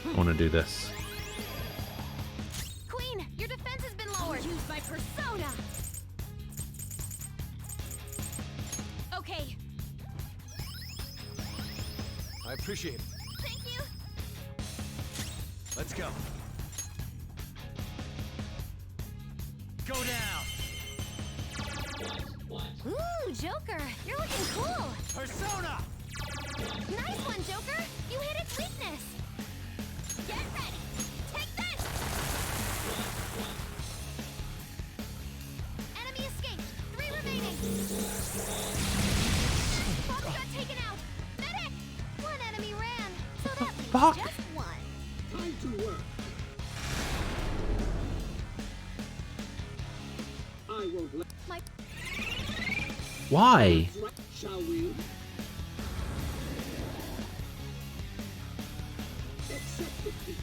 I want to do this. Queen, your defense has been lowered. Use my persona. Okay. I appreciate it. Thank you. Let's go. Go down. Ooh, Joker, you're looking cool. Persona. Nice one, Joker. You hit its weakness. Get ready. Take this. Enemy escaped. 3 remaining. Fox got taken out. Medic. 1 enemy ran. So that leaves Fuck. just 1. Time to work. I won't let. My Why? Shall we? Accept defeat.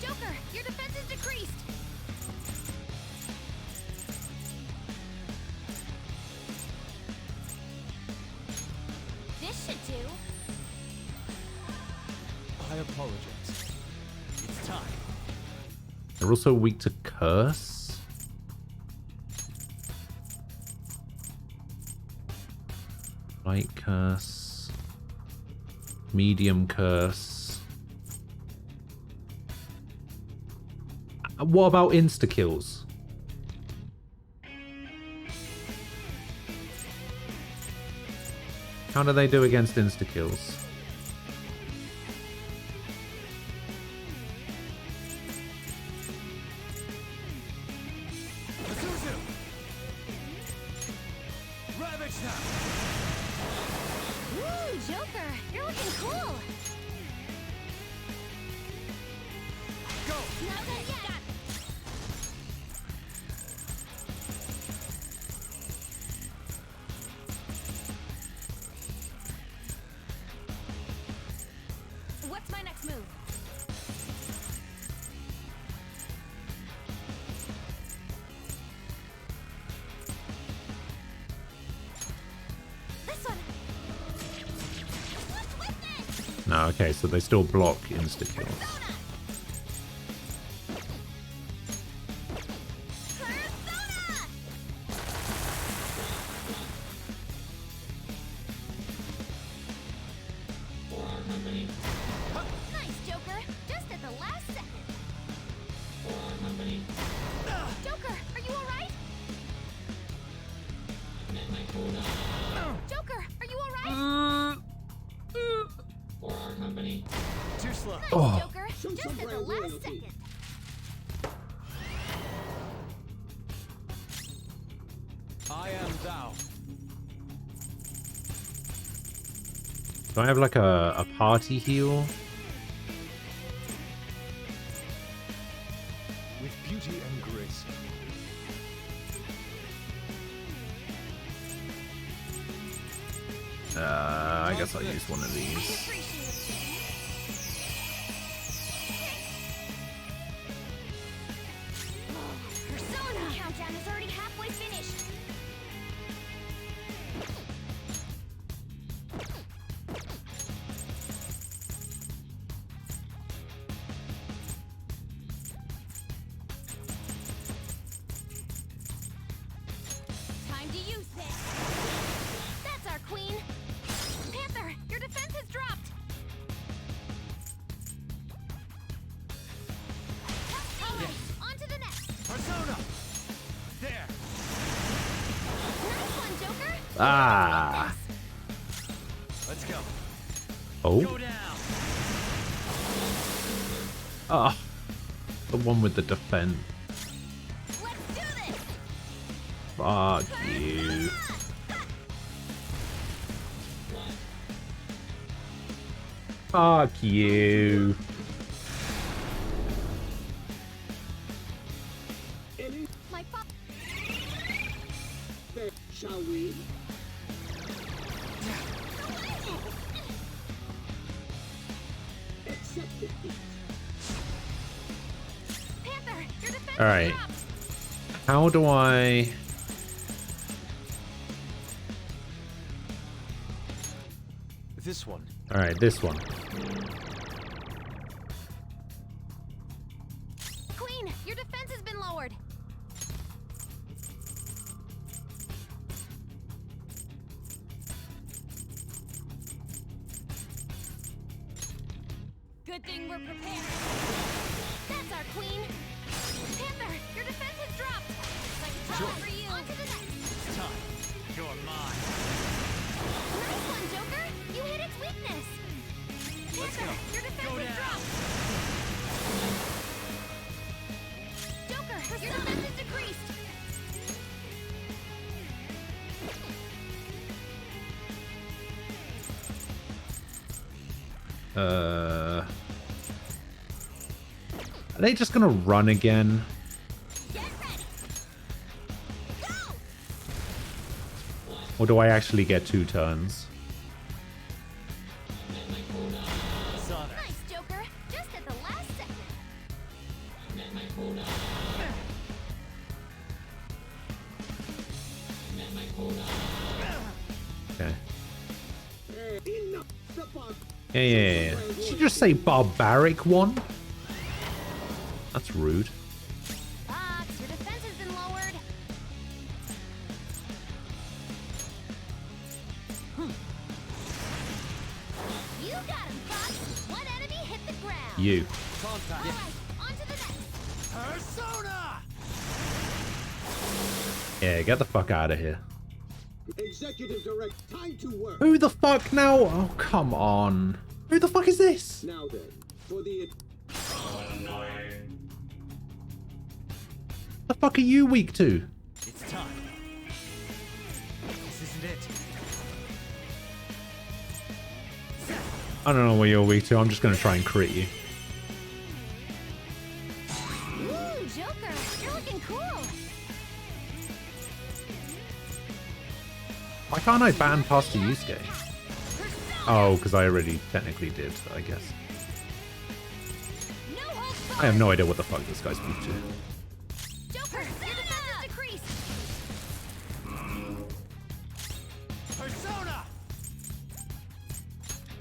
Joker, your defense is decreased. This should do. I apologize. It's time. They're also weak to curse. Light curse. Medium curse. What about insta-kills? How do they do against insta-kills? Azuzu. Ravage now. Ooh, Joker, you're looking cool. Go. Not dead yet. What's my next move? This one. What's with this? No, okay, so they still block insta-kills. Nice, Joker. Just at the last second. Joker, are you alright? Joker, are you alright? Too slow. Nice, Oh. Joker. Just at the last second. I am thou. Do I have like a party heal? With beauty and grace. I guess I'll use one of these. Persona! Countdown is already halfway finished. Time to use this. That's our queen. Panther, your defense has dropped. All right, on to the next. Persona. There. Nice one, Joker. Ah. Let's go. Oh. Go down. Ah. The one with the defense. Let's do this. Fuck you. Fuck you. Alright. How do I... This one. Alright, this one. Queen, your defense has been lowered. Good thing we're prepared. That's our queen. Panther, your defense has dropped. Like it's Sure. all for you. On to the next. It's time. You're mine. Nice one, Joker. You hit its weakness. Let's Panther, go. your defense Go has down. dropped. Joker, your defense has decreased. Are they just gonna run again? Or do I actually get 2 turns? Nice, Joker. Just at the last second. Okay. Yeah. Did you just say barbaric one? That's rude. Fox, your defense has been lowered. You got him, Fox. One enemy hit the ground. You. Contact. All right, on to the next. Persona! Yeah, get the fuck out of here. Executive direct, time to work. Who the fuck now? Oh, come on. Who the fuck is this? Now then, for the... The fuck are you weak to? It's time. This isn't it. I don't know what you're weak to. I'm just gonna try and crit you. Ooh, Joker, you're looking cool. Why can't I ban past the Yusuke? Oh, because I already technically did, I guess. I have no idea what the fuck this guy's weak to. Joker, your defense has decreased. Persona!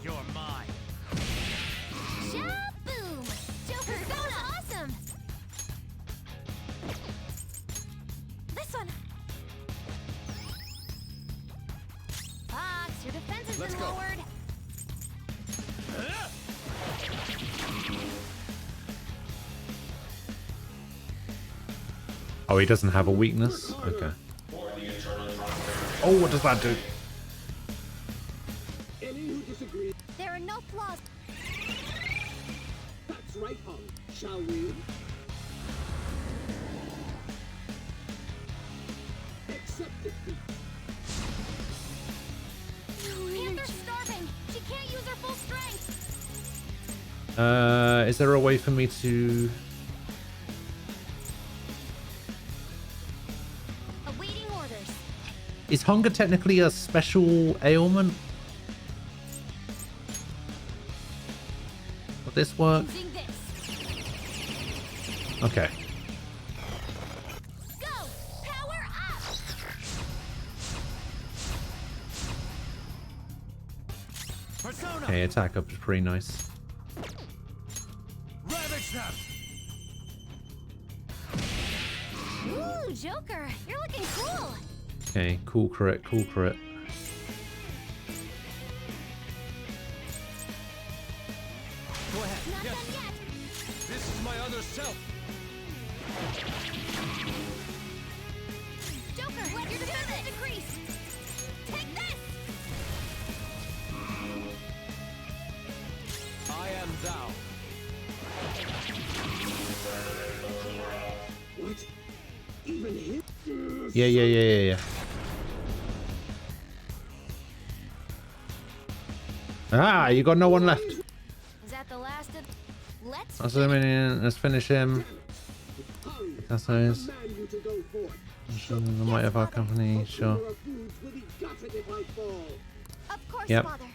You're mine. Shaboom! Joker, that was awesome. This one. Fox, your defense has Let's been go. lowered. Oh, he doesn't have a weakness? Okay. Oh, what does that do? Any who disagree, There are no flaws. that's right, Hung. Shall we? Accept defeat. Panther's starving. She can't use her full strength. Is there a way for me to... Awaiting orders. Is hunger technically a special ailment? Will this work? Using this. Okay. Go! Power up! Persona! Okay, attack up is pretty nice. Ravage them! Ooh, Joker, you're looking cool. Okay, cool crit, cool crit. Go ahead. Not Yes. done yet. This is my other self. Joker, your defense has decreased. Take this. I am thou. What? Even hit? Yeah. Ah, you got no one left. Is that the last of? Let's. Let's finish him. That's nice. Man you to go forth. The might of our company, sure. Foods will be gutted if I fall. Of course, Yep. Father.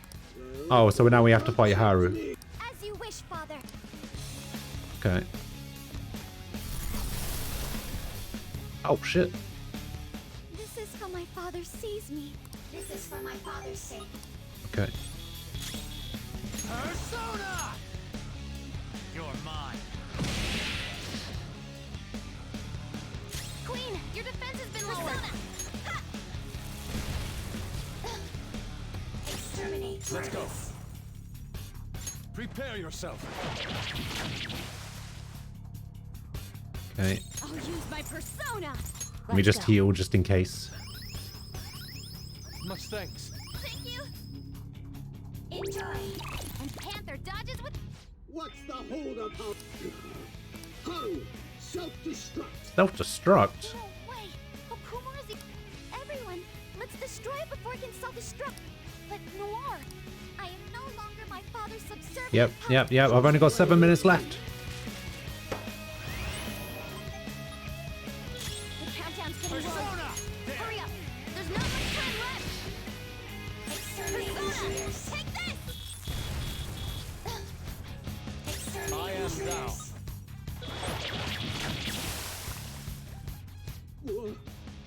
Oh, so now we have to fight Haru. As you wish, Father. Okay. Oh shit. This is how my father sees me. This is for my father's sake. Okay. Persona! You're mine. Queen, your defense has been lowered. Exterminate. Let's go. Prepare yourself. Okay. I'll use my persona. Let me just heal just in case. Much thanks. Thank you. Enjoy. And Panther dodges with. What's the holdup? Haru, self-destruct. Self-destruct? No way. Okumura's everyone. Let's destroy it before it can self-destruct. But Noir, I am no longer my father's subservient. Yep. I've only got 7 minutes left. The countdown's getting low. Hurry up. There's not much time left. Exterminate. Persona, take this. I am thou.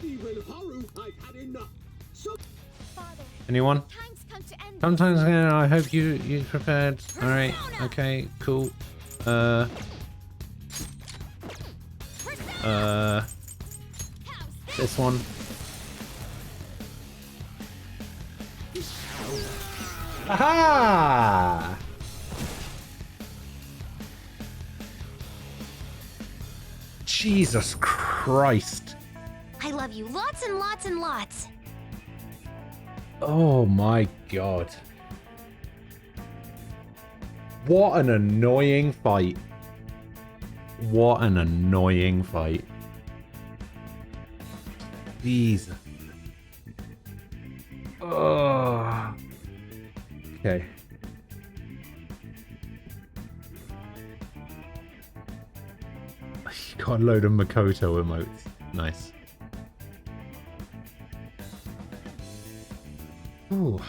Even Haru, I've had enough. So, Father, Anyone? time's come to end. Sometimes I hope you prepared. All right. Okay. Cool. This one. Aha! Jesus Christ. I love you lots and lots and lots. Oh my god. What an annoying fight. What an annoying fight. Jesus. Oh. Okay. Got a load of Makoto emotes. Nice. Ooh.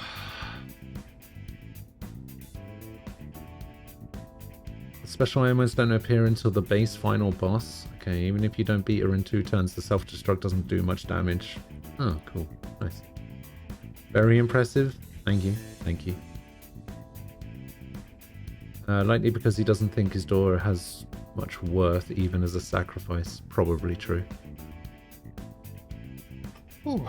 Special ailments don't appear until the base final boss. Okay, even if you don't beat her in 2 turns, the self-destruct doesn't do much damage. Oh, cool. Nice. Very impressive. Thank you. Thank you. Likely because he doesn't think his daughter has much worth, even as a sacrifice. Probably true. Ooh.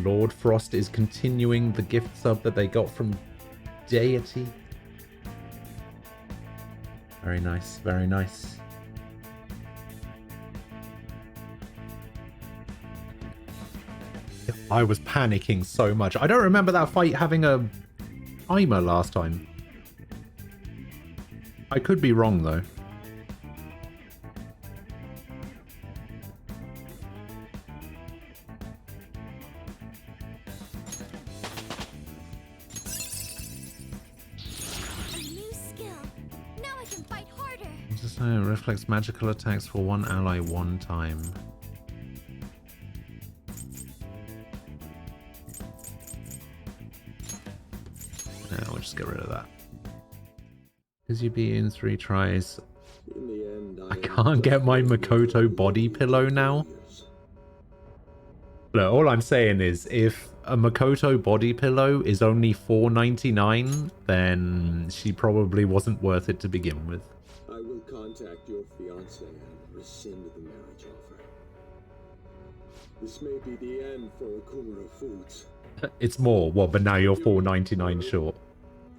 Lord Frost is continuing the gift sub that they got from Deity. Very nice, very nice. I was panicking so much. I don't remember that fight having a timer last time. I could be wrong though. Reflects magical attacks for one ally one time. No, we'll just get rid of that. Because you beat in 3 tries. in the end, I can't get my Makoto body pillow now. Look, all I'm saying is if a Makoto body pillow is only $4.99, then she probably wasn't worth it to begin with. I will contact your fiancé and rescind the marriage offer. This may be the end for Okumura Foods. It's more. Well, but now you're $4.99 short.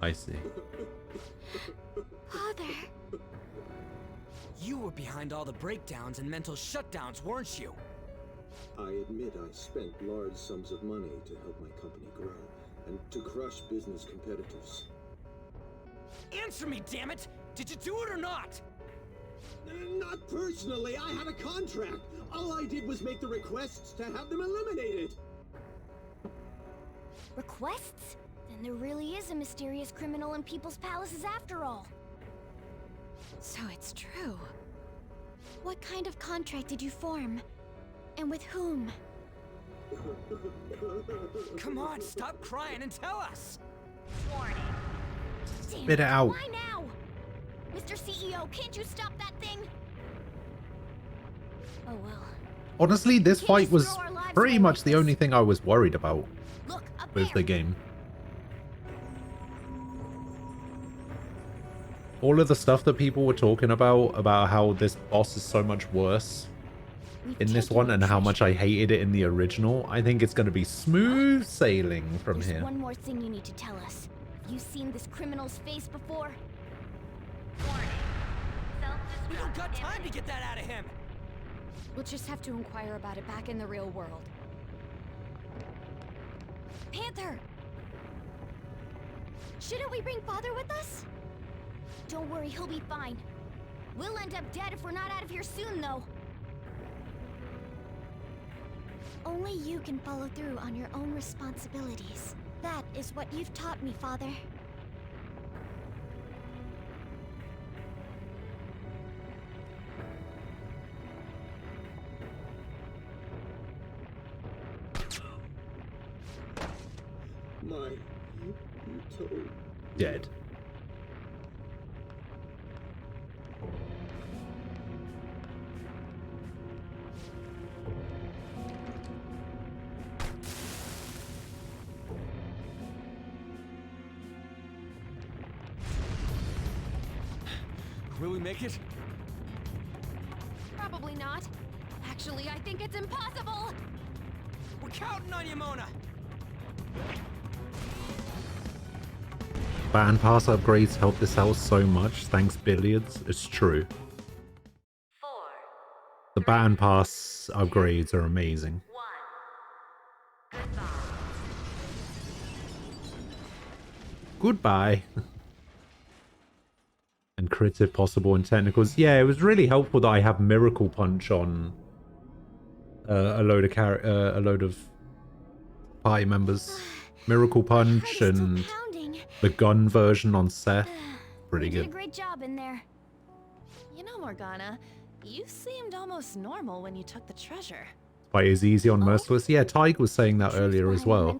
I see. Father. You were behind all the breakdowns and mental shutdowns, weren't you? I admit I spent large sums of money to help my company grow and to crush business competitors. Answer me, damn it! Did you do it or not? Not personally. I had a contract. All I did was make the requests to have them eliminated. Requests? Then there really is a mysterious criminal in people's palaces after all. So it's true. What kind of contract did you form? And with whom? Come on, stop crying and tell us! Warning. Spit it out. Why now? Mr. CEO, can't you stop that thing? Oh well. Honestly, this fight was pretty much the only thing I was worried about with the game. All of the stuff that people were talking about how this boss is so much worse in this one and how much I hated it in the original, I think it's going to be smooth sailing from There's here. one more thing you need to tell us. Have you seen this criminal's face before? We don't got time to get that out of him. We'll just have to inquire about it back in the real world. Panther! Shouldn't we bring Father with us? Don't worry, he'll be fine. We'll end up dead if we're not out of here soon, though. Only you can follow through on your own responsibilities. That is what you've taught me, Father. My toe. Dead. Will we make it? Probably not. Actually, I think it's impossible. We're counting on you, Mona. Ban pass upgrades help this house so much. Thanks, Billiards. It's true. The ban pass upgrades are amazing. Goodbye. And crits if possible and technicals. Yeah, it was really helpful that I have Miracle Punch on a load of party members. Miracle Punch and the gun version on Seth. Pretty You did a good. great job in there. You know, Morgana, you seemed almost normal when you took the treasure. Fight is easy on Merciless. Yeah, Tyg was saying that earlier as well.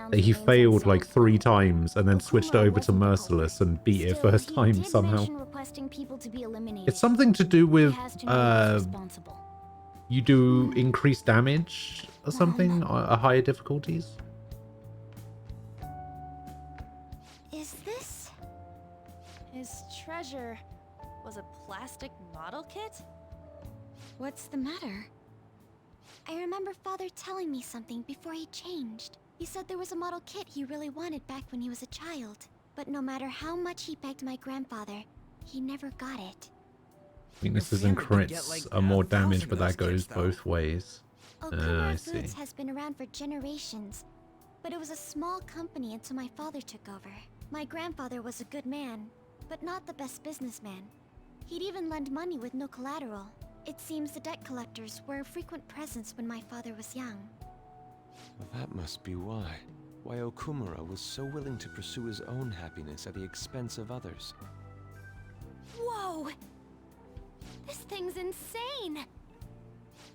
That he failed like 3 times and then switched over to Merciless and beat it first time somehow. Requesting people to be eliminated. It's something to do with He has to know who's responsible. you do increased damage or something at higher difficulties. Is this... His treasure was a plastic model kit? What's the matter? I remember Father telling me something before he changed. He said there was a model kit he really wanted back when he was a child. But no matter how much he begged my grandfather, he never got it. Weaknesses and crits are more damage, but that goes both ways. I see. Foods has been around for generations, but it was a small company until my father took over. My grandfather was a good man, but not the best businessman. He'd even lend money with no collateral. It seems the debt collectors were a frequent presence when my father was young. That must be why. Why Okumura was so willing to pursue his own happiness at the expense of others. Whoa! This thing's insane!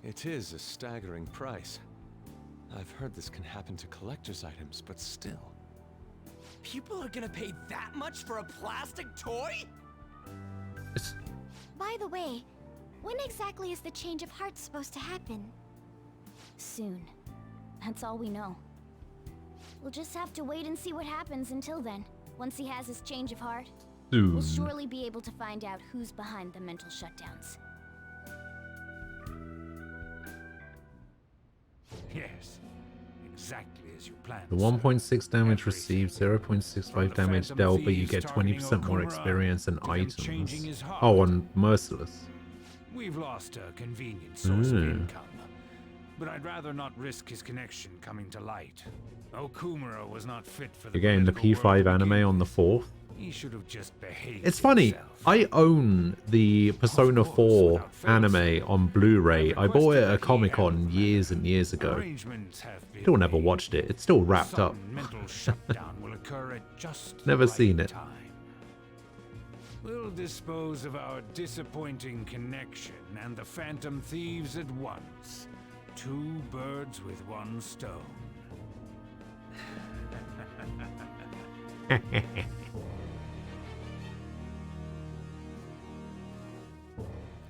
It is a staggering price. I've heard this can happen to collector's items, but still. People are gonna pay that much for a plastic toy? By the way, when exactly is the change of heart supposed to happen? Soon. That's all we know. We'll just have to wait and see what happens until then. Once he has his change of heart, we'll surely be able to find out who's behind the mental shutdowns. Yes, exactly as you planned. The 1.6 damage received, 0.65 damage dealt, but you get 20% more experience and items. Oh, on Merciless. We've lost a convenient source of income, but I'd rather not risk his connection coming to light. Okumura was not fit for the Again, the P5 anime on the 4th. He should have just behaved. It's funny, I own the Persona 4 anime on Blu-ray. I bought it at a Comic-Con years and years ago. Still never watched it. It's still wrapped up. Mental shutdown will occur at just Never the right seen it. time. We'll dispose of our disappointing connection and the Phantom Thieves at once. 2 birds with 1 stone.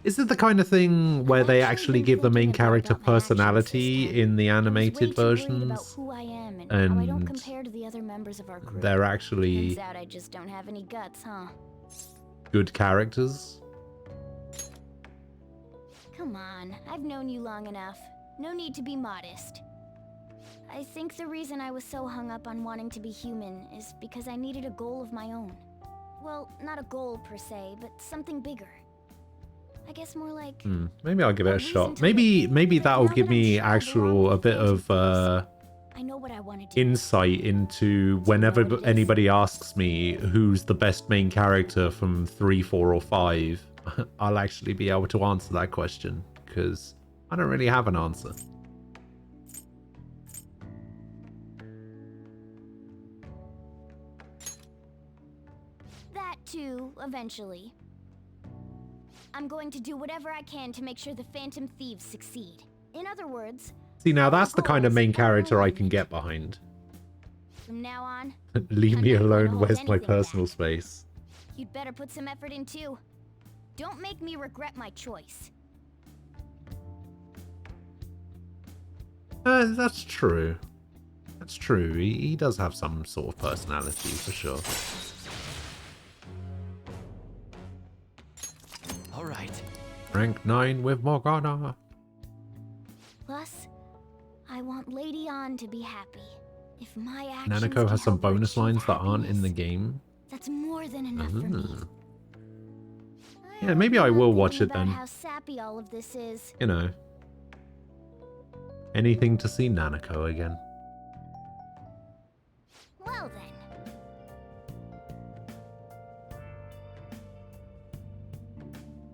Is it the kind of thing where they actually give the main character personality in the animated versions? Who I am and how I don't And compare to the other members of our crew. they're actually Turns out I just don't have any guts, huh? good characters? Come on, I've known you long enough. No need to be modest. I think the reason I was so hung up on wanting to be human is because I needed a goal of my own. Well, not a goal per se, but something bigger. I guess more like... Maybe I'll give it a shot. Maybe that'll give me actual a bit of I know what I want to do. insight into whenever anybody asks me who's the best main character from 3, 4, or 5, I'll actually be able to answer that question, because I don't really have an answer. That too, eventually. I'm going to do whatever I can to make sure the Phantom Thieves succeed. In other words, See, now that's the kind of main character I can get behind. from now on, Leave me alone, hold where's my anything personal space? you'd better put some effort in too. Don't make me regret my choice. That's true. That's true. He does have some sort of personality, for sure. Alright. Rank 9 with Morgana. Plus, I want Lady Ann to be happy. If my actions Nanako can has some help her bonus achieve lines that aren't in the happiness, game. that's more than enough for me. Ah. Yeah, maybe I will watch it About then. how sappy all of this is. You know. Anything to see Nanako again. Well then.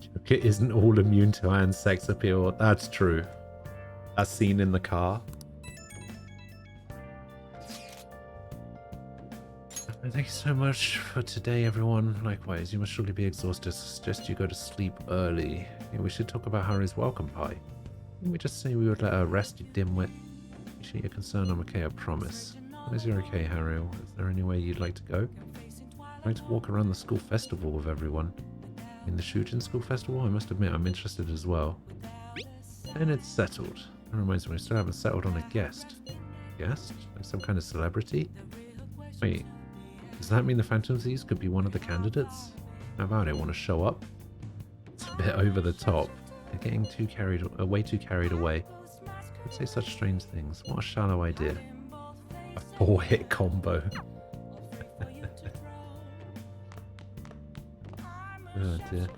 Joker isn't all immune to Anne's sex appeal. That's true. That scene in the car. Thank you so much for today, everyone. Likewise, you must surely be exhausted. I suggest you go to sleep early. Yeah, we should talk about Harry's welcome pie. Didn't we just say we would let her rest, you dimwit? Appreciate your concern. I'm okay, I promise. As you're okay, Harry, is there any way you'd like to go? I'd like to walk around the school festival with everyone. In the Shujin School Festival? I must admit, I'm interested as well. And it's settled. That reminds me, we still haven't settled on a guest. Guest? Like some kind of celebrity? Wait, does that mean the Phantom Thieves could be one of the candidates? How about it? Want to show up? It's a bit over the top. They're getting way too carried away. I'd say such strange things. What a shallow idea. A 4-hit combo. Oh dear.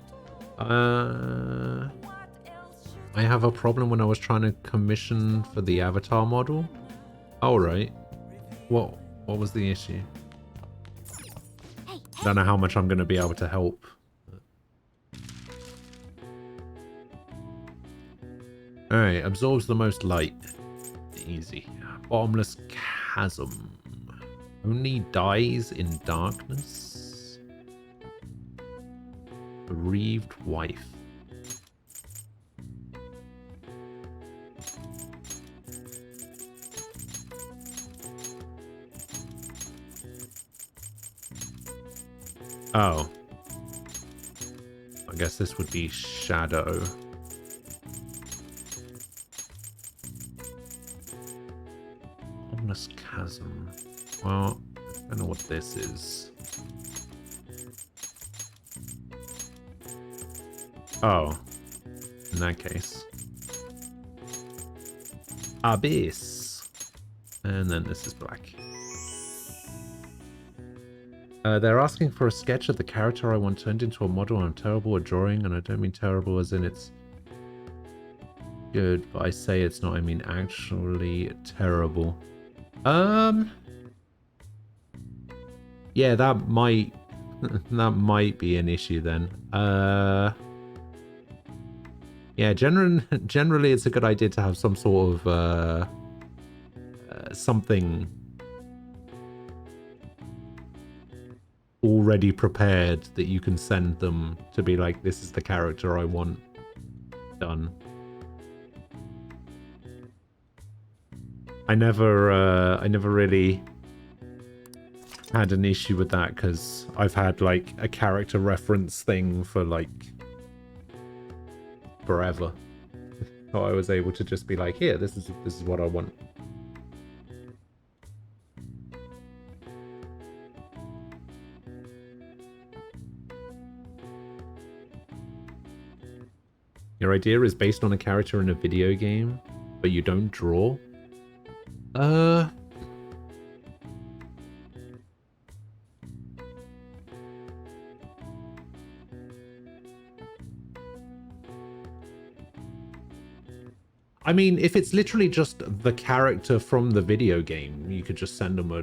I have a problem when I was trying to commission for the avatar model. All right. What was the issue? Don't know how much I'm going to be able to help. Alright, absorbs the most light. Easy. Bottomless chasm. Only dies in darkness. Bereaved wife. Oh. I guess this would be Shadow. Bottomless chasm. Well, I don't know what this is. Oh. In that case. Abyss. And then this is black. They're asking for a sketch of the character I want turned into a model. I'm terrible at drawing, and I don't mean terrible as in it's good, but I say it's not, I mean actually terrible. Yeah, that might be an issue then. Yeah, generally it's a good idea to have some sort of something already prepared that you can send them to be like, this is the character I want done. I never really had an issue with that because I've had like a character reference thing for like forever. So I was able to just be like, here, this is what I want. Your idea is based on a character in a video game, but you don't draw? I mean, if it's literally just the character from the video game, you could just send them a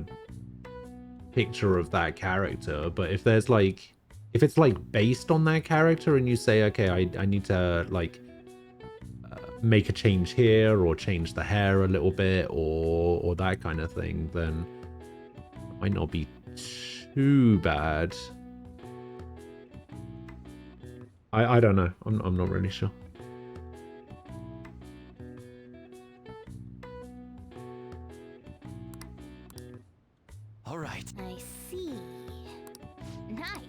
picture of that character. But if there's like, if it's like based on that character and you say, okay, I need to like make a change here or change the hair a little bit or that kind of thing, then it might not be too bad. I don't know. I'm not really sure. All right. I see. Nice.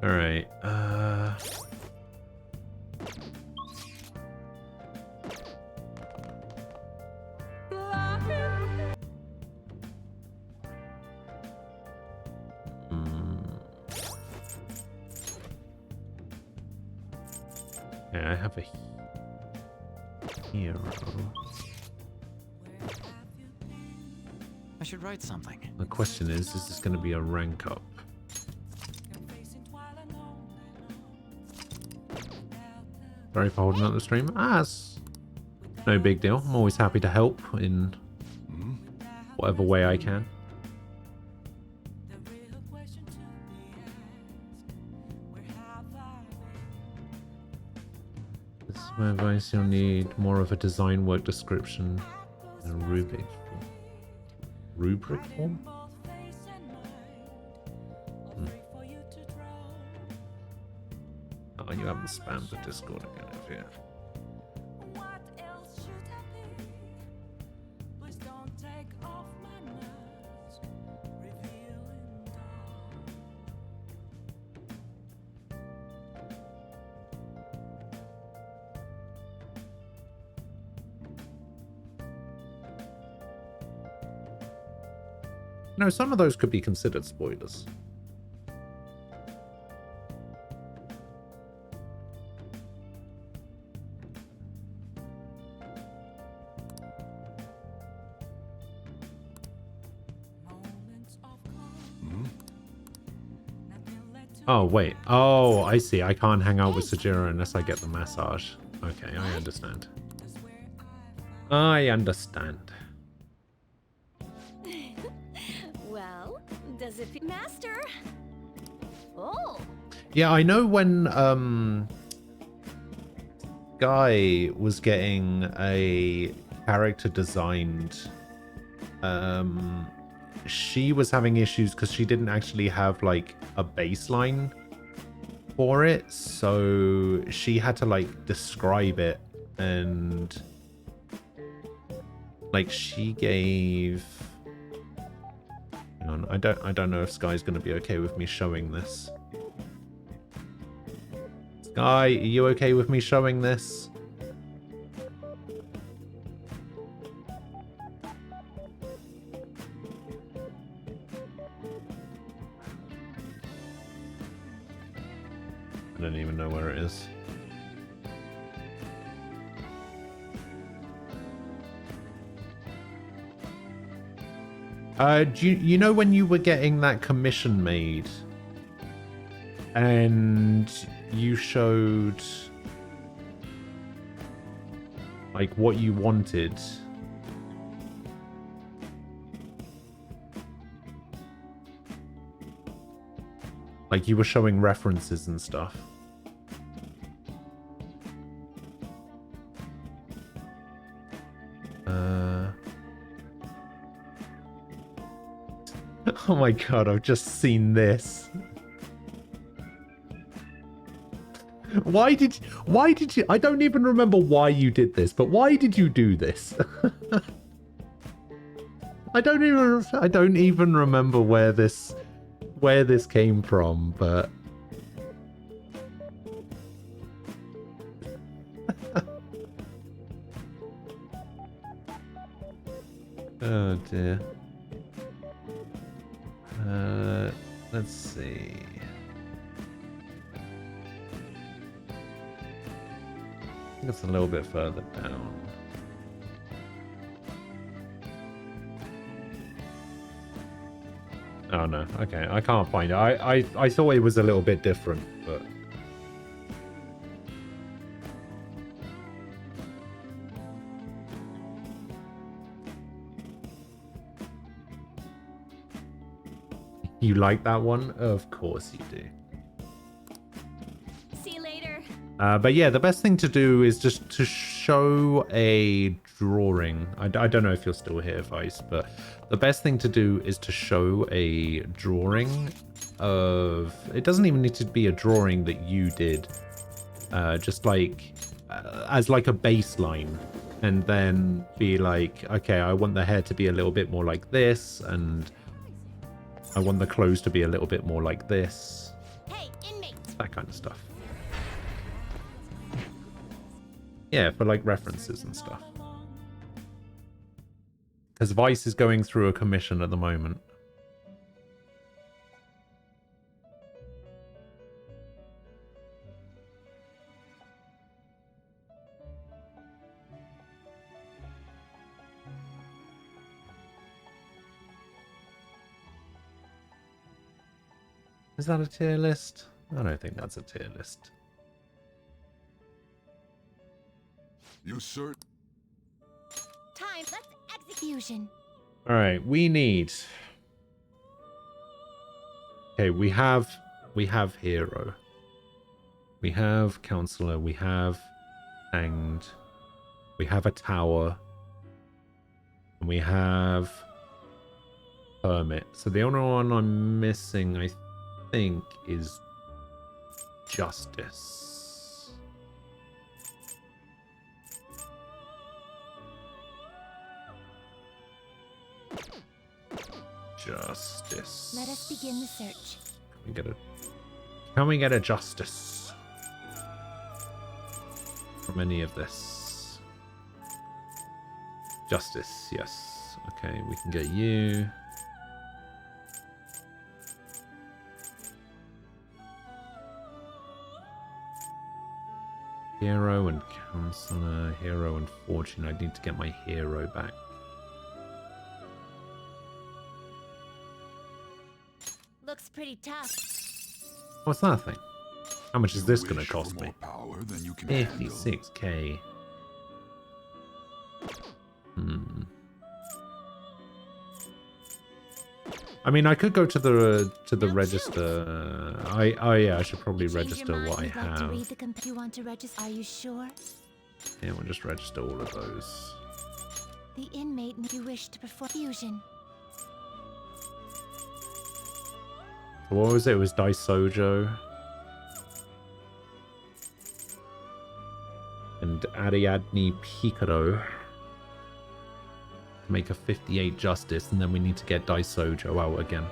All right. Yeah, I have a hero. I should write something. The question is this going to be a rank up? Sorry for holding up the stream. It's no big deal. I'm always happy to help in whatever way I can. This is my advice. You'll need more of a design work description and rubric form. Rubric form? Oh, you haven't spammed the Discord again, have you? No, some of those could be considered spoilers. Oh, wait. Oh, I see. I can't hang out with Sajira unless I get the massage. Okay, I understand. I understand. Well, does it feel... Master! Oh! Yeah, I know when Guy was getting a character designed, she was having issues because she didn't actually have like a baseline for it, so she had to like describe it, and like she gave, hang on, I don't know if Sky's going to be okay with me showing this. Sky, are you okay with me showing this? I don't even know where it is. Do you know when you were getting that commission made and you showed like what you wanted? Like you were showing references and stuff. Oh my god, I've just seen this. Why did you, I don't even remember why you did this, but why did you do this? I don't even remember where this came from, but oh dear. Let's see. I think it's a little bit further down. Oh no, okay, I can't find it. I thought it was a little bit different, but you like that one? Of course you do. See you later. But yeah, the best thing to do is just to show a drawing. I don't know if you're still here, Vice, but the best thing to do is to show a drawing of... It doesn't even need to be a drawing that you did. Just like... as like a baseline. And then be like, okay, I want the hair to be a little bit more like this, and I want the clothes to be a little bit more like this. Hey, inmates. That kind of stuff. Yeah, for like references and stuff. Because Vice is going through a commission at the moment. Is that a tier list? I don't think that's a tier list. You cert. Time. Let's execution. All right, we need. Okay, we have hero. We have counselor. We have hanged. We have a tower. And we have hermit. So the only one I'm missing, I think, is justice. Justice. Let us begin the search. Can we get a justice from any of this? Justice, yes. Okay, we can get you. Hero and counselor, hero and fortune. I need to get my hero back. Looks pretty tough. What's that thing? How much is this going to cost me? Power than you can 56k. I mean, I could go to the register. Yeah, I should probably register what I have. You want to register? Are you sure? Yeah, we'll just register all of those. The inmate you wish to perform fusion. What was it? It was Daisojo and Ariadne Picaro. Make a 58 justice, and then we need to get Daisojo out again.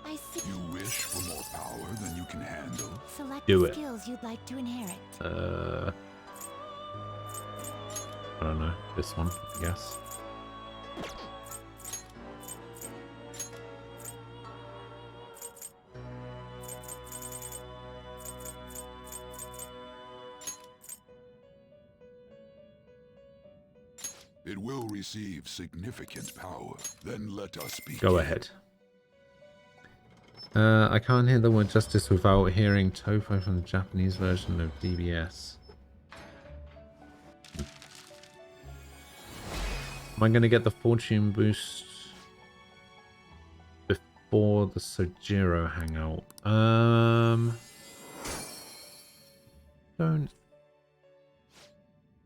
I see. You wish for more power than you can handle. Select Do the it. skills you'd like to inherit. I don't know. This one, I guess. It will receive significant power. Then let us begin. Go ahead. I can't hear the word justice without hearing Tofu from the Japanese version of DBS. Am I going to get the fortune boost before the Sojiro hangout? Don't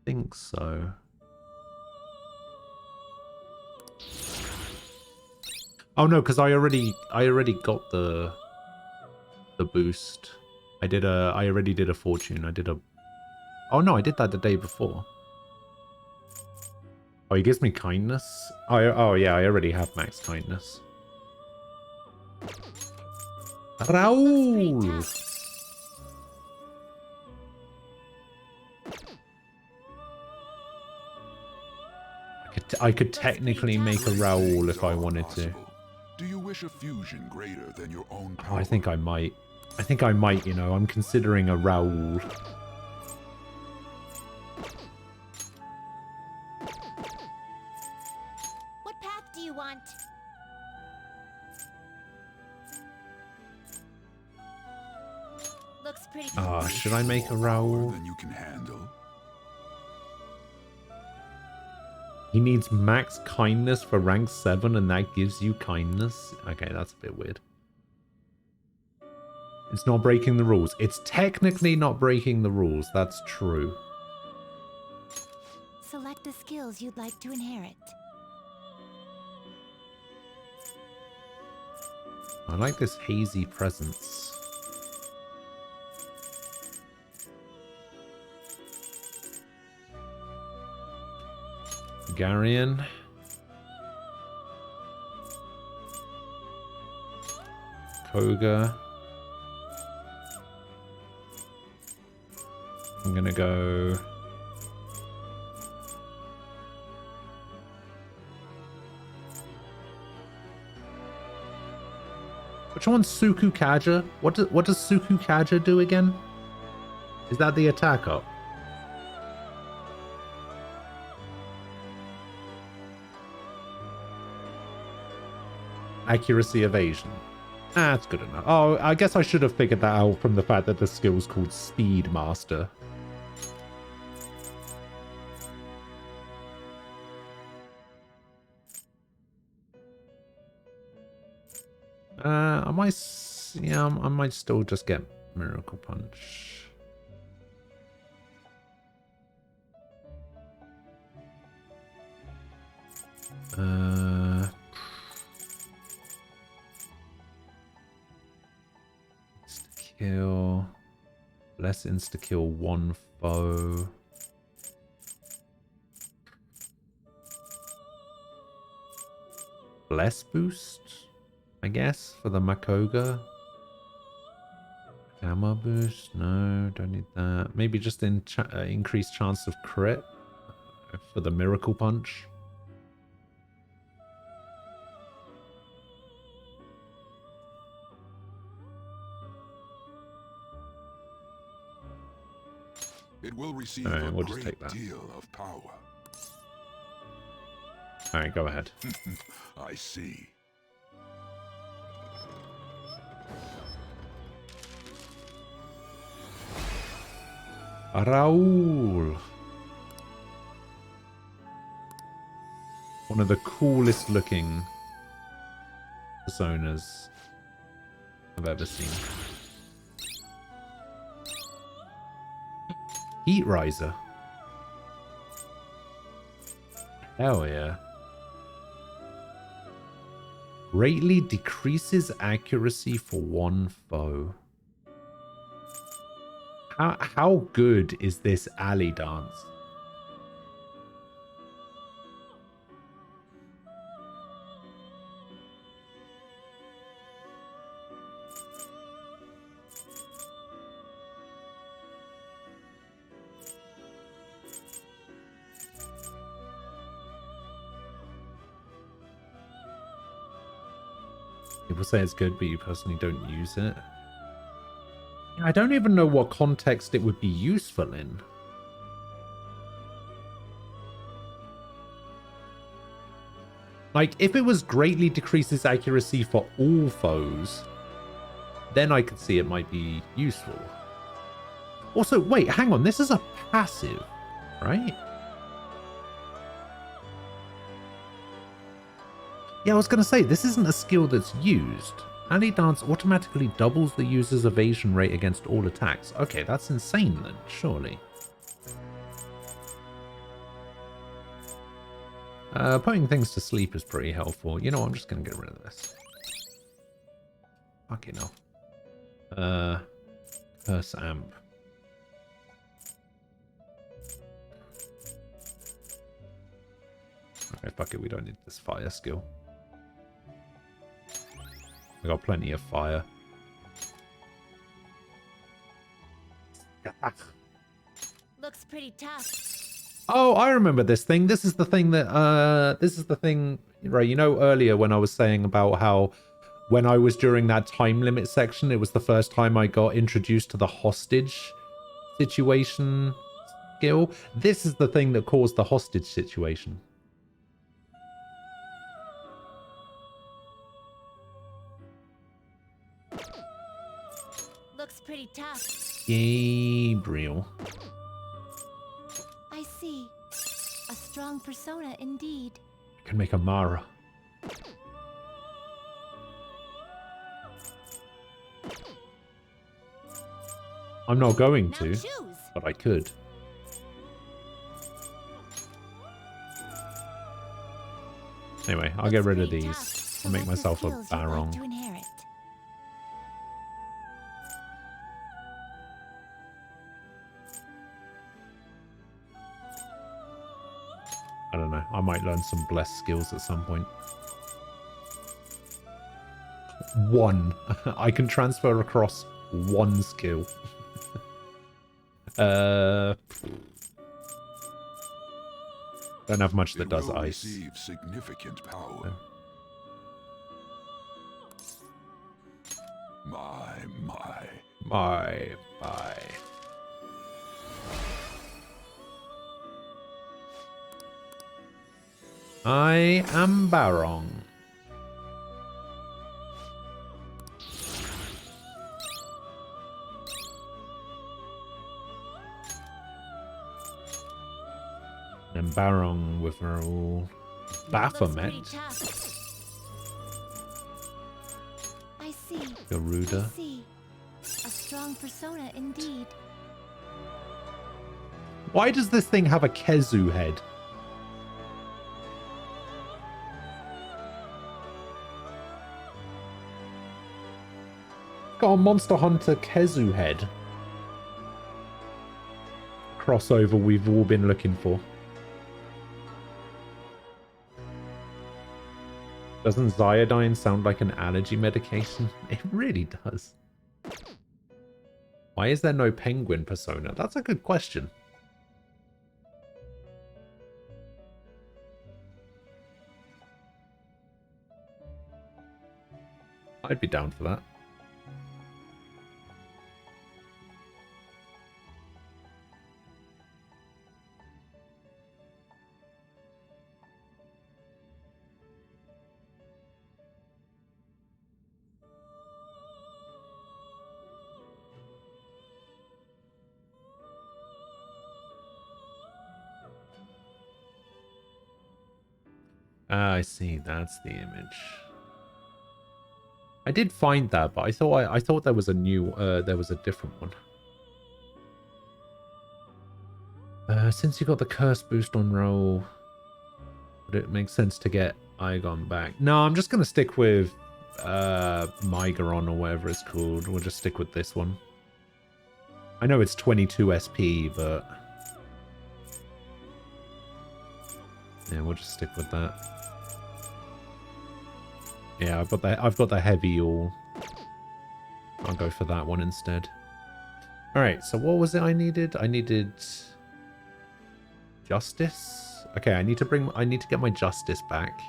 think so. Oh no, because I already got the boost. I already did a fortune. I did a Oh no, I did that the day before. Oh, he gives me kindness? Oh yeah, I already have max kindness. Raoul! I could technically make a Raoul if I wanted to. Do you wish a fusion greater than your own power? Oh, I think I might. I think I might, you know. I'm considering a Raoul. What path do you want? Looks pretty. Ah, should I make a Raoul? Than you can handle. He needs max kindness for rank 7 and that gives you kindness? Okay, that's a bit weird. It's not breaking the rules. It's technically not breaking the rules. That's true. Select the skills you'd like to inherit. I like this hazy presence. Garion. Koga. I'm gonna go... Which one's Suku Kaja? What does Suku Kaja do again? Is that the attack up? Accuracy evasion. That's good enough. Oh, I guess I should have figured that out from the fact that the skill's called Speed Master. I might still just get Miracle Punch. Insta-kill. Less insta-kill one foe. Bless boost, I guess, for the Makoga. Gamma boost? No, don't need that. Maybe just increased chance of crit for the Miracle Punch. It will receive Alright, we'll a just take that. great deal of power. Alright, go ahead. I see. Raoul. One of the coolest looking personas I've ever seen. Heat Riser. Hell yeah. Greatly decreases accuracy for one foe. How good is this alley dance? People say it's good, but you personally don't use it. I don't even know what context it would be useful in. Like, if it was greatly decreases accuracy for all foes, then I could see it might be useful. Also, wait, hang on, this is a passive, right? Yeah, I was going to say, this isn't a skill that's used. Alley Dance automatically doubles the user's evasion rate against all attacks. Okay, that's insane then, surely. Putting things to sleep is pretty helpful. You know, I'm just going to get rid of this. Fucking hell. Curse Amp. Okay, fuck it, we don't need this fire skill. I got plenty of fire. Looks pretty tough. Oh, I remember this thing. This is the thing that, this is the thing, right, you know earlier when I was saying about how when I was during that time limit section, it was the first time I got introduced to the hostage situation skill. This is the thing that caused the hostage situation. Looks pretty tough. Gabriel. I see. A strong persona indeed. I can make a Mara. I'm not going to, but I could. Anyway, I'll get rid of these. I'll make myself a Barong. I don't know. I might learn some blessed skills at some point. 1. I can transfer across 1 skill. Don't have much that does ice. Receive significant power. My. I am Barong. And Barong with her all Baphomet. I see. Garuda. I see. A strong persona indeed. Why does this thing have a Kezu head? Got a Monster Hunter Kezu head. Crossover we've all been looking for. Doesn't Zyodine sound like an allergy medication? It really does. Why is there no penguin persona? That's a good question. I'd be down for that. Ah, I see. That's the image. I did find that, but I thought there was a new there was a different one. Since you got the curse boost on roll, would it make sense to get Igon back? No, I'm just gonna stick with Mygaron or whatever it's called. We'll just stick with this one. I know it's 22 SP, but yeah, we'll just stick with that. Yeah, I've got the heavy all. I'll go for that one instead. Alright, so what was it I needed? I needed justice? Okay, I need to get my justice back.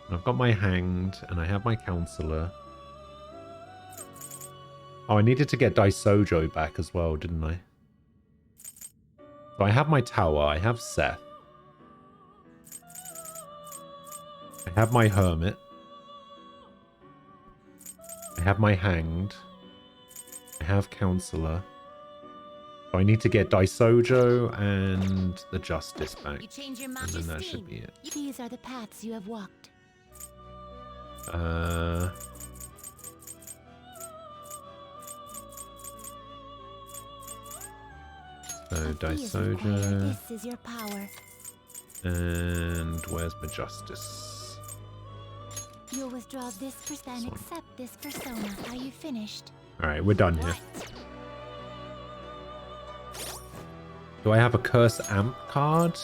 And I've got my hanged, and I have my counselor. Oh, I needed to get Daisojo back as well, didn't I? So I have my tower, I have Seth. I have my hermit. I have my hanged. I have counselor. So I need to get Daisojo and the justice back. You change your and then that should be it. These are the paths you have walked. So Daisojo. This is your power. And where's my justice? You'll withdraw this and accept this persona. Are you finished? Alright, we're done here. Do I have a curse amp card?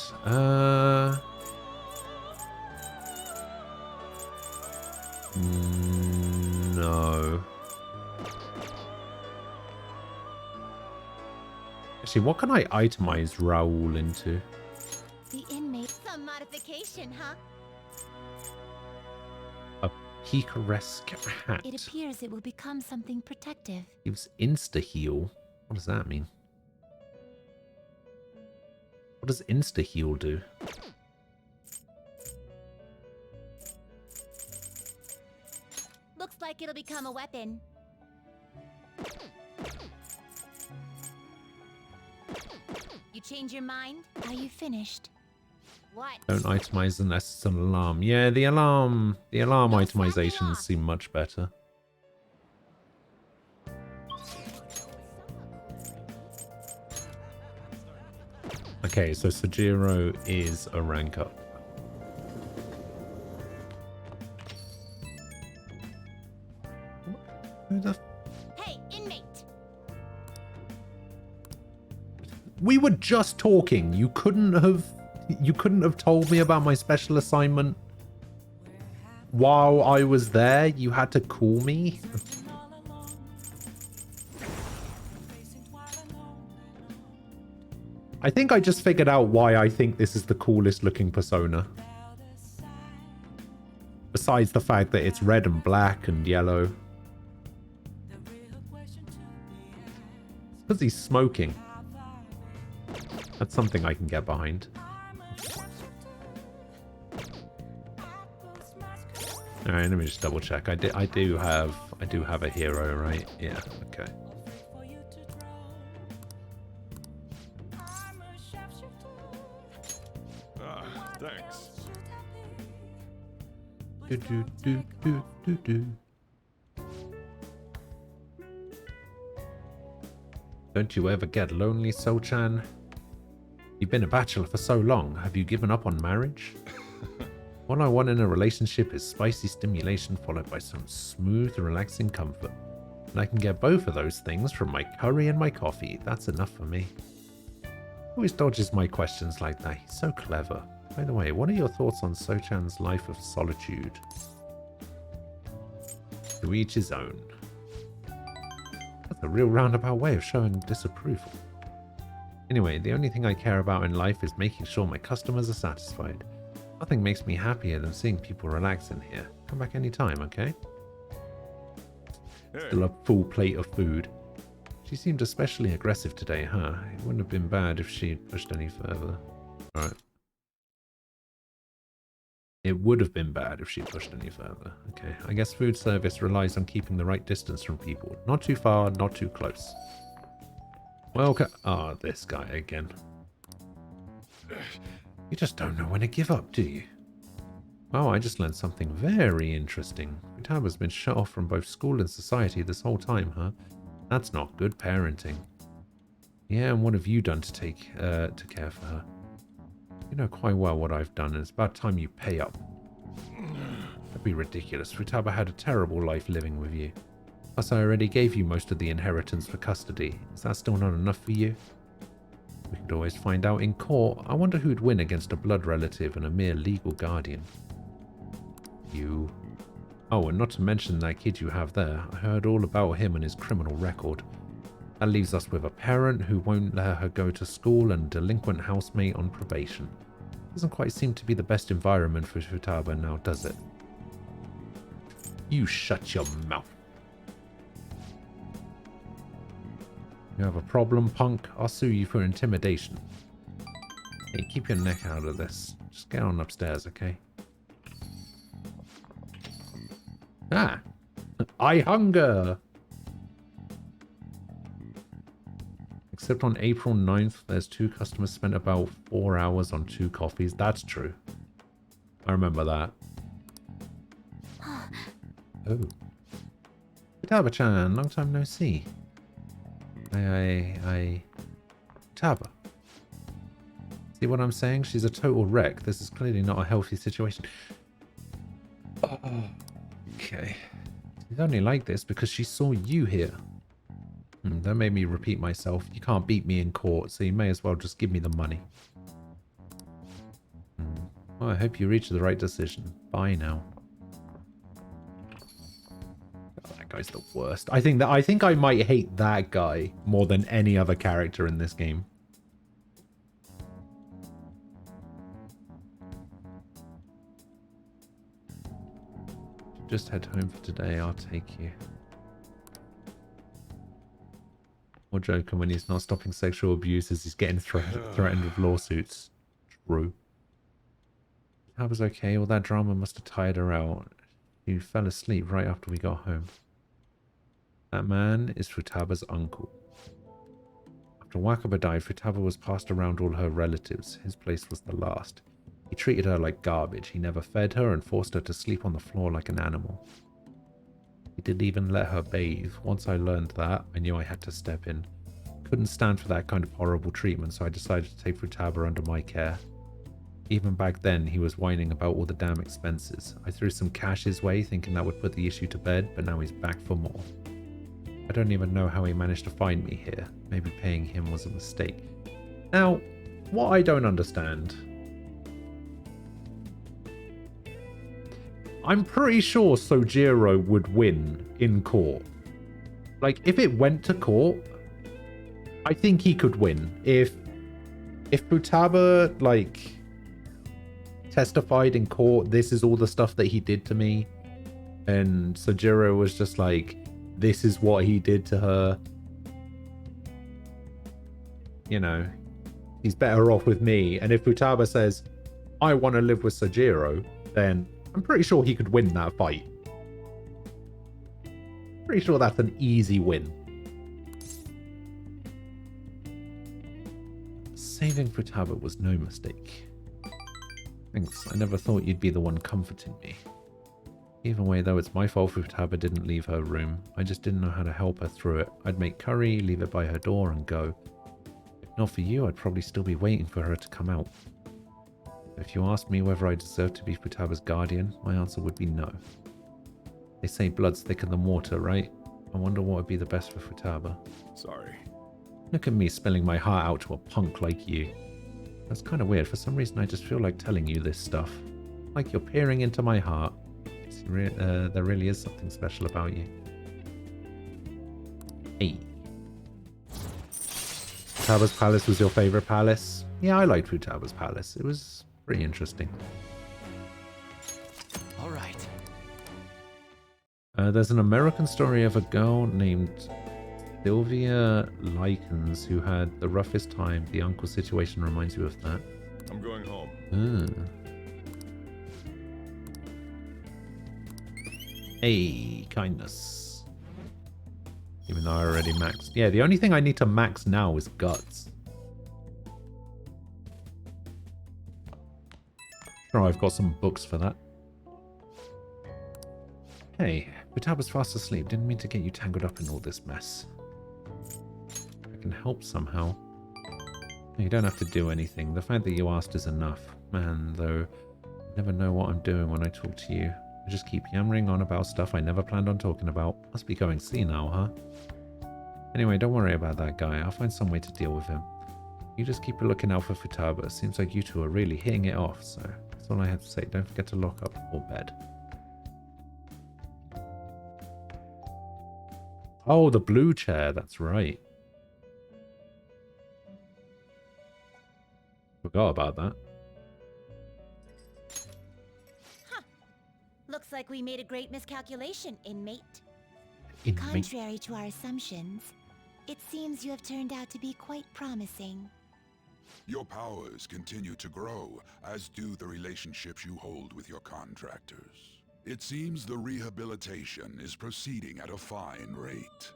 No. Actually, what can I itemize Raoul into? The inmate. Some modification, huh? A picaresque hat. It appears it will become something protective. Gives insta-heal. What does that mean? What does insta-heal do? Looks like it'll become a weapon. You change your mind? Are you finished? What? Don't itemize unless it's an alarm. Yeah, the alarm itemizations seem much better. Okay, so Sojiro is a rank up. Who the... Hey, inmate! We were just talking. You couldn't have told me about my special assignment while I was there. You had to call me. I think I just figured out why I think this is the coolest looking persona. Besides the fact that it's red and black and yellow. Because he's smoking. That's something I can get behind. Alright, let me just double check. I do have a hero, right? Yeah, okay. Thanks. Don't you ever get lonely, So-chan? You've been a bachelor for so long. Have you given up on marriage? All I want in a relationship is spicy stimulation followed by some smooth, relaxing comfort. And I can get both of those things from my curry and my coffee. That's enough for me. Always dodges my questions like that. He's so clever. By the way, what are your thoughts on So-chan's life of solitude? To each his own. That's a real roundabout way of showing disapproval. Anyway, the only thing I care about in life is making sure my customers are satisfied. Nothing makes me happier than seeing people relax in here. Come back anytime, okay? Still a full plate of food. She seemed especially aggressive today, huh? It wouldn't have been bad if she'd pushed any further. Alright. It would have been bad if she pushed any further. Okay, I guess food service relies on keeping the right distance from people. Not too far, not too close. Welcome. Ah, this guy again. You just don't know when to give up, do you? Wow, I just learned something very interesting. Futaba's been shut off from both school and society this whole time, huh? That's not good parenting. Yeah, and what have you done to care for her? You know quite well what I've done, and it's about time you pay up. That'd be ridiculous. Futaba had a terrible life living with you. Plus, I already gave you most of the inheritance for custody. Is that still not enough for you? We could always find out in court. I wonder who'd win against a blood relative and a mere legal guardian. You. Oh, and not to mention that kid you have there. I heard all about him and his criminal record. That leaves us with a parent who won't let her go to school and a delinquent housemate on probation. Doesn't quite seem to be the best environment for Futaba now, does it? You shut your mouth. You have a problem, punk? I'll sue you for intimidation. Hey, keep your neck out of this. Just get on upstairs, okay? Ah! I hunger! Except on April 9th, there's 2 customers spent about 4 hours on 2 coffees. That's true. I remember that. Oh. Futaba-chan, long time no see. Futaba. See what I'm saying? She's a total wreck. This is clearly not a healthy situation. Oh, okay. She's only like this because she saw you here. Don't make me repeat myself. You can't beat me in court, so you may as well just give me the money. Well, I hope you reach the right decision. Bye now. Oh, that guy's the worst. I think I might hate that guy more than any other character in this game. Just head home for today. I'll take you. Or joking when he's not stopping sexual abuse as he's getting threatened with lawsuits. True. That was okay. All that drama must have tired her out. She fell asleep right after we got home. That man is Futaba's uncle. After Wakaba died, Futaba was passed around all her relatives. His place was the last. He treated her like garbage. He never fed her and forced her to sleep on the floor like an animal. He didn't even let her bathe. Once I learned that, I knew I had to step in. Couldn't stand for that kind of horrible treatment, so I decided to take Futaba under my care. Even back then, he was whining about all the damn expenses. I threw some cash his way, thinking that would put the issue to bed, but now he's back for more. I don't even know how he managed to find me here. Maybe paying him was a mistake. Now, what I don't understand... I'm pretty sure Sojiro would win in court. Like, if it went to court, I think he could win. If Futaba, like, testified in court, this is all the stuff that he did to me, and Sojiro was just like, this is what he did to her. You know, he's better off with me. And if Futaba says, I want to live with Sojiro, then I'm pretty sure he could win that fight. Pretty sure that's an easy win. Saving Futaba was no mistake. Thanks, I never thought you'd be the one comforting me. Either way though, it's my fault Futaba didn't leave her room. I just didn't know how to help her through it. I'd make curry, leave it by her door and go. If not for you, I'd probably still be waiting for her to come out. If you asked me whether I deserve to be Futaba's guardian, my answer would be no. They say blood's thicker than water, right? I wonder what would be the best for Futaba. Sorry. Look at me spilling my heart out to a punk like you. That's kind of weird. For some reason, I just feel like telling you this stuff. Like you're peering into my heart. There really is something special about you. Hey. Futaba's palace was your favorite palace? Yeah, I liked Futaba's palace. It was pretty interesting. All right. There's an American story of a girl named Sylvia Likens who had the roughest time. The uncle situation reminds you of that. I'm going home. Hey, kindness. Even though I already maxed. Yeah, the only thing I need to max now is guts. Sure, I've got some books for that. Hey, Futaba's fast asleep. Didn't mean to get you tangled up in all this mess. I can help somehow. You don't have to do anything. The fact that you asked is enough. Man, though, I never know what I'm doing when I talk to you. I just keep yammering on about stuff I never planned on talking about. Must be going senile, huh? Anyway, don't worry about that guy. I'll find some way to deal with him. You just keep a looking out for Futaba. Seems like you two are really hitting it off, so that's all I have to say. Don't forget to lock up before bed. Oh, the blue chair. That's right. Forgot about that. Looks like we made a great miscalculation, inmate. Inmate. Contrary to our assumptions, it seems you have turned out to be quite promising. Your powers continue to grow, as do the relationships you hold with your contractors. It seems the rehabilitation is proceeding at a fine rate.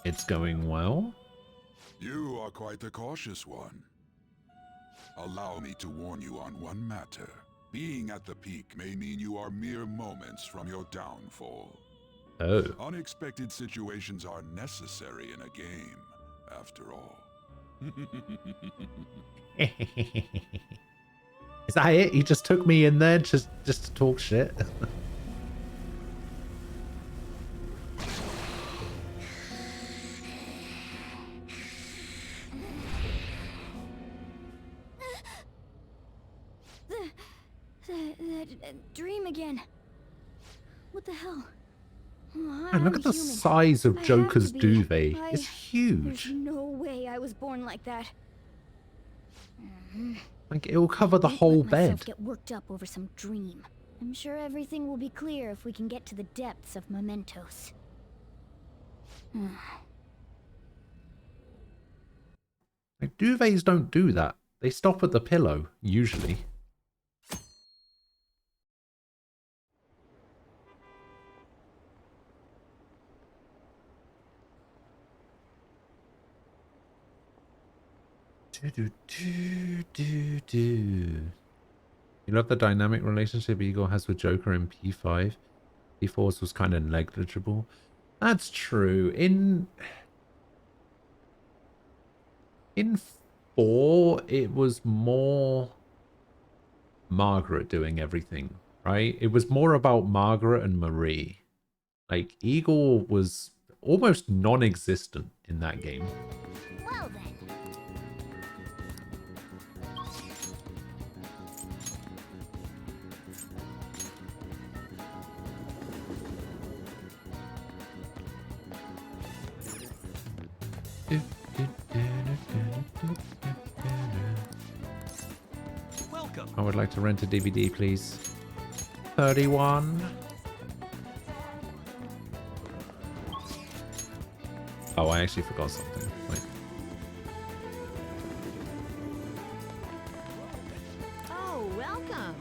It's going well? You are quite the cautious one. Allow me to warn you on one matter. Being at the peak may mean you are mere moments from your downfall. Oh. Unexpected situations are necessary in a game, after all. Is that it? He just took me in there just to talk shit? dream again. What the hell? And look at the size of Joker's duvet. It's huge. There's no way I was born like that. Like, it will cover the whole bed. Get worked up over some dream. I'm sure everything will be clear if we can get to the depths of mementos. Like, duvets don't do that. They stop at the pillow, usually. You love the dynamic relationship Igor has with Joker in P5. P4's was kind of negligible. That's true. In 4, it was more Margaret doing everything, right? It was more about Margaret and Marie. Like, Igor was almost non-existent in that game. Well then. Welcome. I would like to rent a DVD, please. 31. Oh, I actually forgot something. Wait. Oh, welcome.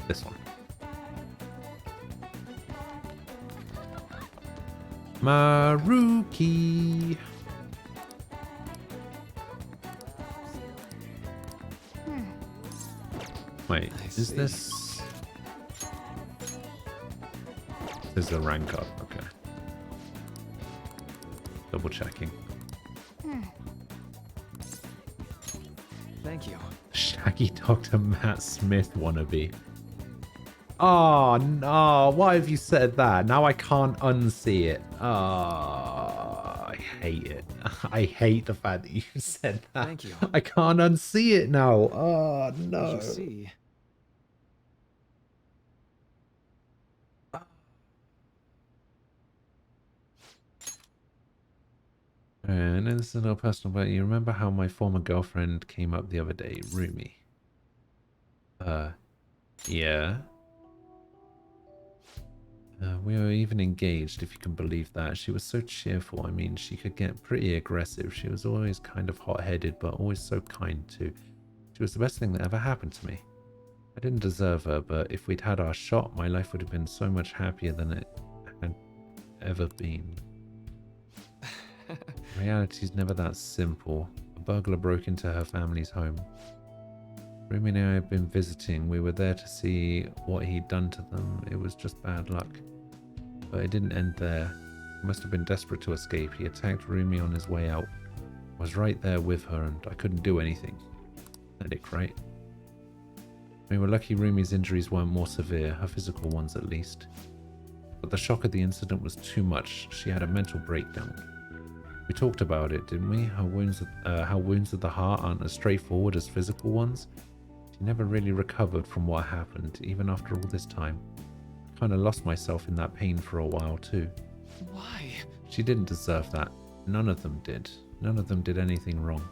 This one. Maruki. Wait, is this... This is a rank up, okay. Double checking. Thank you. Shaggy Dr. Matt Smith wannabe. Oh no, why have you said that? Now I can't unsee it. Oh, I hate it. I hate the fact that you said that. Thank you. I can't unsee it now. Oh no. You see. And this is a little personal, but you remember how my former girlfriend came up the other day, Rumi? Yeah. We were even engaged, if you can believe that. She was so cheerful. I mean, she could get pretty aggressive. She was always kind of hot-headed, but always so kind too. She was the best thing that ever happened to me. I didn't deserve her, but if we'd had our shot, my life would have been so much happier than it had ever been. Reality's never that simple. A burglar broke into her family's home. Rumi and I had been visiting. We were there to see what he'd done to them. It was just bad luck. But it didn't end there. He must have been desperate to escape. He attacked Rumi on his way out. I was right there with her and I couldn't do anything. Pathetic, right? We were lucky Rumi's injuries weren't more severe, her physical ones at least. But the shock of the incident was too much. She had a mental breakdown. We talked about it, didn't we? How wounds of the heart aren't as straightforward as physical ones. She never really recovered from what happened, even after all this time. I kind of lost myself in that pain for a while too. Why? She didn't deserve that. None of them did. None of them did anything wrong.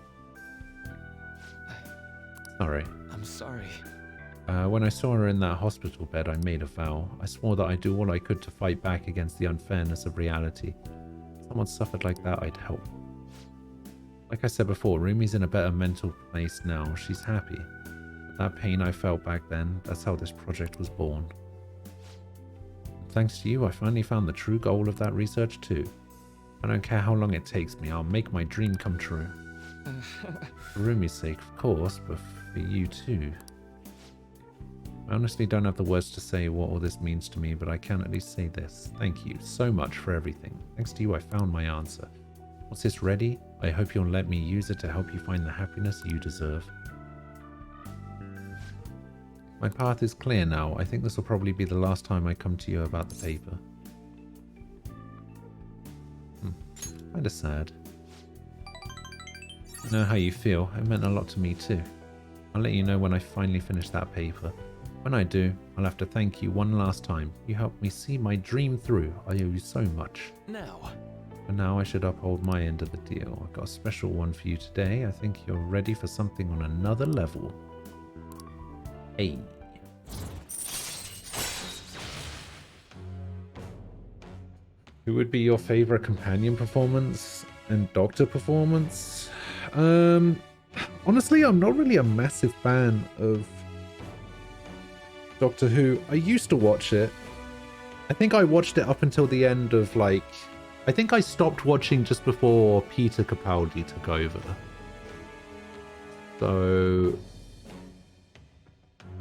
Sorry. I'm sorry. When I saw her in that hospital bed, I made a vow. I swore that I'd do all I could to fight back against the unfairness of reality. If someone suffered like that, I'd help. Like I said before, Rumi's in a better mental place now. She's happy. But that pain I felt back then, that's how this project was born. Thanks to you, I finally found the true goal of that research too. I don't care how long it takes me, I'll make my dream come true. For Rumi's sake, of course, but for you too. I honestly don't have the words to say what all this means to me, but I can at least say this. Thank you so much for everything. Thanks to you, I found my answer. Once it's ready, I hope you'll let me use it to help you find the happiness you deserve. My path is clear now. I think this will probably be the last time I come to you about the paper. Kinda sad. I know how you feel. It meant a lot to me too. I'll let you know when I finally finish that paper. When I do, I'll have to thank you one last time. You helped me see my dream through. I owe you so much. Now. For now, I should uphold my end of the deal. I've got a special one for you today. I think you're ready for something on another level. Hey. Who would be your favorite companion performance and doctor performance? Honestly, I'm not really a massive fan of Doctor Who. I used to watch it. I think I watched it up until the end of, like... I think I stopped watching just before Peter Capaldi took over. So...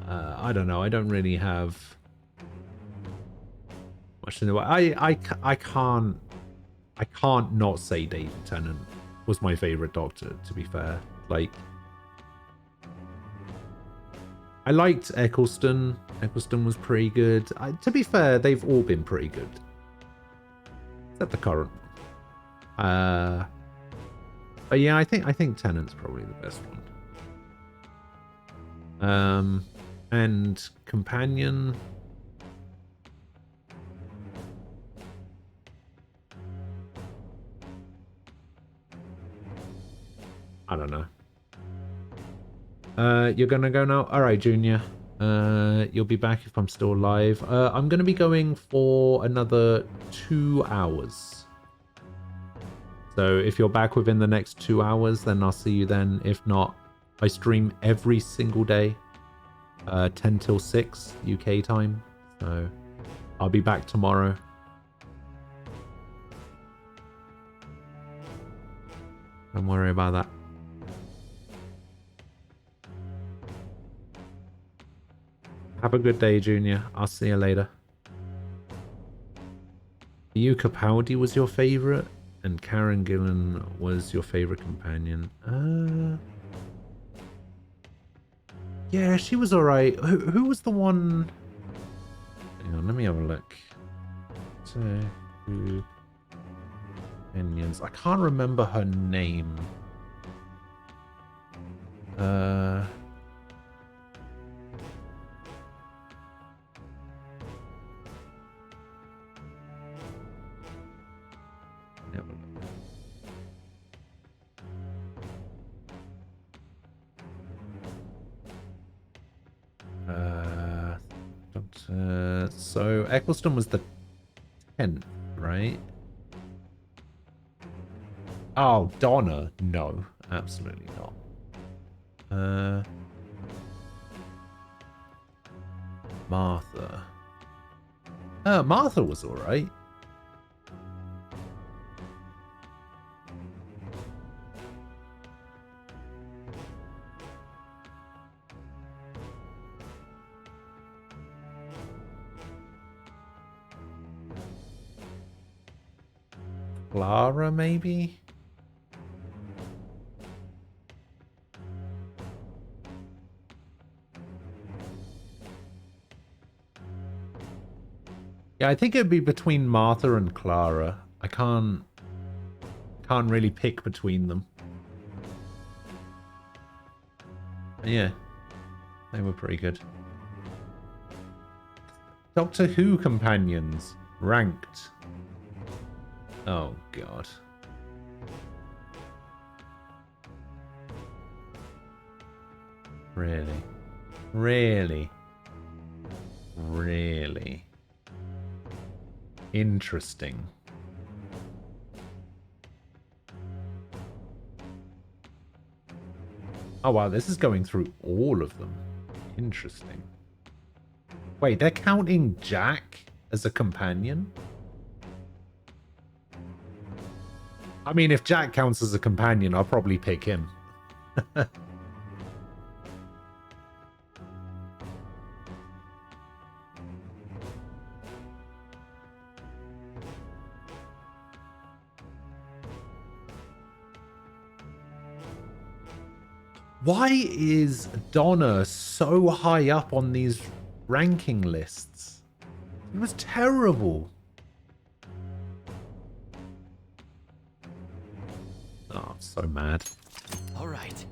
I don't know. I don't really have much to know. I can't not say David Tennant was my favorite Doctor, to be fair. Like... I liked Eccleston. Eccleston was pretty good. To be fair, they've all been pretty good. Except the current one. But yeah, I think Tennant's probably the best one. And companion. I don't know. You're gonna go now? Alright, Junior. You'll be back if I'm still alive. I'm gonna be going for another 2 hours. So if you're back within the next 2 hours, then I'll see you then. If not, I stream every single day. 10 till 6 UK time. So I'll be back tomorrow. Don't worry about that. Have a good day, Junior. I'll see you later. You Capaldi was your favorite, and Karen Gillan was your favorite companion. Yeah, she was alright. Who was the one? Hang on, let me have a look. Companions. I can't remember her name. So Eccleston was the 10th, right? Oh, Donna. No, absolutely not. Martha. Martha was alright. Clara, maybe? Yeah, I think it'd be between Martha and Clara. I can't really pick between them. Yeah, they were pretty good. Doctor Who companions ranked. Oh god. Really? Really? Really? Interesting. Oh wow, this is going through all of them. Interesting. Wait, they're counting Jack as a companion? I mean, if Jack counts as a companion, I'll probably pick him. Why is Donna so high up on these ranking lists? It was terrible. Oh, I'm so mad. All right.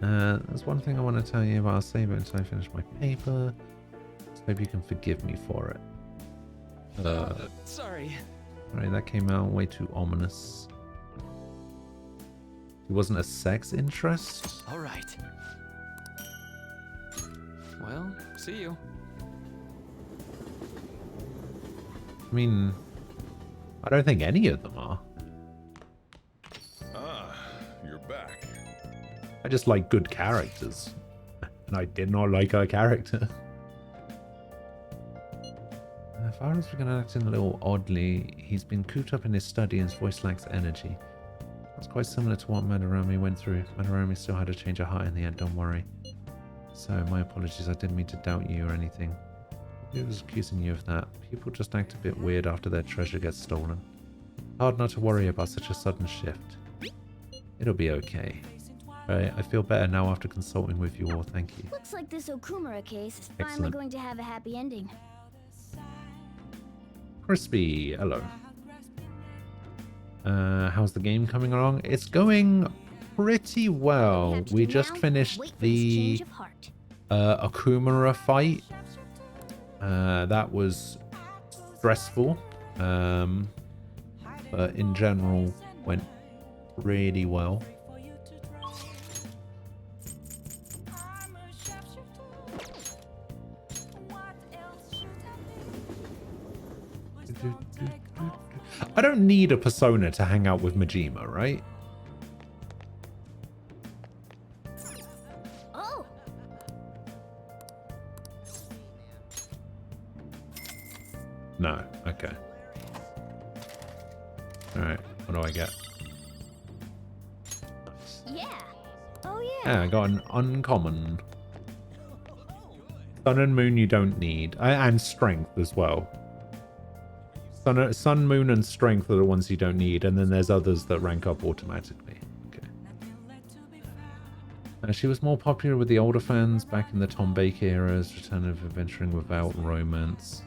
There's one thing I want to tell you about. I'll save it until I finish my paper. So hope you can forgive me for it. Sorry. Alright, that came out way too ominous. He wasn't a sex interest? All right. Well, see you. I mean, I don't think any of them are. Ah, you're back. I just like good characters. And I did not like her character. Farah's begun acting a little oddly. He's been cooped up in his study and his voice lacks energy. That's quite similar to what Madarami went through. Madarami still had to change her heart in the end, don't worry. So, my apologies, I didn't mean to doubt you or anything. Who was accusing you of that? People just act a bit weird after their treasure gets stolen. Hard not to worry about such a sudden shift. It'll be okay. Right, I feel better now after consulting with you all, thank you. Looks like this Okumura case is finally Excellent. going to have a happy ending. Crispy, hello. How's the game coming along? It's going pretty well. We just finished the Okumura fight. That was stressful, but in general went really well. I don't need a persona to hang out with Majima, right? Oh. No. Okay. Alright. What do I get? Yeah. Oh yeah. Yeah, I got an uncommon. Sun and Moon you don't need. And Strength as well. Sun, Moon, and Strength are the ones you don't need, and then there's others that rank up automatically. Okay. She was more popular with the older fans back in the Tom Baker era's Return of Adventuring Without Romance.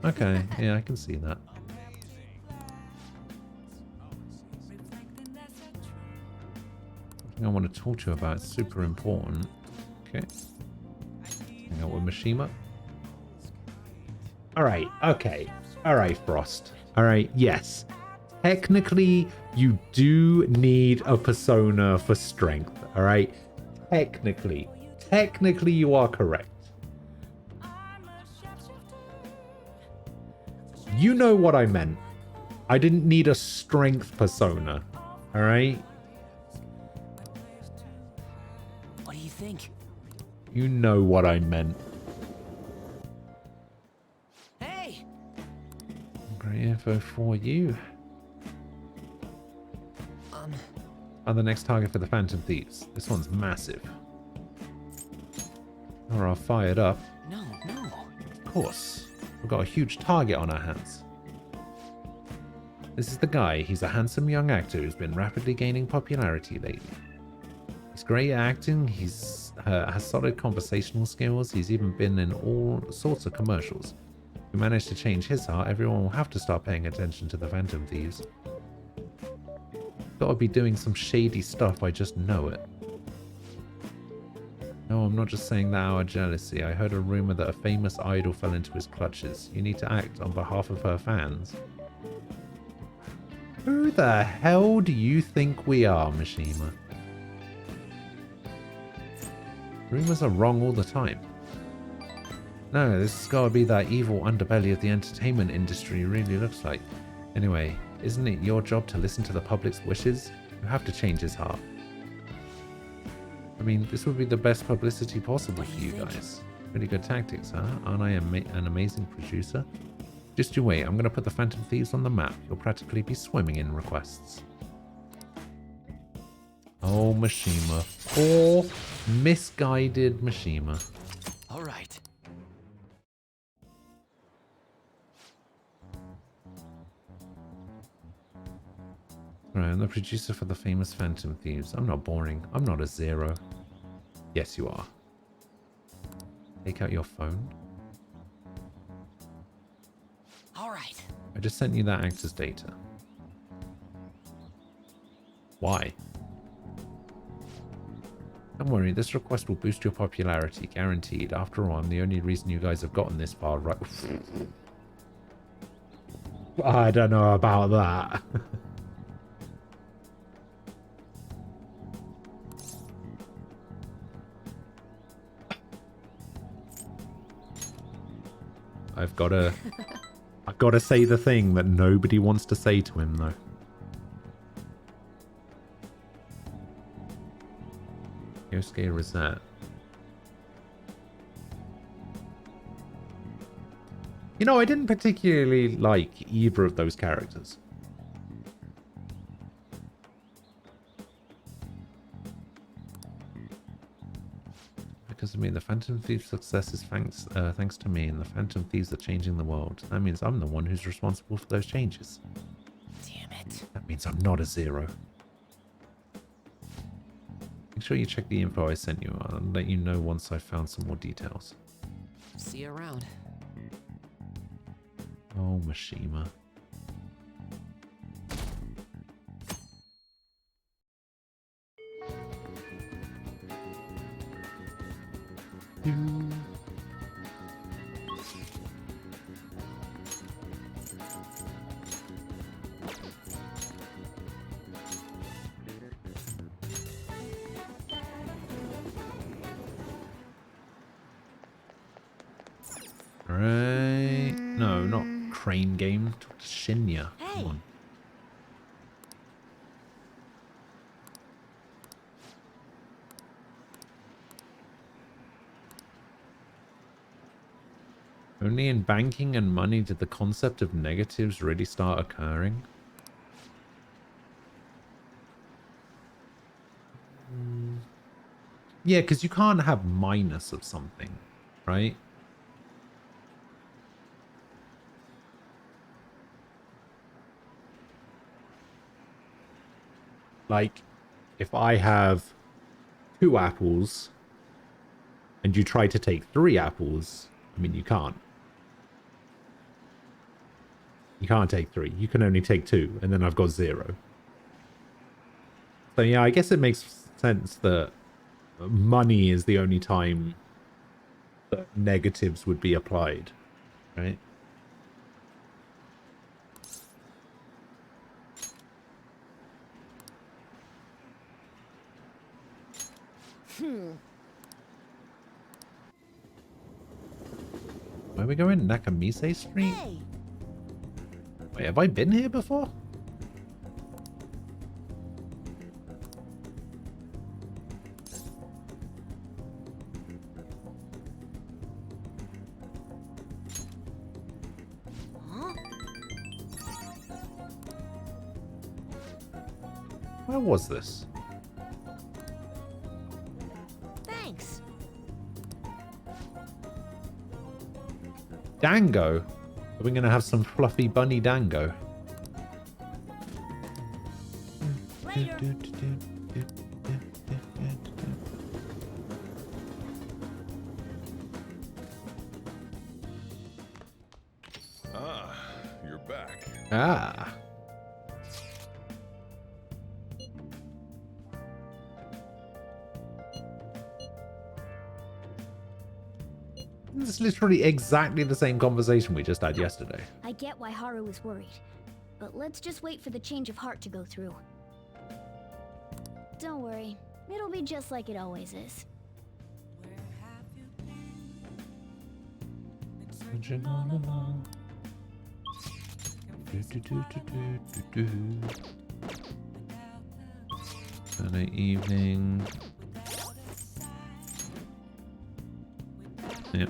Okay, yeah, I can see that. Something I want to talk to you about. It's super important. Okay. Hang out with Mishima. Alright, okay. Alright, Frost. Alright, yes. Technically, you do need a persona for strength. Alright? Technically. Technically, you are correct. You know what I meant. I didn't need a strength persona. Alright? What do you think? You know what I meant. Hey! Great info for you. Are the next target for the Phantom Thieves. This one's massive. Or I'll fire it up. No. Of course. We've got a huge target on our hands. This is the guy. He's a handsome young actor who's been rapidly gaining popularity lately. He's great at acting. He's has solid conversational skills. He's even been in all sorts of commercials. If we manage to change his heart, everyone will have to start paying attention to the Phantom Thieves. Gotta be doing some shady stuff, I just know it. No, I'm not just saying that out of jealousy. I heard a rumor that a famous idol fell into his clutches. You need to act on behalf of her fans. Who the hell do you think we are, Mishima? Rumors are wrong all the time. No, this has gotta be that evil underbelly of the entertainment industry really looks like. Anyway, isn't it your job to listen to the public's wishes? You have to change his heart. I mean, this would be the best publicity possible for you guys. Really good tactics, huh? Aren't I an amazing producer? Just you wait, I'm gonna put the Phantom Thieves on the map. You'll practically be swimming in requests. Oh, Mishima. Poor, misguided Mishima. All right. Right, I'm the producer for the famous Phantom Thieves. I'm not boring. I'm not a zero. Yes, you are. Take out your phone. All right. I just sent you that actor's data. Why? Don't worry, this request will boost your popularity, guaranteed. After all, I'm the only reason you guys have gotten this far, right? I don't know about that. I've got to say the thing that nobody wants to say to him, though. Yosuke Reset. You know, I didn't particularly like either of those characters. Because of me, the Phantom Thieves' success is thanks to me, and the Phantom Thieves are changing the world. That means I'm the one who's responsible for those changes. Damn it. That means I'm not a zero. Make sure you check the info I sent you. I'll let you know once I've found some more details. See you around. Oh, Mishima. Right. No, not Crane Game. Talk to Shinya. Hey. Come on. Only in banking and money did the concept of negatives really start occurring. Yeah, because you can't have minus of something, right? Like, if I have 2 apples and you try to take 3 apples, I mean, you can't. You can't take 3. You can only take 2, and then I've got 0. So yeah, I guess it makes sense that money is the only time that negatives would be applied, right? Where are we going? Nakamise Street? Hey. Wait, have I been here before? Where was this? Thanks. Dango? Are we going to have some fluffy bunny dango? Later. Ah, you're back. Ah. This is literally exactly the same conversation we just had yesterday. I get why Haru was worried, but let's just wait for the change of heart to go through. Don't worry, it'll be just like it always is. Sunday evening. Yep.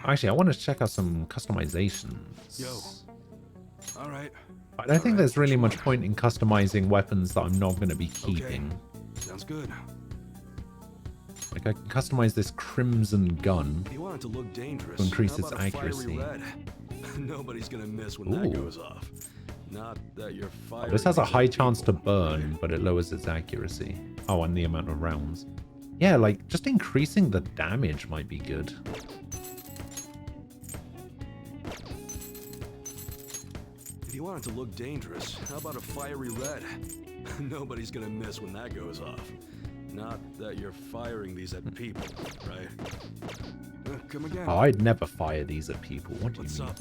Actually, I want to check out some customizations. Yo, All right. I don't think there's really much point in customizing weapons that I'm not going to be keeping. Okay. Sounds good. Like I can customize this crimson gun If you want it to look dangerous, to increase how its about a fiery accuracy. red? Nobody's gonna miss when Ooh. that goes off. Not that you're firing. This has a these high at chance to people, burn, right? but it lowers its accuracy. Oh, and the amount of rounds. Yeah, like just increasing the damage might be good. If you want it to look dangerous, how about a fiery red? Nobody's gonna miss when that goes off. Not that you're firing these at people, right? Come again. Oh, I'd never fire these at people. What do you What's mean? up?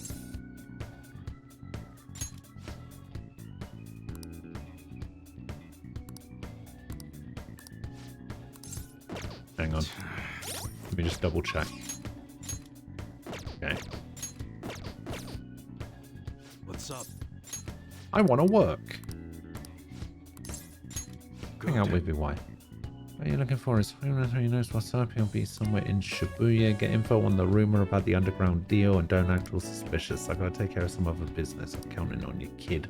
Hang on. Let me just double check. Okay. What's up? I want to work. Hang out with me, why? What are you looking for? Is he knows what's up? He'll be somewhere in Shibuya. Get info on the rumor about the underground deal and don't act all suspicious. I gotta take care of some other business. I'm counting on you, kid.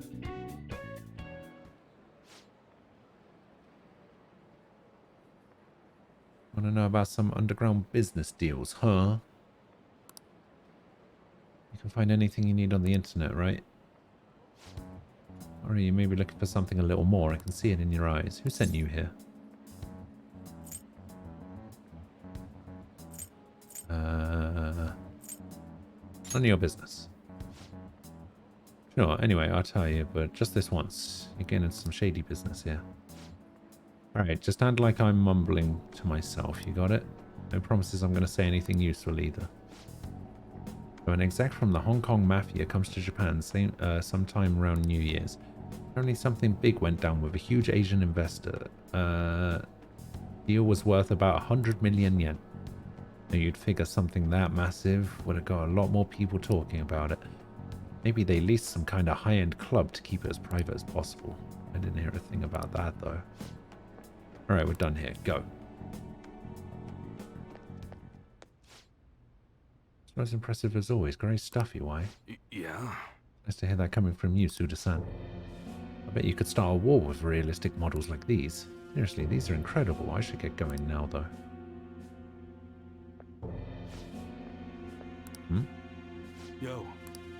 Want to know about some underground business deals, huh? You can find anything you need on the internet, right? Or you may be looking for something a little more. I can see it in your eyes. Who sent you here? None of your business. Sure, anyway, I'll tell you, but just this once. You're getting into some shady business here. Alright, just act like I'm mumbling to myself. You got it? No promises I'm going to say anything useful either. So an exec from the Hong Kong Mafia comes to Japan sometime around New Year's. Apparently something big went down with a huge Asian investor. Deal was worth about 100 million yen. Now you'd figure something that massive would have got a lot more people talking about it. Maybe they leased some kind of high-end club to keep it as private as possible. I didn't hear a thing about that though. Alright, we're done here. Go. It's not as impressive as always. Great stuff, why? Yeah. Nice to hear that coming from you, Suda-san. I bet you could start a war with realistic models like these. Seriously, these are incredible. I should get going now, though. Yo.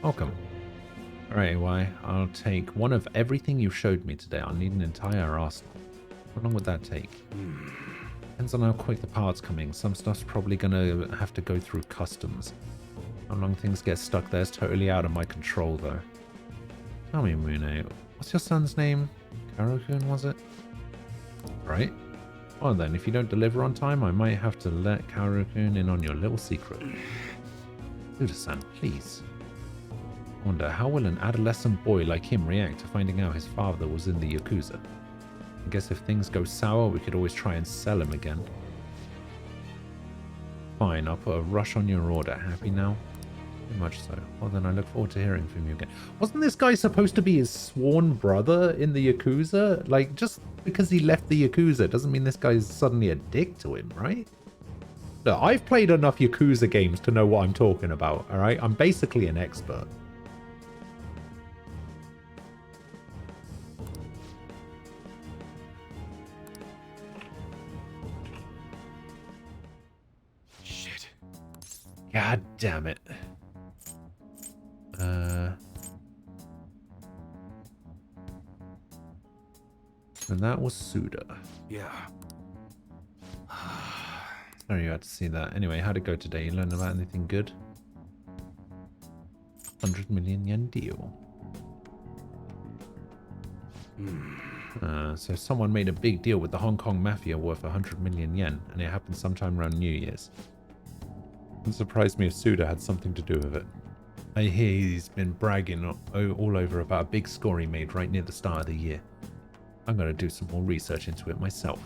Welcome. Alright, why? I'll take one of everything you showed me today. I'll need an entire arsenal. How long would that take? Depends on how quick the parts come in. Some stuff's probably gonna have to go through customs. How long things get stuck there is totally out of my control, though. Tell me, Mune, what's your son's name? Karokun, was it? Right. Well then, if you don't deliver on time, I might have to let Karokun in on your little secret. Suda-san, please. I wonder, how will an adolescent boy like him react to finding out his father was in the Yakuza? I guess if things go sour, we could always try and sell him again. Fine, I'll put a rush on your order. Happy now? Very much so. Well then, I look forward to hearing from you again. Wasn't this guy supposed to be his sworn brother in the Yakuza? Like, just because he left the Yakuza doesn't mean this guy's suddenly a dick to him, right? Look, I've played enough Yakuza games to know what I'm talking about, alright? I'm basically an expert. Shit. God damn it. And that was Suda. Yeah. Sorry you had to see that. Anyway, how'd it go today? You learned about anything good? 100 million yen deal. So someone made a big deal with the Hong Kong Mafia worth 100 million yen, and it happened sometime around New Year's. It surprised me if Suda had something to do with it. I hear he's been bragging all over about a big score he made right near the start of the year. I'm going to do some more research into it myself.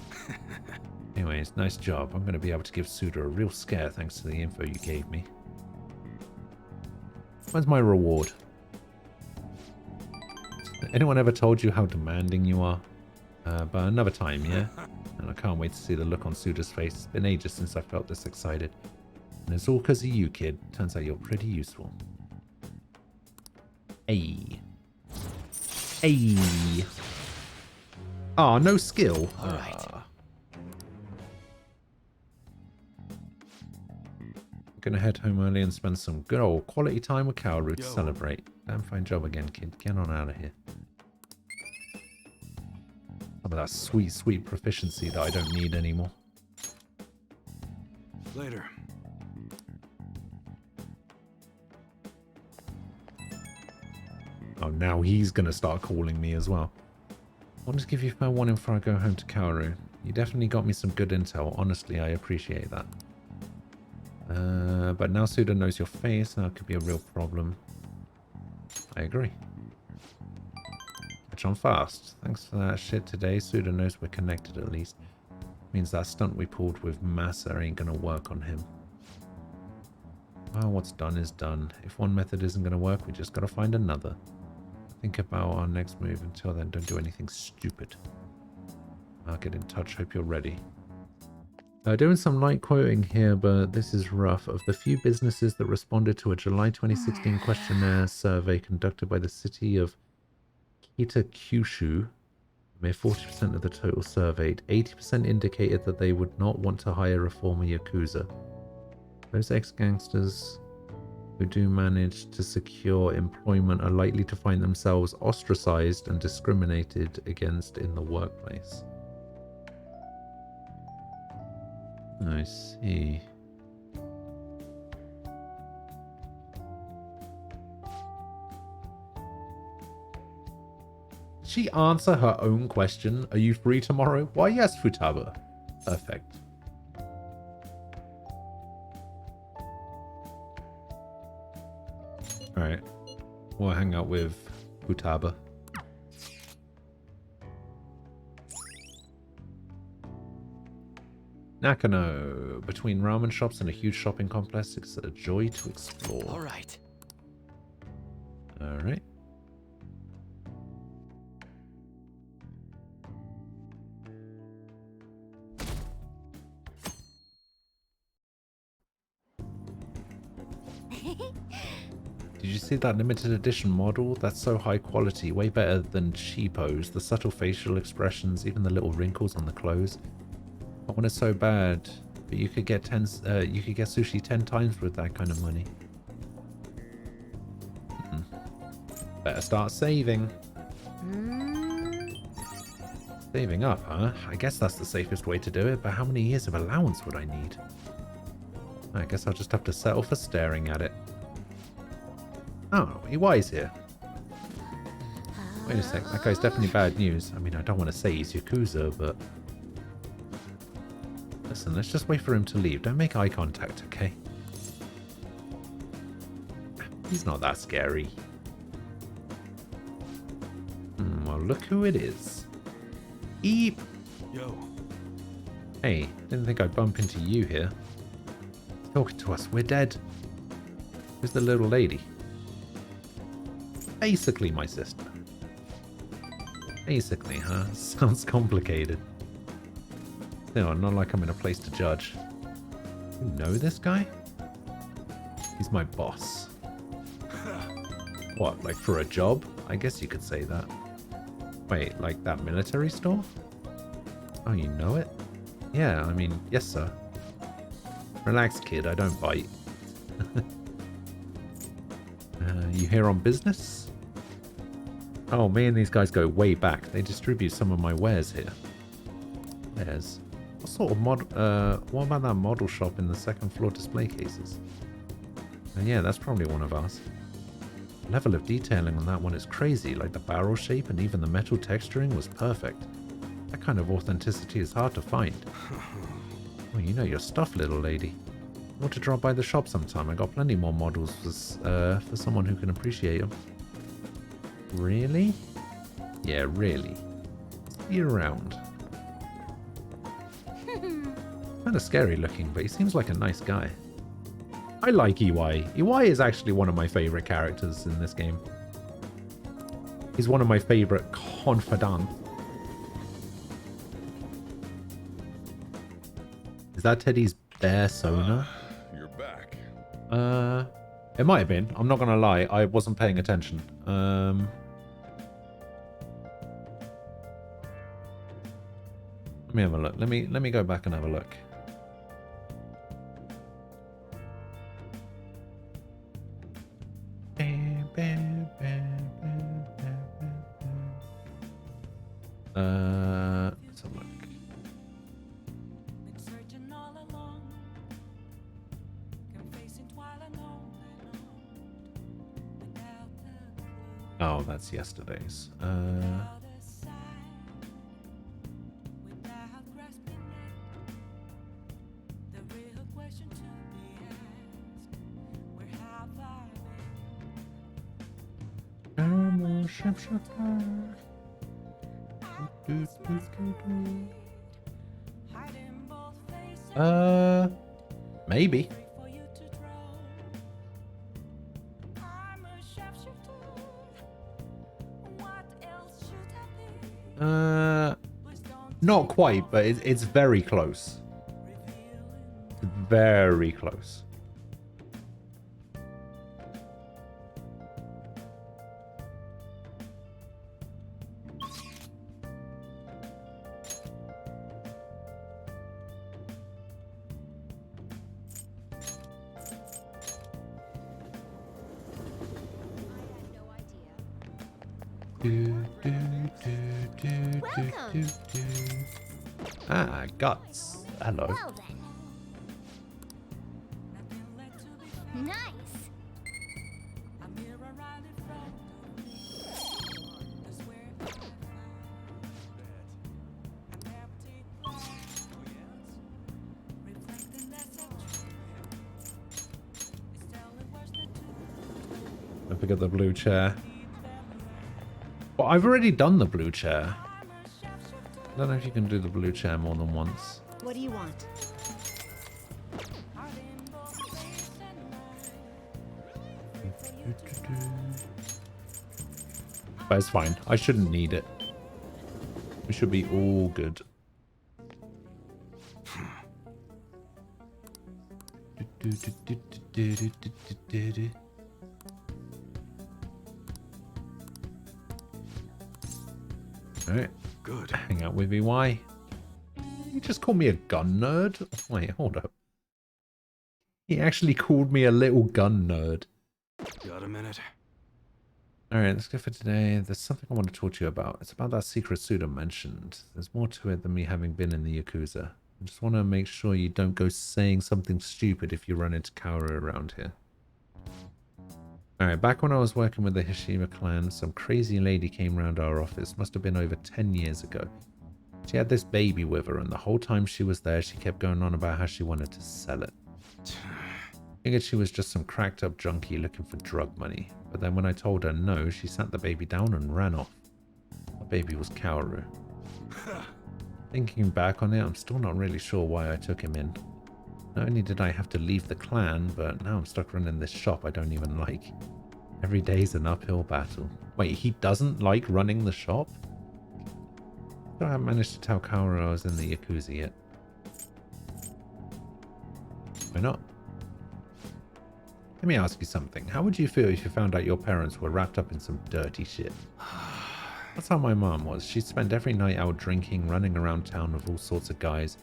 Anyways, nice job. I'm going to be able to give Suda a real scare thanks to the info you gave me. When's my reward? Anyone ever told you how demanding you are? But another time, yeah? And I can't wait to see the look on Suda's face. It's been ages since I felt this excited. And it's all because of you, kid. Turns out you're pretty useful. Hey. Hey. Ah, no skill. All right. Gonna head home early and spend some good old quality time with Kaoru to celebrate. Damn fine job again, kid. Get on out of here. Some of that sweet, sweet proficiency that I don't need anymore. Later. Oh, now he's gonna start calling me as well. I want to give you a fair warning before I go home to Kaoru. You definitely got me some good intel. Honestly, I appreciate that. But now Suda knows your face, and that could be a real problem. I agree. Catch on fast. Thanks for that shit today. Suda knows we're connected at least. Means that stunt we pulled with Massa ain't gonna work on him. Well, what's done is done. If one method isn't gonna work, we just gotta find another. Think about our next move. Until then, don't do anything stupid. I'll get in touch. Hope you're ready. Doing some light quoting here, but this is rough. Of the few businesses that responded to a July 2016 questionnaire survey conducted by the city of Kitakyushu, mere 40% of the total surveyed, 80% indicated that they would not want to hire a former Yakuza. Those ex-gangsters who do manage to secure employment are likely to find themselves ostracized and discriminated against in the workplace. I see. Did she answer her own question? Are you free tomorrow? Why, yes, Futaba. Perfect. Alright. We'll hang out with Futaba. Nakano. Between ramen shops and a huge shopping complex, it's a joy to explore. Alright. Alright. Did you see that limited edition model? That's so high quality, way better than cheapos. The subtle facial expressions, even the little wrinkles on the clothes. I want it so bad, but you could get sushi 10 times with that kind of money. Better start saving. Saving up, huh? I guess that's the safest way to do it, but how many years of allowance would I need? I guess I'll just have to settle for staring at it. Oh, EY's here. Wait a sec, that guy's definitely bad news. I mean, I don't want to say he's Yakuza, but... Listen, let's just wait for him to leave. Don't make eye contact, okay? He's not that scary. Well, look who it is. Eep! Yo. Hey, didn't think I'd bump into you here. He's talking to us. We're dead. Who's the little lady? Basically my sister. Basically, huh? Sounds complicated. No, not like I'm in a place to judge. You know this guy? He's my boss. What, like for a job? I guess you could say that. Wait, like that military store? Oh, you know it? Yeah, I mean, yes, sir. Relax, kid, I don't bite. You here on business? Oh, me and these guys go way back. They distribute some of my wares here. Wares? What sort of what about that model shop in the second floor display cases? Yeah, that's probably one of ours. The level of detailing on that one is crazy, like the barrel shape and even the metal texturing was perfect. That kind of authenticity is hard to find. Oh, you know your stuff, little lady. I want to drop by the shop sometime. I got plenty more models for someone who can appreciate them. Really? Yeah, really. See you around. Kind of scary looking, but he seems like a nice guy. I like EY. EY is actually one of my favorite characters in this game. He's one of my favorite confidants. Is that Teddy's bear Sona? You're back. It might have been. I'm not gonna lie. I wasn't paying attention. Let me have a look. Let me go back and have a look. Let's have a look. Oh, that's yesterday's. Maybe. Not quite, but it's very close. Very close. Ah, guts. Hello. Well then. Nice. Don't forget the blue chair. Well, I've already done the blue chair. I don't know if you can do the blue chair more than once. What do you want? But it's fine. I shouldn't need it. We should be all good. Alright. Good. Hang out with me. Why? You just called me a gun nerd? Wait, hold up. He actually called me a little gun nerd. Got a minute? Alright, let's go for today. There's something I want to talk to you about. It's about that secret suit I mentioned. There's more to it than me having been in the Yakuza. I just want to make sure you don't go saying something stupid if you run into Kaoru around here. Alright, back when I was working with the Hishima clan, some crazy lady came round our office. Must have been over 10 years ago. She had this baby with her, and the whole time she was there, she kept going on about how she wanted to sell it. Figured she was just some cracked up junkie looking for drug money. But then when I told her no, she sat the baby down and ran off. The baby was Kaoru. Thinking back on it, I'm still not really sure why I took him in. Not only did I have to leave the clan, but now I'm stuck running this shop I don't even like. Every day's an uphill battle. Wait, he doesn't like running the shop? I haven't managed to tell Kaoru I was in the Yakuza yet. Why not? Let me ask you something. How would you feel if you found out your parents were wrapped up in some dirty shit? That's how my mom was. She'd spend every night out drinking, running around town with all sorts of guys.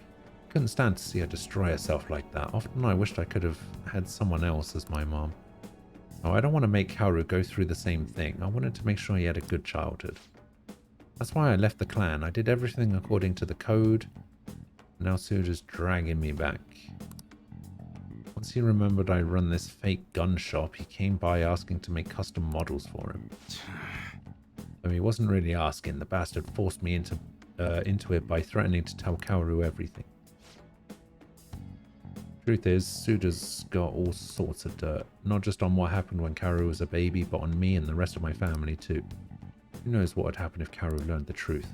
Couldn't stand to see her destroy herself like that. Often I wished I could have had someone else as my mom. Oh, I don't want to make Kaoru go through the same thing. I wanted to make sure he had a good childhood. That's why I left the clan. I did everything according to the code. Now Suda's dragging me back. Once he remembered I run this fake gun shop, he came by asking to make custom models for him. Though he wasn't really asking, the bastard forced me into it by threatening to tell Kaoru everything. Truth is, Suda's got all sorts of dirt. Not just on what happened when Kaoru was a baby, but on me and the rest of my family too. Who knows what would happen if Kaoru learned the truth.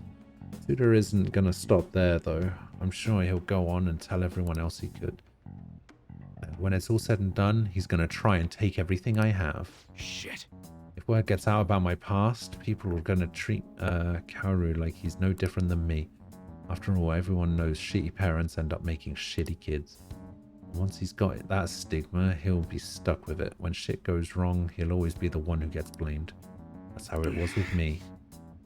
Suda isn't gonna stop there though. I'm sure he'll go on and tell everyone else he could. When it's all said and done, he's gonna try and take everything I have. Shit. If word gets out about my past, people are gonna treat Kaoru like he's no different than me. After all, everyone knows shitty parents end up making shitty kids. Once he's got that stigma, he'll be stuck with it. When shit goes wrong, he'll always be the one who gets blamed. That's how it was with me.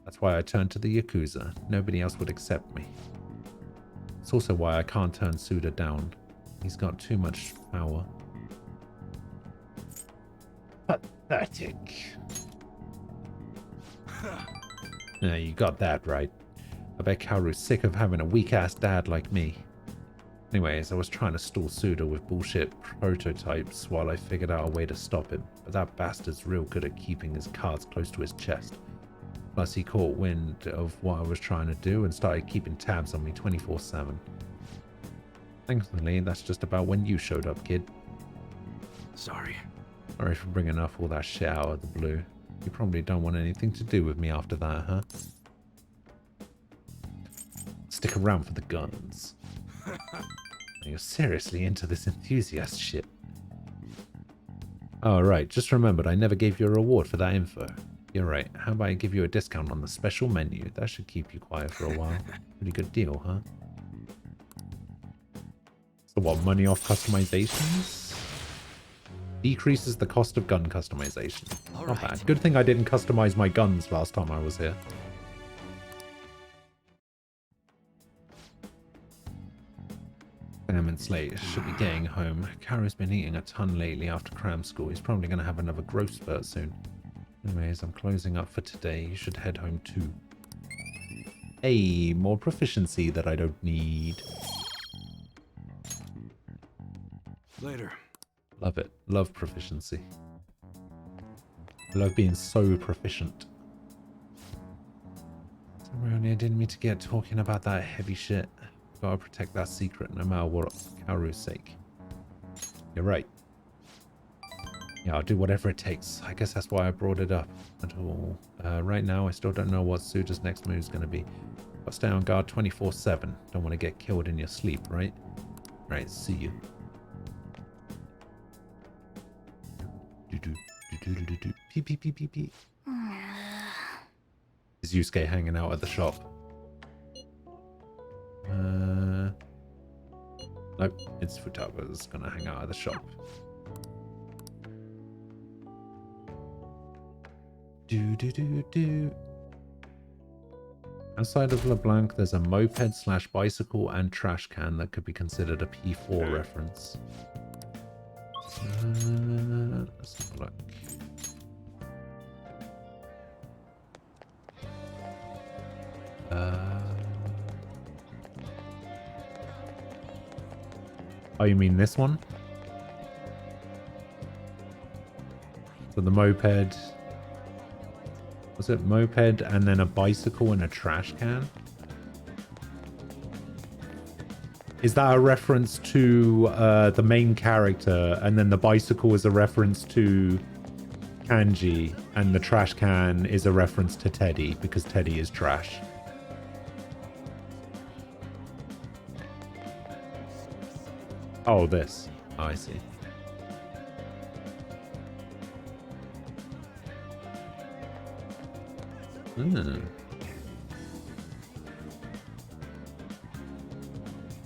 That's why I turned to the Yakuza. Nobody else would accept me. It's also why I can't turn Suda down. He's got too much power. Pathetic. Yeah, you got that right. I bet Kaoru's sick of having a weak-ass dad like me. Anyways, I was trying to stall Suda with bullshit prototypes while I figured out a way to stop him, but that bastard's real good at keeping his cards close to his chest. Plus, he caught wind of what I was trying to do and started keeping tabs on me 24/7. Thankfully, that's just about when you showed up, kid. Sorry. Sorry for bringing up all that shit out of the blue. You probably don't want anything to do with me after that, huh? Stick around for the guns. You're seriously into this enthusiast shit. Oh, right. Just remembered I never gave you a reward for that info. You're right. How about I give you a discount on the special menu? That should keep you quiet for a while. Pretty good deal, huh? So what, money off customizations? Decreases the cost of gun customization. Not bad. Good thing I didn't customize my guns last time I was here. Damn, it's late. Should be getting home. Kaoru's been eating a ton lately after cram school. He's probably going to have another growth spurt soon. Anyways, I'm closing up for today. You should head home too. Hey, more proficiency that I don't need. Later. Love it. Love proficiency. I love being so proficient. Sorry, I didn't mean to get talking about that heavy shit. Gotta protect that secret no matter what, for Kaoru's sake. You're right. Yeah, I'll do whatever it takes. I guess that's why I brought it up at all. Right now, I still don't know what Suda's next move is going to be. But stay on guard 24/7. Don't want to get killed in your sleep, right? Right, see you. Pee pee pee pee pee. Is Yusuke hanging out at the shop? Nope, it's Futaba's gonna hang out at the shop. Do. Outside of LeBlanc, there's a moped/bicycle and trash can that could be considered a P4 reference. Let's have a look. Oh, you mean this one? So the moped... Was it moped and then a bicycle and a trash can? Is that a reference to the main character, and then the bicycle is a reference to Kanji, and the trash can is a reference to Teddy, because Teddy is trash? Oh, this. Oh, I see.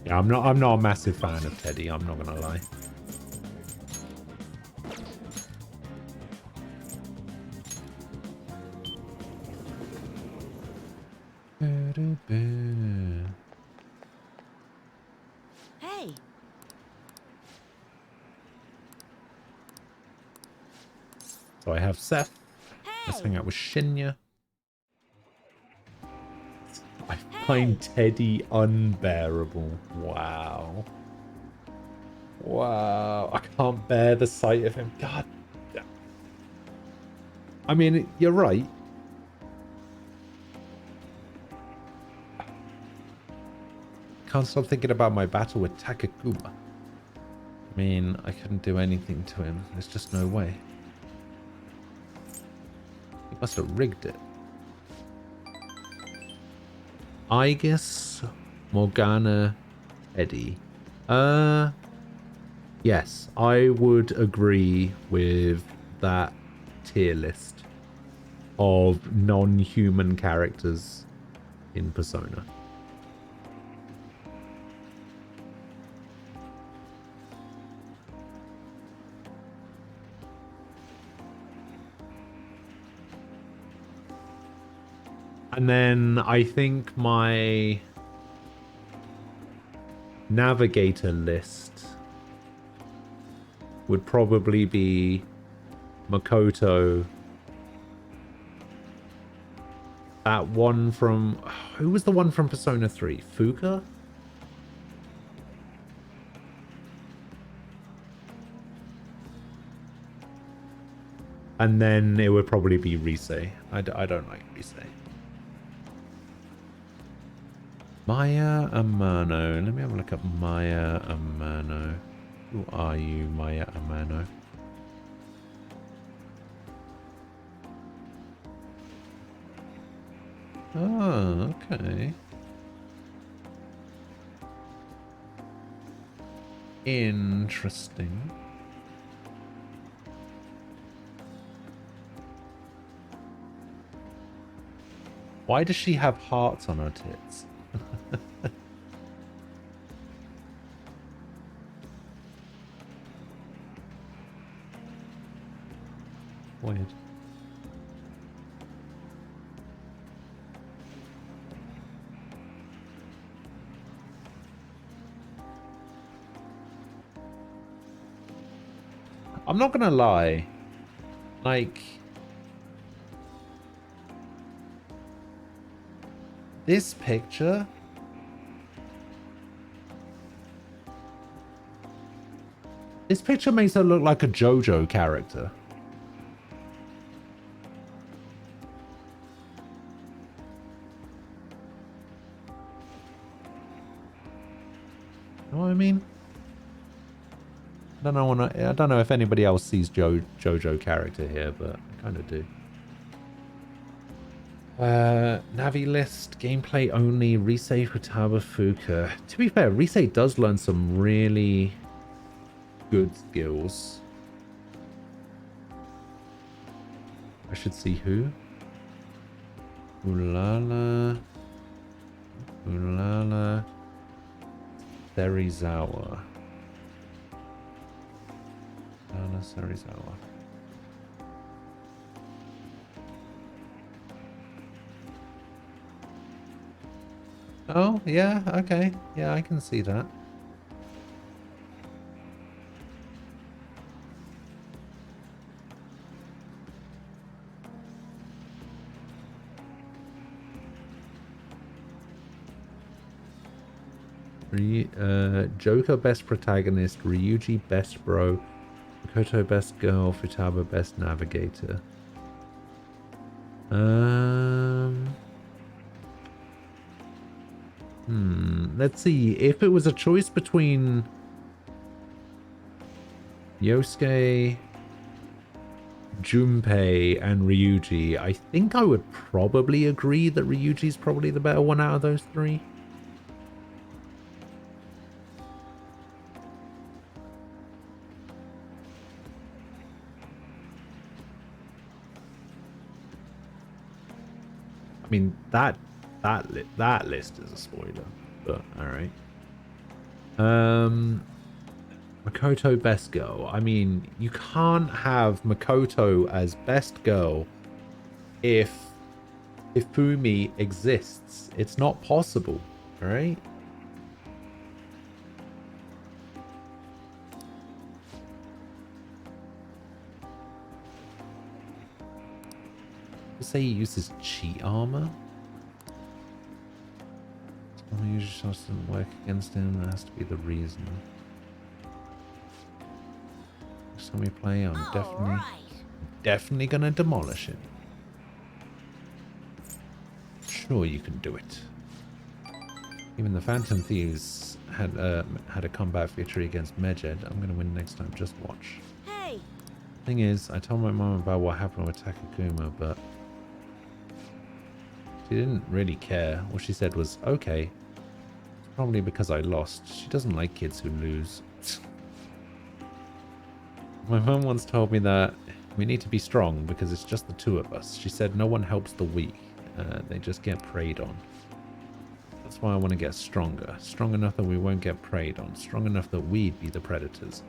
Yeah, I'm not a massive fan of Teddy, I'm not gonna lie. Hey. So I have Seth. Let's hang out with Shinya. I find Teddy unbearable. Wow. Wow. I can't bear the sight of him. God. I mean, you're right. Can't stop thinking about my battle with Takakuma. I mean, I couldn't do anything to him. There's just no way. He must have rigged it. Aegis, Morgana, Eddie. Yes, I would agree with that tier list of non-human characters in Persona. And then I think my navigator list would probably be Makoto. That one from... Who was the one from Persona 3? Fuka? And then it would probably be Rise. I don't like Rise. Maya Amano. Let me have a look at Maya Amano. Who are you, Maya Amano? Oh, okay. Interesting. Why does she have hearts on her tits? Weird. I'm not gonna lie. Like, this picture makes her look like a JoJo character. You know what I mean? I don't know if anybody else sees JoJo character here, but I kind of do. Navi list, gameplay only, Rise, Futaba, Fuka. To be fair, Rise does learn some really good skills. I should see who. Ulala. Serizawa. Serizawa. Oh, yeah, okay. Yeah, I can see that. Joker best protagonist, Ryuji best bro, Makoto best girl, Futaba best navigator. Let's see. If it was a choice between Yosuke, Junpei, and Ryuji, I think I would probably agree that Ryuji's probably the better one out of those three. I mean, that list is a spoiler, but all right. Makoto best girl. I mean, you can't have Makoto as best girl if Hifumi exists. It's not possible, all right? Say he uses cheat armor. Usually shots doesn't work against him. That has to be the reason. Next time we play, I'm definitely gonna demolish him. Sure, you can do it. Even the Phantom Thieves had a combat victory against Medjed. I'm gonna win next time. Just watch. Hey. Thing is, I told my mom about what happened with Takakuma, but she didn't really care. What she said was, okay. It's probably because I lost. She doesn't like kids who lose. My mom once told me that we need to be strong because it's just the two of us. She said no one helps the weak. They just get preyed on. That's why I want to get stronger. Strong enough that we won't get preyed on. Strong enough that we'd be the predators.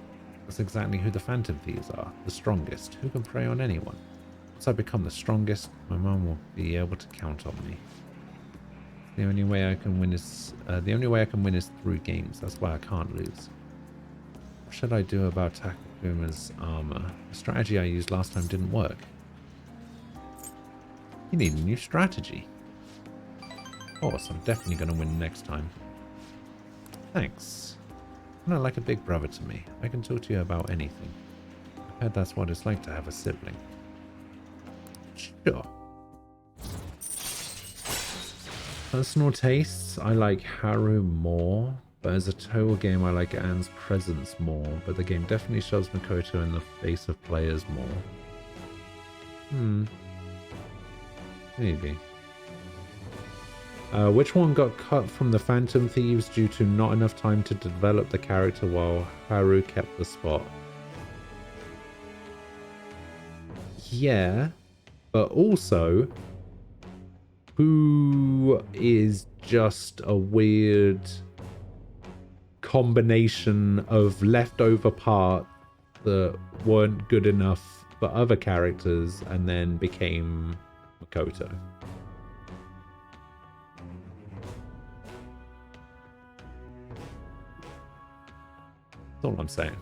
That's exactly who the Phantom Thieves are. The strongest. Who can prey on anyone? Once I become the strongest, my mom will be able to count on me. The only way I can win is through games. That's why I can't lose. What should I do about Takuma's armor? The strategy I used last time didn't work. You need a new strategy. Of course, I'm definitely going to win next time. Thanks. You're not like a big brother to me. I can talk to you about anything. I heard that's what it's like to have a sibling. Sure. Personal tastes, I like Haru more, but as a total game I like Anne's presence more, but the game definitely shoves Makoto in the face of players more. Maybe. Which one got cut from the Phantom Thieves due to not enough time to develop the character while Haru kept the spot? Yeah, but also, who is just a weird combination of leftover parts that weren't good enough for other characters and then became Makoto. That's all I'm saying.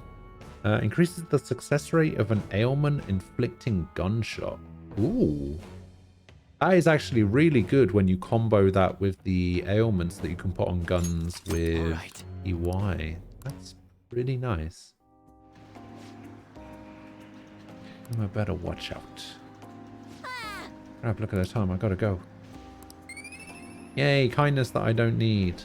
Increases the success rate of an ailment inflicting gunshot. Ooh. That is actually really good when you combo that with the ailments that you can put on guns with EY. That's really nice. I better watch out. Crap, look at the time. I gotta go. Yay, kindness that I don't need.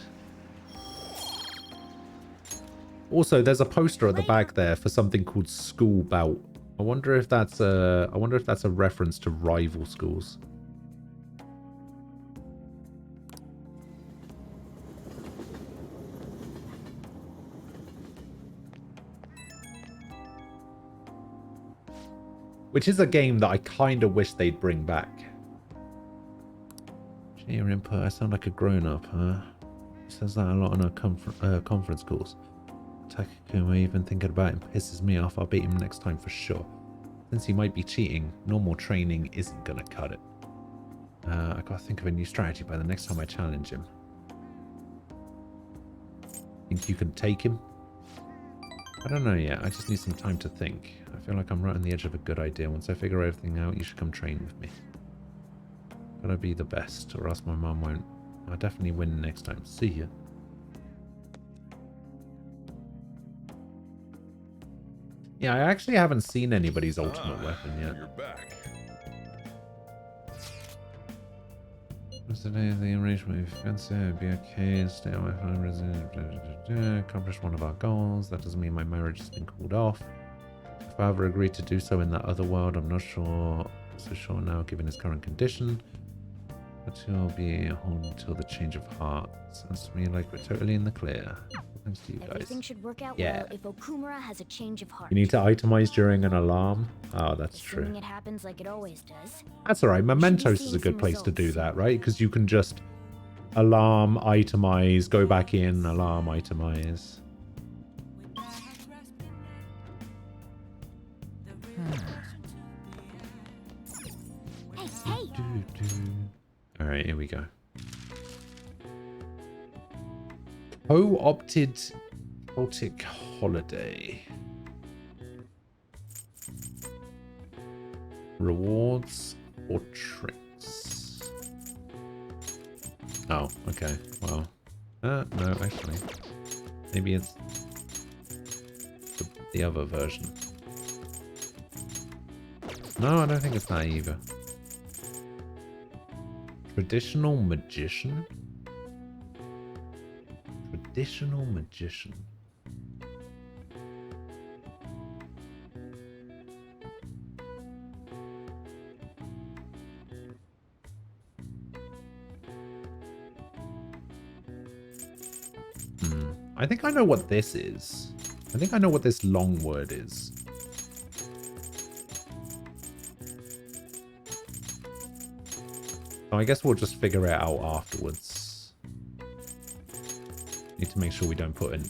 Also, there's a poster at the back there for something called School Bout. I wonder if that's a reference to rival schools. Which is a game that I kind of wish they'd bring back. Your input, I sound like a grown-up, huh? He says that a lot on our conference calls. Takakuma even thinking about him pisses me off. I'll beat him next time for sure. Since he might be cheating, normal training isn't gonna cut it. I gotta think of a new strategy by the next time I challenge him. Think you can take him? I don't know yet. I just need some time to think. I feel like I'm right on the edge of a good idea. Once I figure everything out, you should come train with me. Gotta be the best, or else my mom won't. I'll definitely win next time. See ya. Yeah, I actually haven't seen anybody's ultimate weapon yet. You're back. Today the arrangement with Fence would be okay. Stay on my phone. Accomplish one of our goals. That doesn't mean my marriage has been called off. If father agreed to do so in that other world, I'm not so sure now given his current condition. But he'll be home until the change of heart. Sounds to me like we're totally in the clear. Thanks to you guys. Everything should work out well if Okumura has a change of heart. You need to itemize during an alarm. Oh, that's Assuming true. it happens like it always does. That's alright. Mementos is a good place to do that, right? Because you can just alarm, itemize, go back in, alarm, itemize. Hey. Alright, here we go. Co-opted Baltic holiday. Rewards or tricks? Oh, okay. Well, no, actually. Maybe it's the other version. No, I don't think it's that either. Traditional magician? Traditional magician. I think I know what this is. I think I know what this long word is. So I guess we'll just figure it out afterwards. Need to make sure we don't put an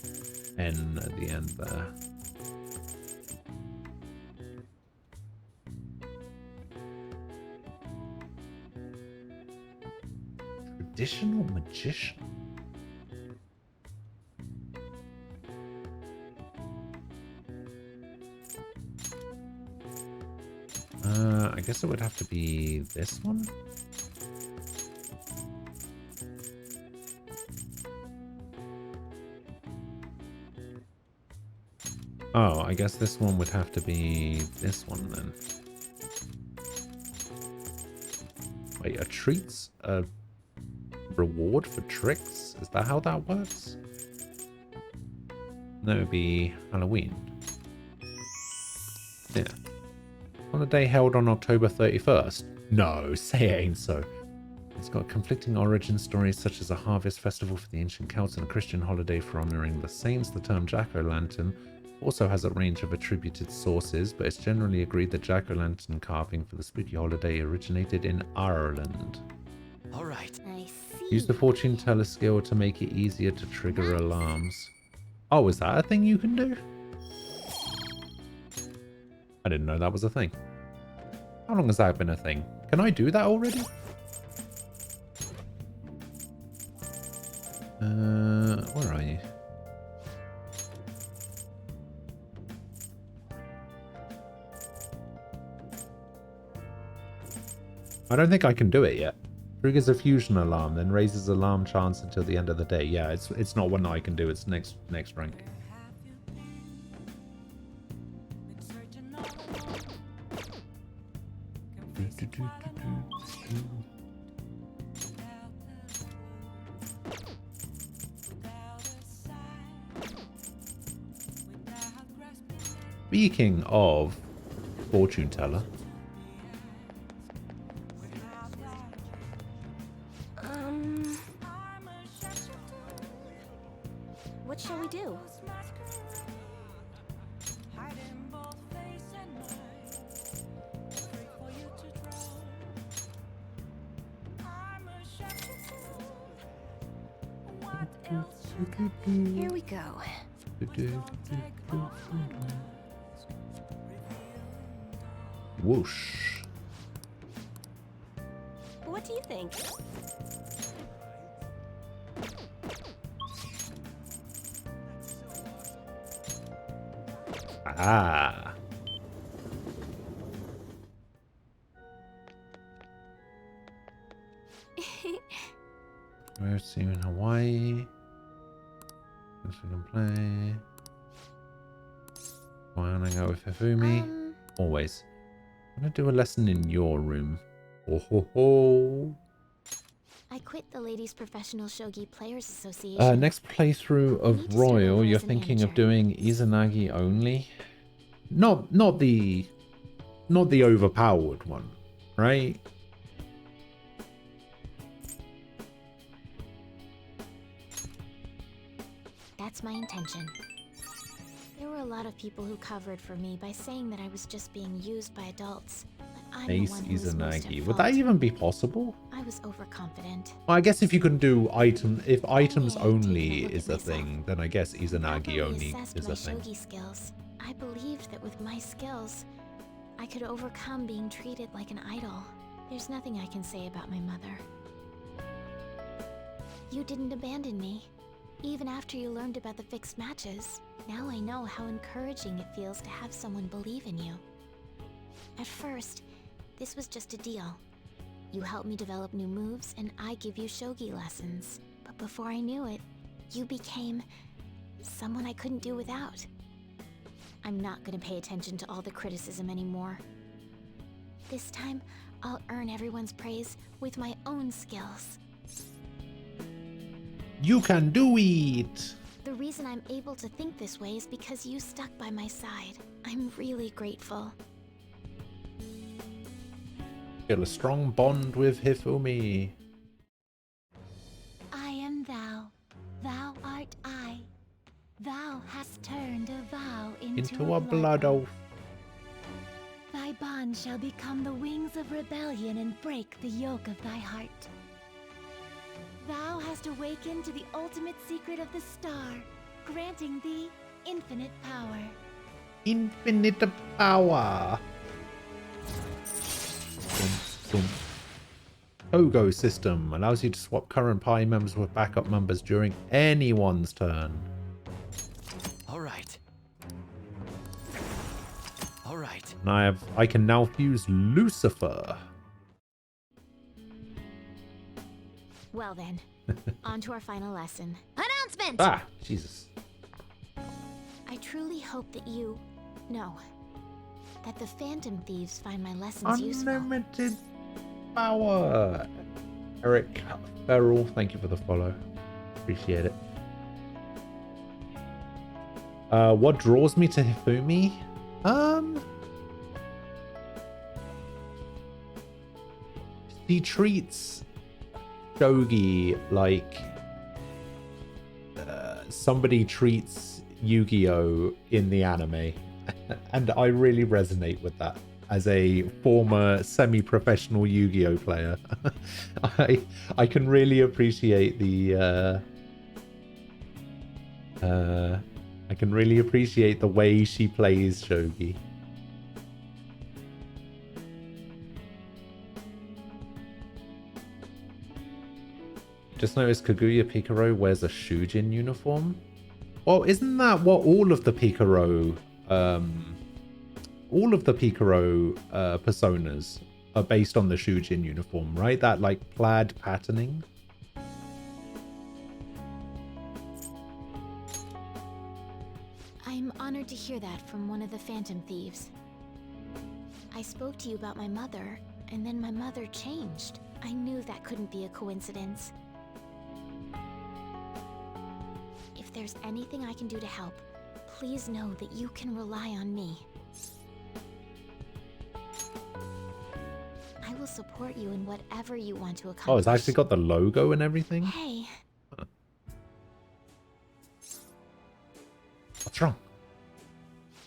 N at the end there. Additional magician. I guess it would have to be this one. Oh, I guess this one would have to be this one then. Wait, a treat's a reward for tricks? Is that how that works? That would be Halloween. Yeah. On a day held on October 31st. No, say it ain't so. It's got conflicting origin stories such as a harvest festival for the ancient Celts and a Christian holiday for honoring the saints. The term jack-o'-lantern also has a range of attributed sources, but it's generally agreed that jack-o'-lantern carving for the spooky holiday originated in Ireland. All right. I see. Use the fortune teller skill to make it easier to trigger alarms. Oh, is that a thing you can do? I didn't know that was a thing. How long has that been a thing? Can I do that already? Where are you? I don't think I can do it yet. Triggers a fusion alarm, then raises alarm chance until the end of the day. Yeah, it's not one that I can do. It's next rank. Speaking of fortune teller. What shall we do? Here we go. Whoosh. What do you think? Ah. We're seeing Hawaii. Guess we can play. Why don't I go with Hifumi? Always. I'm gonna do a lesson in your room. Oh ho ho. I quit the Ladies Professional Shogi Players Association. Next playthrough of Royal, you're thinking of doing Izanagi only? Not the overpowered one, right? That's my intention. There were a lot of people who covered for me by saying that I was just being used by adults. But I'm the Ace one who was most at Izanagi. Would fault. that even be possible? I was overconfident. Well, I guess if you can do if items only is a thing, then I guess Izanagi only Assessed is my a thing. shogi skills. I believed that with my skills, I could overcome being treated like an idol. There's nothing I can say about my mother. You didn't abandon me, even after you learned about the fixed matches. Now I know how encouraging it feels to have someone believe in you. At first, this was just a deal. You help me develop new moves, and I give you shogi lessons. But before I knew it, you became someone I couldn't do without. I'm not gonna pay attention to all the criticism anymore. This time, I'll earn everyone's praise with my own skills. You can do it! The reason I'm able to think this way is because you stuck by my side. I'm really grateful. Feel a strong bond with Hifumi. I am thou, thou art I. Thou hast turned a vow Into a blood oath. Thy bond shall become the wings of rebellion and break the yoke of thy heart. Thou hast awakened to the ultimate secret of the star, granting thee infinite power. Infinite power. Boom, boom. Togo system allows you to swap current party members with backup members during anyone's turn. All right. All right. And I can now fuse Lucifer. Well then, on to our final lesson. Announcement! Ah, Jesus. I truly hope that that the Phantom Thieves find my lessons useful. Unlimited power. Eric Ferrell, thank you for the follow. Appreciate it. What draws me to Hifumi? He treats Shogi like somebody treats Yu-Gi-Oh in the anime. And I really resonate with that as a former semi-professional Yu-Gi-Oh player. I can really appreciate the way she plays Shogi. Just noticed Kaguya Picaro wears a Shujin uniform. Well, isn't that what all of the Picaro personas are based on the Shujin uniform, right? That like plaid patterning. I'm honored to hear that from one of the Phantom Thieves. I spoke to you about my mother, and then my mother changed. I knew that couldn't be a coincidence. If there's anything I can do to help, please know that you can rely on me. I will support you in whatever you want to accomplish. Oh, it's actually got the logo and everything? Hey. Huh. What's wrong?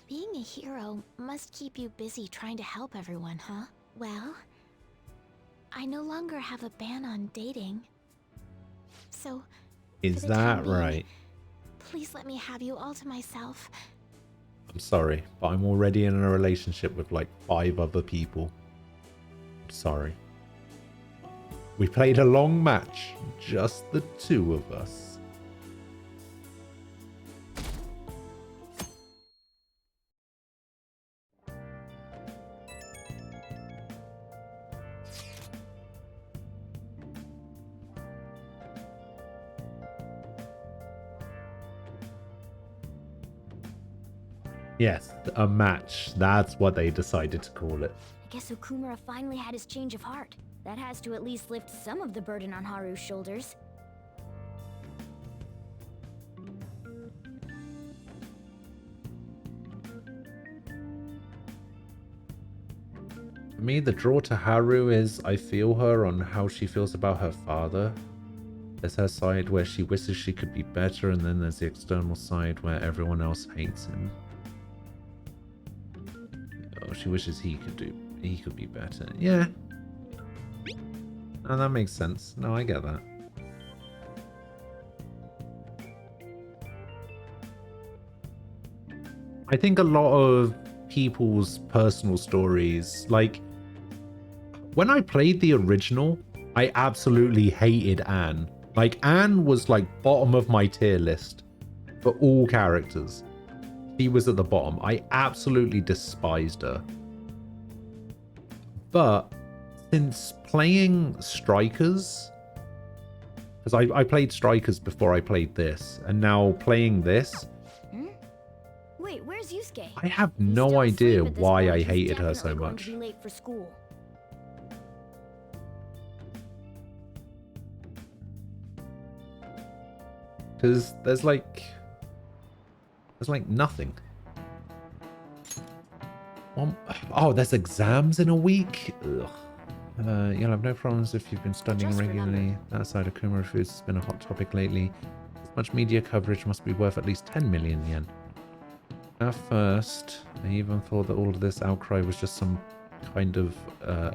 Being a hero must keep you busy trying to help everyone, huh? Well, I no longer have a ban on dating. So, Is that right? Please let me have you all to myself. I'm sorry, but I'm already in a relationship with like 5 other people. I'm sorry. We played a long match, just the 2 of us. Yes, a match. That's what they decided to call it. I guess Okumura finally had his change of heart. That has to at least lift some of the burden on Haru's shoulders. For me, the draw to Haru is I feel her on how she feels about her father. There's her side where she wishes she could be better, and then there's the external side where everyone else hates him. Oh, she wishes he could be better. Yeah. Oh, that makes sense. No, I get that. I think a lot of people's personal stories, like when I played the original, I absolutely hated Anne. Like Anne was like bottom of my tier list for all characters. She was at the bottom. I absolutely despised her. But since playing Strikers, because I played Strikers before I played this, and now playing this, Wait, where's Yusuke? I have no idea why I hated her so much. Be late for school. Because there's like nothing. Oh, there's exams in a week? Ugh. You'll have no problems if you've been studying regularly. That side of Kumara Foods has been a hot topic lately. As much media coverage must be worth at least 10 million yen. At first, I even thought that all of this outcry was just some kind of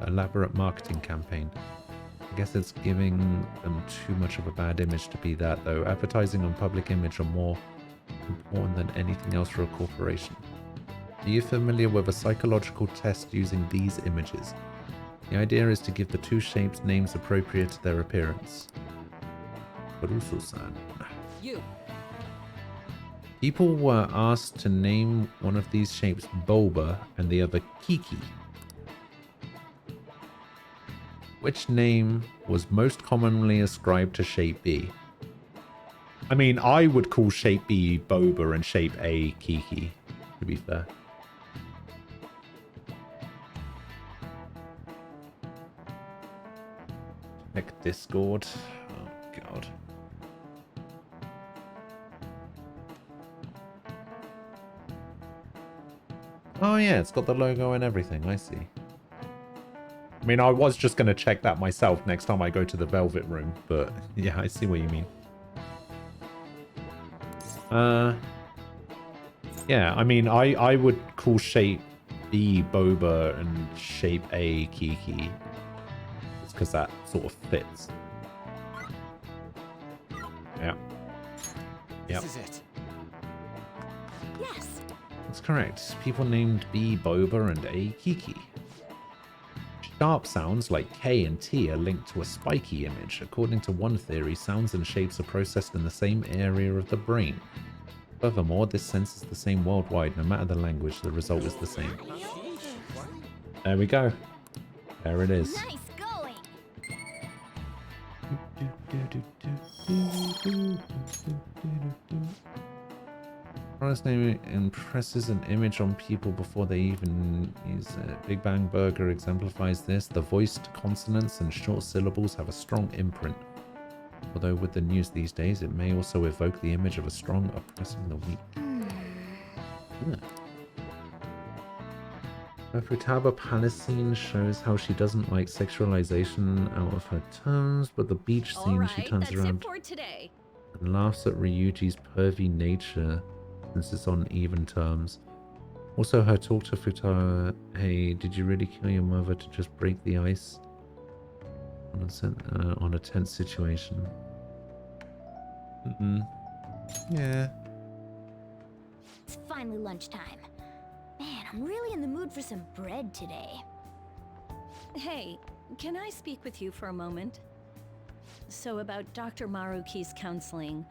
elaborate marketing campaign. I guess it's giving them too much of a bad image to be that, though. Advertising and public image are more important than anything else for a corporation. Are you familiar with a psychological test using these images? The idea is to give the two shapes names appropriate to their appearance. Kurusu-san. You. People were asked to name one of these shapes Boba and the other Kiki. Which name was most commonly ascribed to shape B? I mean, I would call shape B Boba and shape A Kiki, to be fair. Check Discord. Oh, God. Oh, yeah, it's got the logo and everything. I see. I mean, I was just going to check that myself next time I go to the Velvet Room, but yeah, I see what you mean. Yeah, I mean, I would call shape B Boba and shape A Kiki. It's because that sort of fits. Yeah. Yep. This is it. Yes. That's correct. People named B Boba and A Kiki. Sharp sounds like K and T are linked to a spiky image. According to one theory, sounds and shapes are processed in the same area of the brain. Furthermore, this sense is the same worldwide. No matter the language, the result is the same. There we go. There it is. Nice going. Product name impresses an image on people before they even use it. Big Bang Burger exemplifies this. The voiced consonants and short syllables have a strong imprint. Although with the news these days, it may also evoke the image of a strong oppressing the weak. Yeah. Futaba Palestine shows how she doesn't like sexualization out of her terms, but the beach scene she turns around and laughs at Ryuji's pervy nature since it's on even terms. Also, her talk to Futaba, hey, did you really kill your mother to just break the ice on a tense situation? Yeah. It's finally lunchtime. Man, I'm really in the mood for some bread today. Hey, can I speak with you for a moment? So about Dr. Maruki's counseling,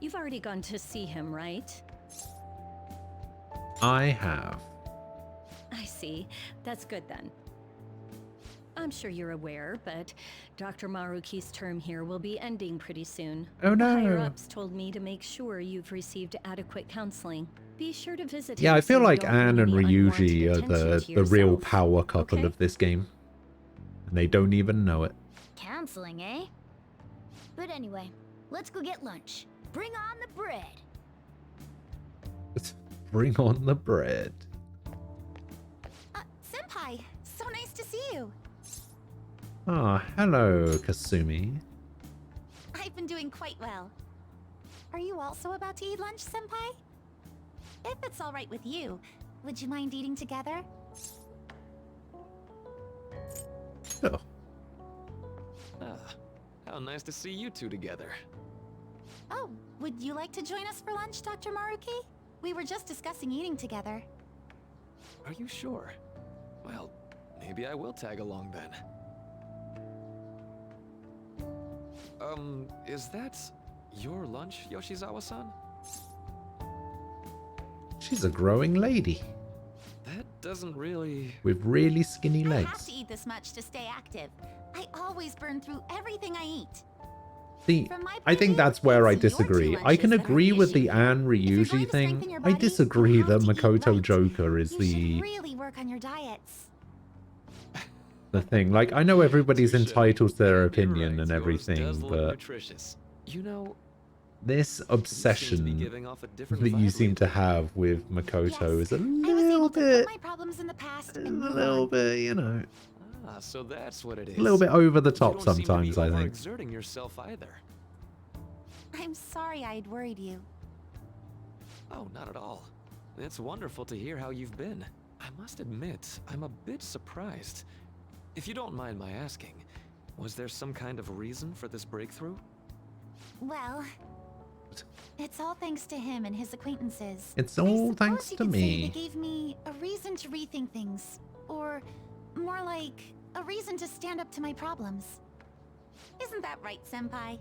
you've already gone to see him, right? I have. I see. That's good then. I'm sure you're aware, but Dr. Maruki's term here will be ending pretty soon. Oh no. The higher-ups told me to make sure you've received adequate counseling. Be sure to visit Yeah, him I feel so you like don't Anne bring and any Ryuji unwanted are attention to the real yourself. power couple of this game. And they don't even know it. Counseling, eh? But anyway, let's go get lunch. Bring on the bread. Bring on the bread. Senpai, so nice to see you. Ah, hello, Kasumi. I've been doing quite well. Are you also about to eat lunch, Senpai? If it's all right with you, would you mind eating together? Oh. Ah, how nice to see you two together. Oh, would you like to join us for lunch, Dr. Maruki? We were just discussing eating together. Are you sure? Well, maybe I will tag along then. Is that your lunch, Yoshizawa-san? She's a growing lady. That doesn't really... With really skinny I legs. have to eat this much to stay active. I always burn through everything I eat. See, I think that's where I disagree. I can agree with the Anne Ryuji thing. I disagree that Makoto Joker is the Really work on your diets. thing. Like, I know everybody's entitled to their opinion and everything, but nutritious. You know, this obsession that you seem to have with Makoto is a little bit, you know, Ah, so that's what it is. a little bit over the You top don't seem to be sometimes, I think. overexerting yourself either. I'm sorry I'd worried you. Oh, not at all. It's wonderful to hear how you've been. I must admit, I'm a bit surprised. If you don't mind my asking, was there some kind of reason for this breakthrough? Well, it's all thanks to him and his acquaintances. It's all thanks to They me. gave me a reason to rethink things. Or more like A reason to stand up to my problems. Isn't that right, Senpai?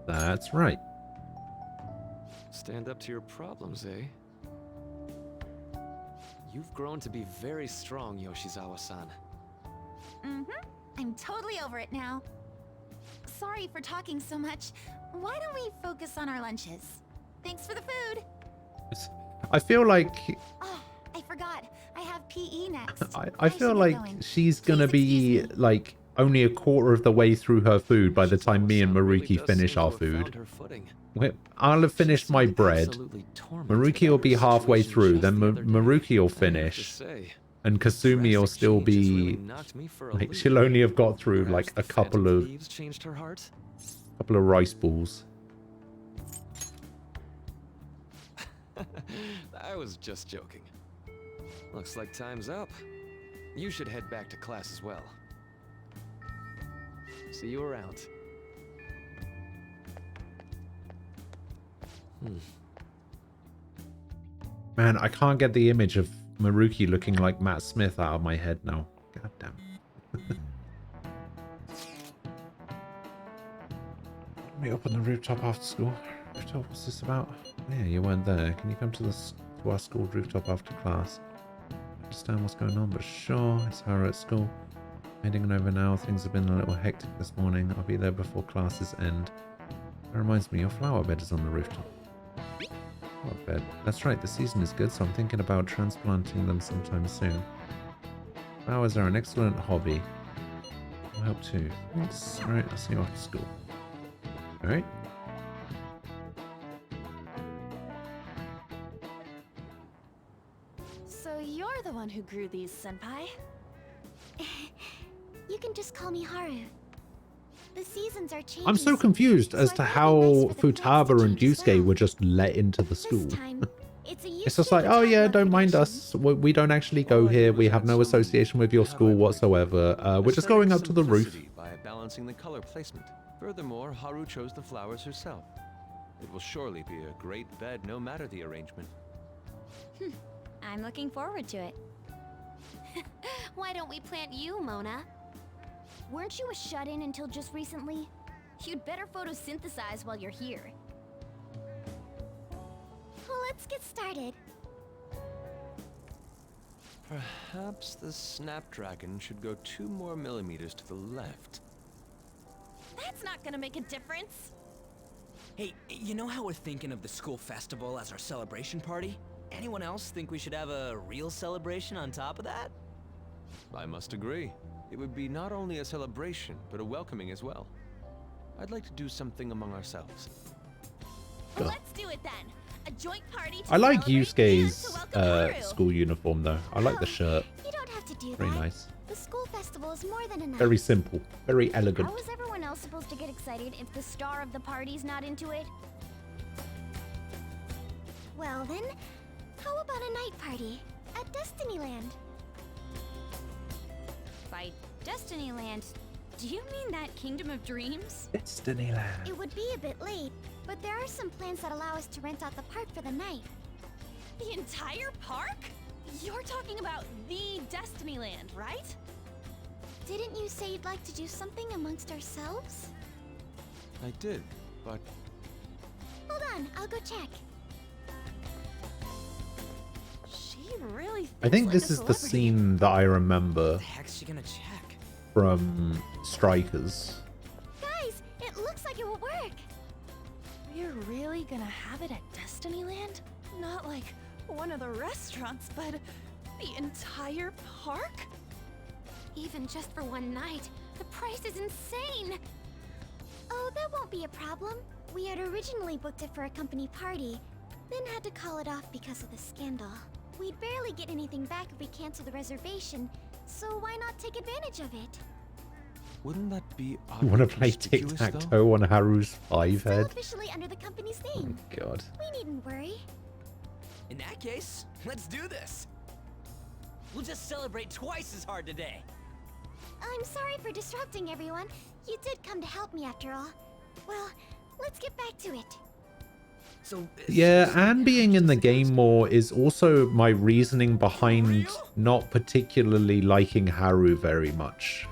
That's right. Stand up to your problems, eh? You've grown to be very strong, Yoshizawa-san. Mm-hmm. I'm totally over it now. Sorry for talking so much. Why don't we focus on our lunches? Thanks for the food. I feel like Oh, I forgot. I have PE next. I feel like she's gonna be like only a quarter of the way through her food by the time me and Maruki finish our food. I'll have finished my bread. Maruki will be halfway through, then Maruki will finish. And Kasumi will still be like, she'll only have got through like a couple of rice balls. I was just joking. Looks like time's up. You should head back to class as well. See you around. Man, I can't get the image of Maruki looking like Matt Smith out of my head now. God damn. Meet up on the rooftop after school. Rooftop, what's this about? Oh, yeah, you weren't there. Can you come to our school rooftop after class? I understand what's going on, but sure. It's Haru at school. Heading over now. Things have been a little hectic this morning. I'll be there before classes end. That reminds me, your flower bed is on the rooftop. Flower bed. That's right, the season is good, so I'm thinking about transplanting them sometime soon. Flowers are an excellent hobby. I'll help too. Thanks. Alright, I'll see you after school. Alright. So you're the one who grew these, Senpai? You can just call me Haru. The seasons are changing. I'm so confused as to how Futaba and Yusuke were just let into the school. It's just like, oh yeah, don't mind us. We don't actually go here. We have no association with your school whatsoever. We're just going up to the roof. By balancing the color placement. Furthermore, Haru chose the flowers herself. It will surely be a great bed no matter the arrangement. I'm looking forward to it. Why don't we plant you, Mona? Weren't you a shut-in until just recently? You'd better photosynthesize while you're here. Well, let's get started. Perhaps the Snapdragon should go 2 more millimeters to the left. That's not gonna make a difference. Hey, you know how we're thinking of the school festival as our celebration party? Anyone else think we should have a real celebration on top of that? I must agree. It would be not only a celebration, but a welcoming as well. I'd like to do something among ourselves. Well, let's do it then. A joint party to I like celebrate Yusuke's school uniform though. I like the shirt. You don't have to do Very that. nice. The school festival is more than enough. Very simple. Very elegant. How is everyone else supposed to get excited if the star of the party's not into it? Well then, how about a night party at Destinyland? By Destinyland, do you mean that Kingdom of Dreams? Destinyland. It would be a bit late, but there are some plans that allow us to rent out the park for the night. The entire park? You're talking about the Destinyland, right? Didn't you say you'd like to do something amongst ourselves? I did, but... Hold on, I'll go check. She really I think this is the scene that I remember What the heck's she gonna check? from Strikers. Guys, it looks like it will work. We're really gonna have it at Destinyland? Not like one of the restaurants, but the entire park? Even just for one night, the price is insane! Oh, that won't be a problem. We had originally booked it for a company party, then had to call it off because of the scandal. We'd barely get anything back if we cancel the reservation, so why not take advantage of it? Wouldn't that be You oddly want to play conspicuous, though? tic-tac-toe on Haru's 5 Still head? officially under the company's Oh name. god. We needn't worry. In that case, let's do this. We'll just celebrate twice as hard today. I'm sorry for disrupting everyone. You did come to help me after all. Well, let's get back to it. So Yeah, and being in the game more is also my reasoning behind not particularly liking Haru very much.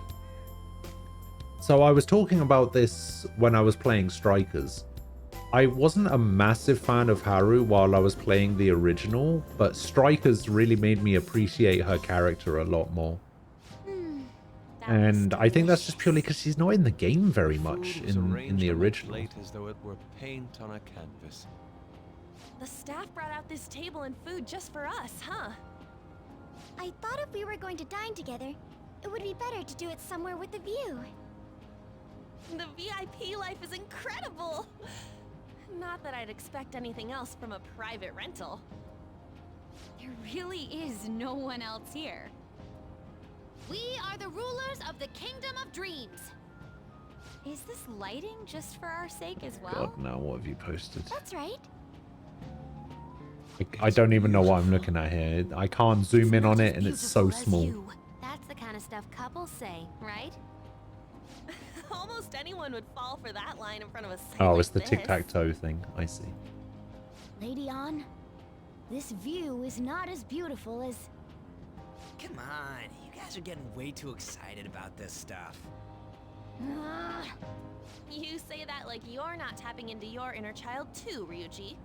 So I was talking about this when I was playing Strikers. I wasn't a massive fan of Haru while I was playing the original, but Strikers really made me appreciate her character a lot more. And I think that's just purely because she's not in the game very much in the original. As though it were paint on a canvas. The staff brought out this table and food just for us, huh? I thought if we were going to dine together, it would be better to do it somewhere with a view. The VIP life is incredible! Not that I'd expect anything else from a private rental. There really is no one else here. We are the rulers of the Kingdom of Dreams. Is this lighting just for our sake as well? God, now what have you posted? That's right. I don't even know what I'm looking at here. I can't zoom in on it and it's so small. That's the kind of stuff couples say, right? Almost anyone would fall for that line in front of a site Oh, like it's the this. tic-tac-toe thing. I see. Lady An, this view is not as beautiful as... Come on, you guys are getting way too excited about this stuff. You say that like you're not tapping into your inner child too, Ryuji.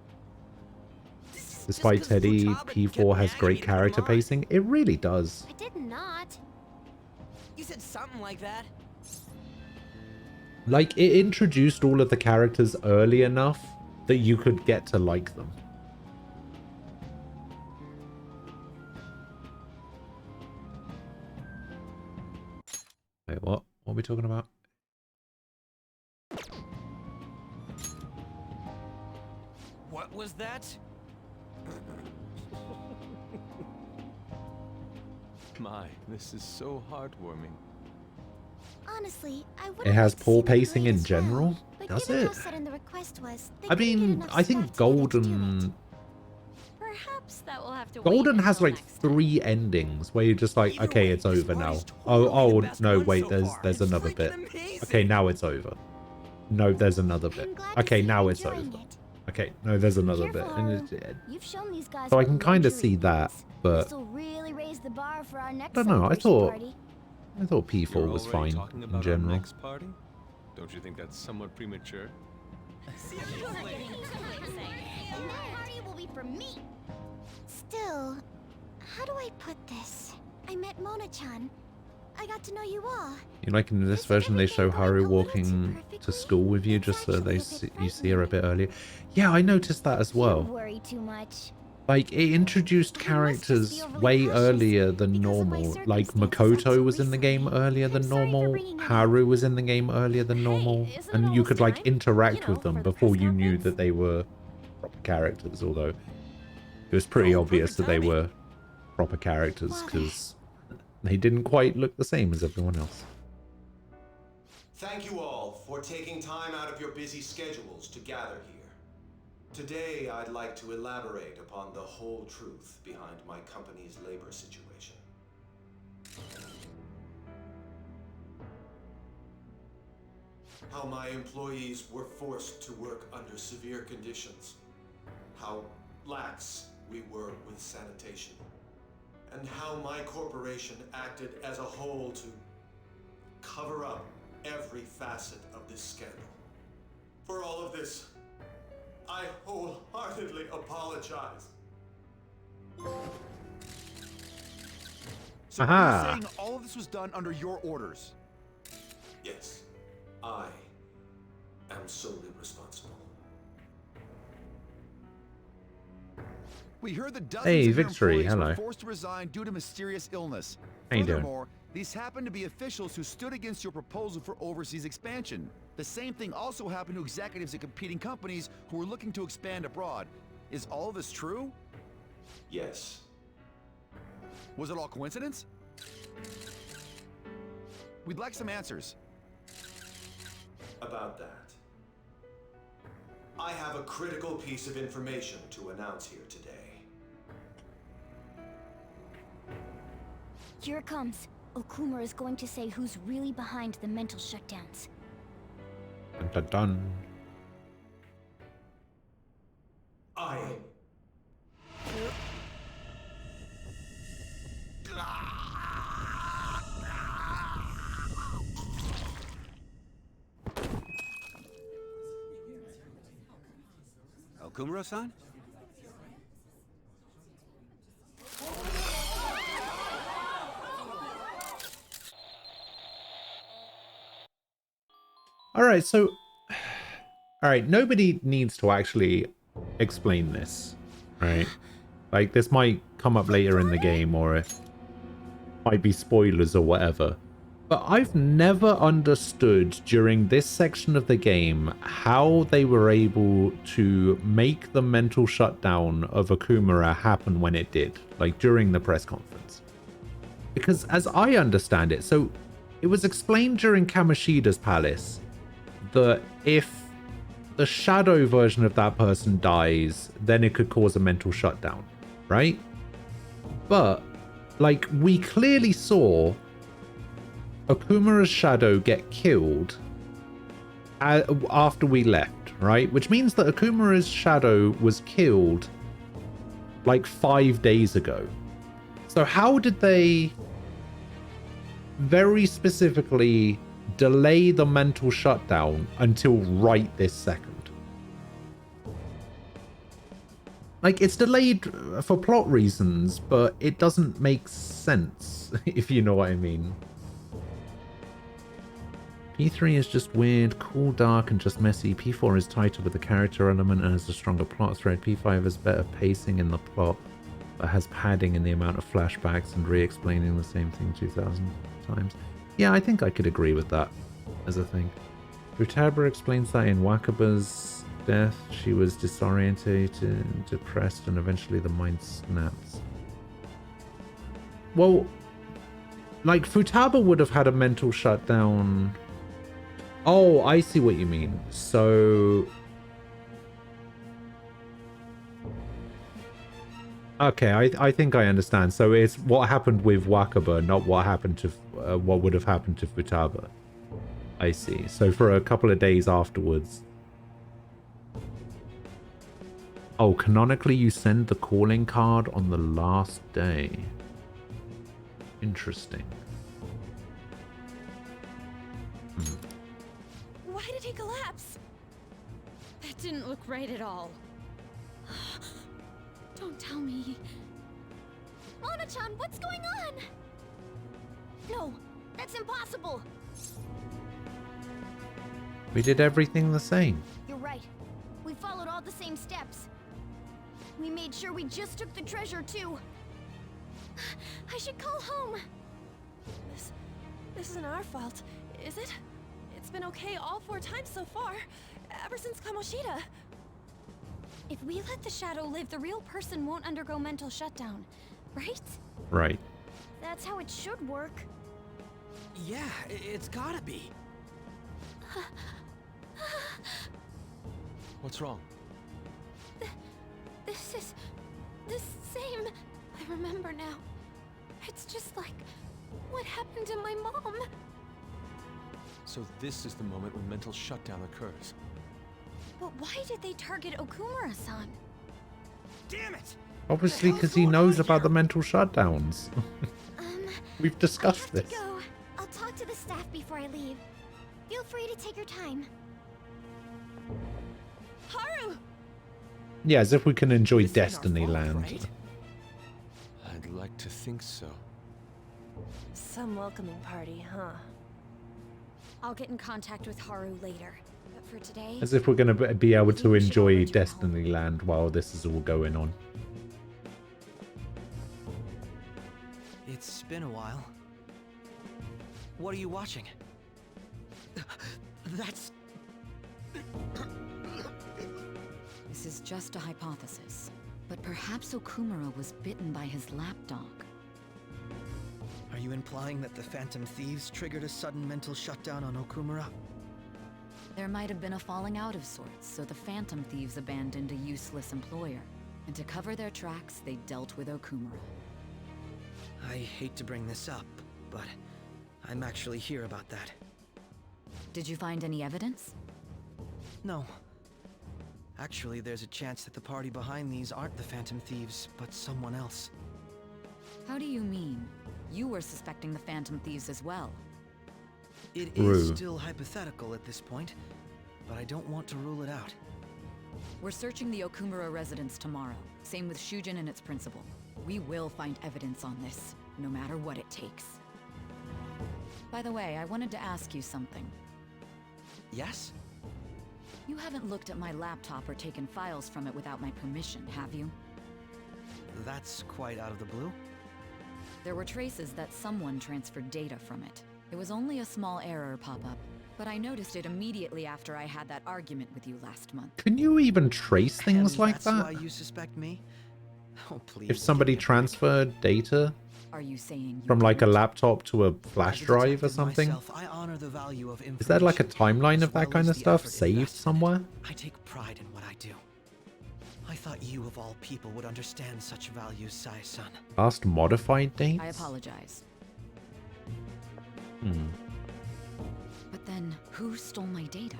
Despite Teddy, P4 has great character pacing. It really does. I did not. You said something like that. Like, it introduced all of the characters early enough that you could get to like them. Wait, what? What are we talking about? What was that? My, this is so heartwarming. Honestly, I would. It has poor pacing in general? Does it? The request was, I mean, I think Golden... Perhaps that will have to Golden has like 3 endings where you're just like, okay, it's over now. Oh, no, wait, there's another bit. Okay, now it's over. No, there's another bit. Okay, now it's over. Okay, no, there's another bit. And You've shown these guys so I can kind of see that, but This'll really raise the bar for our next I don't know. I celebration thought party. P4 was fine Talking in about general. Our next party? Don't you think that's somewhat premature? And that party will be for me. Still, how do I put this? I met Mona-chan. I got to know you all. You like in this version they show Haru walking to school with you just so you see her a bit earlier. Yeah, I noticed that as well. Don't worry too much. Like, it introduced characters way earlier than normal. Like, Makoto was in the game earlier than normal. Haru was in the game earlier than normal. And you could, like, interact with them before you knew that they were proper characters. Although, it was pretty obvious that they were proper characters because they didn't quite look the same as everyone else. Thank you all for taking time out of your busy schedules to gather here. Today, I'd like to elaborate upon the whole truth behind my company's labor situation. How my employees were forced to work under severe conditions. How lax we were with sanitation. And how my corporation acted as a whole to cover up every facet of this scandal. For all of this, I wholeheartedly apologize. So Aha. you're saying all of this was done under your orders? Yes, I am solely responsible. We heard that dozens Hey, of your Victory, employees hello. were forced to resign due to mysterious illness. How you doing? Furthermore, these happen to be officials who stood against your proposal for overseas expansion. The same thing also happened to executives at competing companies who were looking to expand abroad. Is all of this true? Yes. Was it all coincidence? We'd like some answers. About that, I have a critical piece of information to announce here today. Here it comes. Okumura is going to say who's really behind the mental shutdowns. Dun, dun, dun. I... Okumura-san? Alright, so... Alright, nobody needs to actually explain this, right? Like, this might come up later in the game, or it might be spoilers or whatever. But I've never understood during this section of the game how they were able to make the mental shutdown of Okumura happen when it did, like during the press conference. Because as I understand it, so it was explained during Kamoshida's palace that if the shadow version of that person dies, then it could cause a mental shutdown, right? But, like, we clearly saw Okumura's shadow get killed after we left, right? Which means that Okumura's shadow was killed like 5 days ago. So how did they very specifically delay the mental shutdown until right this second? Like, it's delayed for plot reasons, but it doesn't make sense, if you know what I mean. P3 is just weird, cool, dark, and just messy. P4 is tighter with the character element and has a stronger plot thread. P5 has better pacing in the plot, but has padding in the amount of flashbacks and re-explaining the same thing 2,000 times. Yeah, I think I could agree with that as a thing. Futaba explains that in Wakaba's death, she was disorientated, depressed, and eventually the mind snaps. Well, like, Futaba would have had a mental shutdown. Oh, I see what you mean. So... Okay, I think I understand. So it's what happened with Wakaba, not what happened to... what would have happened to Futaba. I see. So for a couple of days afterwards... Oh, canonically you send the calling card on the last day. Interesting. Why did he collapse? That didn't look right at all. Don't tell me. Mona-chan, what's going on? No, that's impossible. We did everything the same. You're right. We followed all the same steps. We made sure we just took the treasure, too. I should call home. This isn't our fault, is it? It's been okay all 4 times so far, ever since Kamoshida. If we let the shadow live, the real person won't undergo mental shutdown, right? Right. That's how it should work. Yeah, it's gotta be. What's wrong? This is the same. I remember now. It's just like what happened to my mom. So this is the moment when mental shutdown occurs. But why did they target Okumura-san? Damn it! Obviously, because he knows about the mental shutdowns. We've discussed this. Go. I'll talk to the staff before I leave. Feel free to take your time. Haru! Yeah, as if we can enjoy This ain't our Destiny fault, Land. right? I'd like to think so. Some welcoming party, huh? I'll get in contact with Haru later. But for today... As if we're going to be able to enjoy Destiny Land while this is all going on. It's been a while. What are you watching? That's... This is just a hypothesis, but perhaps Okumura was bitten by his lapdog. Are you implying that the Phantom Thieves triggered a sudden mental shutdown on Okumura? There might have been a falling out of sorts, so the Phantom Thieves abandoned a useless employer. And to cover their tracks, they dealt with Okumura. I hate to bring this up, but I'm actually here about that. Did you find any evidence? No. Actually, there's a chance that the party behind these aren't the Phantom Thieves, but someone else. How do you mean? You were suspecting the Phantom Thieves as well. It True. is still hypothetical at this point, but I don't want to rule it out. We're searching the Okumura residence tomorrow. Same with Shujin and its principal. We will find evidence on this, no matter what it takes. By the way, I wanted to ask you something. Yes? You haven't looked at my laptop or taken files from it without my permission, have you? That's quite out of the blue. There were traces that someone transferred data from it. It was only a small error pop-up, but I noticed it immediately after I had that argument with you last month. Can you even trace things And like that's that? why you suspect me? Oh, please. If somebody transferred data Are you saying you from like a didn't? laptop to a flash drive or something? I honor the value of Is there like a timeline of that kind of stuff effort saved invested. somewhere? I take pride in what I do. I thought you of all people would understand such values, Sai-san. Last modified dates? I apologize. Hmm. But then, who stole my data?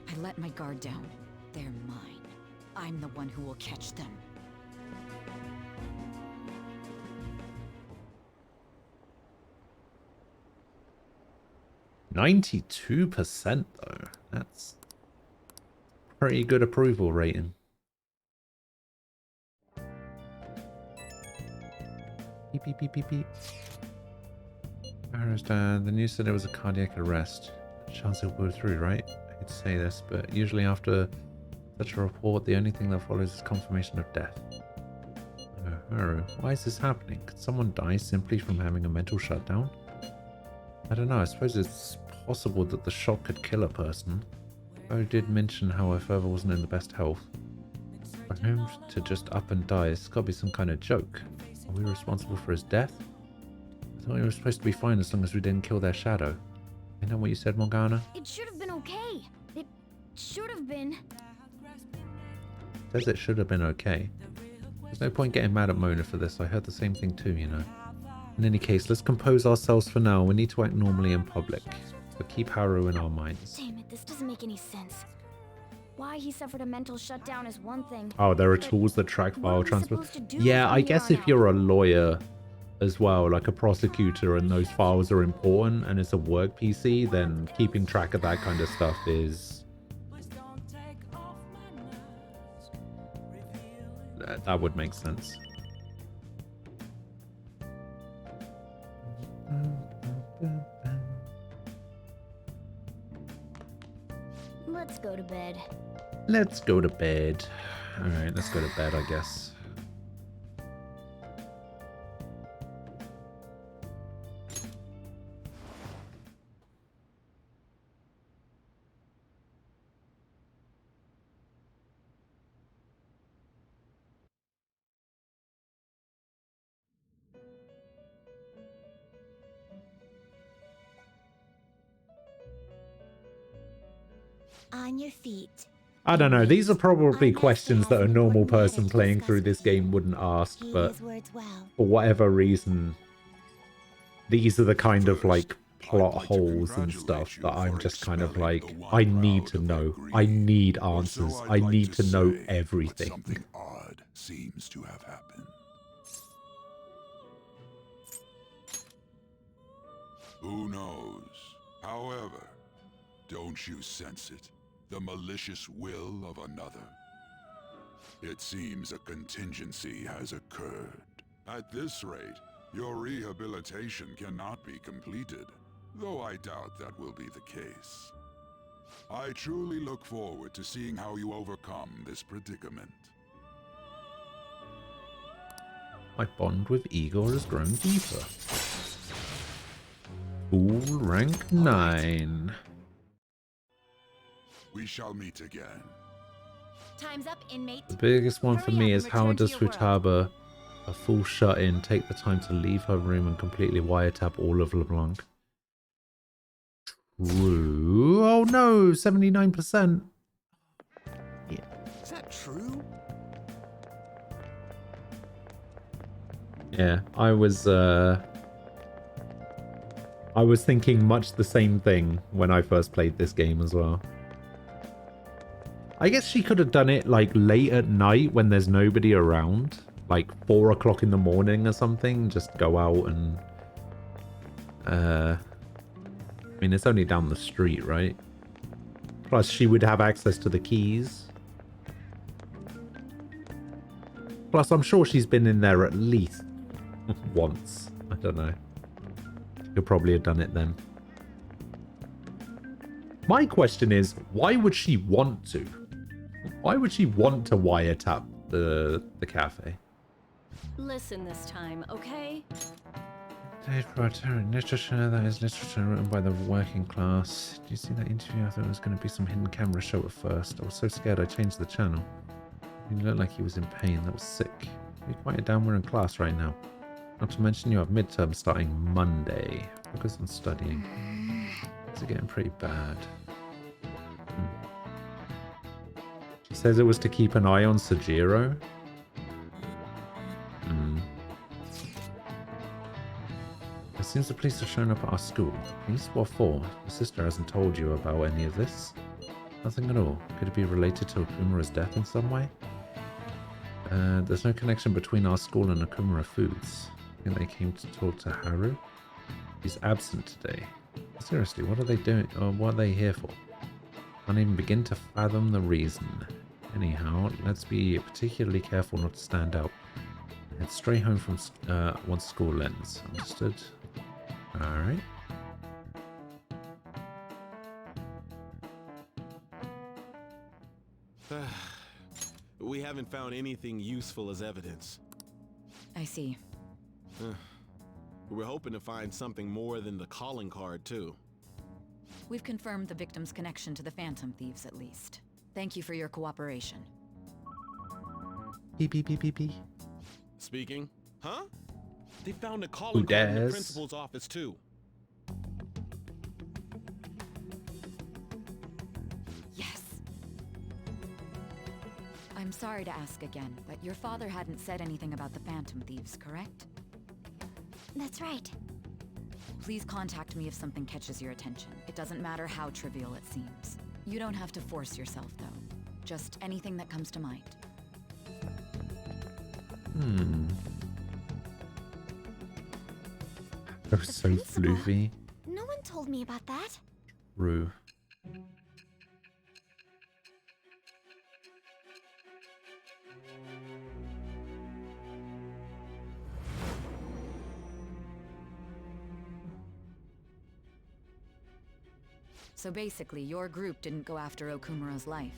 I let my guard down. They're mine. I'm the one who will catch them. %92% though. That's pretty good approval rating. Beep beep beep beep beep. The news said it was a cardiac arrest. Chance it'll go through, right? I hate to say this, but usually after such a report, the only thing that follows is confirmation of death. Oh, why is this happening? Could someone die simply from having a mental shutdown? I don't know, I suppose it's possible that the shock could kill a person. I did mention how her father wasn't in the best health. For him to just up and die, it's gotta be some kind of joke. Are we responsible for his death? I thought we were supposed to be fine as long as we didn't kill their shadow. Isn't that what you said, Morgana? It should have been okay. It should have been. Says it should have been okay. There's no point getting mad at Mona for this. I heard the same thing too, you know. In any case, let's compose ourselves for now. We need to act normally in public, but keep Haru in our minds. Damn it, this doesn't make any sense. Why he suffered a mental shutdown is one thing. Oh, there are but tools that track what file are we transfer. supposed to do Yeah, from I here guess on if out? you're a lawyer as well, like a prosecutor, and those files are important and it's a work PC, then keeping track of that kind of stuff is... That would make sense. Let's go to bed. Let's go to bed. Alright, let's go to bed, I guess. On your feet. I don't know, these are probably questions that a normal person playing through this game wouldn't ask, but for whatever reason, these are the kind of like plot holes and stuff that I'm just kind of like, I need to know. I need answers. I need to know everything. Something odd seems to have happened. Who knows? However, don't you sense it? The malicious will of another? It seems a contingency has occurred. At this rate, your rehabilitation cannot be completed, though I doubt that will be the case. I truly look forward to seeing how you overcome this predicament. My bond with Igor has grown deeper. Fool rank 9. We shall meet again. Time's up, inmate. The biggest one for Hurry me up is and how return to does your world. Futaba, a full shut-in, take the time to leave her room and completely wiretap all of LeBlanc? True. Oh no, 79%. Yeah. Is that true? Yeah, I was thinking much the same thing when I first played this game as well. I guess she could have done it like late at night when there's nobody around. Like 4 o'clock in the morning or something. Just go out and... I mean, it's only down the street, right? Plus, she would have access to the keys. Plus, I'm sure she's been in there at least once. I don't know. You'll probably have done it then. My question is, why would she want to? Why would she want to wiretap the cafe? Listen this time, okay? Literature, that is literature written by the working class. Did you see that interview? I thought it was going to be some hidden camera show at first. I was so scared I changed the channel. He looked like he was in pain. That was sick. You quiet down, we're in class right now. Not to mention you have midterm starting Monday. Focus on studying. Things are getting pretty bad. She says it was to keep an eye on Sajiro. It seems the police have shown up at our school. Police? What for? Your sister hasn't told you about any of this? Nothing at all. Could it be related to Okumura's death in some way? There's no connection between our school and Okumura Foods. I think they came to talk to Haru. He's absent today. Seriously, what are they doing? Or what are they here for? Can't even begin to fathom the reason. Anyhow, let's be particularly careful not to stand out. Head straight home from once school ends. Understood? Alright. We haven't found anything useful as evidence. I see. We're hoping to find something more than the calling card, too. We've confirmed the victim's connection to the Phantom Thieves, at least. Thank you for your cooperation. Beep, beep, beep, beep, beep. Speaking? Huh? They found a calling card in the principal's office, too. Yes. I'm sorry to ask again, but your father hadn't said anything about the Phantom Thieves, correct? That's right. Please contact me if something catches your attention. It doesn't matter how trivial it seems. You don't have to force yourself, though. Just anything that comes to mind. They're so floofy. No one told me about that. True. So basically, your group didn't go after Okumura's life.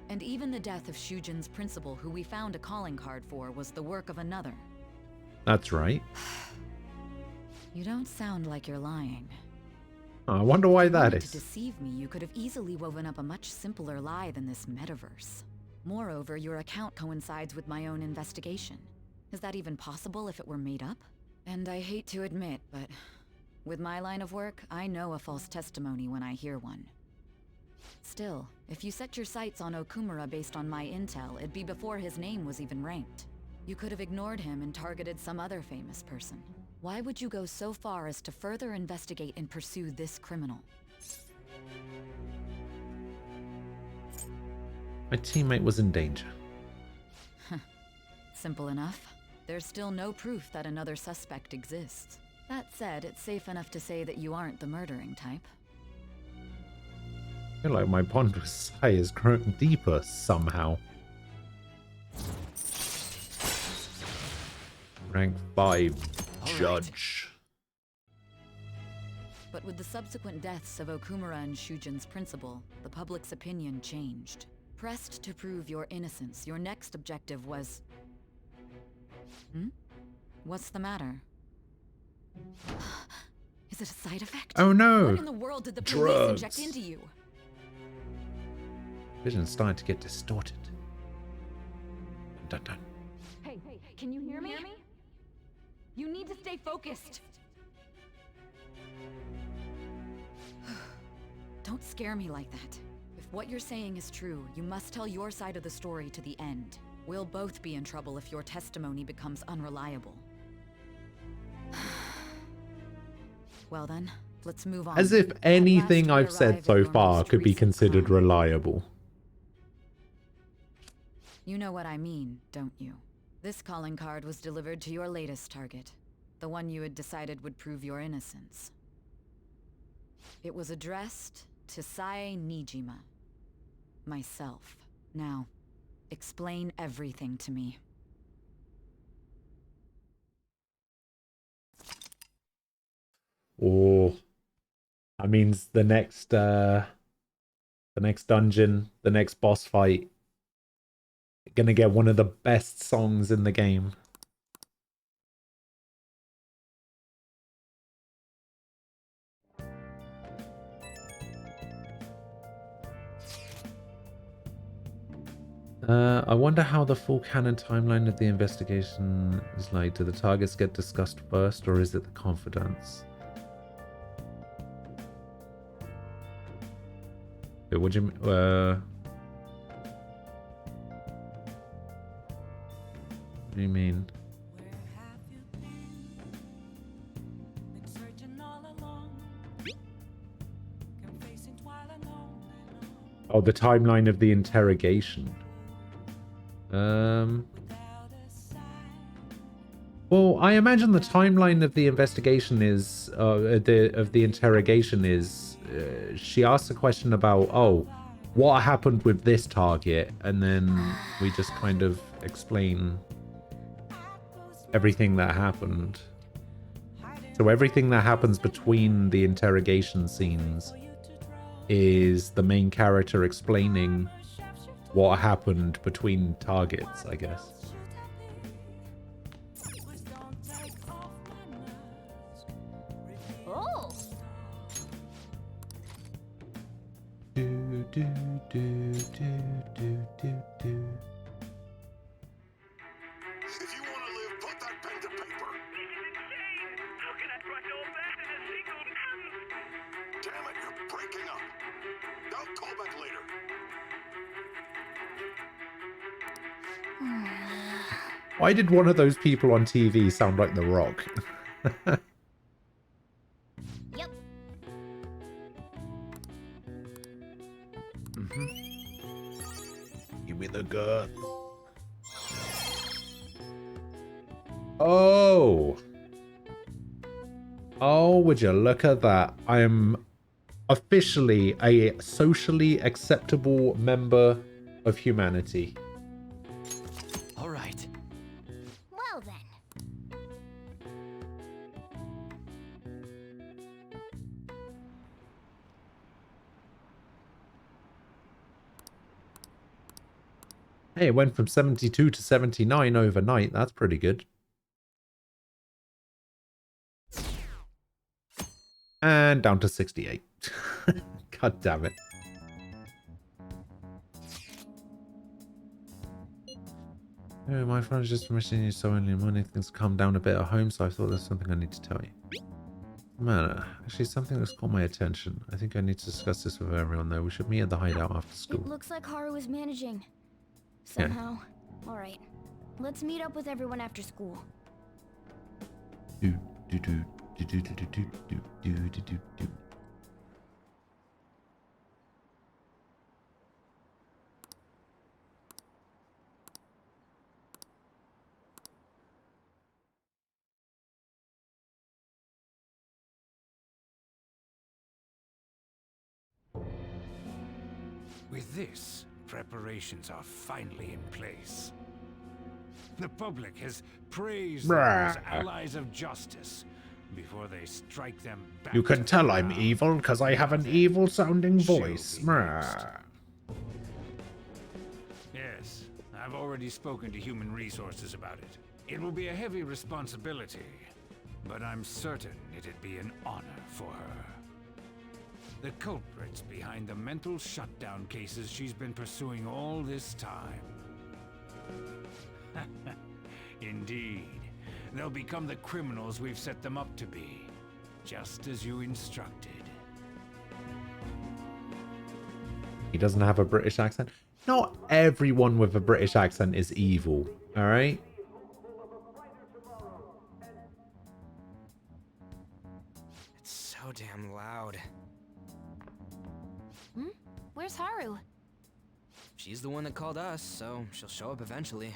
And even the death of Shujin's principal, who we found a calling card for, was the work of another. That's right. You don't sound like you're lying. I wonder why that To is. deceive me, you could have easily woven up a much simpler lie than this metaverse. Moreover, your account coincides with my own investigation. Is that even possible if it were made up? And I hate to admit, but with my line of work, I know a false testimony when I hear one. Still, if you set your sights on Okumura based on my intel, it'd be before his name was even ranked. You could have ignored him and targeted some other famous person. Why would you go so far as to further investigate and pursue this criminal? My teammate was in danger. Simple enough. There's still no proof that another suspect exists. That said, it's safe enough to say that you aren't the murdering type. I feel like my bond with Sai is growing deeper somehow. Rank 5 judge. But with the subsequent deaths of Okumura and Shujin's principal, the public's opinion changed. Pressed to prove your innocence, your next objective was... What's the matter? Is it a side effect? Oh no! What in the world did the police inject into you? Vision's starting to get distorted. Dun dun. Hey, can you hear me? You need to stay focused. Don't scare me like that. If what you're saying is true, you must tell your side of the story to the end. We'll both be in trouble if your testimony becomes unreliable. Well then, let's move on. As if anything I've said so far could be considered reliable. You know what I mean, don't you? This calling card was delivered to your latest target, the one you had decided would prove your innocence. It was addressed to Sae Nijima. Myself. Now, explain everything to me. Oh, that means the next dungeon, the next boss fight, gonna get one of the best songs in the game. I wonder how the full canon timeline of the investigation is like. Do the targets get discussed first, or is it the confidants? What do you what do you mean? Oh, the timeline of the interrogation. Well, I imagine the timeline of the investigation is of the interrogation is she asks a question about, oh, what happened with this target, and then we just kind of explain everything that happened. So everything that happens between the interrogation scenes is the main character explaining what happened between targets, I guess. Oh. Do do do do do do do. If you want to live, put that pen to paper. This is insane! How can I try to abandon a single man? Damn it, you're breaking up. I'll call back later. Why did one of those people on TV sound like The Rock? Yep. Give me the gun. Oh. Oh, would you look at that? I am officially a socially acceptable member of humanity. All right. Well then. Hey, it went from 72 to 79 overnight. That's pretty good. And down to 68. God damn it. Oh, my friend is just missing you so only money. Things calm down a bit at home, so I thought there's something I need to tell you. Man, actually something that's caught my attention. I think I need to discuss this with everyone though. We should meet at the hideout after school. It looks like Haru is managing. Somehow. Yeah. Alright. Let's meet up with everyone after school. Do do do do do do do do do do do do. With this, preparations are finally in place. The public has praised them as allies of justice before they strike them back. You can tell I'm evil because I have an evil-sounding voice. Yes, I've already spoken to Human Resources about it. It will be a heavy responsibility, but I'm certain it'd be an honor for her. The culprits behind the mental shutdown cases she's been pursuing all this time. Indeed. They'll become the criminals we've set them up to be, just as you instructed. He doesn't have a British accent. Not everyone with a British accent is evil, alright? It's so damn loud. Where's Haru? She's the one that called us, so she'll show up eventually.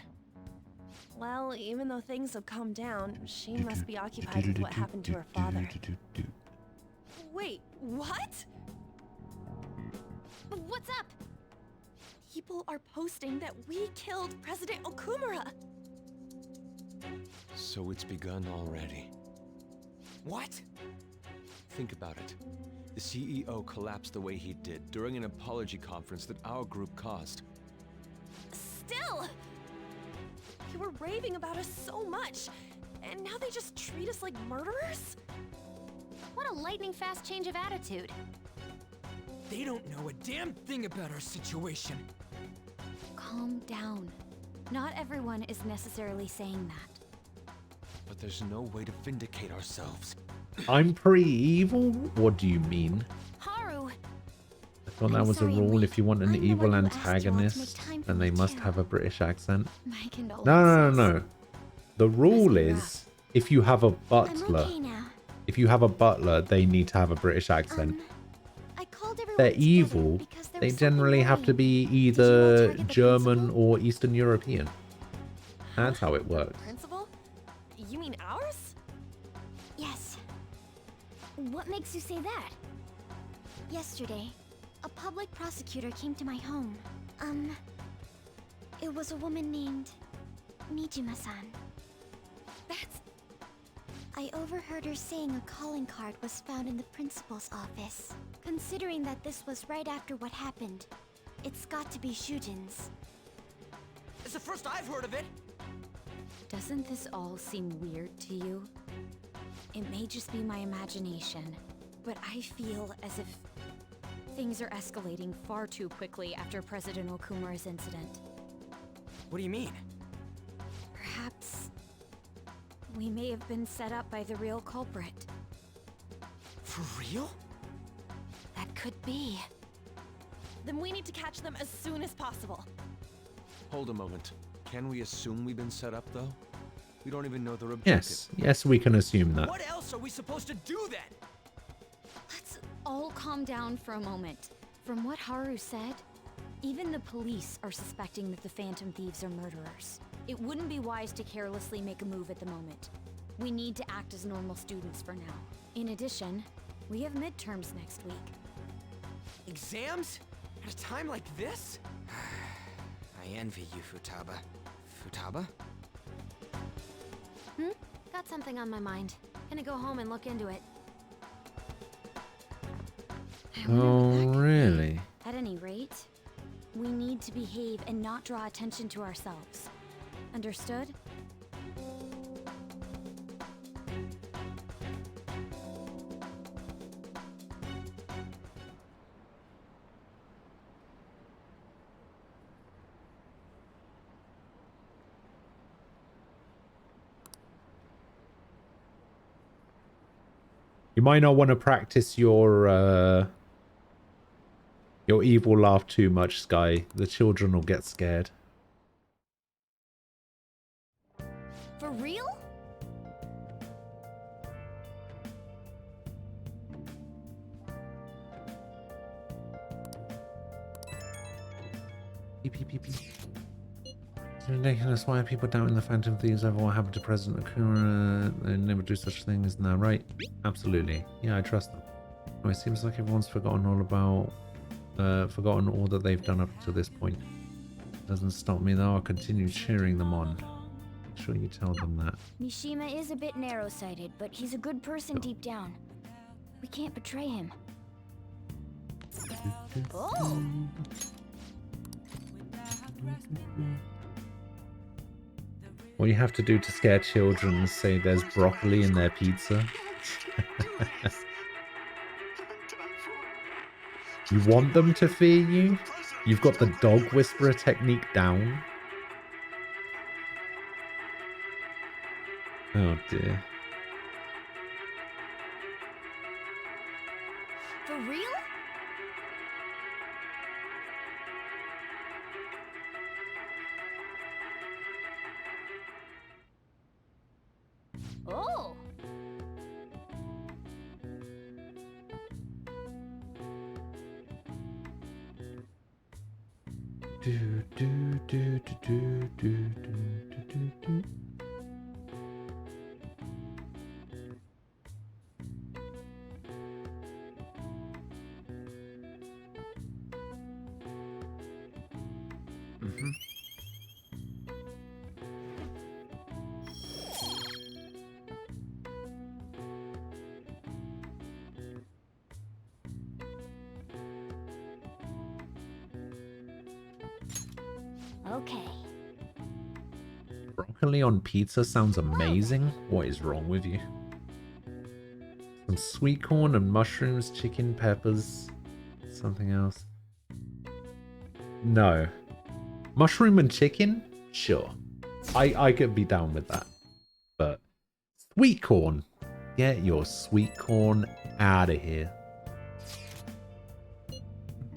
Well, even though things have calmed down, she must be occupied with what happened to her father. Wait, what? What's up? People are posting that we killed President Okumura. So it's begun already. What? Think about it. The CEO collapsed the way he did during an apology conference that our group caused. Still! You were raving about us so much, and now they just treat us like murderers? What a lightning-fast change of attitude. They don't know a damn thing about our situation. Calm down. Not everyone is necessarily saying that. But there's no way to vindicate ourselves. I'm pretty evil? What do you mean? Haru! I thought that was a rule. If you want an evil antagonist, then they must have a British accent. No. The rule is, if you have a butler, they need to have a British accent. They're evil. They generally have to be either German or Eastern European. That's how it works. Principal? You mean ours? Yes. What makes you say that? Yesterday, a public prosecutor came to my home. It was a woman named Nijima-san. That's... I overheard her saying a calling card was found in the principal's office. Considering that this was right after what happened, it's got to be Shujin's. It's the first I've heard of it. Doesn't this all seem weird to you? It may just be my imagination, but I feel as if things are escalating far too quickly after President Okumura's incident. What do you mean? Perhaps we may have been set up by the real culprit. For real? That could be. Then we need to catch them as soon as possible. Hold a moment. Can we assume we've been set up, though? We don't even know their objective. Yes, we can assume that. What else are we supposed to do then? Let's all calm down for a moment. From what Haru said, even the police are suspecting that the Phantom Thieves are murderers. It wouldn't be wise to carelessly make a move at the moment. We need to act as normal students for now. In addition, we have midterms next week. Exams? At a time like this? I envy you, Futaba. Futaba? Got something on my mind. Gonna go home and look into it. Oh, really? At any rate, we need to behave and not draw attention to ourselves. Understood? You might not want to practice your evil laugh too much, Sky. The children will get scared. For real? Beep, beep, beep, beep. It's ridiculous. Why are people doubting the Phantom Thieves over what happened to President Okumura? They never do such a thing, isn't that right? Absolutely. Yeah, I trust them. Oh, it seems like everyone's forgotten all that they've done up to this point. Doesn't stop me though. I'll continue cheering them on. Make sure you tell them that. Mishima is a bit narrow-sighted, but he's a good person deep down. We can't betray him. Oh! What you have to do to scare children is say there's broccoli in their pizza. You want them to fear you? You've got the dog whisperer technique down. Oh dear. For real? Oh! Okay. Broccoli on pizza sounds amazing. What is wrong with you? Some sweet corn and mushrooms, chicken, peppers, something else. No. Mushroom and chicken? Sure. I could be down with that. But sweet corn. Get your sweet corn out of here.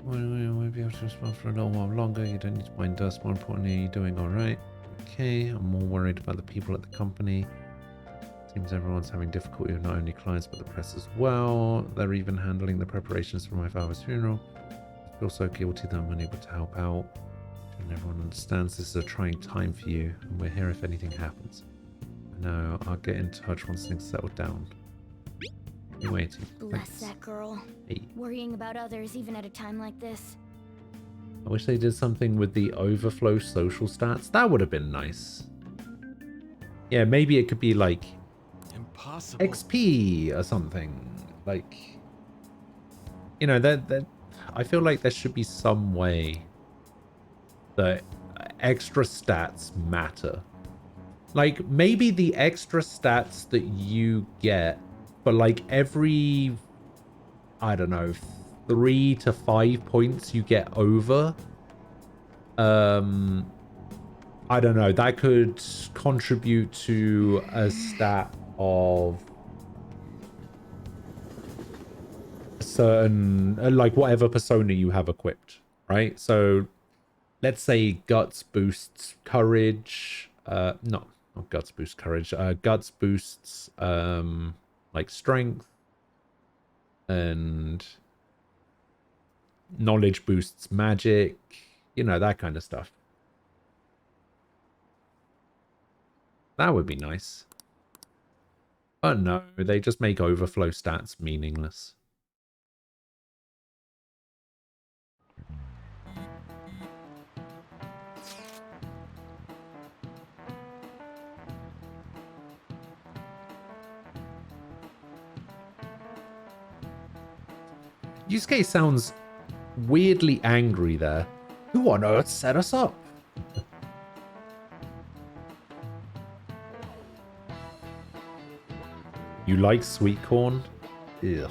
We'll be able to respond for a little while longer. You don't need to mind us. More importantly, you're doing alright. Okay, I'm more worried about the people at the company. Seems everyone's having difficulty with not only clients but the press as well. They're even handling the preparations for my father's funeral. I feel so guilty that I'm unable to help out. And everyone understands this is a trying time for you, and we're here if anything happens. No, I'll get in touch once things settle down. Be waiting. Bless Thanks. that girl. Hey. Worrying about others even at a time like this. I wish they did something with the overflow social stats. That would have been nice. Yeah, maybe it could be like Impossible. XP or something. Like, you know, that I feel like there should be some way that extra stats matter. Like, maybe the extra stats that you get for like every, I don't know, 3 to 5 points you get over, I don't know, that could contribute to a stat of a certain, like whatever persona you have equipped, right? So let's say guts boosts courage, not guts boosts courage, guts boosts like strength, and knowledge boosts magic, you know, that kind of stuff. That would be nice. But no, they just make overflow stats meaningless. Yusuke sounds weirdly angry there. Who on earth set us up? You like sweet corn? Ew.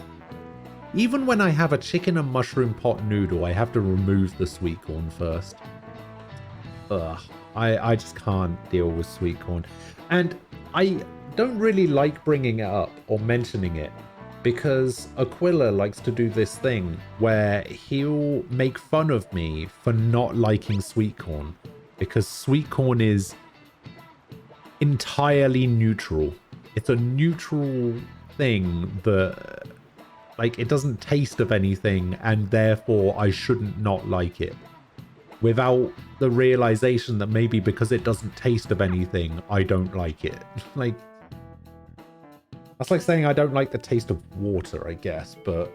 Even when I have a chicken and mushroom pot noodle, I have to remove the sweet corn first. Ugh. I just can't deal with sweet corn. And I don't really like bringing it up or mentioning it, because Aquila likes to do this thing where he'll make fun of me for not liking sweet corn, because sweet corn is entirely neutral. It's a neutral thing that, like, it doesn't taste of anything, and therefore I shouldn't not like it. Without the realization that maybe because it doesn't taste of anything, I don't like it. Like, that's like saying I don't like the taste of water, I guess, but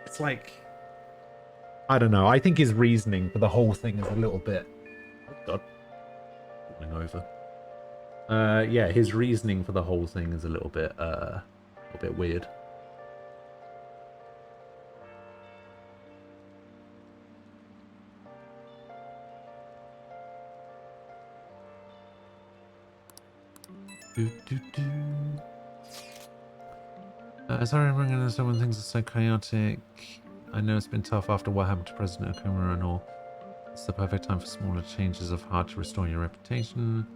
it's like, I don't know. I think his reasoning for the whole thing is a little bit, God, falling over. Yeah, his reasoning for the whole thing is a little bit weird. Sorry I'm bringing this up when things are so chaotic. I know it's been tough after what happened to President Okumura and all. It's the perfect time for smaller changes of heart to restore your reputation.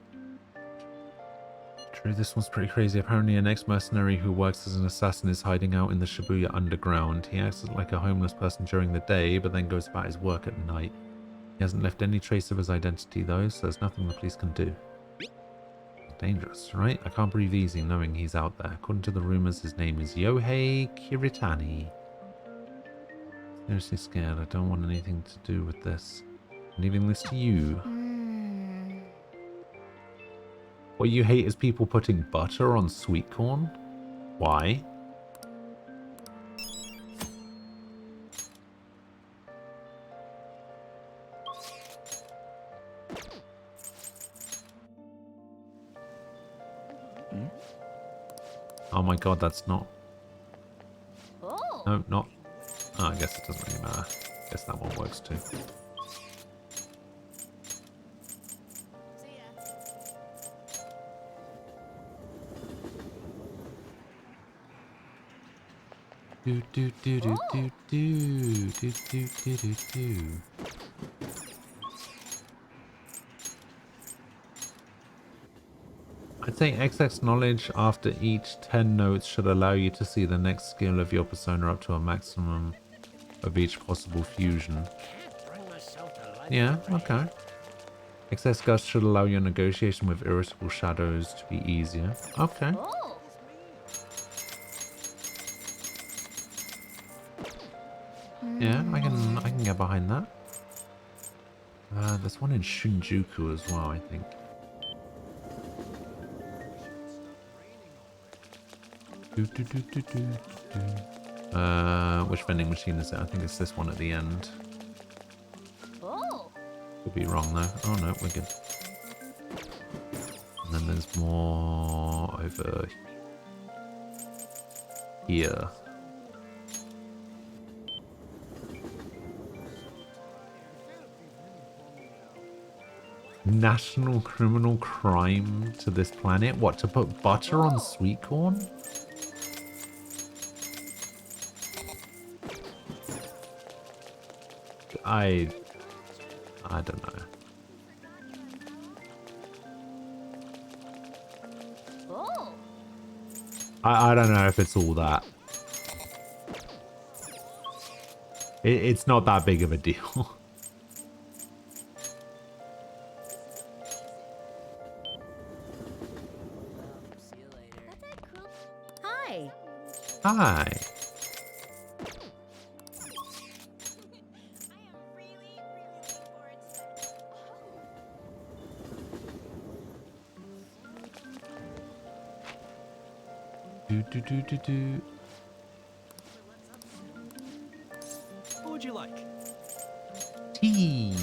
True, this one's pretty crazy. Apparently an ex-mercenary who works as an assassin is hiding out in the Shibuya underground. He acts like a homeless person during the day, but then goes about his work at night. He hasn't left any trace of his identity though, so there's nothing the police can do. Dangerous, right? I can't breathe easy knowing he's out there. According to the rumors, his name is Yohei Kiritani. Seriously scared. I don't want anything to do with this. I'm leaving this to you. What you hate is people putting butter on sweet corn? Why? Oh my god, that's not... No, not... Oh, I guess it doesn't really matter. I guess that one works too. Do do do do do do do do do do do. I'd say XX knowledge after each 10 notes should allow you to see the next skill of your persona up to a maximum of each possible fusion. Yeah, okay. Excess gust should allow your negotiation with irritable shadows to be easier. Okay. Yeah, I can get behind that. There's one in Shinjuku as well, I think. Which vending machine is it? I think it's this one at the end. Could be wrong though. Oh no, we're good. And then there's more over here. National criminal crime to this planet? What, to put butter on sweet corn? I don't know. I don't know if it's all that. It's not that big of a deal. Hi. Hi. Do. What would you like? Tea.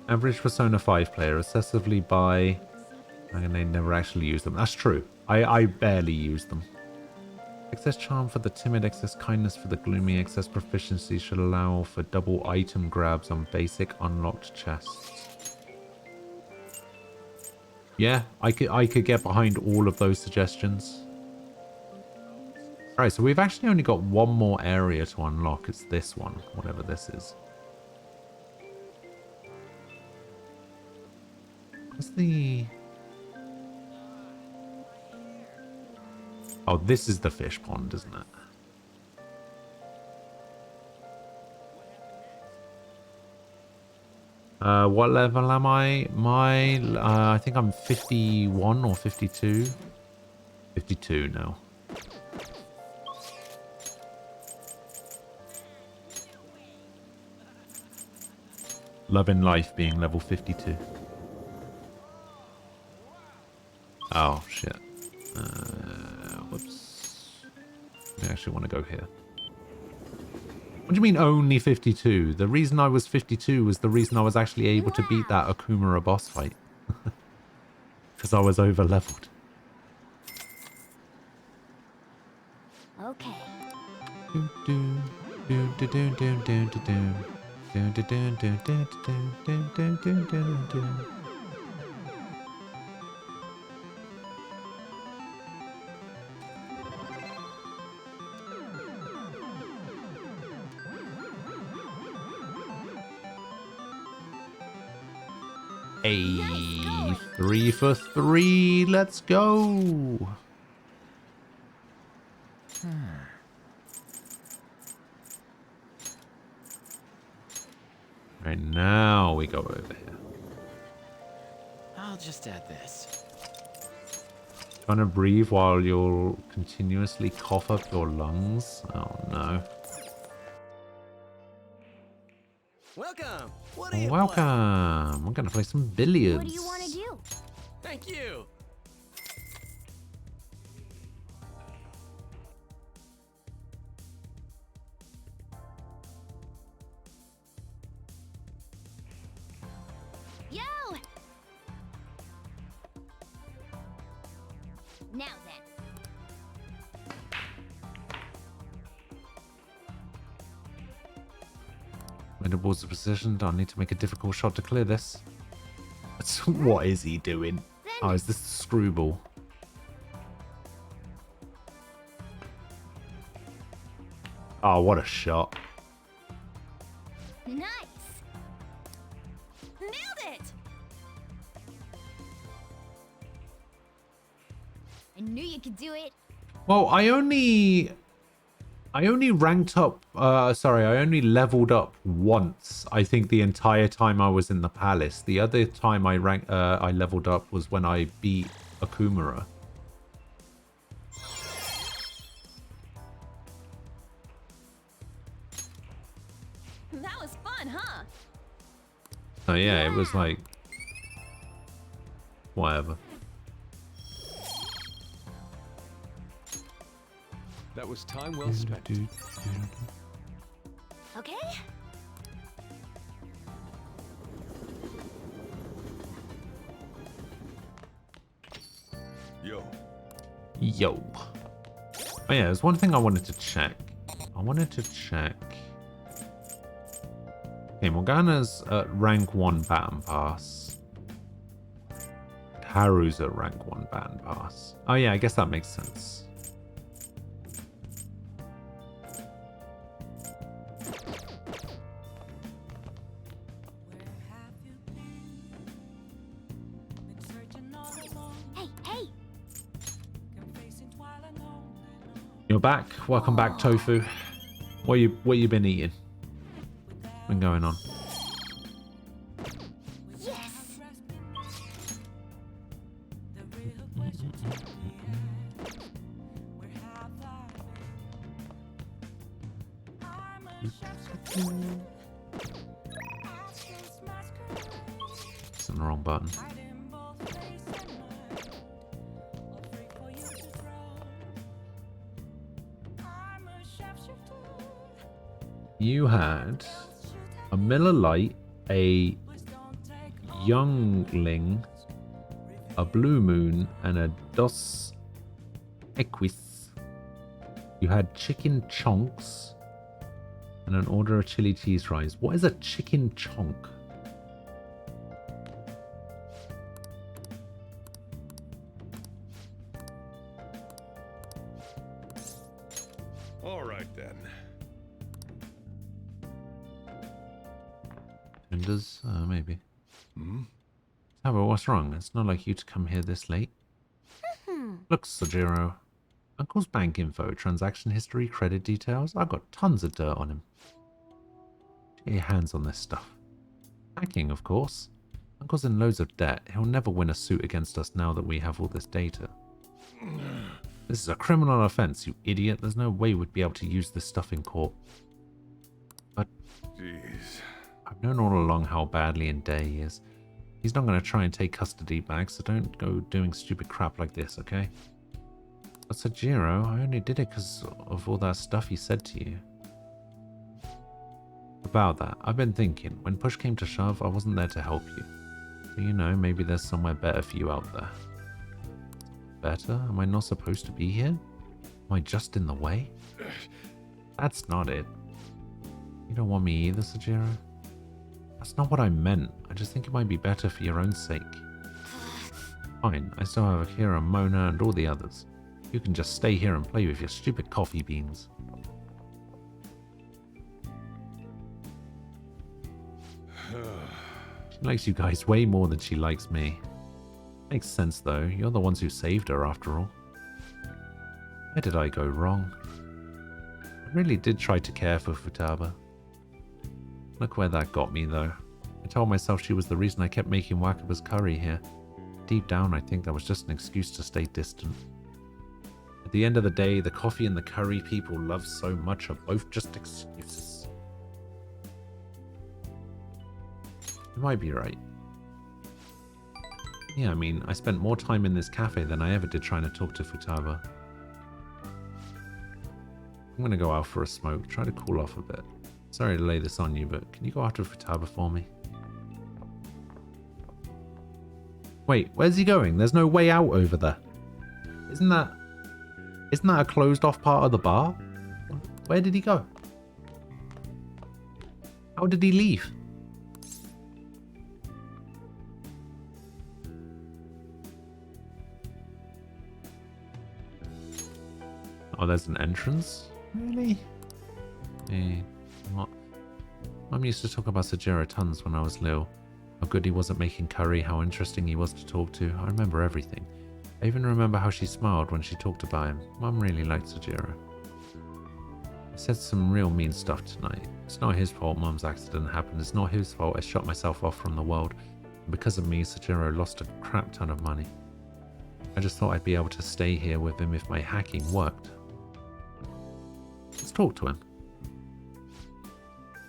Average Persona 5 player excessively buy... And they never actually use them. That's true. I barely use them. Excess charm for the timid, excess kindness for the gloomy, excess proficiency should allow for double item grabs on basic unlocked chests. Yeah, I could get behind all of those suggestions. Alright, so we've actually only got one more area to unlock. It's this one, whatever this is. What's the... Oh, this is the fish pond, isn't it? What level am I? I think I'm 51 or 52. 52 now. Loving life being level 52. Oh, shit. Whoops. I actually want to go here. What do you mean only 52? The reason I was 52 was the reason I was actually able to beat that Okumura boss fight. Because I was over leveled. Okay. Hey, 3 for 3. Let's go. Right now we go over here. I'll just add this. Trying to breathe while you'll continuously cough up your lungs? Oh no. Welcome. What do you Welcome. We're gonna play some billiards. What do you want to do? Thank you. Yo! Now then. When the balls are positioned, I'll need to make a difficult shot to clear this. What is he doing? Oh, is this the screwball? Oh, what a shot. Nice. Nailed it! I knew you could do it. Well, I only ranked up, sorry, I only leveled up once, I think, the entire time I was in the palace. The other time I leveled up was when I beat Akumura. That was fun, huh? So yeah, it was like, whatever. That was time well spent. Okay? Yo. Yo. Oh yeah, there's one thing I wanted to check. Okay, Morgana's at rank 1 Baton Pass. Haru's at rank 1 Baton Pass. Oh yeah, I guess that makes sense. Hey! You're back. Welcome back, Tofu. What you been eating? Been going on? Yes! It's on the wrong button. You had a Miller Lite, a Youngling, a Blue Moon, and a Dos Equis. You had chicken chonks and an order of chili cheese fries. What is a chicken chonk? All right then. Tenders? Maybe. Hmm? Oh, but what's wrong? It's not like you to come here this late. Look, Sojiro. Uncle's bank info, transaction history, credit details. I've got tons of dirt on him. Get your hands on this stuff. Hacking, of course. Uncle's in loads of debt. He'll never win a suit against us now that we have all this data. This is a criminal offense, you idiot. There's no way we'd be able to use this stuff in court. But Jeez. I've known all along how badly in debt he is. He's not going to try and take custody back, so don't go doing stupid crap like this, okay? But Sojiro, I only did it because of all that stuff he said to you. About that, I've been thinking, when push came to shove, I wasn't there to help you. So, you know, maybe there's somewhere better for you out there. Better? Am I not supposed to be here? Am I just in the way? That's not it. You don't want me either, Sojiro? That's not what I meant. I just think it might be better for your own sake. Fine, I still have Akira, Mona, and all the others. You can just stay here and play with your stupid coffee beans. She likes you guys way more than she likes me. Makes sense though, you're the ones who saved her after all. Where did I go wrong? I really did try to care for Futaba. Look where that got me though. I told myself she was the reason I kept making Wakaba's curry here. deep down, I think that was just an excuse to stay distant. At the end of the day, the coffee and the curry people love so much are both just excuses. You might be right. Yeah, I mean, I spent more time in this cafe than I ever did trying to talk to Futaba. I'm gonna go out for a smoke, try to cool off a bit. Sorry to lay this on you, but can you go after Futaba for me? Wait, where's he going? There's no way out over there. Isn't that a closed off part of the bar? Where did he go? How did he leave? Oh, there's an entrance? Really? Hey, what? Mum used to talk about Sajiro tons when I was little. How good he was at making curry, how interesting he was to talk to. I remember everything. I even remember how she smiled when she talked about him. Mum really liked Sajiro. I said some real mean stuff tonight. It's not his fault Mum's accident happened. It's not his fault I shut myself off from the world. And because of me, Sajiro lost a crap ton of money. I just thought I'd be able to stay here with him if my hacking worked. Let's talk to him.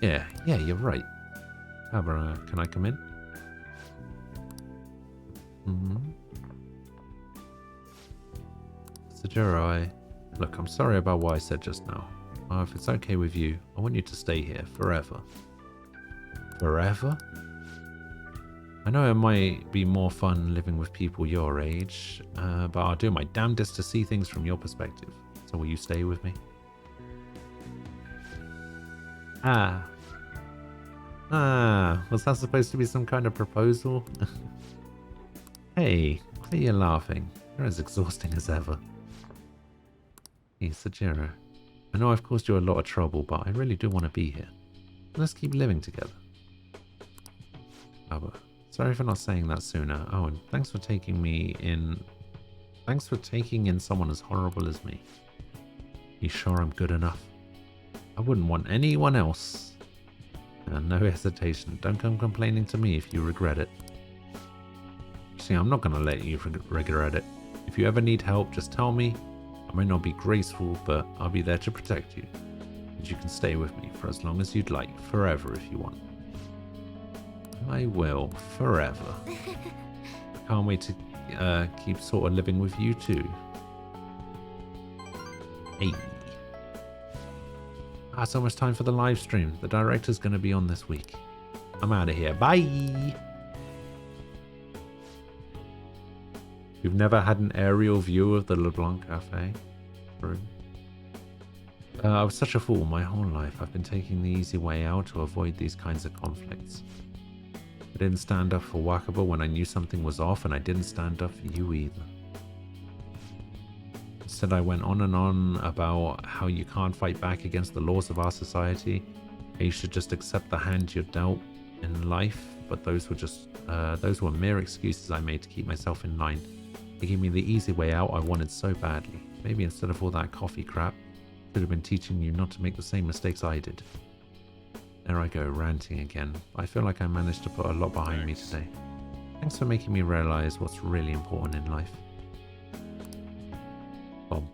Yeah, you're right. Can I come in? Sajiro, look, I'm sorry about what I said just now. If it's okay with you, I want you to stay here forever. Forever? I know it might be more fun living with people your age, but I'll do my damnedest to see things from your perspective. So will you stay with me? Was that supposed to be some kind of proposal? Hey, why are you laughing? You're as exhausting as ever. Hey, Sajiro. I know I've caused you a lot of trouble, but I really do want to be here. Let's keep living together. Oh, sorry for not saying that sooner. Oh, and thanks for taking me in. Thanks for taking in someone as horrible as me. You sure I'm good enough? I wouldn't want anyone else. And no hesitation. Don't come complaining to me if you regret it. See, I'm not going to let you regret it. If you ever need help, just tell me. I might not be graceful, but I'll be there to protect you. And you can stay with me for as long as you'd like. Forever if you want. I will. Forever. I can't wait to keep sort of living with you too. Hey. It's almost time for the live stream. The director's going to be on this week. I'm out of here. Bye! You've never had an aerial view of the LeBlanc Cafe? True. I was such a fool my whole life. I've been taking the easy way out to avoid these kinds of conflicts. I didn't stand up for Wakaba when I knew something was off, and I didn't stand up for you either. Instead, I went on and on about how you can't fight back against the laws of our society, how you should just accept the hand you're dealt in life, but those were mere excuses I made to keep myself in line. Taking me the easy way out I wanted so badly. Maybe instead of all that coffee crap, I should have been teaching you not to make the same mistakes I did. There I go, ranting again. I feel like I managed to put a lot behind me today. Thanks for making me realize what's really important in life. Bob.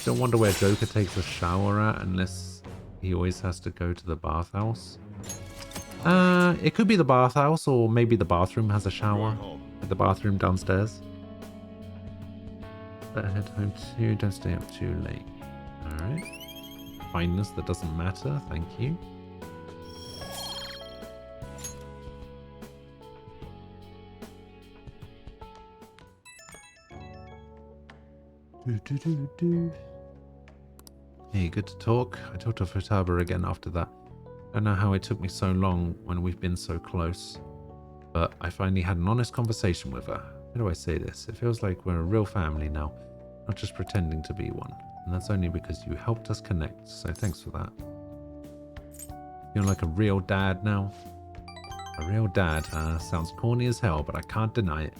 Don't wonder where Joker takes a shower at unless he always has to go to the bathhouse. It could be the bathhouse, or maybe the bathroom has a shower. Like the bathroom downstairs. Better head home too, don't stay up too late. Alright. Kindness that doesn't matter, thank you. Hey, good to talk. I talked to Futaba again after that. Don't know how it took me so long when we've been so close. But I finally had an honest conversation with her. How do I say this? It feels like we're a real family now, not just pretending to be one. And that's only because you helped us connect, so thanks for that. Feel like a real dad now? A real dad, huh? Sounds corny as hell, but I can't deny it.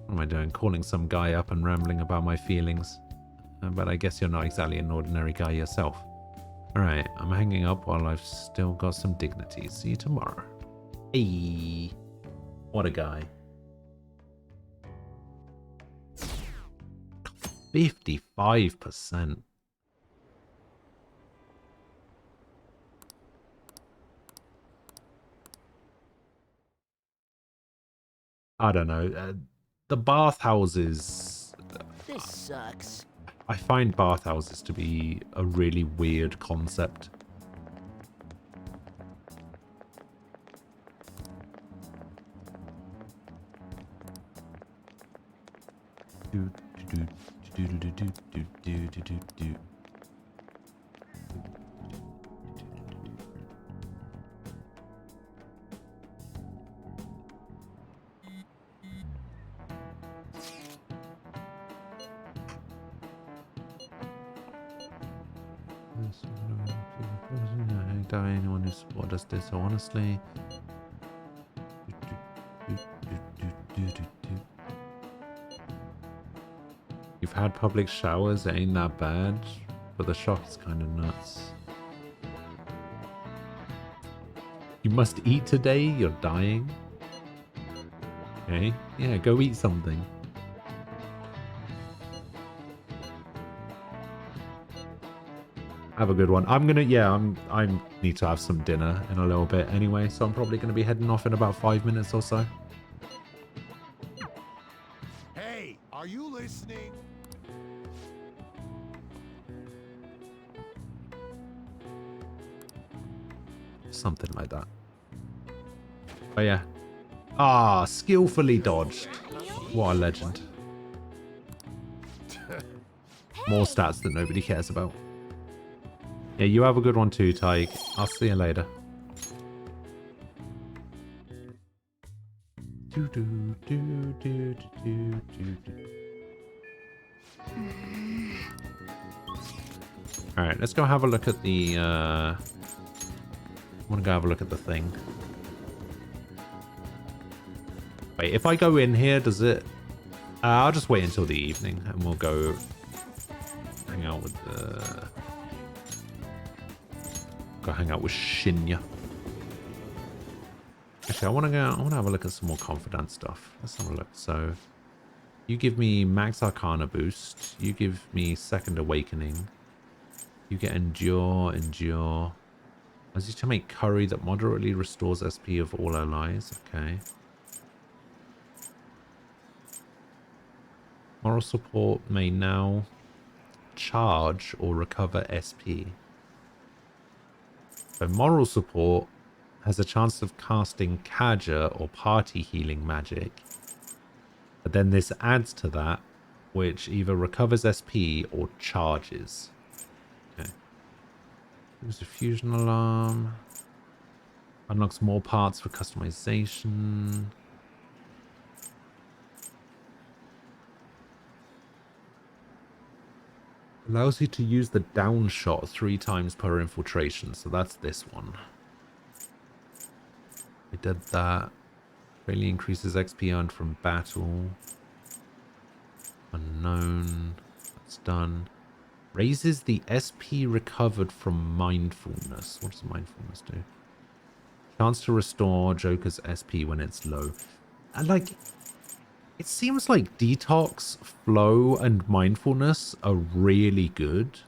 What am I doing? Calling some guy up and rambling about my feelings? But I guess you're not exactly an ordinary guy yourself. Alright, I'm hanging up while I've still got some dignity. See you tomorrow. Hey, what a guy. 55%. I don't know. The bathhouses. This sucks. I find bathhouses to be a really weird concept. Anyone who supported us did so honestly. You've had public showers, it ain't that bad, but the shock is kind of nuts. You must eat today, you're dying. Okay, yeah, go eat something. Have a good one. I'm gonna, yeah, I need to have some dinner in a little bit anyway, so I'm probably gonna be heading off in about 5 minutes or so. Hey, are you listening? Something like that. Oh yeah. Ah, skillfully dodged. What a legend. More stats that nobody cares about. Yeah, you have a good one too, Tyke. I'll see you later. Alright, let's go have a look at the, I want to go have a look at the thing. Wait, if I go in here, does it... I'll just wait until the evening and we'll go hang out with the... Go hang out with Shinya. Actually, I want to have a look at some more confidant stuff. Let's have a look. So, you give me Max Arcana boost. You give me Second Awakening. You get Endure. As you to make curry that moderately restores SP of all allies. Okay. Moral support may now charge or recover SP. So moral support has a chance of casting Kaja or party healing magic. But then this adds to that, which either recovers SP or charges. Okay. There's a fusion alarm. Unlocks more parts for customization. Allows you to use the down shot 3 times per infiltration, so that's this one. We did that. Greatly increases XP earned from battle. Unknown. That's done. Raises the SP recovered from mindfulness. What does mindfulness do? Chance to restore Joker's SP when it's low. And like... It seems like Detox, Flow, and Mindfulness are really good.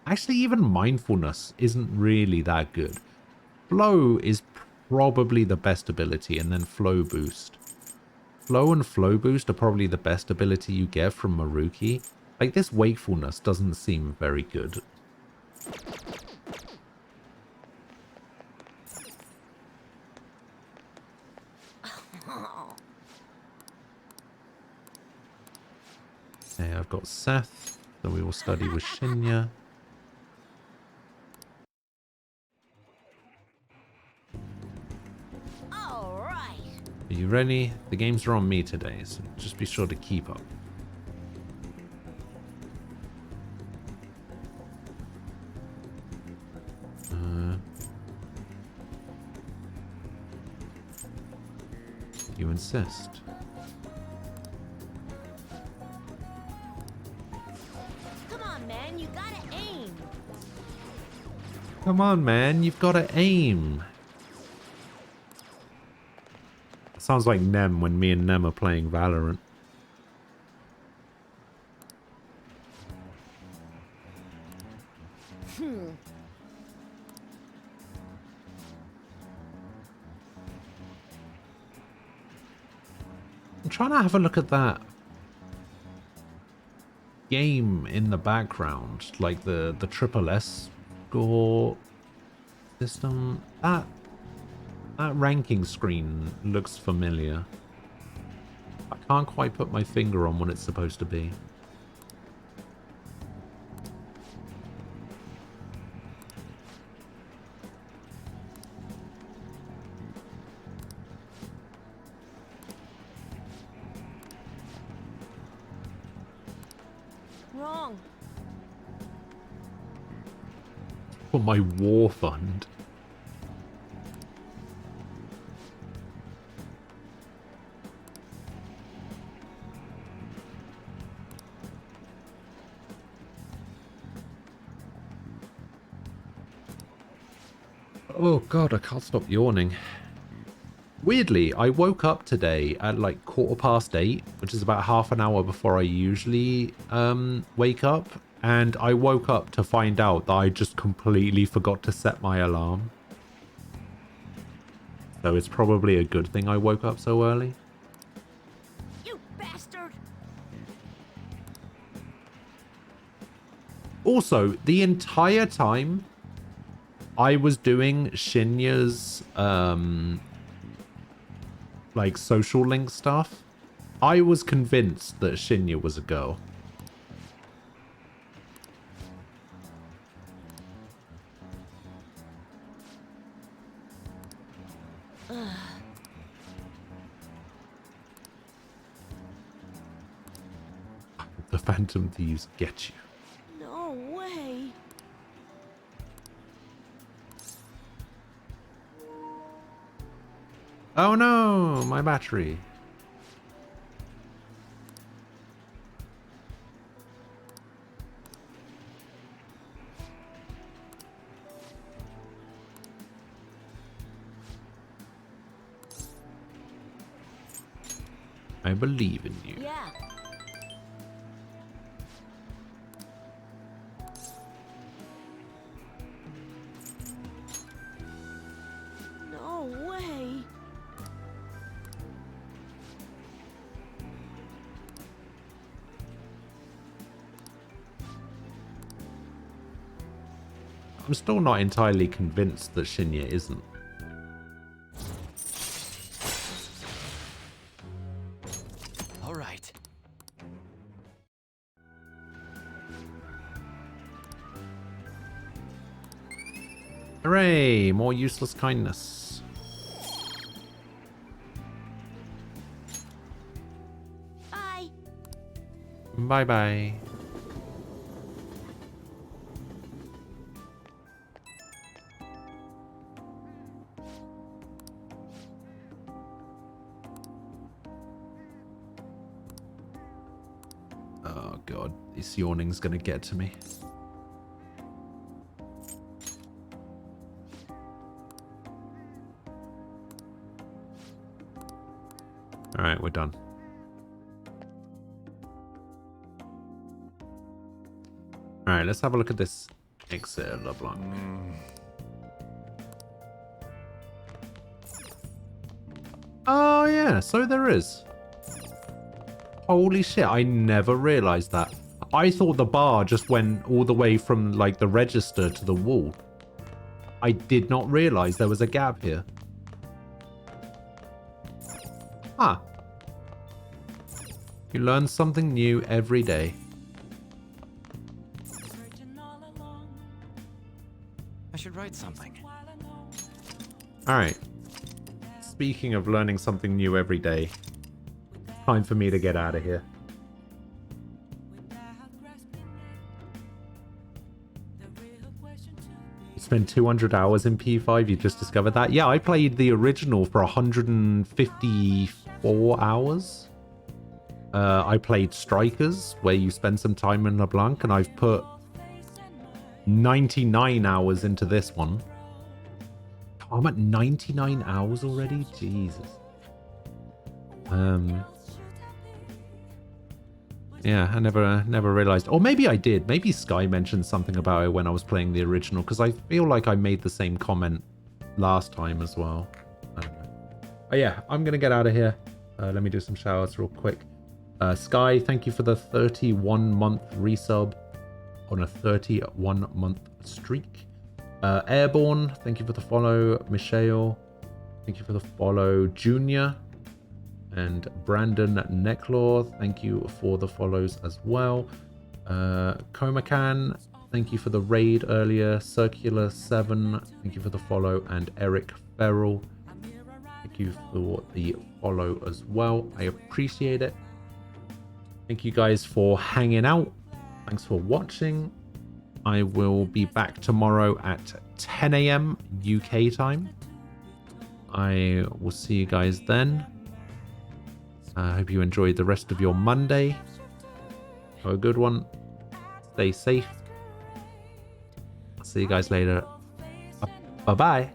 Actually, even Mindfulness isn't really that good. Flow is probably the best ability, and then Flow Boost. Flow and Flow Boost are probably the best ability you get from Maruki. Like, this Wakefulness doesn't seem very good. Okay, I've got Seth, so we will study with Shinya. All right. Are you ready? The games are on me today, so just be sure to keep up. You insist. Come on, man, you gotta aim. Come on, man, you've got to aim. Sounds like Nem when me and Nem are playing Valorant. I'm trying to have a look at that game in the background, like the Triple S score system. That ranking screen looks familiar. I can't quite put my finger on what it's supposed to be. Wrong. For my war fund. Oh god, I can't stop yawning. Weirdly, I woke up today at like 8:15, which is about half an hour before I usually wake up. And I woke up to find out that I just completely forgot to set my alarm. So it's probably a good thing I woke up so early. You bastard! Also, the entire time I was doing Shinya's like social link stuff, I was convinced that Shinya was a girl. The Phantom Thieves get you. No way. Oh no, my battery. I believe in you. Yeah. No way. I'm still not entirely convinced that Shinya isn't. All right. Hooray! More useless kindness. Bye. Bye-bye. Oh god, this yawning's gonna get to me. Alright, we're done. Alright, let's have a look at this exit LeBlanc. Oh yeah, so there is. Holy shit, I never realized that. I thought the bar just went all the way from like the register to the wall. I did not realize there was a gap here. Huh. You learn something new every day. I should write something. Alright. Speaking of learning something new every day, time for me to get out of here. You spent 200 hours in P5, you just discovered that? Yeah, I played the original for 154 hours. I played Strikers, where you spend some time in LeBlanc, and I've put 99 hours into this one. I'm at 99 hours already? Jesus. Yeah, I never realized. Or maybe I did. Maybe Sky mentioned something about it when I was playing the original, because I feel like I made the same comment last time as well. I don't know. But yeah, I'm going to get out of here. Let me do some shout-outs real quick. Sky, thank you for the 31-month resub on a 31-month streak. Airborne, thank you for the follow. Michelle, thank you for the follow. Junior and Brandon Necklaw, thank you for the follows as well. Komakan, thank you for the raid earlier. Circular7, thank you for the follow. And Eric Ferrell, thank you for the follow as well. I appreciate it. Thank you guys for hanging out. Thanks for watching. I will be back tomorrow at 10 a.m. UK time. I will see you guys then. I hope you enjoyed the rest of your Monday. Have a good one. Stay safe. I'll see you guys later. Bye-bye.